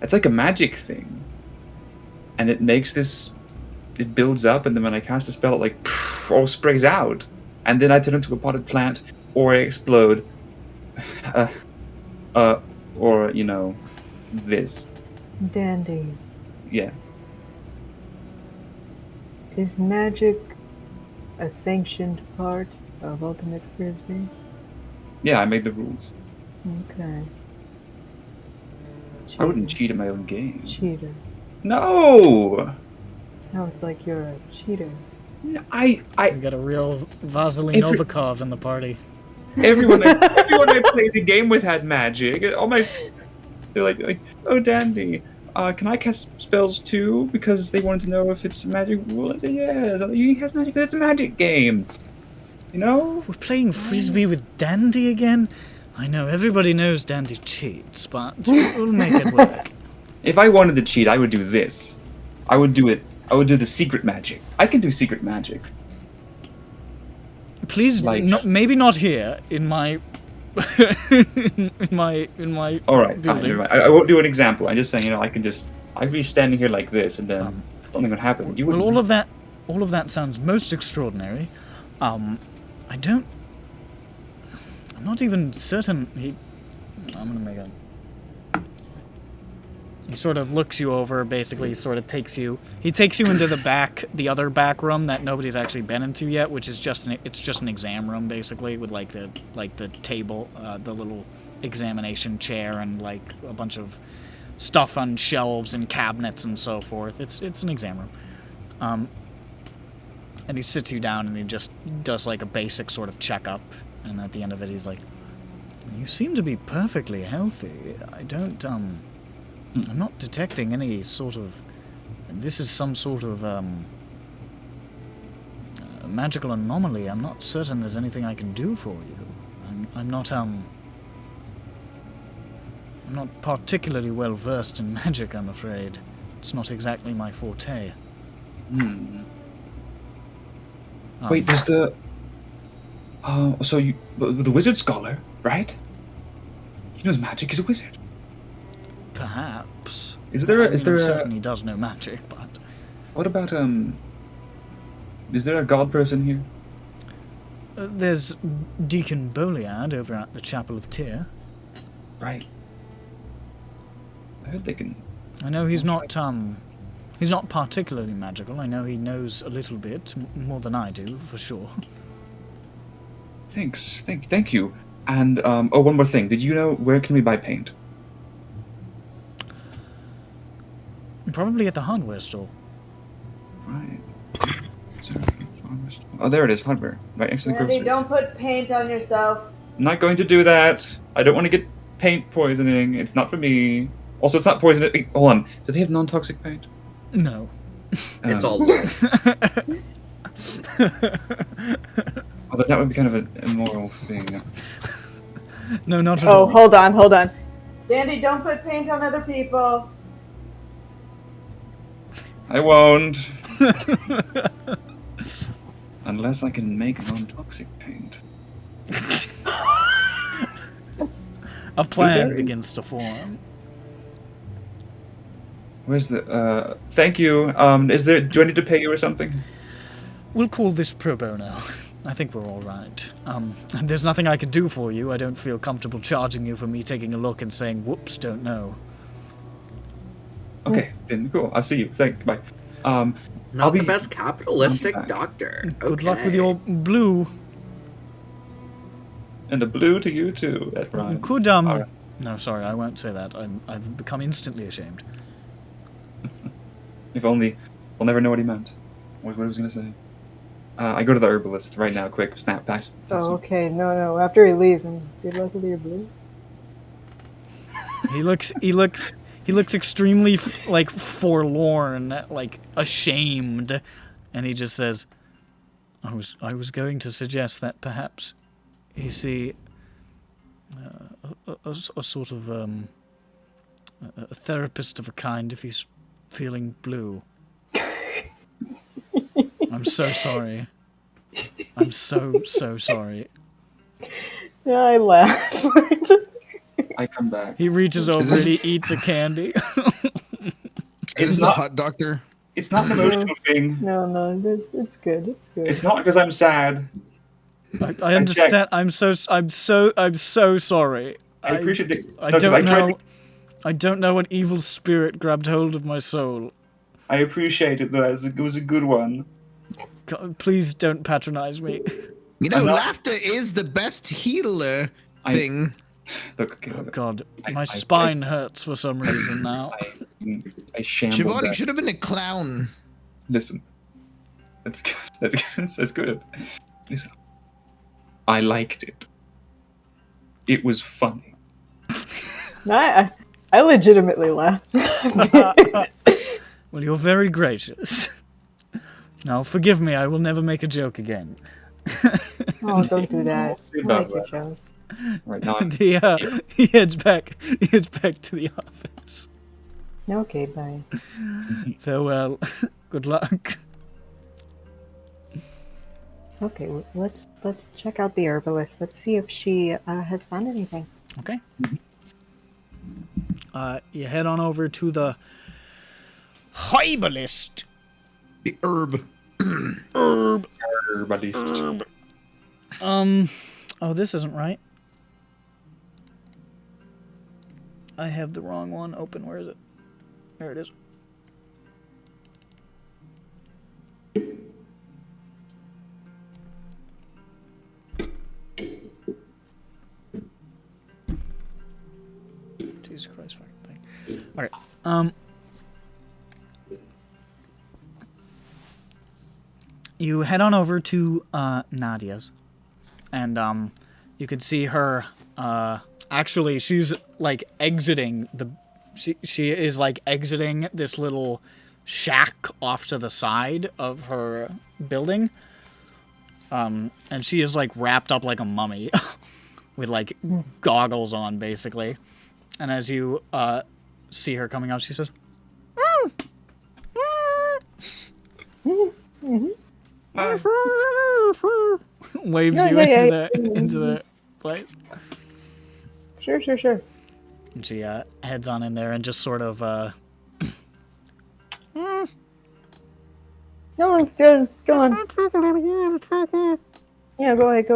it's like a magic thing. And it builds up, and then when I cast a spell, it like all sprays out. And then I turn into a potted plant, or I explode. Or, this. Dandy. Yeah. Is magic a sanctioned part of Ultimate Frisbee? Yeah, I made the rules. Okay. I wouldn't cheat at my own game. Cheater. No! Sounds like you're a cheater. We got a real Vasily Novikov in the party. Everyone I played the game with had magic. They're like, oh, Dandy, can I cast spells too? Because they wanted to know if it's a magic rule. I said, yes. He has magic, it's a magic game. We're playing Frisbee with Dandy again? I know, everybody knows Dandy cheats, but we'll make it work. If I wanted to cheat, I would do this. I would do the secret magic. I can do secret magic. Please, maybe not here, in my... in my All right, fine, building. never mind. I won't do an example. I'm just saying, I can be standing here like this, and then something would happen. Well, all of that sounds most extraordinary. I'm not even certain I'm gonna make a... He sort of looks you over, basically takes you into the other back room that nobody's actually been into yet, which is just an exam room, basically, with like the table, the little examination chair, and like a bunch of stuff on shelves and cabinets and so forth. It's an exam room. And he sits you down and he just does like a basic sort of checkup, and at the end of it he's like, "You seem to be perfectly healthy. I'm not detecting any sort of... This is some sort of magical anomaly. I'm not certain there's anything I can do for you. I'm not particularly well versed in magic, I'm afraid. It's not exactly my forte." Wait, there's the... the wizard scholar, right? He knows magic, he's a wizard. Perhaps. Is there a... certainly does know magic, but... What about, is there a god person here? There's Deacon Boliad over at the Chapel of Tyr. Right. I heard they can... I know he's not particularly magical. I know he knows a little bit, more than I do, for sure. Thanks. Thank you. And, one more thing. Did you know, where can we buy paint? Probably at the hardware store. Right. Oh, there it is. Hardware. Right next to the grocery. don't put paint on yourself. I'm not going to do that. I don't want to get paint poisoning. It's not for me. Also, it's not poison. Hold on. Do they have non-toxic paint? No. It's all Well, then that would be kind of an immoral thing. No, not at Oh, all. hold on. Dandy, don't put paint on other people. I won't. Unless I can make non-toxic paint. A plan begins to form. Where's the? Thank you. Is there? Do I need to pay you or something? We'll call this pro bono. I think we're all right. There's nothing I can do for you. I don't feel comfortable charging you for me taking a look and saying, whoops, don't know. Okay, then cool. I'll see you. Thank you. Bye. Not the best capitalistic doctor. Good luck with your blue. And a blue to you too. That You rhymes. could, Alright. No, sorry, I won't say that. I've become instantly ashamed. If only, we'll never know what he meant. What was he gonna say? I go to the herbalist right now. Quick, snap, pass. Oh, okay. No. After he leaves, and good luck with your blue. He looks extremely like forlorn, like ashamed, and he just says, "I was going to suggest that perhaps you see a sort of a therapist of a kind if he's feeling blue." I'm so sorry. I'm so sorry. Yeah, I laugh. I come back. He reaches over and he eats a candy. Is the not- hot doctor? It's not an emotional thing. No, it's good. It's not because I'm sad. I understand. I'm so sorry. I appreciate it. I No, 'cause don't tried know. to- I don't know what evil spirit grabbed hold of my soul. I appreciate it though. It was a good one. Please don't patronize me. You know, I'm not- laughter is the best healer thing. Look, okay, Oh look, God, I- my I- spine hurts for some reason now. I shambled. Shibari That. should have been a clown. Listen, that's good. That's good. That's good. Listen, I liked it. It was funny. I legitimately laughed. Well, you're very gracious. Now, forgive me. I will never make a joke again. Oh, don't do that. See I about like your that. jokes. Right now, And he heads back. He heads back to the office. Okay, bye. Farewell. Good luck. Okay, let's check out the herbalist. Let's see if she has found anything. Okay. You head on over to the herbalist. The herb. herbalist. Oh, this isn't right. I have the wrong one open. Where is it? There it is. Jesus Christ, fucking thing. Alright, you head on over to Nadia's, and you can see her. Actually, she's like exiting the. She is like exiting this little shack off to the side of her building. And she is like wrapped up like a mummy, with like goggles on, basically. And as you see her coming out, she says, waves you into the place. Sure. And she heads on in there and just sort of No, it's good. Go on. Yeah, go ahead.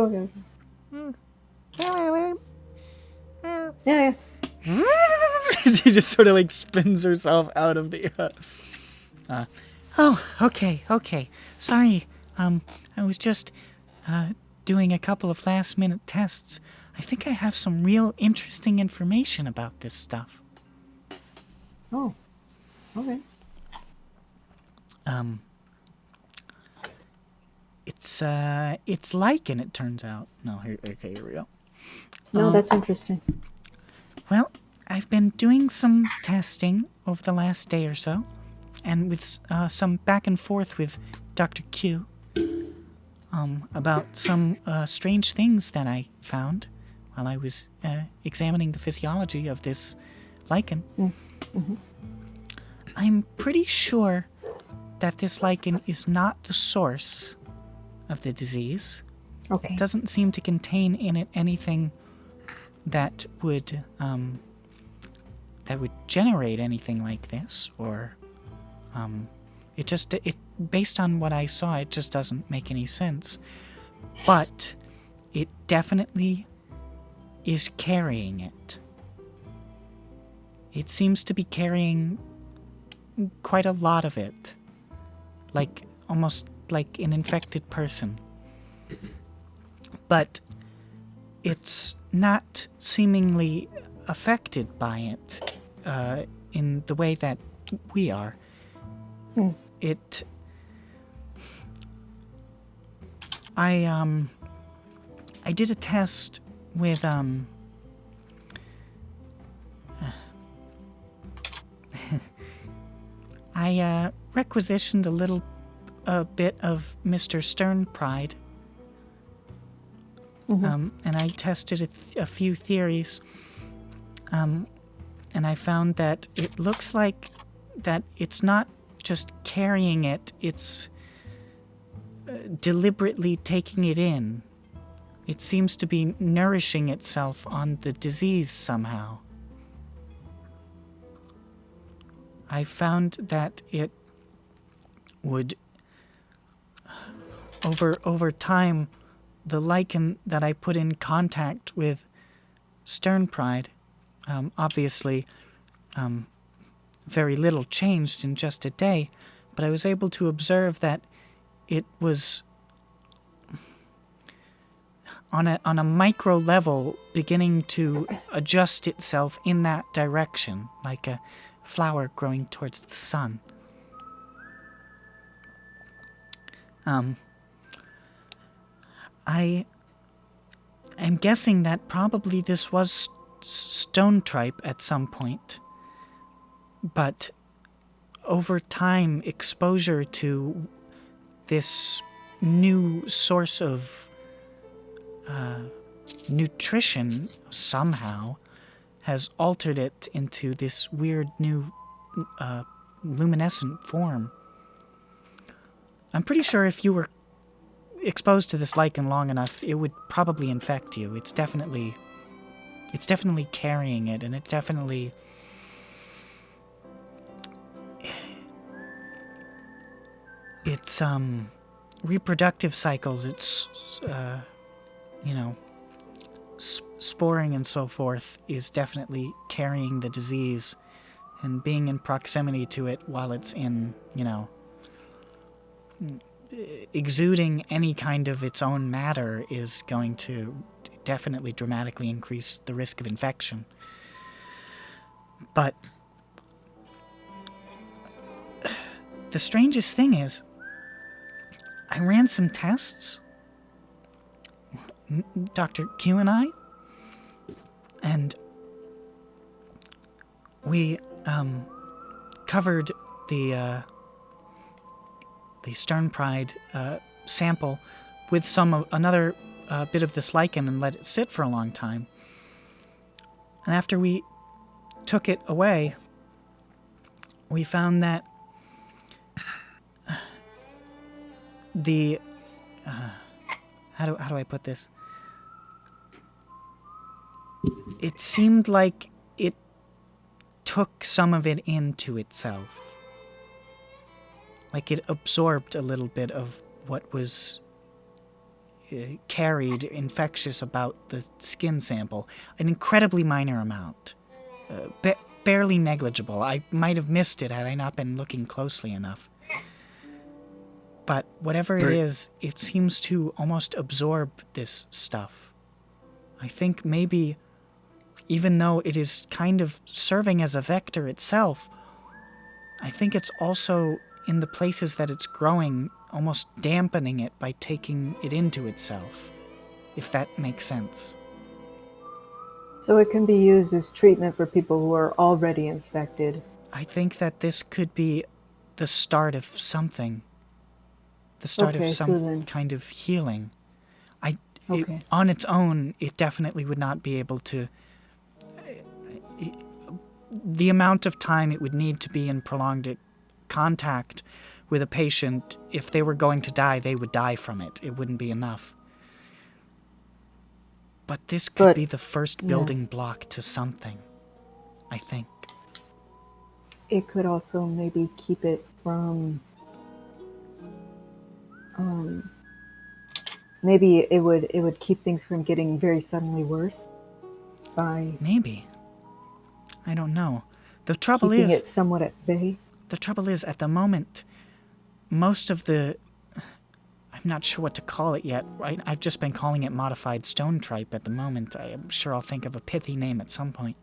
Yeah. she just sort of like spins herself out of the oh, okay. Sorry. I was just doing a couple of last-minute tests. I think I have some real interesting information about this stuff. Oh, okay. It's lichen, it turns out. No, here we go. No, that's interesting. Well, I've been doing some testing over the last day or so, and with some back and forth with Dr. Q, about some strange things that I found while I was examining the physiology of this lichen. Mm-hmm. I'm pretty sure that this lichen is not the source of the disease. Okay. It doesn't seem to contain in it anything that would generate anything like this, or it based on what I saw, it just doesn't make any sense. But it definitely is carrying it. It seems to be carrying quite a lot of it, like almost like an infected person. But it's not seemingly affected by it in the way that we are. I did a test with I requisitioned a little bit of Mr. Stern Pride. And I tested a few theories, and I found that it looks like that it's not just carrying it, it's deliberately taking it in. It seems to be nourishing itself on the disease somehow. I found that it would, over time, the lichen that I put in contact with Stern Pride, obviously, very little changed in just a day, but I was able to observe that it was on a micro level beginning to adjust itself in that direction, like a flower growing towards the sun. I'm guessing that probably this was stone tripe at some point, but over time, exposure to this new source of nutrition somehow has altered it into this weird new luminescent form. I'm pretty sure if you were exposed to this lichen long enough, it would probably infect you. It's definitely carrying it, and it's definitely its reproductive cycles, its sporing and so forth is definitely carrying the disease, and being in proximity to it while it's in, exuding any kind of its own matter is going to definitely dramatically increase the risk of infection. But the strangest thing is, I ran some tests, Dr. Q and I, and we covered the Stern Pride sample with another bit of this lichen and let it sit for a long time. And after we took it away, we found that the how do I put this? It seemed like it took some of it into itself. Like it absorbed a little bit of what was carried infectious about the skin sample. An incredibly minor amount. Barely negligible. I might have missed it had I not been looking closely enough. But whatever it is, it seems to almost absorb this stuff. I think maybe, even though it is kind of serving as a vector itself, I think it's also in the places that it's growing, almost dampening it by taking it into itself, if that makes sense. So it can be used as treatment for people who are already infected. I think that this could be the start of something. The start of Okay, some so then- kind of healing. Okay. On its own, it definitely would not be able to... The amount of time it would need to be in prolonged contact with a patient, if they were going to die, they would die from it. It wouldn't be enough. But this could But- be the first yeah. building block to something, I think. It could also maybe keep it from... maybe it would keep things from getting very suddenly worse by Maybe. I don't know. The trouble keeping is... it somewhat at bay. The trouble is, at the moment, most of the... I'm not sure what to call it yet. I've just been calling it modified stone tripe at the moment. I'm sure I'll think of a pithy name at some point.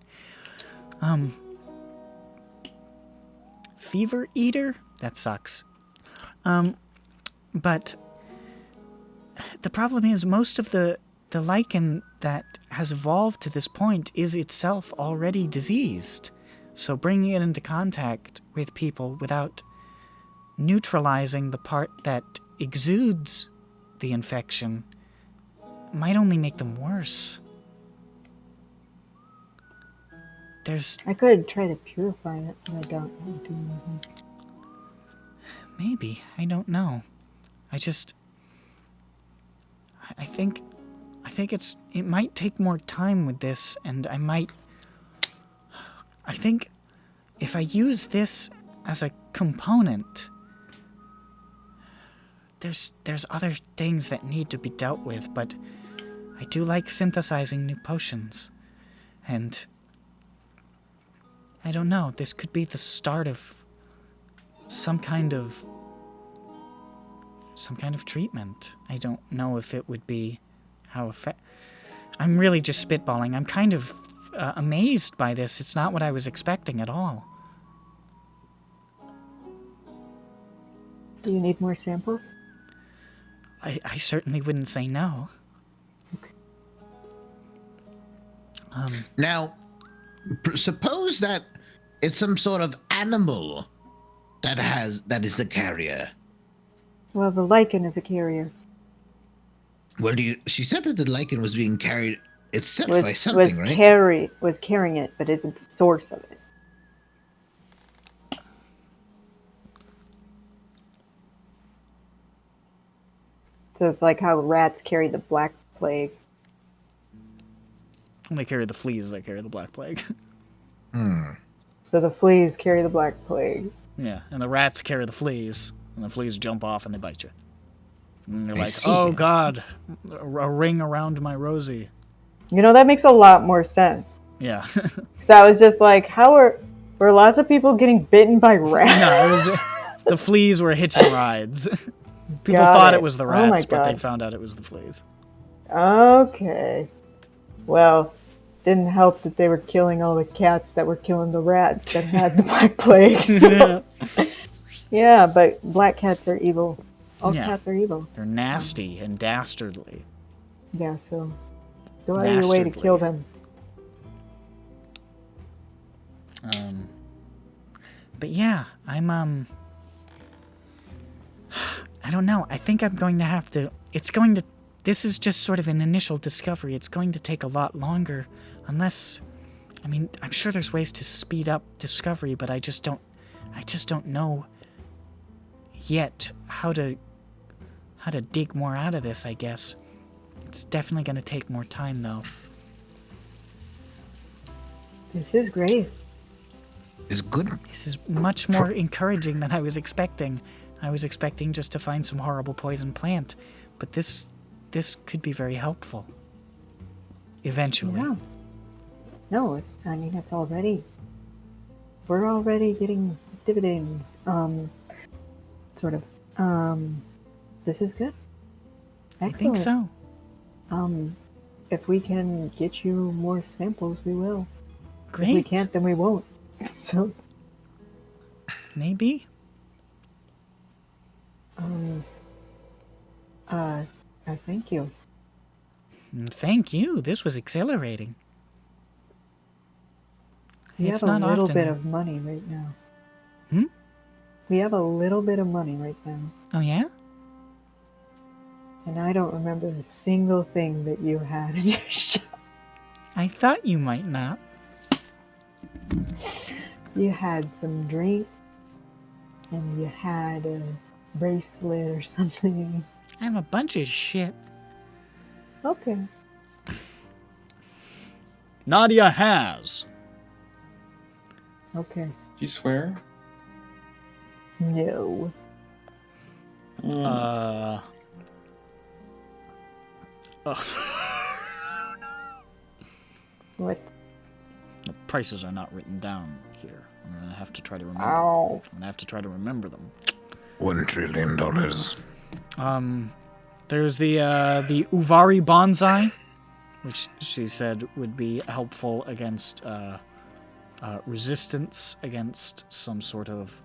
Fever Eater? That sucks. But the problem is, most of the lichen that has evolved to this point is itself already diseased. So bringing it into contact with people without neutralizing the part that exudes the infection might only make them worse. I could try to purify it, but I don't do anything. Maybe. I don't know. I think it might take more time with this, and I think if I use this as a component, there's other things that need to be dealt with, but I do like synthesizing new potions, and I don't know, this could be the start of some kind of treatment. I don't know if it would be how I'm really just spitballing. I'm kind of amazed by this. It's not what I was expecting at all. Do you need more samples? I certainly wouldn't say no. Now, suppose that it's some sort of animal that is the carrier. Well, the lichen is a carrier. Well, she said that the lichen was being carried itself by something, right? Was carrying it, but isn't the source of it. So it's like how rats carry the black plague. They carry the fleas that carry the black plague. So the fleas carry the black plague. Yeah, and the rats carry the fleas, and the fleas jump off and they bite you. And you're I like, see. oh god, a ring around my Rosie. You know, that makes a lot more sense. Yeah. Because I was just like, were lots of people getting bitten by rats? No, it was the fleas were hitching rides. People Got thought it. it was the Oh my rats, but they God. found out it was the fleas. Okay. Well, didn't help that they were killing all the cats that were killing the rats that had the black plague. So. Yeah, but black cats are evil. All Yeah. cats are evil. They're nasty and dastardly. Yeah, so go out of your way to kill them. But yeah, I don't know. I think I'm going to have to... This is just sort of an initial discovery. It's going to take a lot longer unless... I mean, I'm sure there's ways to speed up discovery, but I just don't know yet how to dig more out of this, I guess. It's definitely going to take more time, though. This is great. It's good. This is much more encouraging than I was expecting. I was expecting just to find some horrible poison plant, but this could be very helpful. Eventually. Yeah. No, I mean, we're already getting dividends. Sort of. This is good. I Excellent. think so. If we can get you more samples, we will. If we Great. can't, then we won't. So, Maybe. Thank you. Thank you. This was exhilarating. We It's have a not little often. bit of money right now. Hmm? We have a little bit of money right now. Oh, yeah? And I don't remember a single thing that you had in your shop. I thought you might not. You had some drink, and you had a bracelet or something. I have a bunch of shit. Okay. Nadia has. Okay. Do you swear? No. What? The prices are not written down here. I'm gonna have to try to remember. Ow. I'm gonna have to try to remember them. $1 trillion. There's the Uvari bonsai, which she said would be helpful against resistance against some sort of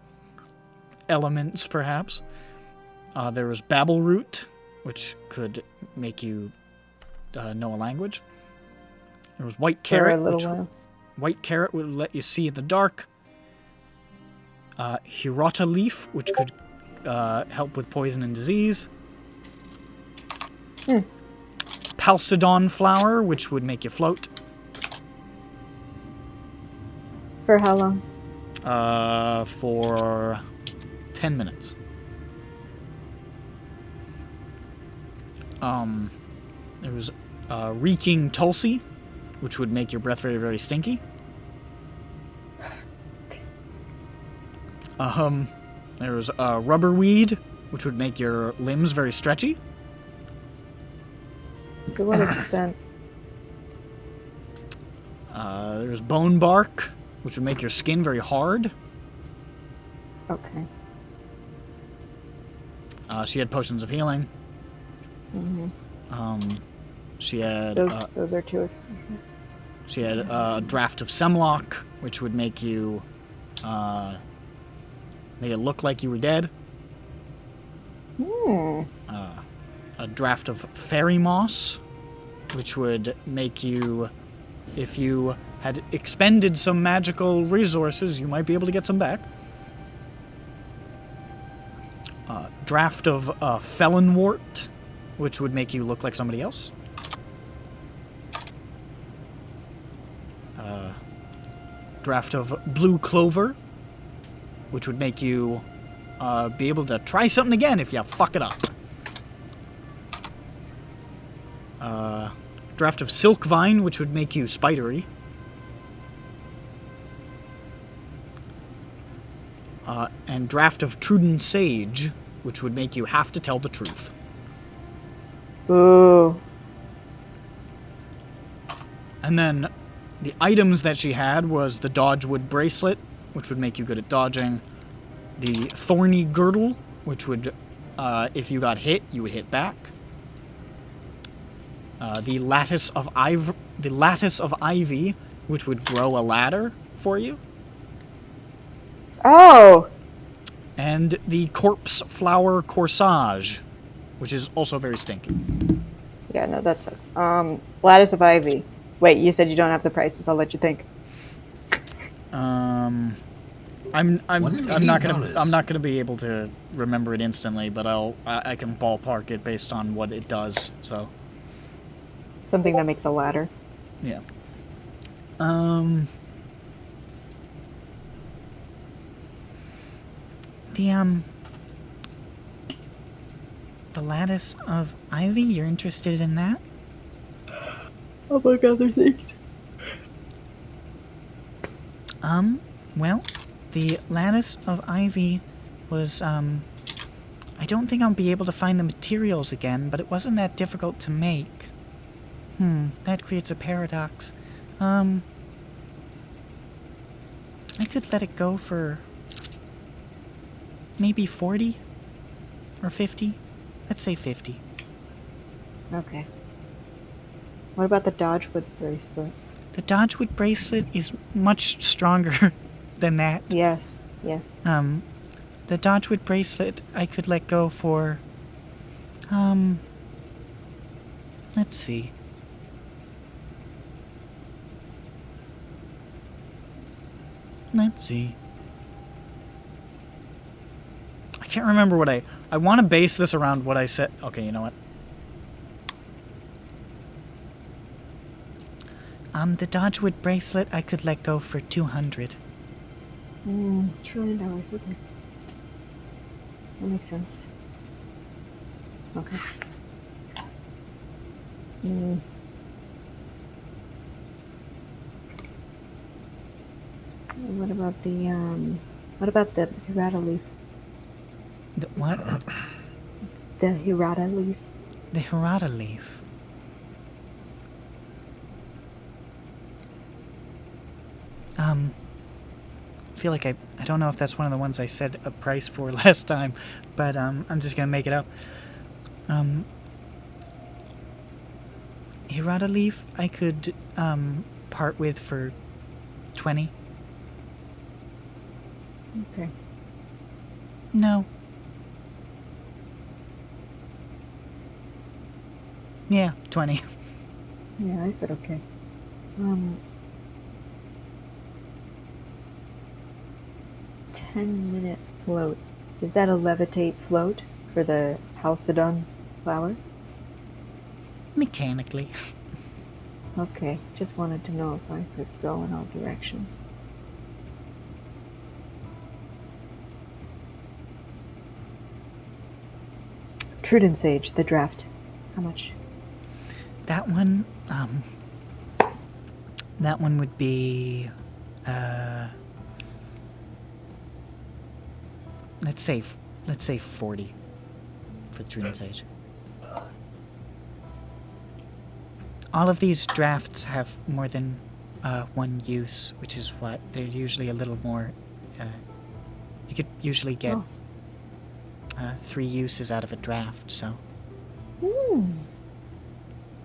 elements, perhaps. There was Babel root, which could make you know a language. There was white For carrot, a little which while. white carrot would let you see in the dark. Hirota leaf, which could help with poison and disease. Palsidon flower, which would make you float. For how long? For 10 minutes. There was reeking tulsi, which would make your breath very, very stinky. There was rubber weed, which would make your limbs very stretchy. To what extent? There was bone bark, which would make your skin very hard. Okay. She had potions of healing. Mm-hmm. She had Those are too expensive. she had a draft of Semlock, which would make you make it look like you were dead. A draft of fairy moss, which would make you, if you had expended some magical resources, you might be able to get some back. Draft of felonwort, which would make you look like somebody else. Draft of blue clover, which would make you be able to try something again if you fuck it up. Draft of silk vine, which would make you spidery. And draft of Truden sage, which would make you have to tell the truth. Ooh. And then the items that she had was the Dodgewood bracelet, which would make you good at dodging. The thorny girdle, which would, if you got hit, you would hit back. The lattice of ivy, which would grow a ladder for you. Oh! And the corpse flower corsage, which is also very stinky. Yeah, no, that sucks. Lattice of ivy. Wait, you said you don't have the prices. I'll let you think. I'm not gonna be able to remember it instantly, but I can ballpark it based on what it does. So Something that makes a ladder. yeah. The lattice of ivy. You're interested in that? Among other things. Well, the lattice of ivy was, I don't think I'll be able to find the materials again, but it wasn't that difficult to make. That creates a paradox. I could let it go for maybe 40 or 50. Let's say 50. Okay. What about the Dodgewood bracelet? The Dodgewood bracelet is much stronger than that. Yes. Yes. The Dodgewood bracelet I could let go for... Let's see. Let's see. I can't remember what I want to base this around what I said. Okay, you know what? The Dodgewood bracelet I could let go for 200. $1 trillion, okay. That makes sense. Okay. What about the Hirata leaf? The what? The Hirata leaf. The Hirata leaf. I feel like I don't know if that's one of the ones I said a price for last time, but I'm just gonna make it up. Hirata leaf I could part with for 20. Okay. No. Yeah, 20. Yeah, I said okay. 10-minute float. Is that a levitate float for the Halcedon flower? Mechanically. Okay, just wanted to know if I could go in all directions. Truden Sage, the draft. How much? That one would be let's say 40 for Truden Sage. All of these drafts have more than one use, which is what they're usually a little more. You could usually get 3 uses out of a draft. So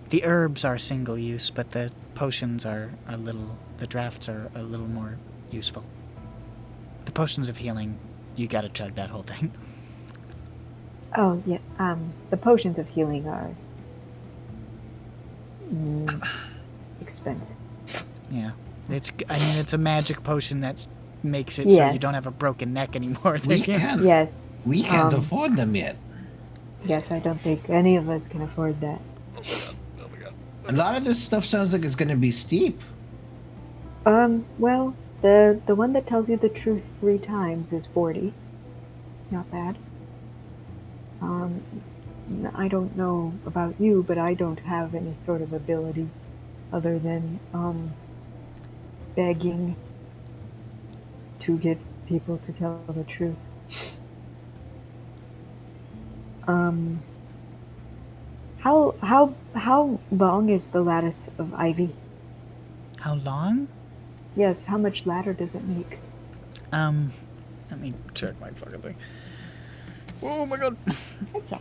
the herbs are single use, but the potions are a little. The drafts are a little more useful. The potions of healing, you gotta chug that whole thing. Oh yeah. The potions of healing are expensive. Yeah, it's a magic potion that makes it so you don't have a broken neck anymore. We can't. Yes. We can't afford them yet. Yes, I don't think any of us can afford that. A lot of this stuff sounds like it's going to be steep. Well, the one that tells you the truth 3 times is 40. Not bad. I don't know about you, but I don't have any sort of ability other than begging to get people to tell the truth. How long is the lattice of ivy? How long? Yes, how much ladder does it make? Let me check my fucking thing. Oh my god. Okay.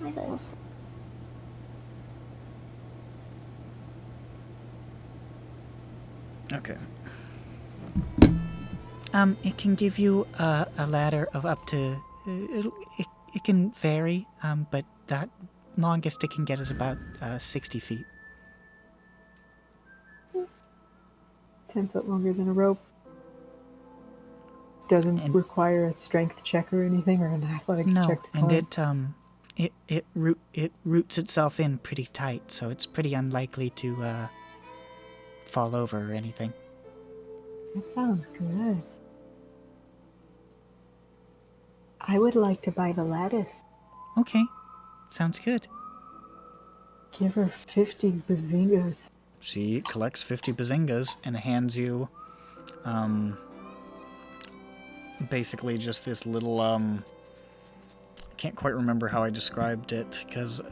My little. Okay. It can give you a ladder of up to. It can vary, but that longest it can get is about 60 feet. 10 foot longer than a rope. Doesn't require a strength check or anything, or an athletics check to climb. And it roots itself in pretty tight, so it's pretty unlikely to fall over or anything. That sounds good. I would like to buy the lattice. Okay, sounds good. Give her 50 bazingas. She collects 50 bazingas and hands you, basically just this little, I can't quite remember how I described it, because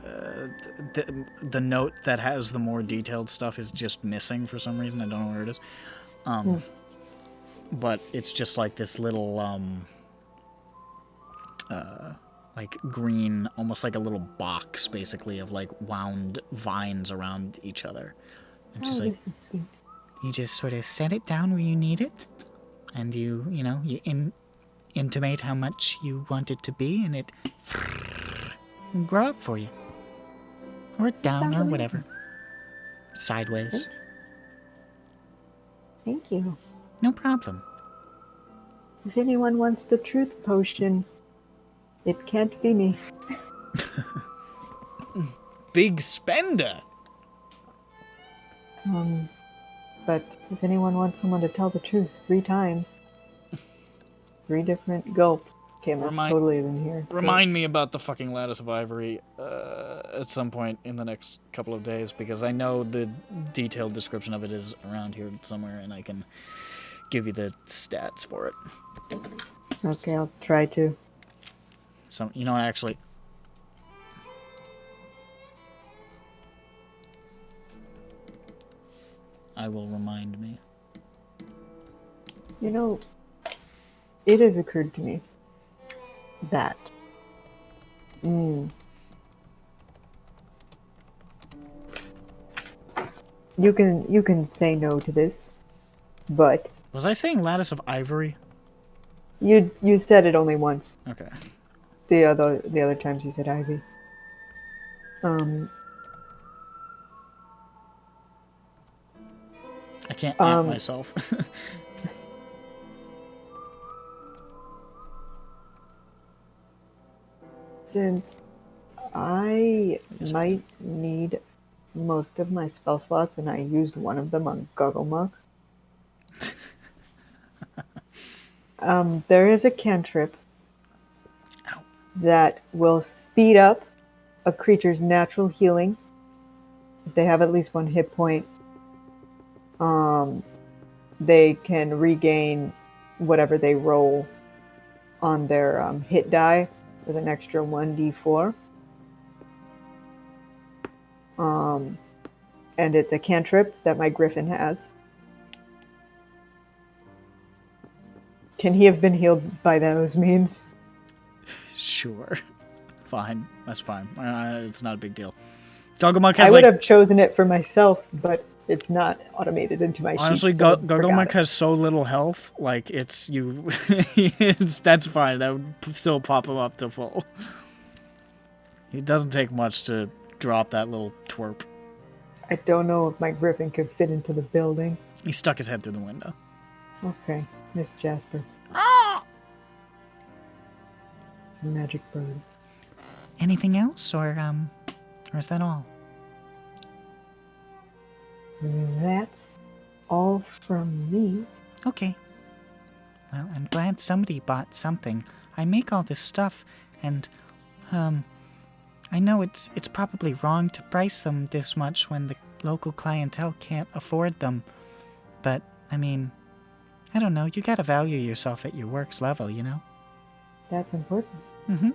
the note that has the more detailed stuff is just missing for some reason. I don't know where it is. But it's just like this little, like green, almost like a little box, basically, of like wound vines around each other. And she's like, this is sweet. You just sort of set it down where you need it, and you intimate how much you want it to be, and it will grow up for you. Or down, Sounds or amazing. whatever. Sideways. Thank you. No problem. If anyone wants the truth potion, it can't be me. Big spender. But if anyone wants someone to tell the truth 3 times, 3 different gulps. Okay, I must totally have been here. Remind me about the fucking lattice of ivory at some point in the next couple of days, because I know the detailed description of it is around here somewhere, and I can give you the stats for it. Okay, I'll try to. So, you know what, actually... I will remind me. You know, it has occurred to me that you can say no to this, but Was I saying lattice of ivory? you said it only once. Okay. The other times you said Ivy. I can't amp myself. Since I might need most of my spell slots, and I used one of them on Gugglemuck. There is a cantrip that will speed up a creature's natural healing if they have at least 1 hit point. They can regain whatever they roll on their hit die with an extra 1d4. And it's a cantrip that my griffin has. Can he have been healed by those means? Sure. Fine. That's fine. It's not a big deal. Gugglemuck has I would have chosen it for myself, but it's not automated into my honestly, sheet. So Gugglemuck has so little health, like, it's you... that's fine. That would still pop him up to full. It doesn't take much to drop that little twerp. I don't know if my griffin could fit into the building. He stuck his head through the window. Okay, Miss Jasper. Magic bird. Anything else, or is that all? That's all from me. Okay. Well, I'm glad somebody bought something. I make all this stuff, and, I know it's probably wrong to price them this much when the local clientele can't afford them. But, I mean, I don't know, you gotta value yourself at your work's level, you know? That's important. Mm-hmm.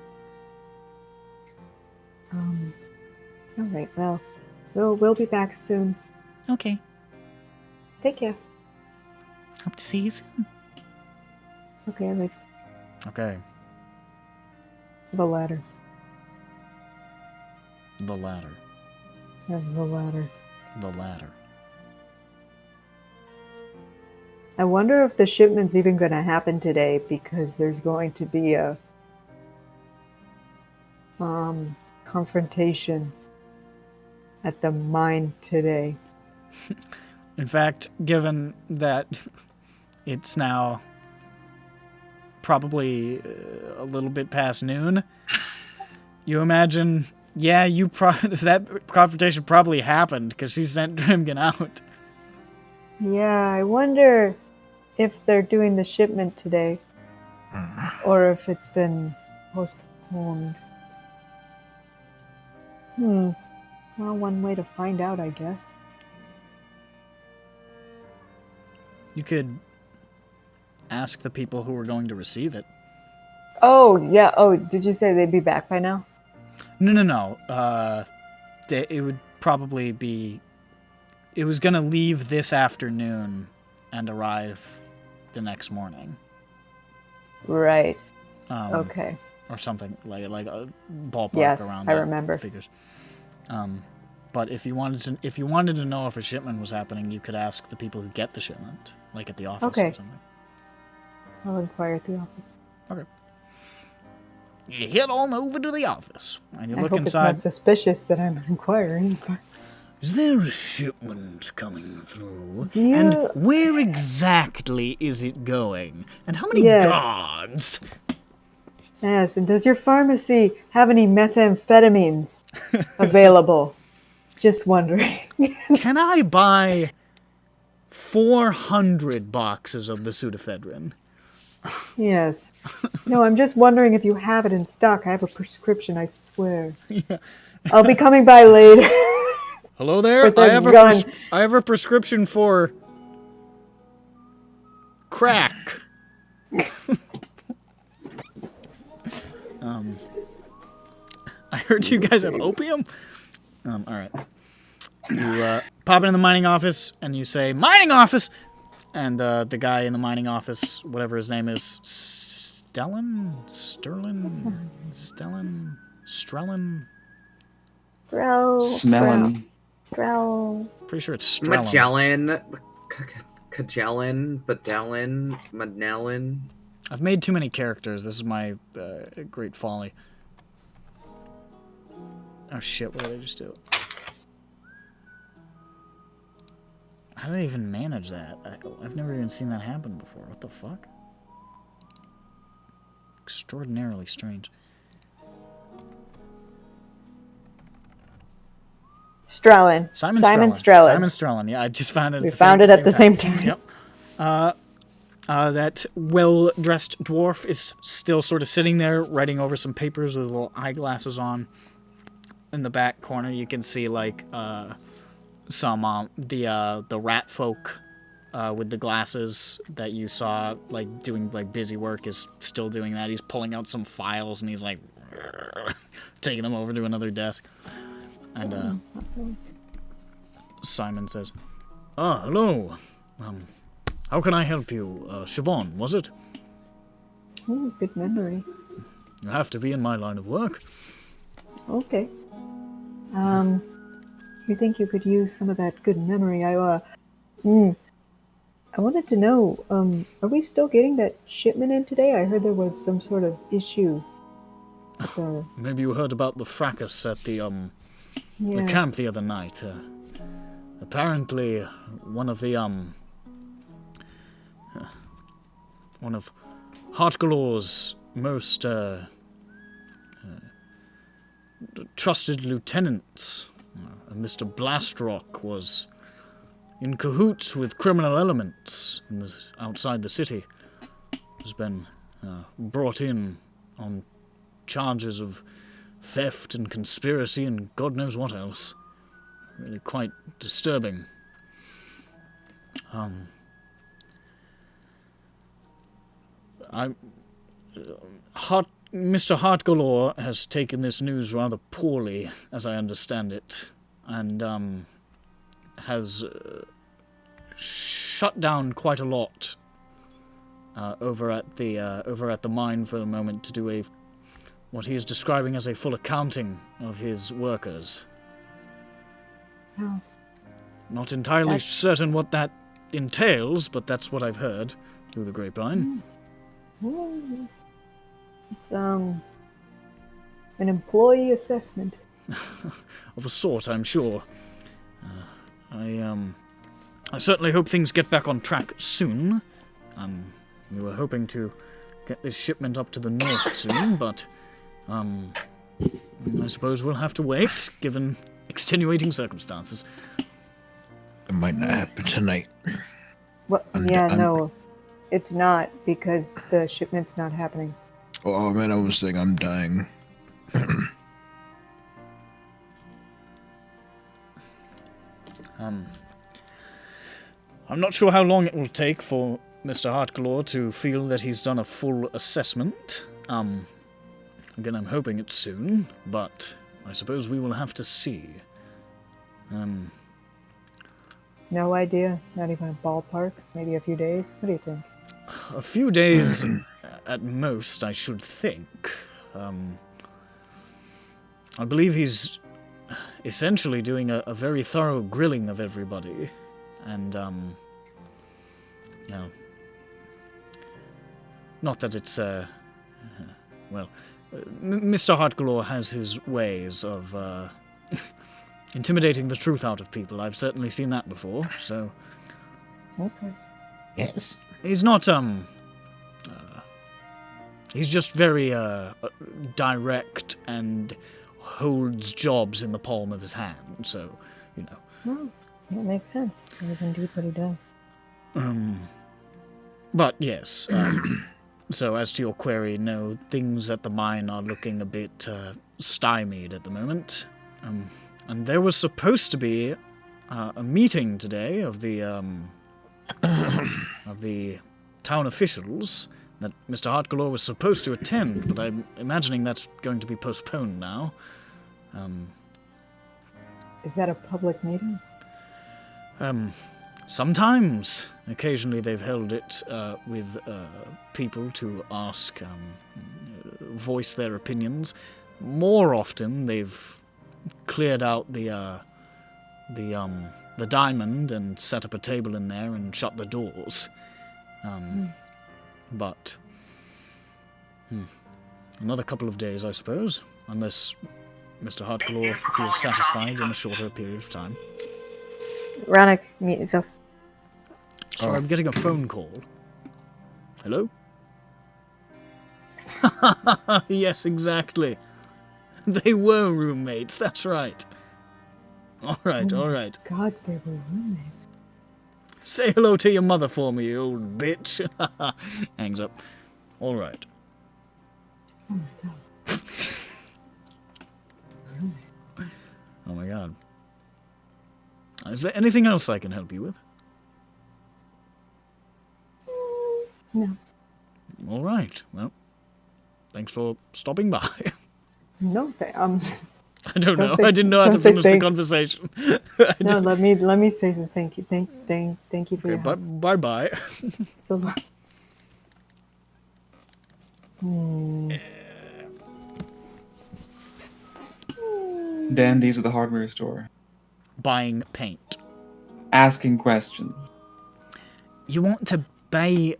All right, well, we'll be back soon. Okay. Take care. Hope to see you soon. Okay, I like Okay. the ladder. The ladder. The ladder. The ladder. I wonder if the shipment's even going to happen today, because there's going to be a confrontation at the mine today. In fact, given that it's now probably a little bit past noon, you imagine, yeah, that confrontation probably happened because she sent Drimgan out. Yeah, I wonder if they're doing the shipment today, or if it's been postponed. Well, one way to find out, I guess. You could ask the people who are going to receive it. Oh, yeah. Oh, did you say they'd be back by now? No. It would probably be... It was going to leave this afternoon and arrive the next morning. Right. Okay. Or something like a ballpark yes, around I that remember. figures. But if you wanted to know if a shipment was happening, you could ask the people who get the shipment, like at the office Okay. or something. I'll inquire at the office. Okay. You head on over to the office, and you I look hope inside. it's not suspicious that I'm inquiring. But Is there a shipment coming through? Do you- And where exactly is it going? And how many Yes. guards? yes, and does your pharmacy have any methamphetamines available? Just wondering. Can I buy 400 boxes of the pseudoephedrine? Yes. No, I'm just wondering if you have it in stock. I have a prescription, I swear. Yeah. I'll be coming by later. Hello there. With I a have gun. I have a prescription for crack. I heard you guys have opium. All right. You pop in the mining office and you say, "Mining office," and the guy in the mining office, whatever his name is, Strellin. Smelling. Strel. Pretty sure it's Strellin. Magellan, Badellin, Manellin. I've made too many characters. This is my great folly. Oh shit, what did I just do? How did I even manage that? I've never even seen that happen before. What the fuck? Extraordinarily strange. Strellin. Simon Strellin. Simon Strellin, yeah, I just found it We found it at the same time. Yep. That well-dressed dwarf is still sort of sitting there, writing over some papers with little eyeglasses on. In the back corner, you can see, like, some, the rat folk, with the glasses that you saw, like, doing, like, busy work is still doing that. He's pulling out some files, and he's, like, taking them over to another desk. And, Simon says, hello. How can I help you? Siobhan, was it? Oh, good memory. You have to be in my line of work. Okay. You think you could use some of that good memory? I wanted to know, are we still getting that shipment in today? I heard there was some sort of issue. At the... Maybe you heard about the fracas at the Yes. camp the other night. Apparently, one of Heartgalore's most trusted lieutenants, Mr. Blastrock, was in cahoots with criminal elements outside the city. Has been brought in on charges of theft and conspiracy and God knows what else. Really quite disturbing. Mr. Heartgalore has taken this news rather poorly, as I understand it, and has shut down quite a lot over at the mine for the moment to do what he is describing as a full accounting of his workers. Oh. Not entirely certain what that entails, but that's what I've heard through the grapevine. Oh. It's an employee assessment. Of a sort, I'm sure. I certainly hope things get back on track soon. We were hoping to get this shipment up to the north soon, but I suppose we'll have to wait, given extenuating circumstances. It might not happen tonight. Well, no, it's not, because the shipment's not happening. Oh man, I was thinking I'm dying. I'm not sure how long it will take for Mr. Heartgalore to feel that he's done a full assessment. Again, I'm hoping it's soon, but I suppose we will have to see. No idea. Not even a ballpark. Maybe a few days. What do you think? A few days at most, I should think. I believe he's essentially doing a very thorough grilling of everybody. And, you know, not that it's, well, Mr. Heartgalore has his ways of, intimidating the truth out of people. I've certainly seen that before, so... Okay. Yes. He's not, he's just very, direct and holds jobs in the palm of his hand, so, you know. Well, that makes sense. He is indeed what he does. But yes, so as to your query, no, things at the mine are looking a bit, stymied at the moment. And there was supposed to be, a meeting today of the town officials that Mr. Heartgalore was supposed to attend, but I'm imagining that's going to be postponed now. Is that a public meeting? Sometimes. Occasionally they've held it with people to ask, voice their opinions. More often they've cleared out the diamond and set up a table in there and shut the doors. But another couple of days, I suppose, unless Mr. Heartgalore feels satisfied in a shorter period of time. Ranik, mute yourself. Sorry, I'm getting a phone call. Hello? Yes, exactly. They were roommates, that's right. Alright, alright. God, they were roommates. Say hello to your mother for me, you old bitch. Hangs up. Alright. Oh my god. Oh my god. Is there anything else I can help you with? No. Alright, well, thanks for stopping by. No, I don't know. say- I didn't know how to don't say finish the thank- conversation. no, let me say some thank you. Thank you for Okay, your help. bye-bye. So long. Dandies at the hardware store. Buying paint. Asking questions. You want to buy...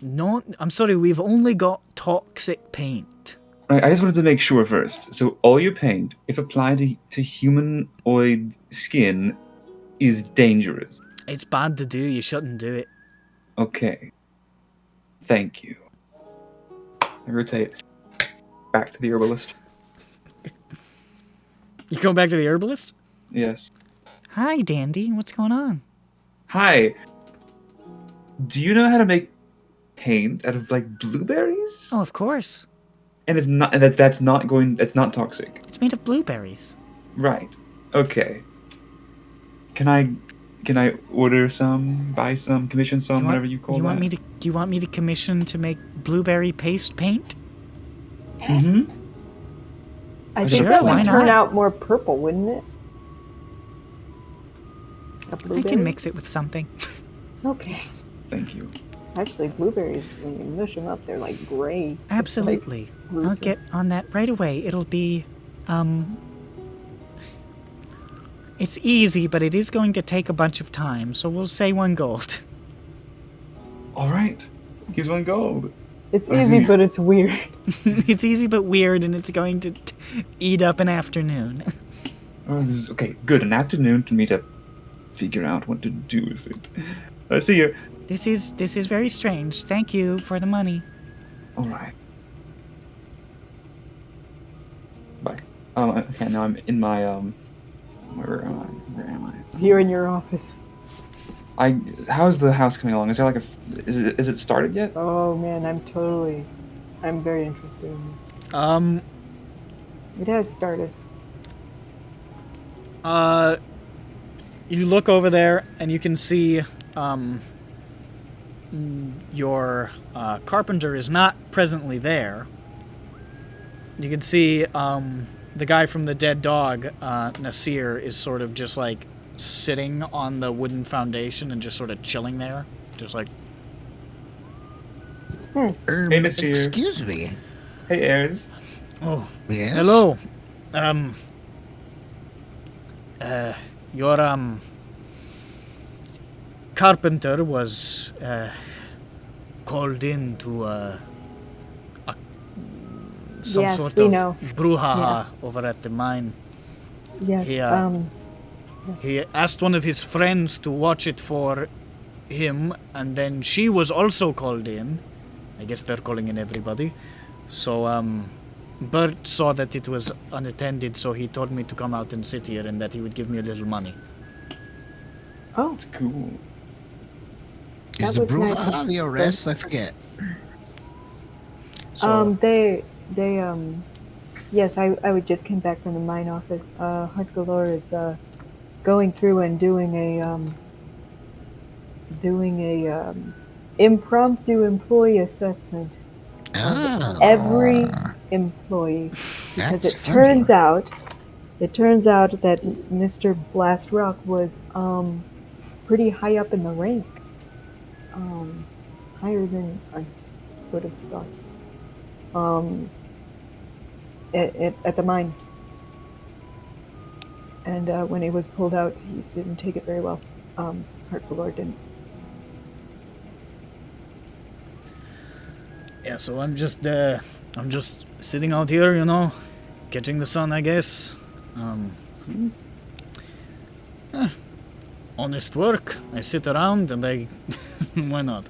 No, I'm sorry, we've only got toxic paint. I just wanted to make sure first. So all your paint, if applied to humanoid skin, is dangerous. It's bad to do, you shouldn't do it. Okay. Thank you. I rotate back to the herbalist. You going back to the herbalist? Yes. Hi, Dandy. What's going on? Hi. Do you know how to make paint out of like blueberries? Oh, of course. And it's not that's not toxic. It's made of blueberries. Right. Okay. Can I order some, buy some, commission some, whatever you call that? Do you want me to commission to make blueberry paste paint? Mm-hmm. I Sure, think that why would turn not? out more purple, wouldn't it? A I blueberry? can mix it with something. Okay. Thank you. Actually, blueberries, when you mush them up, they're like gray. Absolutely. I'll bruiser. get on that right away. It'll be, it's easy, but it is going to take a bunch of time, so we'll say 1 gold. All right. Here's 1 gold. It's easy, but it's weird. It's easy but weird, and it's going to eat up an afternoon. Oh, this is okay. Good. An afternoon for me to figure out what to do with it. I see you. This is very strange. Thank you for the money. All right. Bye. Okay. Now I'm in my Where am I? You're in your office. How's the house coming along? Is there like is it started yet? Oh man, I'm very interested in this. It has started. You look over there and you can see your carpenter is not presently there. You can see the guy from the dead dog, Nasir, is sort of just like sitting on the wooden foundation and just sort of chilling there, just like. Hey, Nasir. Excuse me. Hey, Ayers. Oh, Yes. hello. Your carpenter was called in to some Yes, sort we of know. brouhaha over at the mine. Yes. He asked one of his friends to watch it for him, and then she was also called in. I guess they're calling in everybody. So, Bert saw that it was unattended, so he told me to come out and sit here and that he would give me a little money. Oh, It's cool. Is That the was nice. brouhaha the arrest? I forget. So, yes, I would just came back from the mine office. Heart Galore is going through and doing a impromptu employee assessment of every employee, because That's it funny. turns out that Mr. Blastrock was pretty high up in the rank, higher than I would have thought. At the mine, and when he was pulled out, he didn't take it very well. Heart Galore didn't. yeah, so I'm just sitting out here, you know, catching the sun, I guess. Honest work. I sit around and I... why not?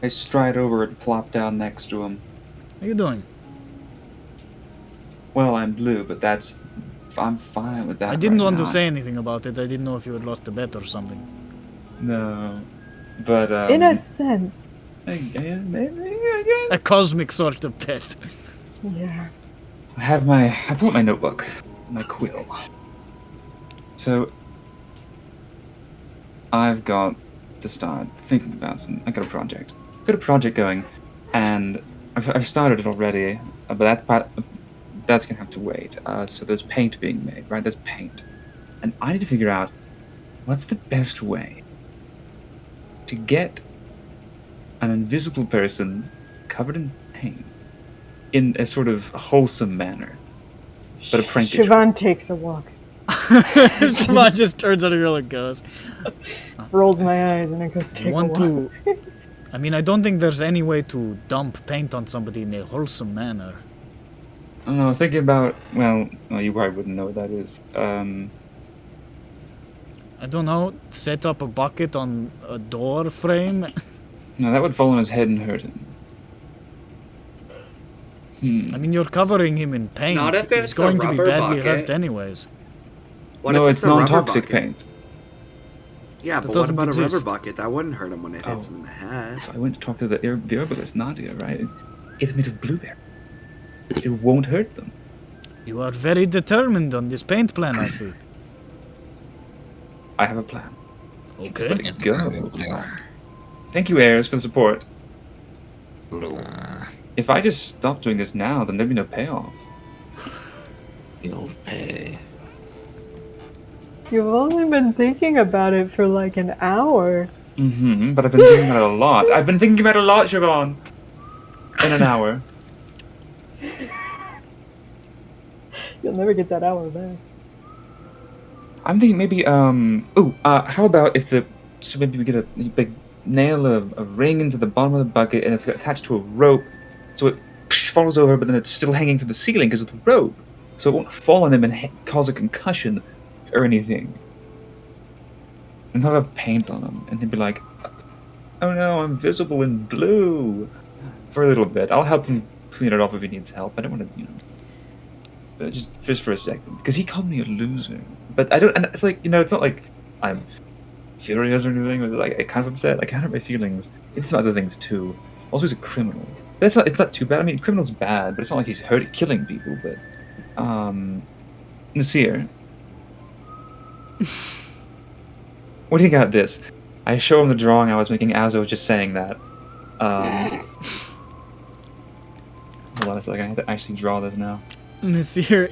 I stride over and plop down next to him. How you doing? Well, I'm blue, but I'm fine with that. I didn't right want now. to say anything about it. I didn't know if you had lost a bet or something. No. But, In a sense, yeah, maybe, I guess. A cosmic sort of bet. yeah. I pull up my notebook, my quill. So, I've got to start thinking about I got a project. Got a project going, and I've started it already, but that's gonna have to wait. So there's paint being made, right? There's paint. And I need to figure out what's the best way to get an invisible person covered in paint in a sort of wholesome manner, but a prankish. Siobhan takes a walk, Siobhan just turns on her and goes, rolls my eyes, and I go take you a want walk. to... I mean, I don't think there's any way to dump paint on somebody in a wholesome manner. I don't know, thinking about, well, you probably wouldn't know what that is. I don't know, set up a bucket on a door frame? No, that would fall on his head and hurt him. I mean, you're covering him in paint. Not if He's it's a going to be rubber badly bucket. hurt anyways. What No, if it's a rubber non-toxic bucket? paint. Yeah, That but what doesn't about a rubber exist. bucket? That wouldn't hurt him when it hits Oh. him in the head. So I went to talk to the herbalist, Nadia, right? It's made of blueberry. It won't hurt them. You are very determined on this paint plan, I see. I have a plan. Just let Okay. it go. Thank you, Ayers, for the support. If I just stop doing this now, then there'd be no payoff. You'll pay. You've only been thinking about it for like an hour. Mm-hmm, but I've been thinking about it a lot. I've been thinking about it a lot, Siobhan. In an hour. You'll never get that hour back. I'm thinking maybe, how about if so maybe we get a big nail a ring into the bottom of the bucket and it's attached to a rope, so it falls over, but then it's still hanging from the ceiling because of the rope, so it won't fall on him and cause a concussion or anything. And I'll have paint on him, and he'd be like, "Oh no, I'm visible in blue," for a little bit. I'll help him clean it off if he needs help. I don't want to, but just for a second, because he called me a loser. But I don't, and it's like, it's not like I'm furious or anything. It's like I kind of upset. I can't hurt my feelings. It's some other things too. Also, he's a criminal. But it's not too bad. I mean, criminal's bad, but it's not like he's killing people. But Nasir, what do you got this? I show him the drawing I was making as I was just saying that. Hold on a second. I have to actually draw this now. Nasir,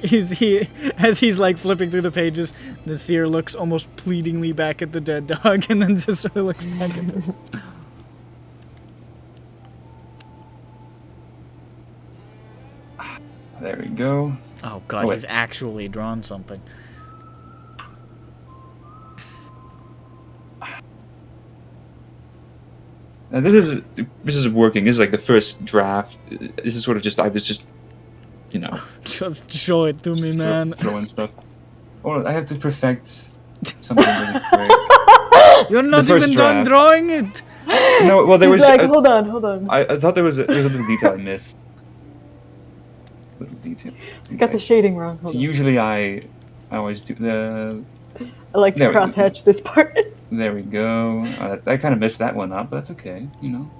as he's like flipping through the pages, Nasir looks almost pleadingly back at the dead dog and then just sort of looks back at him. There we go. Oh god, Oh, wait. he's actually drawn something. This is working. This is like the first draft. This is sort of just I was just, you know, Just show it to me, man. throwing stuff. Oh, I have to perfect something really quick. You're not first even done draft. drawing it. No, well there He's was. like, hold on. I thought there was a little detail I missed. Little detail. I got the shading wrong. Hold So on. usually I always do the. I like to there we go. crosshatch this part. There we go. I kind of messed that one up, but that's okay. You know,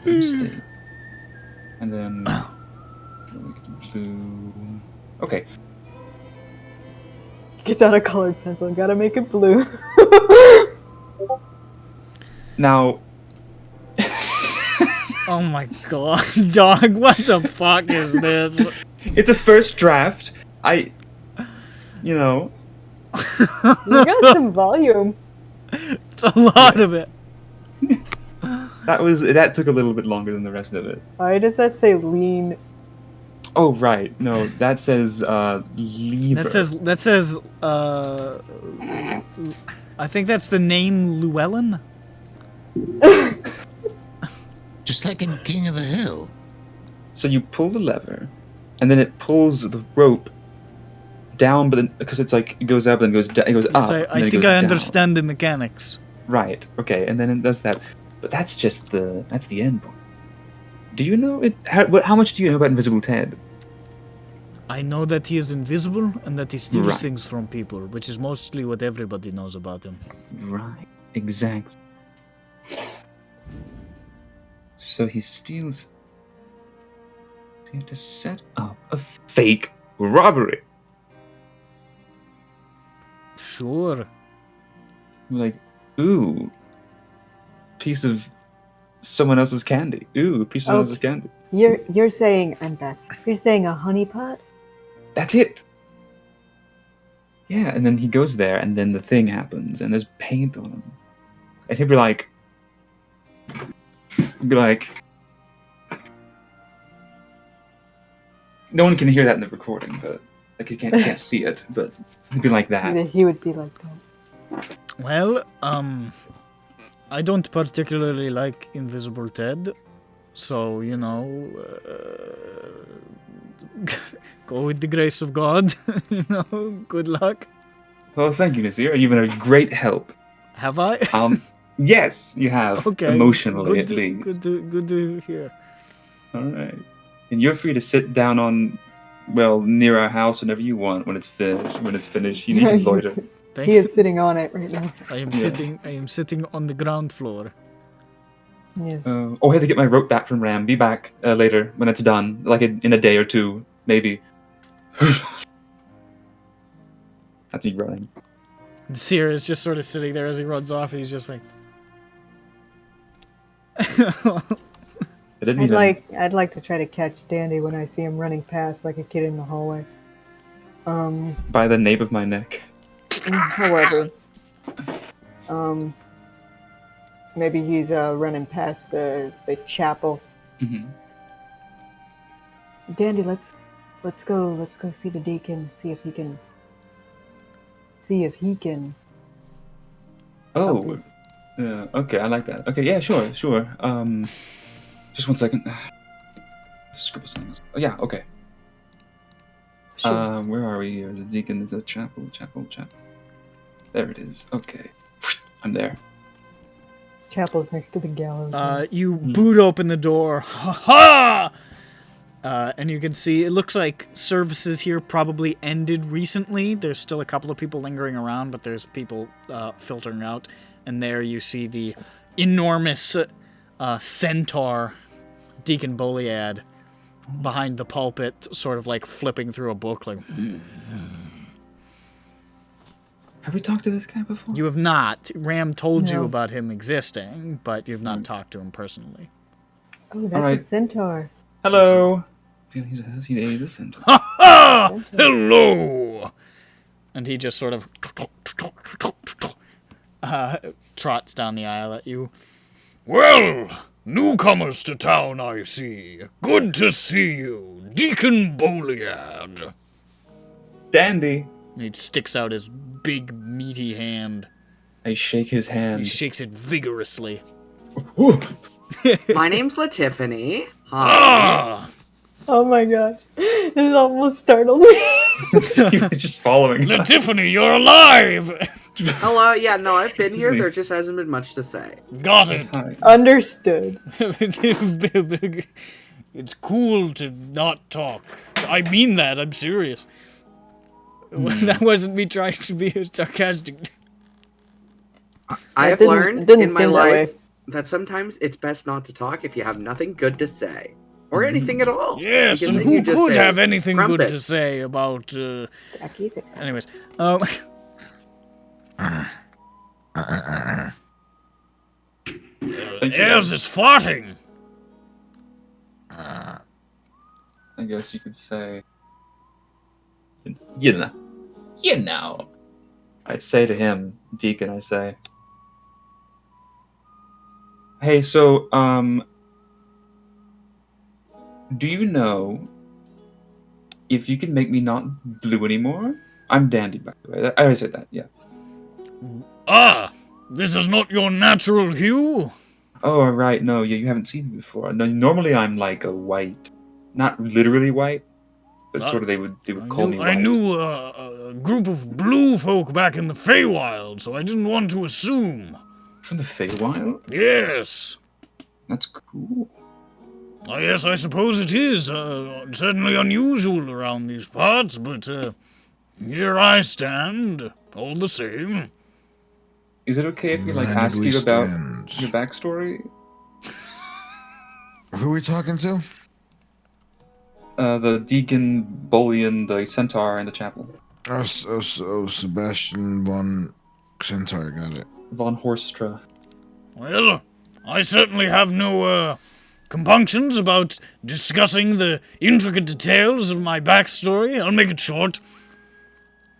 mistake. And then blue. Okay. Gets out a colored pencil. Gotta make it blue. Now. Oh my god, dog! What the fuck is this? It's a first draft. You know. You got some volume. It's a lot of it. That took a little bit longer than the rest of it. Why does that say lean? Oh right, no, that says lever. That says I think that's the name Llewellyn. Just like in King of the Hill. So you pull the lever, and then it pulls the rope down, but then because it's like it goes up and goes down, it goes up. So and then I it think goes I down. understand the mechanics. Right. Okay, and then it does that, but that's the end point. Do you know it? How much do you know about Invisible Ted? I know that he is invisible and that he steals Right. things from people, which is mostly what everybody knows about him. Right. Exactly. So he steals. You have to set up a fake robbery. Sure. Like, ooh, piece of someone else's candy. Ooh, piece of someone else's candy. You're saying I'm back. You're saying a honeypot? That's it. Yeah, and then he goes there, and then the thing happens, and there's paint on him, and he'll be like, no one can hear that in the recording, but like you can't see it, but he'd be like that. He would be like that. Well, I don't particularly like Invisible Ted, so, you know, go with the grace of God, you know, good luck. Well, thank you, Nasir. You've been a great help. Have I? Yes, you have. Okay. Emotionally, good at least. Good to hear. All right. And you're free to sit down on, well, near our house whenever you want. When it's finished, you need to loiter. Thank He you. is sitting on it right now. I am Yeah. sitting on the ground floor. Yeah. I have to get my rope back from Ram. Be back later when it's done, like in a day or two, maybe. That's me running. Seer is just sort of sitting there as he runs off. He's just like, I didn't even. I'd like to try to catch Dandy when I see him running past like a kid in the hallway. By the nape of my neck. However, maybe he's running past the chapel. Mm-hmm. Dandy, let's go see the deacon. See if he can. Oh. Something. Yeah. Okay, I like that. Okay. Yeah. Sure. Just 1 second. Scribble something. Oh yeah. Okay. Sure. Where are we here? The deacon is a chapel. There it is. Okay. I'm there. Chapel's next to the gallows. you boot open the door. Ha ha! And you can see it looks like services here probably ended recently. There's still a couple of people lingering around, but there's people filtering out. And there you see the enormous centaur Deacon Boliad behind the pulpit, sort of like flipping through a book. Like, Have we talked to this guy before? you have not. Ram told you No. about him existing, but you've not talked to him personally. Oh, that's alright. a centaur. Hello. He's a centaur. Ah! Hello! And he just sort of trots down the aisle at you. Well, newcomers to town, I see. Good to see you, Deacon Boliad. Dandy. And he sticks out his big, meaty hand. I shake his He hand. shakes it vigorously. My name's LaTiffany. Hi. Ah! Oh my gosh. This almost startled me. He was just following. Tiffany, you're alive! Hello. Yeah, no, I've been here. There just hasn't been much to say. Got it. Hi. Understood. It's cool to not talk. I mean that, I'm serious. That wasn't me trying to be sarcastic. I have didn't- learned didn't in my seem that way. life that sometimes it's best not to talk if you have nothing good to say. Or anything at all. Yes, Because and then you who just could say, have anything good to "Crumpets." say about, Jackie's excited. anyways. Airs is farting. I guess you could say. You know. I'd say to him, Deacon, I say, hey, so, do you know if you can make me not blue anymore? I'm Dandy, by the way. I already said that, yeah. Ah, this is not your natural hue? Oh, right, no, yeah, you haven't seen me before. No, normally I'm like a white. Not literally white, but sort of they would call me white. I knew a group of blue folk back in the Feywild, so I didn't want to assume. From the Feywild? Yes. That's cool. Oh, yes, I suppose it is. Certainly unusual around these parts, but here I stand, all the same. Is it okay if we Where did ask we you about stand? your backstory? Who are we talking to? The deacon, Bullion, the centaur, and the chapel. Oh, Sebastian von Centaur, got it. Von Horstra. Well, I certainly have no compunctions about discussing the intricate details of my backstory. I'll make it short.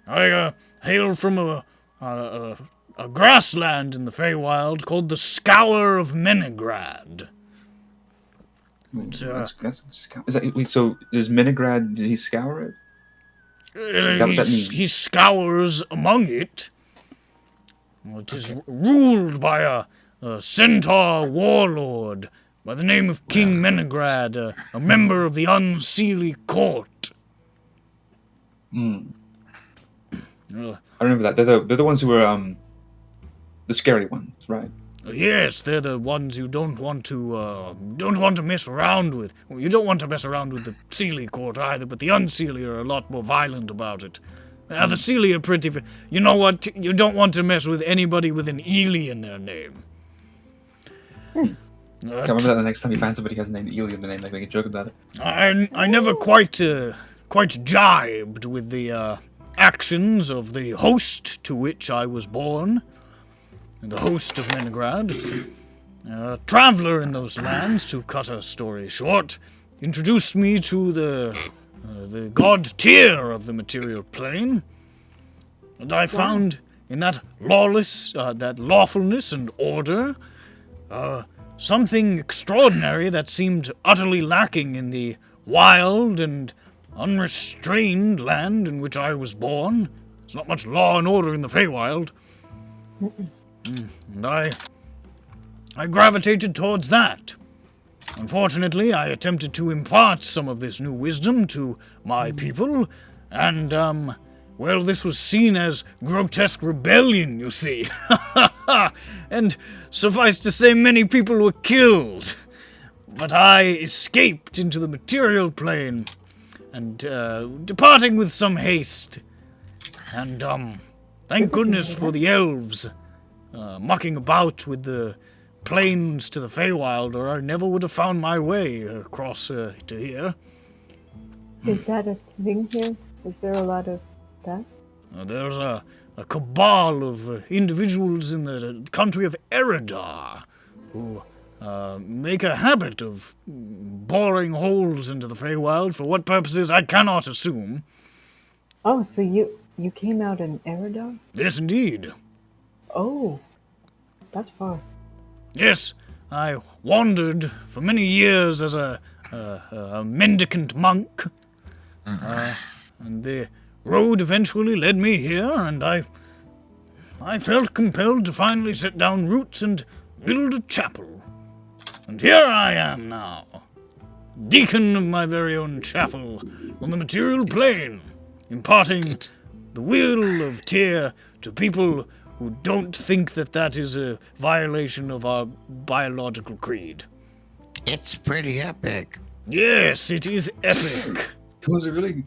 I hail from a grassland in the Feywild called the Scour of Menegrad. It's, So is Minigrad? Did he scour it? Is that what that means? He scours among it. Well, it is ruled by a centaur warlord by the name of King Menegrad, a member of the Unseelie Court. I remember that. They're the ones who were the scary ones, right? Yes, they're the ones you don't want to mess around with. Well, you don't want to mess around with the Seelie Court either, but the Unseelie are a lot more violent about it. Now, the Seelie are pretty... You know what? You don't want to mess with anybody with an Ely in their name. Can't remember that the next time you find somebody who has a name Ely in the name, like make a joke about it. I never quite jibed with the actions of the host to which I was born. The host of Menegrad, a traveler in those lands, to cut a story short, introduced me to the god Tyr of the material plane, and I found in that lawfulness and order, something extraordinary that seemed utterly lacking in the wild and unrestrained land in which I was born. There's not much law and order in the Feywild. And I gravitated towards that. Unfortunately, I attempted to impart some of this new wisdom to my people, and, well, this was seen as grotesque rebellion, you see. And suffice to say, many people were killed. But I escaped into the material plane, and, departing with some haste. And, thank goodness for the elves. Mucking about with the plains to the Feywild, or I never would have found my way across to here. Is that a thing here? Is there a lot of that? There's a cabal of individuals in the country of Eridar who make a habit of boring holes into the Feywild for what purposes I cannot assume. Oh, so you came out in Eridar? Yes, indeed. Oh, that's far. Yes, I wandered for many years as a mendicant monk, and the road eventually led me here, and I felt compelled to finally set down roots and build a chapel. And here I am now, deacon of my very own chapel on the material plane, imparting the will of Tyr to people who don't think that that is a violation of our biological creed. It's pretty epic. Yes, it is epic. It was a really,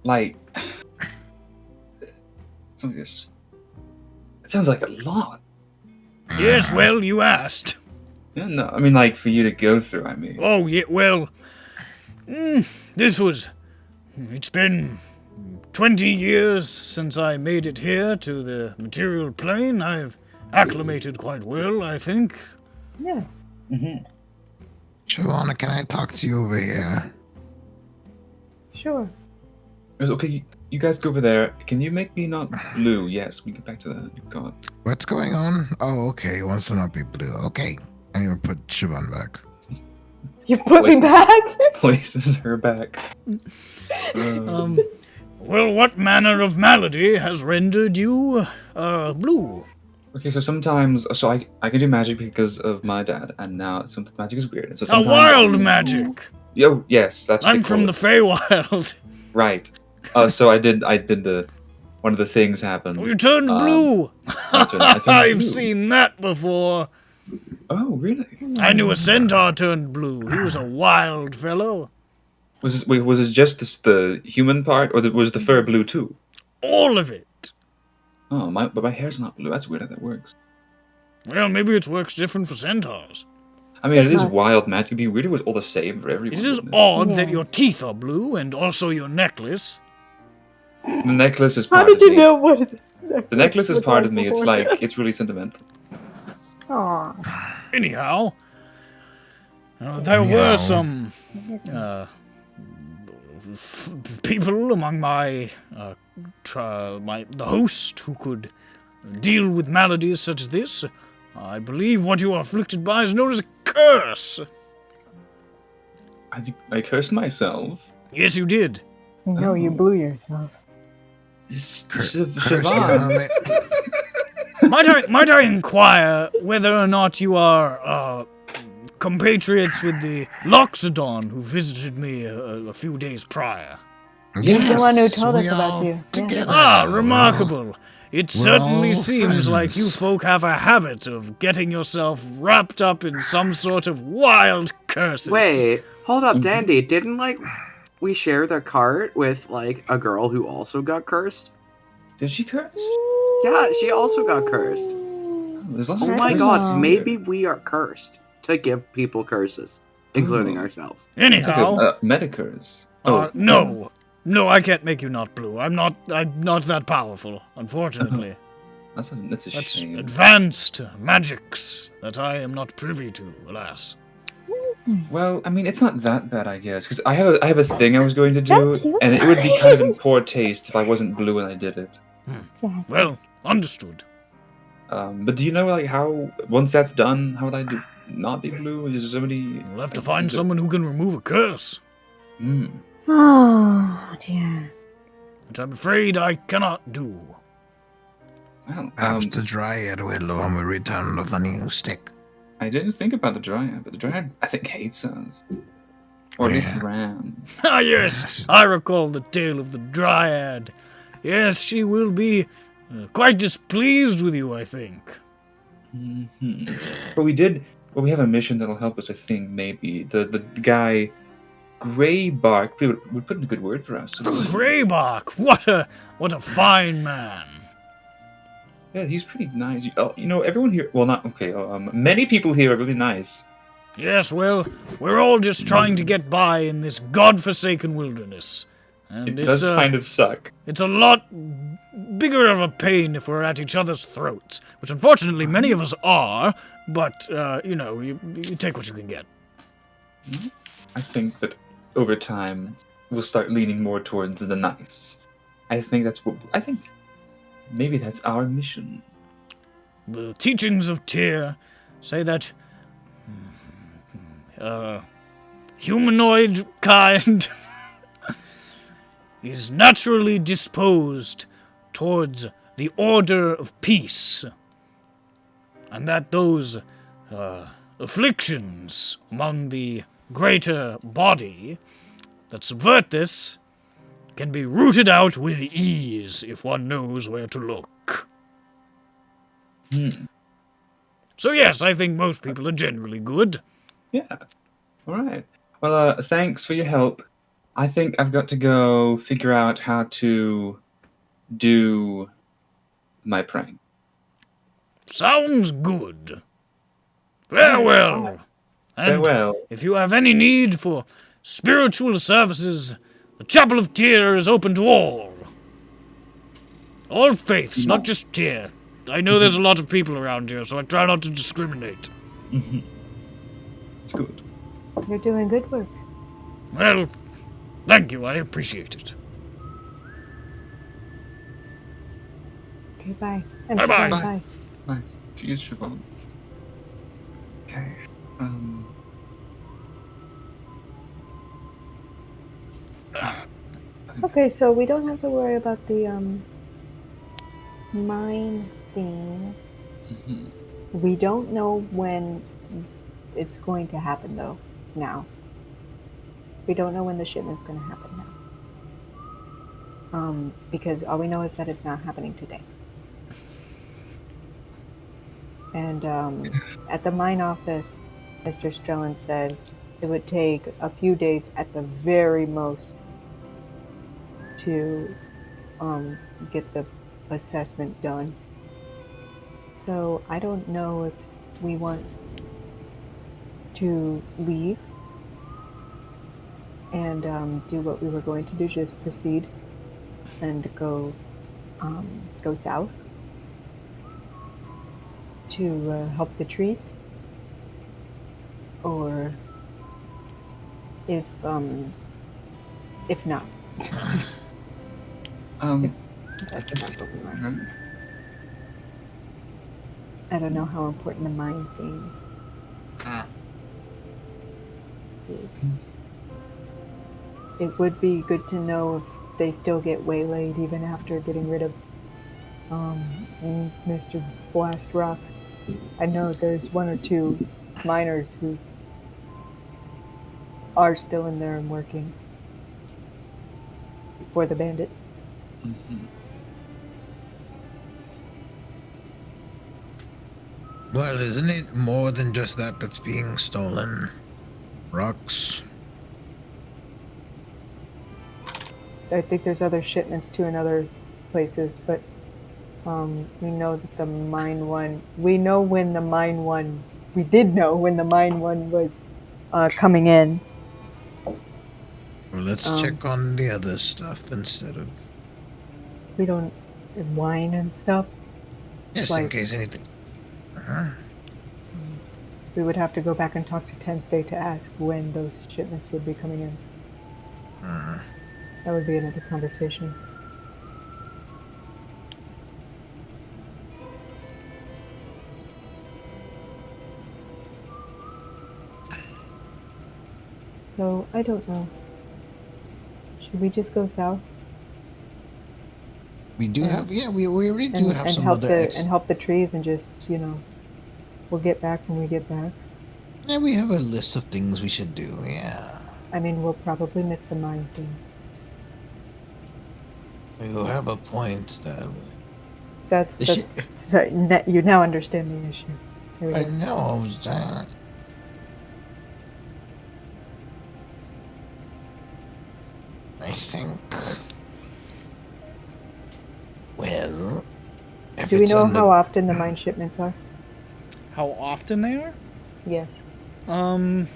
like, something just. It sounds like a lot. Yes, well, you asked. Yeah, no, I mean, like, for you to go through, I mean. Oh, yeah, well, it's been 20 years since I made it here to the material plane. I've acclimated quite well, I think. Yes. Joanna, can I talk to you over here? Sure. Okay, you guys go over there. Can you make me not blue? Yes, we get back to that. God. What's going on? Oh, okay. He wants to not be blue. Okay. I'm gonna put Siobhan back. You put me Places- back? Places her back. Well, what manner of malady has rendered you, blue? Okay, so sometimes, I can do magic because of my dad, and now some magic is weird. And so A sometimes, wild magic! Yo, yes, that's. what I'm they call from the it. Feywild. Right. So I did the one of the things happened. You turned blue! I turned I've blue. seen that before. Oh, really? I knew a centaur turned blue. He was a wild fellow. Was it just the human part, or was the fur blue too? All of it. Oh, but my hair's not blue. That's weird how that works. Well, maybe it works different for centaurs. I mean, it is Nice. wild magic. It'd be weird if it was all the same for everyone. It is wouldn't odd that Yes. your teeth are blue and also your necklace. The necklace is How part did of you me. know what? The necklace is part of me. It's like, it's really sentimental. Aw. Anyhow, there were some people among my the host who could deal with maladies such as this. I believe what you are afflicted by is known as a curse. I cursed myself. Yes, you did. No, you blew yourself. Siobhan. Might I inquire whether or not you are compatriots with the Loxodon who visited me a few days prior? He's the one who told us we about all you. Yeah. Together. Ah, remarkable. It certainly all seems like you friends. folk have a habit of getting yourself wrapped up in some sort of wild curses. Wait, hold up, Dandy. Didn't we share the cart with a girl who also got cursed? Did she curse? Yeah, she also got cursed. There's lots Oh of my curses god, here. maybe we are cursed to give people curses, including ourselves. It's like Anyhow, a meta-curse. Oh, no, I can't make you not blue. I'm not that powerful, unfortunately. that's a That's shame. advanced magics that I am not privy to, alas. Well, I mean, it's not that bad, I guess, because I have a thing I was going to do, That's you. and it would be kind of in poor taste if I wasn't blue when I did it. Well, understood. But do you know how once that's done, how would I do not be blue? Is somebody? We'll have to find someone who can remove a curse, Hmm. Oh dear. which I'm afraid I cannot do. Well, Perhaps the dryad will when we return with a new stick. I didn't think about the dryad, but the dryad I think hates us, or at least Yeah. ran. Ah, yes, I recall the tale of the Dryad. Yes, she will be quite displeased with you, I think. But we have a mission that'll help us. I think maybe the guy, Greybark, would put in a good word for us. Greybark, what a fine man. Yeah, he's pretty nice. Everyone here. Well, not okay. Many people here are really nice. Yes, well, we're all just trying to get by in this godforsaken wilderness. And It does kind of suck. It's a lot bigger of a pain if we're at each other's throats, which unfortunately many of us are, but, you take what you can get. I think that over time we'll start leaning more towards the nice. I think maybe that's our mission. The teachings of Tyr say that humanoid kind is naturally disposed towards the order of peace, and that those afflictions among the greater body that subvert this can be rooted out with ease if one knows where to look. So yes, I think most people are generally good. Yeah. All right. Well, thanks for your help. I think I've got to go figure out how to do my prank. Sounds good. Farewell. And Farewell. if you have any need for spiritual services, the Chapel of Tyr is open to all. All faiths, not just Tyr. I know there's a lot of people around here, so I try not to discriminate. It's good. You're doing good work. Well, thank you, I appreciate it. Okay, bye. And Bye-bye. Siobhan, Bye. Bye. Cheers, Siobhan. Okay. Okay, so we don't have to worry about the mine thing. We don't know when it's going to happen, though. Now, we don't know when the shipment's going to happen now. Because all we know is that it's not happening today. And at the mine office, Mr. Strelin said it would take a few days at the very most to get the assessment done. So I don't know if we want to leave and do what we were going to do, just proceed and go south to help the trees, or if not. That's not what we want. I don't know how important the mine thing is. It would be good to know if they still get waylaid even after getting rid of Mr. Blast Rock. I know there's one or two miners who are still in there and working for the bandits. Well, isn't it more than just that that's being stolen? Rocks? I think there's other shipments too in other places, but we know that the mine one. We know when the mine one. We did know when the mine one was coming in. Well, let's check on the other stuff instead of. We don't wine and stuff. Yes, in case anything. We would have to go back and talk to 10 State to ask when those shipments would be coming in. That would be another conversation. So, I don't know. Should we just go south? We do have, we already do have and some help other and help the trees and just, we'll get back when we get back. Yeah, we have a list of things we should do, yeah. I mean, we'll probably miss the mine thing. You have a point that... You now understand the issue. Here we I go. know that. I think... Well... Do we know how often the mine shipments are? How often they are? Yes. I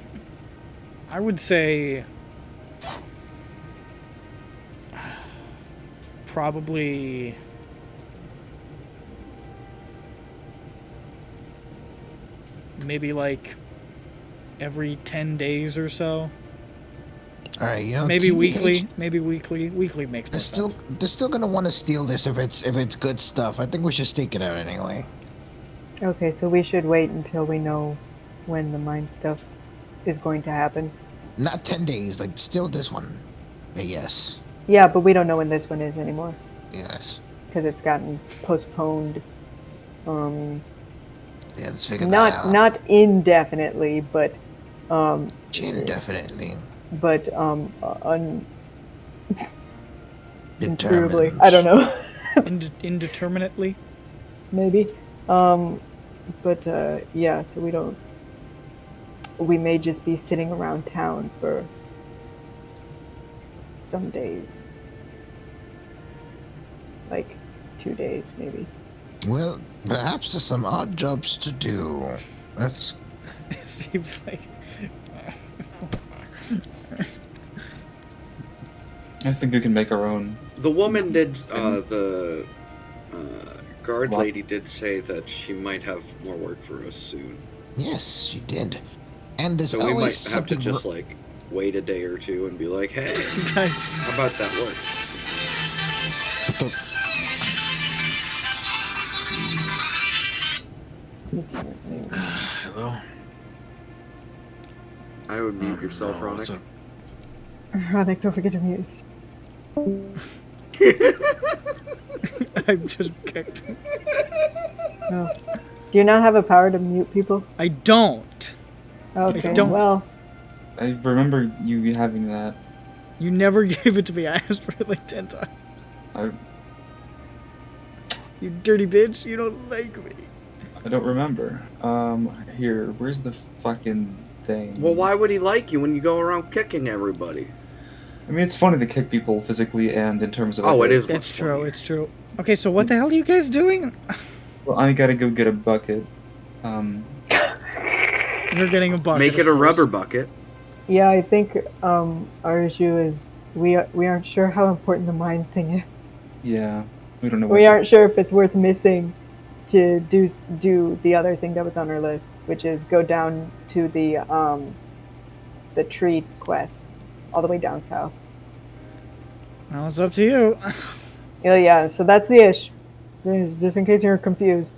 would say probably maybe like every 10 days or so. All right, maybe TBH, weekly. Maybe weekly. Weekly makes more sense. They're still gonna want to steal this if it's good stuff. I think we should stake it out anyway. Okay, so we should wait until we know when the mine stuff is going to happen. Not 10 days, like still this one. Yes. Yeah, but we don't know when this one is anymore. Yes. Because it's gotten postponed. Yeah, let's figure that out. Not indefinitely, but Indefinitely. but inscrutably. Determined. I don't know. Indeterminately. Maybe. But yeah, so we may just be sitting around town for some days. Like 2 days, maybe. Well, perhaps there's some odd jobs to do. That's It seems like. I think we can make our own. The woman did, the guard What? lady did say that she might have more work for us soon. yes, she did. And there's So we might always have to something. just, like, wait a day or two and be like, hey, Guys, how about that work? Hello. I would mute yourself, Oh, Ronick. what's up? Ronick, don't forget to mute. I'm just kicked. No. Do you not have a power to mute people? I don't. Okay, don't. well, I remember you having that. You never gave it to me. I asked for it like 10 times. I You dirty bitch. You don't like me. don't remember. Here, where's the fucking thing? Well, why would he like you when you go around kicking everybody? I mean, it's funny to kick people physically and in terms of. Oh, like, it is. It's much true. funnier. It's true. Okay, so what the hell are you guys doing? Well, I gotta go get a bucket. You're getting a bucket. Make it a of course. rubber bucket. yeah, I think our issue is we aren't sure how important the mine thing is. Yeah, we don't know. We aren't sure if it's worth missing to do the other thing that was on our list, which is go down to the tree quest, all the way down south. Well, it's up to you. Yeah, so that's the ish. Just in case you're confused.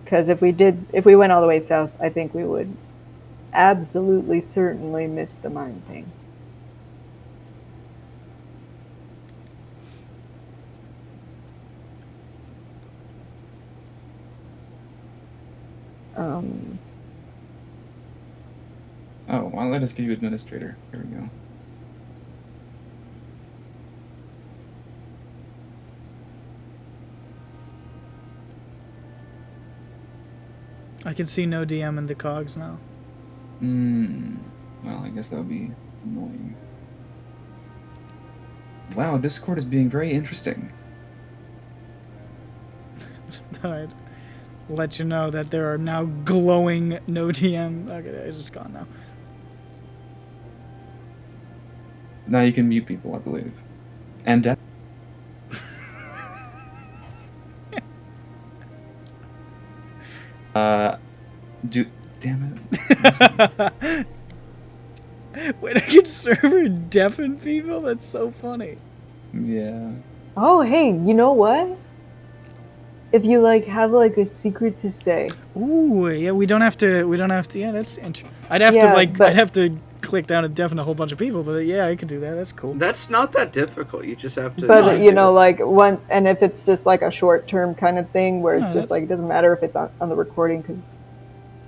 Because if we went all the way south, I think we would absolutely certainly miss the mine thing. Oh, well, let us give you administrator. Here we go. I can see no DM in the cogs now. Well, I guess that would be annoying. Wow, Discord is being very interesting. I'd let you know that there are now glowing no DM. Okay, it's just gone now. Now you can mute people, I believe. And death. Damn it. Wait, I can server deafen people? That's so funny. Yeah. Oh, hey, you know what? If you have a secret to say. Ooh, yeah, we don't have to, yeah, that's interesting. I'd have Yeah, to, but- I'd have to click down and deafen a whole bunch of people, but yeah, I could do that. That's cool. That's not that difficult. You just have to. But and if it's just a short term kind of thing where it's No, just that's- it doesn't matter if it's on the recording, because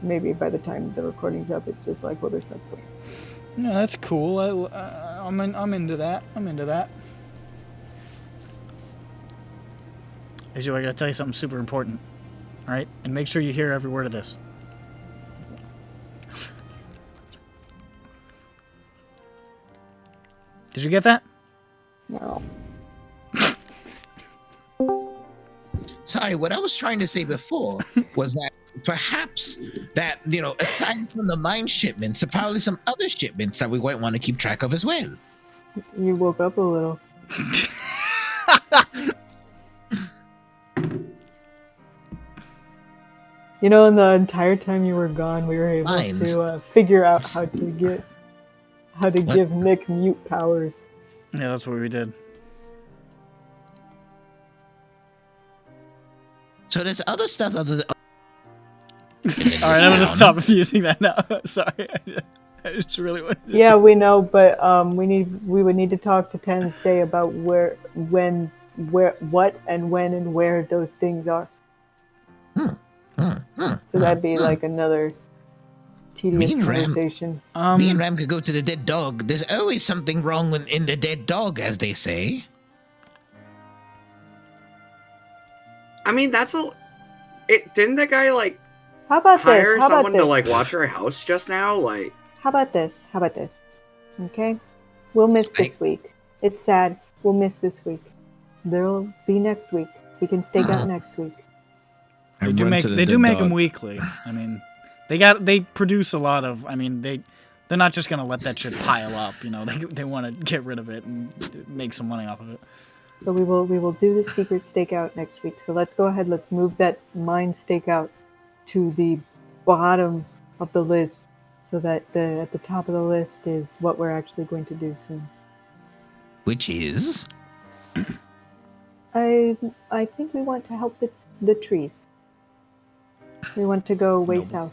maybe by the time the recording's up, it's just well, there's no point. No, that's cool. I'm into that. I'm into that. Azu, I gotta tell you something super important. All right? And make sure you hear every word of this. Did you get that? No. Sorry, what I was trying to say before was that perhaps that, aside from the mine shipments, there are probably some other shipments that we might want to keep track of as well. You woke up a little. In the entire time you were gone, we were able Mines. to figure out how to What? give Nick mute powers. Yeah, that's what we did. So there's other stuff other than. All right, I'm gonna stop using that now. Sorry, I just really wanted to. Yeah, we know, but we would need to talk to Tensday about what and when and where those things are. So that'd be like another tedious Me and Ram- conversation. Me and Ram could go to the dead dog. There's always something wrong in the dead dog, as they say. I mean, didn't that guy like How about hire this? How about someone to this? like watch our house just now? Like, How about this? How about this? Okay? We'll miss this week. It's sad. We'll miss this week. There'll be next week. We can stake out next week. They do make them weekly. I mean, they produce a lot of. I mean, they're not just gonna let that shit pile up. You know, they want to get rid of it and make some money off of it. So we will do the secret stakeout next week. So let's go ahead. Let's move that mine stakeout to the bottom of the list, so that at the top of the list is what we're actually going to do soon. Which is? I think we want to help the trees. We want to go way south.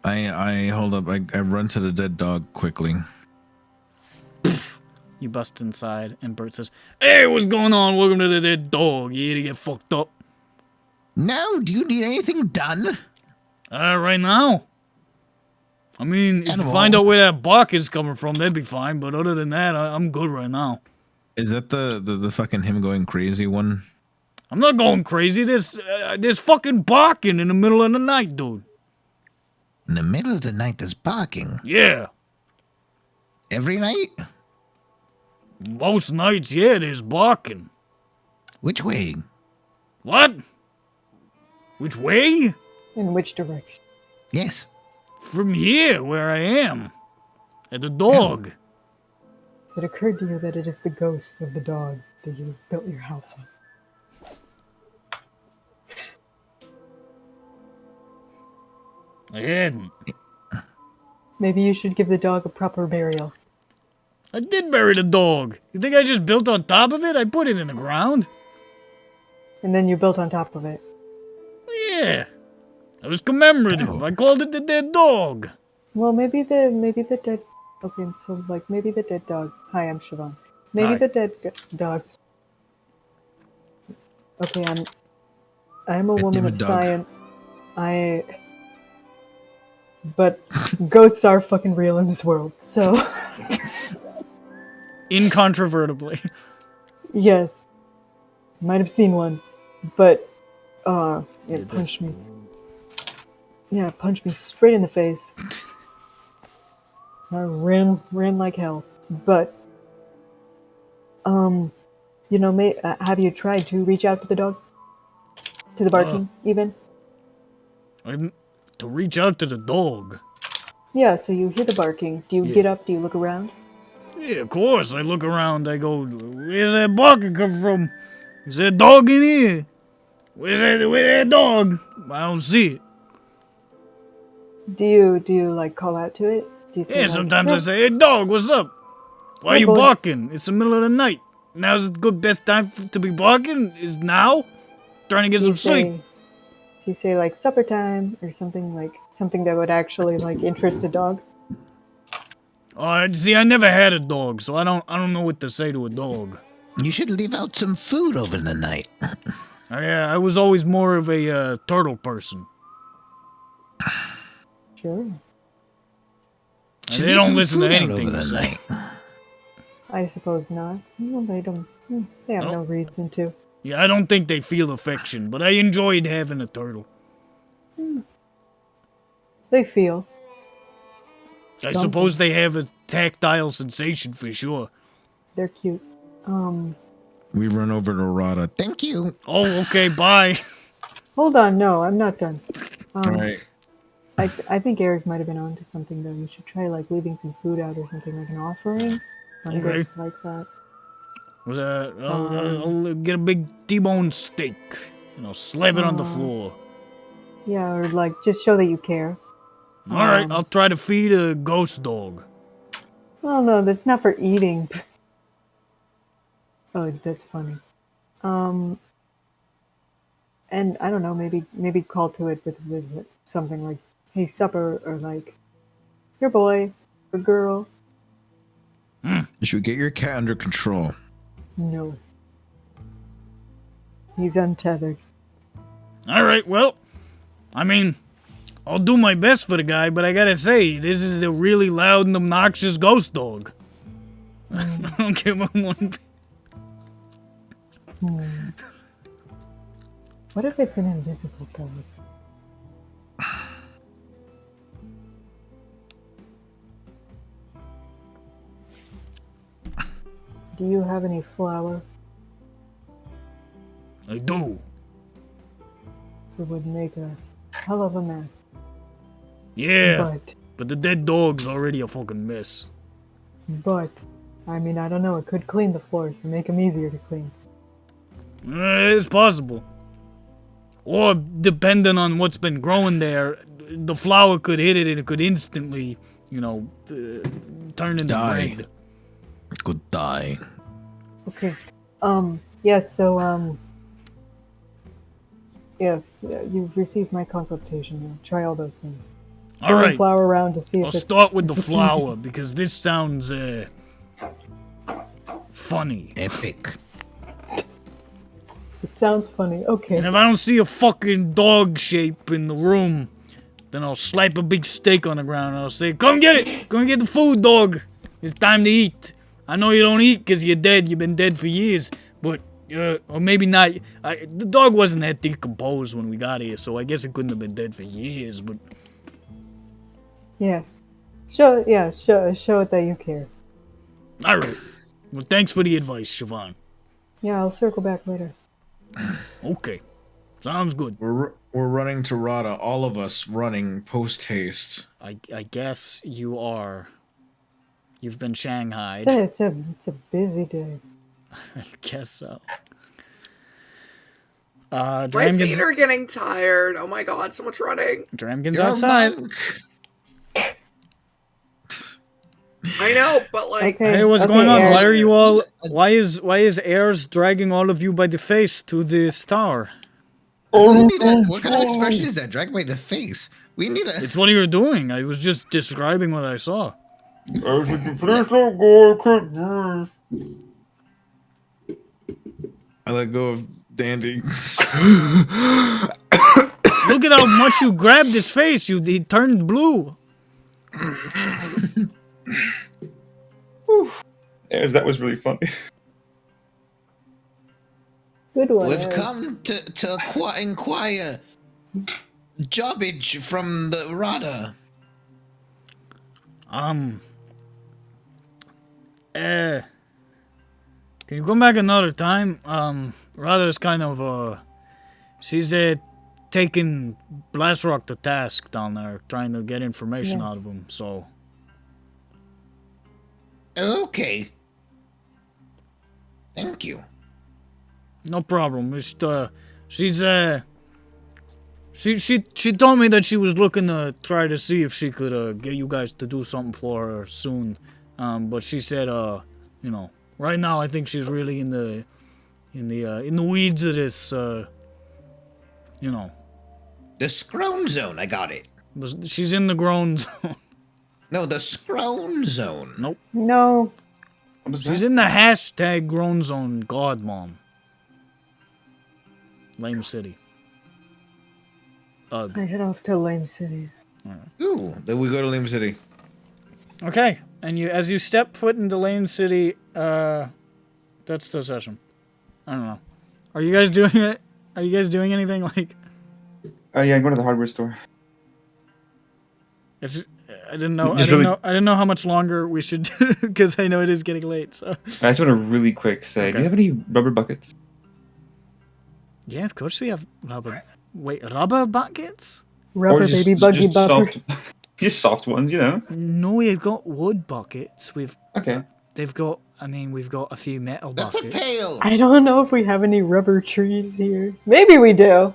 I hold up. I run to the dead dog quickly. You bust inside, and Bert says, "Hey, what's going on? Welcome to the dead dog. You here to get fucked up?" No, do you need anything done? Right now. I mean, if you find out where that bark is coming from, that'd be fine. But other than that, I'm good right now. Is that the fucking him going crazy one? I'm not going crazy. There's fucking barking in the middle of the night, dude. In the middle of the night, there's barking. Yeah. Every night? Most nights, yeah, there's barking. Which way? What? Which way? In which direction? Yes. From here, where I am. At the dog. Has it occurred to you that it is the ghost of the dog that you built your house on? I hadn't. Maybe you should give the dog a proper burial. I did bury the dog. You think I just built on top of it? I put it in the ground. And then you built on top of it. Yeah. It was commemorative. I called it the dead dog. Well, maybe the dead. Okay, so like maybe the dead dog. Hi, I'm Siobhan. Maybe Hi. the dead dog. Okay, I'm a woman of science. But ghosts are fucking real in this world, so. Incontrovertibly. Yes. Might have seen one, but it punched me. Yeah, it punched me straight in the face. I ran like hell. But you know, have you tried to reach out to the dog? To the barking, even? To reach out to the dog. Yeah, so you hear the barking. Do you get up? Do you look around? Yeah, of course. I look around. I go, where's that barking come from? Is there a dog in here? Where's that dog? I don't see it. Do you like call out to it? Do you say, Yeah, like, sometimes "Hey, I say, hey dog, what's up? Why are Hey, you boy." barking? It's the middle of the night. Now's the best time to be barking is now? Trying to get do you some sleep. say- Do you say like supper time or something that would actually like interest a dog? See, I never had a dog, so I don't know what to say to a dog. You should leave out some food over the night. Yeah, I was always more of a turtle person. Sure. Should They leave don't some listen to food out anything over you the say. night. I suppose not. Well, they don't. They have Oh. no reason to. Yeah, I don't think they feel affection, but I enjoyed having a turtle. They feel. I Something. suppose they have a tactile sensation for sure. They're cute. We run over to Rada. Thank you. Oh, okay, bye. Hold on. No, I'm not done. All right. I think Eric might have been onto something though. You should try like leaving some food out or something, like an offering. On Okay. ghosts like that. I'll get a big T-bone steak. Slap it on the floor. Yeah, or like just show that you care. All right, I'll try to feed a ghost dog. Oh no, that's not for eating. Oh, that's funny. And I don't know, maybe call to it with something like, "Hey, supper," or like, "Your boy," or "Girl." You should get your cat under control. No. He's untethered. Alright, well, I mean, I'll do my best for the guy, but I gotta say, this is a really loud and obnoxious ghost dog. I don't give him one. What if it's an invisible dog? Do you have any flour? I do. It would make a hell of a mess. Yeah, but the dead dog's already a fucking mess. But, I mean, I don't know. It could clean the floors and make them easier to clean. It's possible. Or, depending on what's been growing there, the flour could hit it and it could instantly, you know, turn into Die. bread. Could die. Okay. Yes, so, yes, you've received my consultation now. Try all those things. Throw Alright, flour around to see if I'll it's... start with the flour, because this sounds, funny. Epic. It sounds funny. Okay. And if I don't see a fucking dog shape in the room, then I'll slap a big steak on the ground and I'll say, come get it! Come get the food, dog! It's time to eat. I know you don't eat because you're dead. You've been dead for years. But, or maybe not. The dog wasn't that decomposed when we got here, so I guess it couldn't have been dead for years, but... Yeah. Show it that you care. Alright. Well, thanks for the advice, Siobhan. Yeah, I'll circle back later. Okay. Sounds good. We're running to Rada, all of us running post haste. I guess you are. You've been shanghaied. It's a busy day. I guess so. My Dramgon's, feet are getting tired. Oh my god, so much running. Dramgon's You're outside. mine. I know, but like, Okay. Hey, what's okay, going on? Aaron. Why are you all? Why is Ayers dragging all of you by the face to this tower? We need what kind of expression is that? Dragged by the face. We need a. It's what you were doing. I was just describing what I saw. Please don't go, I can't breathe. I let go of Dandy. Look at how much you grabbed his face. He turned blue. Yes, that was really funny. Good one. We've Aaron. come to inquire jobbage from the Rada. Can you come back another time? Rather's kind of, she's, taking Blastrock to task down there, trying to get information out of him, so. Okay. Thank you. No problem. It's, she's, she told me that she was looking to try to see if she could, get you guys to do something for her soon. But she said, you know, right now I think she's really in the weeds of this, you know. The scrone zone. I got it. She's in the groan zone. No, the scrone zone. Nope. No. What was She's that? in the hashtag groan zone god mom. Lame City. I head off to Lame City. Ooh, then we go to Lim City. Okay, and as you step foot into Lame City, that's the session. I don't know. Are you guys doing it? Are you guys doing anything like? Yeah, I'm going to the hardware store. It's. I didn't know. Just I didn't know how much longer we should do because I know it is getting late. So. I just want to really quick say, do you have any rubber buckets? Yeah, of course we have rubber. Wait, rubber buckets? Rubber baby buggy bopper. Just soft ones, you know. No, we've got wood buckets. Okay. We've got a few metal That's buckets. a pail. I don't know if we have any rubber trees here. Maybe we do.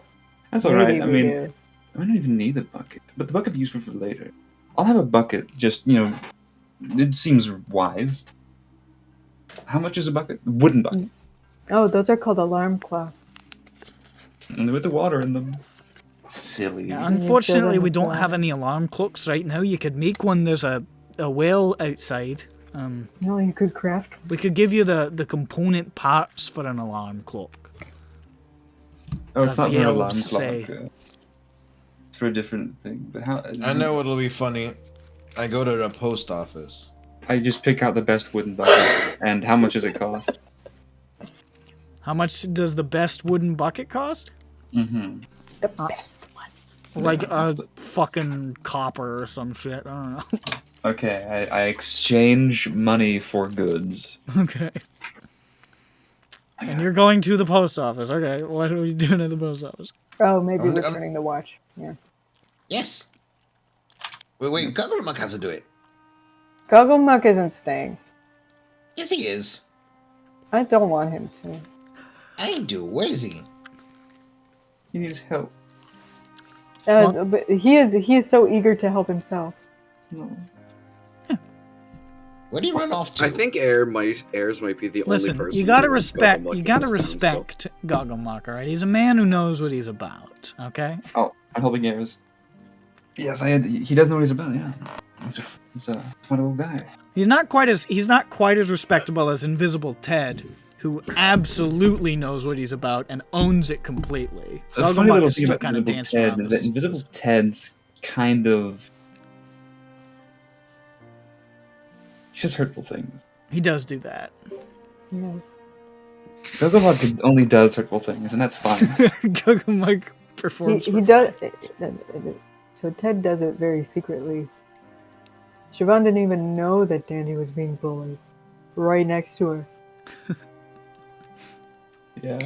That's all right. Maybe I we mean, do. I don't even need a bucket, but the bucket be useful for later. I'll have a bucket. Just it seems wise. How much is a bucket? Wooden bucket, Oh, those are called alarm clocks. and with the water in them. Silly. Yeah, And you unfortunately, fill we them don't with have any alarm clocks right now. You could make one. There's a well outside. No, you could craft one. We could give you the component parts for an alarm clock. Oh, it's As not the for an alarm elves clock. say. It's for a different thing. But how? I know what'll be funny. I go to the post office. I just pick out the best wooden bucket. And how much does it cost? How much does the best wooden bucket cost? Mm-hmm. The best one. Like a fucking copper or some shit. I don't know. Okay, I exchange money for goods. Okay. And you're going to the post office. Okay, what are you doing at the post office? Oh, maybe I'm- returning the watch. Yeah. Yes. Wait, Gugglemuck has to do it. Gugglemuck isn't staying. Yes, he is. I don't want him to. I do. Where is he? He needs help. But he is so eager to help himself. No. Where do you run off to? I think Airs might be the only Listen, person. you gotta who runs respect. Gugglemuck You in gotta this respect Gugglemuck. All right, he's a man who knows what he's about. Okay. Oh, I'm helping Ayers. Yes, he does know what he's about. Yeah, he's a fun little guy. He's not quite as respectable as Invisible Ted, who absolutely knows what he's about and owns it completely. So the funny little Gugglemuck's thing still about kind of Invisible dancing Ted around is this. that Invisible Ted's kind of... He says hurtful things. He does do that. Yeah. Gugglemuck only does hurtful things, and that's fine. Gugglemuck performs. He does. So Ted does it very secretly. Siobhan didn't even know that Danny was being bullied. Right next to her. Yeah.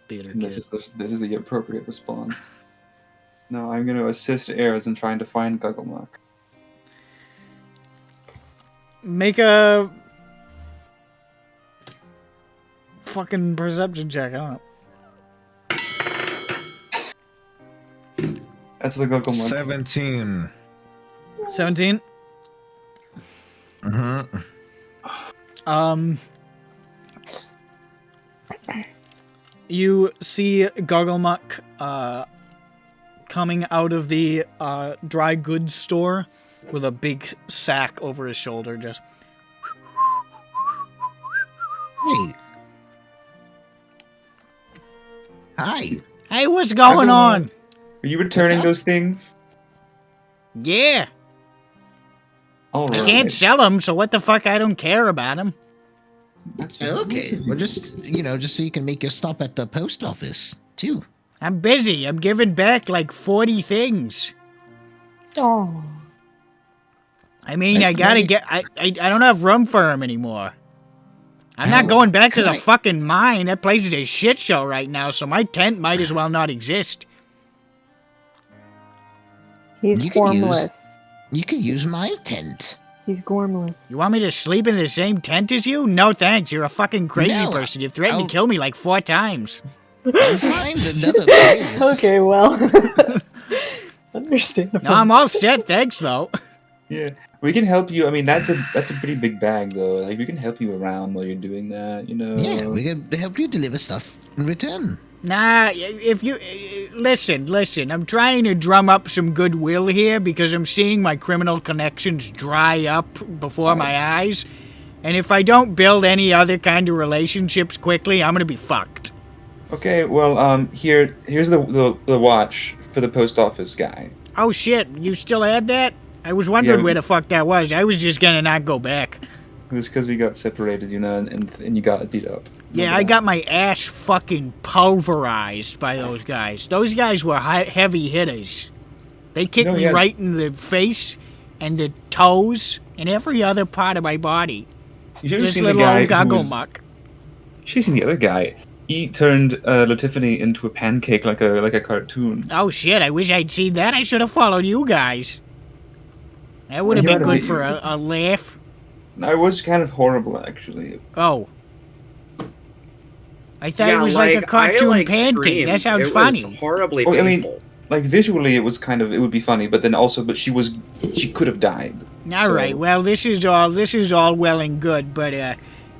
Theater And kid. this is the appropriate response. No, I'm going to assist Ayers in trying to find Gugglemuck. Make a fucking perception check. I don't know. That's the Gugglemuck. 17. 17. Mm-hmm. You see Gugglemuck coming out of the dry goods store with a big sack over his shoulder, just Hey. Hi. hey, what's going on? Are you returning up? those things? Yeah, All I right. can't sell them, so what the fuck? I don't care about them. That's fine. Okay. Well, just so you can make your stop at the post office too. I'm busy. I'm giving back like 40 things. Oh. I mean, That's I gotta plenty. get. I don't have room for them anymore. I'm not Hell, going back to can the I- fucking mine. That place is a shit show right now, so my tent might as well not exist. He's You could use- formless. You could use my tent. He's gormless. You want me to sleep in the same tent as you? No thanks. You're a fucking crazy No, person. You've threatened I'll- to kill me like 4 times. I'll find another place. Okay, well. Understandable. No, I'm all set. Thanks, though. Yeah, we can help you. I mean, that's a pretty big bag, though. Like, we can help you around while you're doing that. You know. Yeah, we can help you deliver stuff in return. Nah, if you... Listen. I'm trying to drum up some goodwill here because I'm seeing my criminal connections dry up before my eyes. And if I don't build any other kind of relationships quickly, I'm gonna be fucked. Okay. Well, here's the watch for the post office guy. Oh shit, you still had that? I was wondering Yeah, where the fuck that was. I was just gonna not go back. It was because we got separated, you know, and you got beat up. Yeah, I got my ass fucking pulverized by those guys. Those guys were heavy hitters. They kicked No, me yeah. right in the face and the toes and every other part of my body. You should have Just seen the little guy old who was. Gugglemuck. You should have seen the other guy. He turned Latifany into a pancake like a cartoon. Oh shit, I wish I'd seen that. I should have followed you guys. That would have You been oughta good be- for a laugh. I was kind of horrible, actually. Oh. I thought Yeah, it was like a cartoon pancake. screamed. That sounds it funny. Was horribly Well, I mean, painful. like visually, it would be funny, but then also, she could have died. All right. So- Well, this is all well and good, but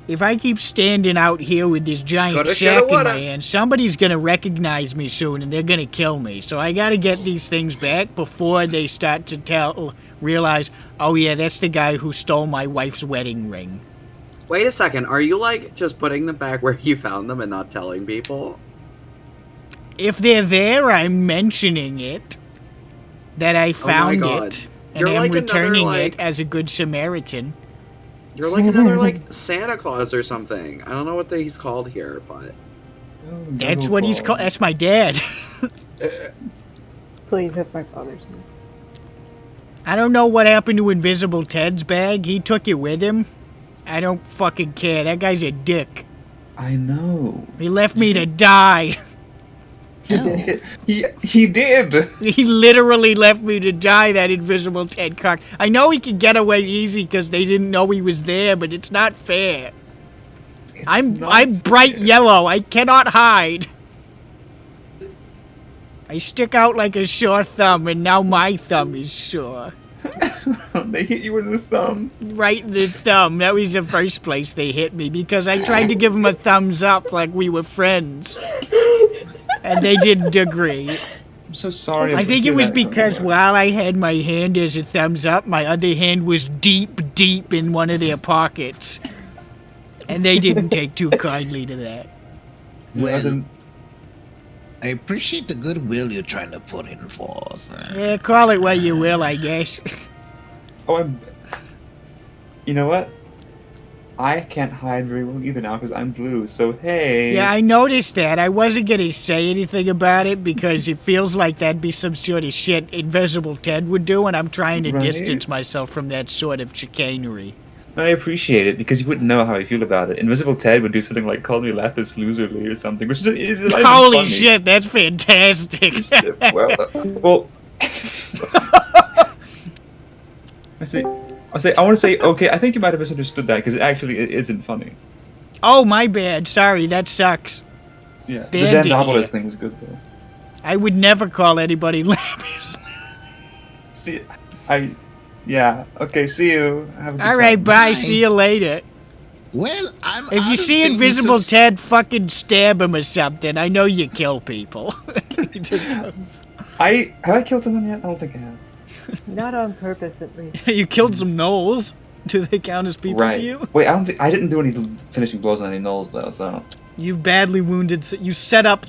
if I keep standing out here with this giant Coulda, sack shoulda, in woulda. my hand, somebody's gonna recognize me soon, and they're gonna kill me. So I gotta get these things back before they start to realize, oh yeah, that's the guy who stole my wife's wedding ring. Wait a second. Are you like just putting them back where you found them and not telling people? If they're there, I'm mentioning it. That I found God. it. And You're I'm like another, returning like- it as a good Samaritan. You're like another like Santa Claus or something. I don't know what he's called here, but That's what he's called. That's my dad. Please, that's my father's name. I don't know what happened to Invisible Ted's bag. He took it with him. I don't fucking care. That guy's a dick. I know. He left me to die. He did. He literally left me to die, that Invisible Ted cock. I know he could get away easy because they didn't know he was there, but it's not fair. I'm bright yellow. I cannot hide. I stick out like a sore thumb, and now my thumb is sore. They hit you in the thumb. Right in the thumb. That was the first place they hit me because I tried to give him a thumbs up like we were friends. And they didn't agree. I'm so sorry. I think it was because while I had my hand as a thumbs up, my other hand was deep, deep in one of their pockets. And they didn't take too kindly to that. Well, I appreciate the goodwill you're trying to put in forth. Yeah, call it what you will, I guess. Oh, you know what? I can't hide very well either now because I'm blue. So hey. Yeah, I noticed that. I wasn't gonna say anything about it because it feels like that'd be some sort of shit Invisible Ted would do, and I'm trying to Right. distance myself from that sort of chicanery. I appreciate it because you wouldn't know how I feel about it. Invisible Ted would do something like call me Lapis Loserly or something, which is not even Holy funny. shit, that's fantastic. Well, I want to say, okay, I think you might have misunderstood that because it isn't funny. Oh, my bad. Sorry, that sucks. Yeah, the Bandit. Dandopolis thing was good though. I would never call anybody Lapis. See, yeah, okay, see you. Have a good All right, time. bye. See you later. Well, I'm. If you see Invisible Ted, fucking stab him or something. I know you kill people. Have I killed someone yet? I don't think I have. Not on purpose, at least. You killed some gnolls. Do they count as people Right. to you? Wait, I didn't do any finishing blows on any gnolls though, so. You badly wounded. You set up.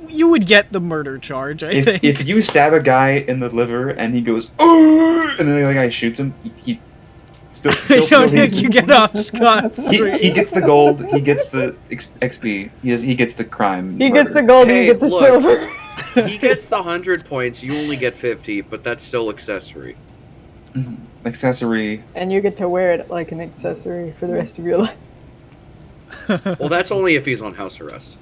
You would get the murder charge. I think. If you stab a guy in the liver and he goes, "Ooh," and then the other guy shoots him, he still. I don't think you get off scot free. He gets the gold. He gets the XP. He gets the crime. He gets the murder. gold, Hey, you get the look. silver. he gets the 100 points. You only get 50, but that's still accessory. accessory. And you get to wear it like an accessory for the rest of your life. Well, that's only if he's on house arrest.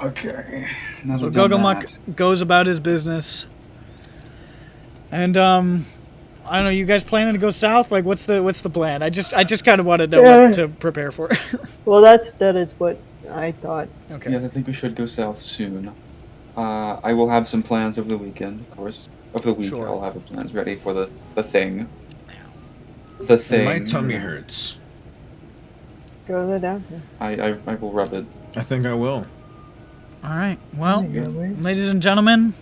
Okay. Now So we've done Gugglemuck that. goes about his business, and I don't know. You guys planning to go south? Like, what's the plan? I just kind of want to know what to prepare for. Well, that is what I thought. Okay. Yes, I think we should go south soon. I will have some plans over the weekend, of course. Over the week, Sure. I'll have the plans ready for the thing. The thing. My tummy hurts. Go to the doctor. I will rub it. I think I will. All right. Well, There you go. ladies and gentlemen,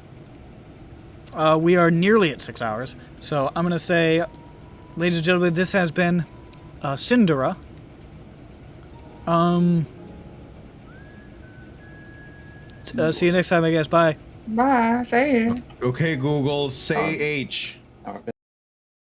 we are nearly at 6 hours. So I'm gonna say, ladies and gentlemen, this has been SINDROA. See you next time, I guess. Bye. Bye. Say it. Okay, Google, say H. Alright.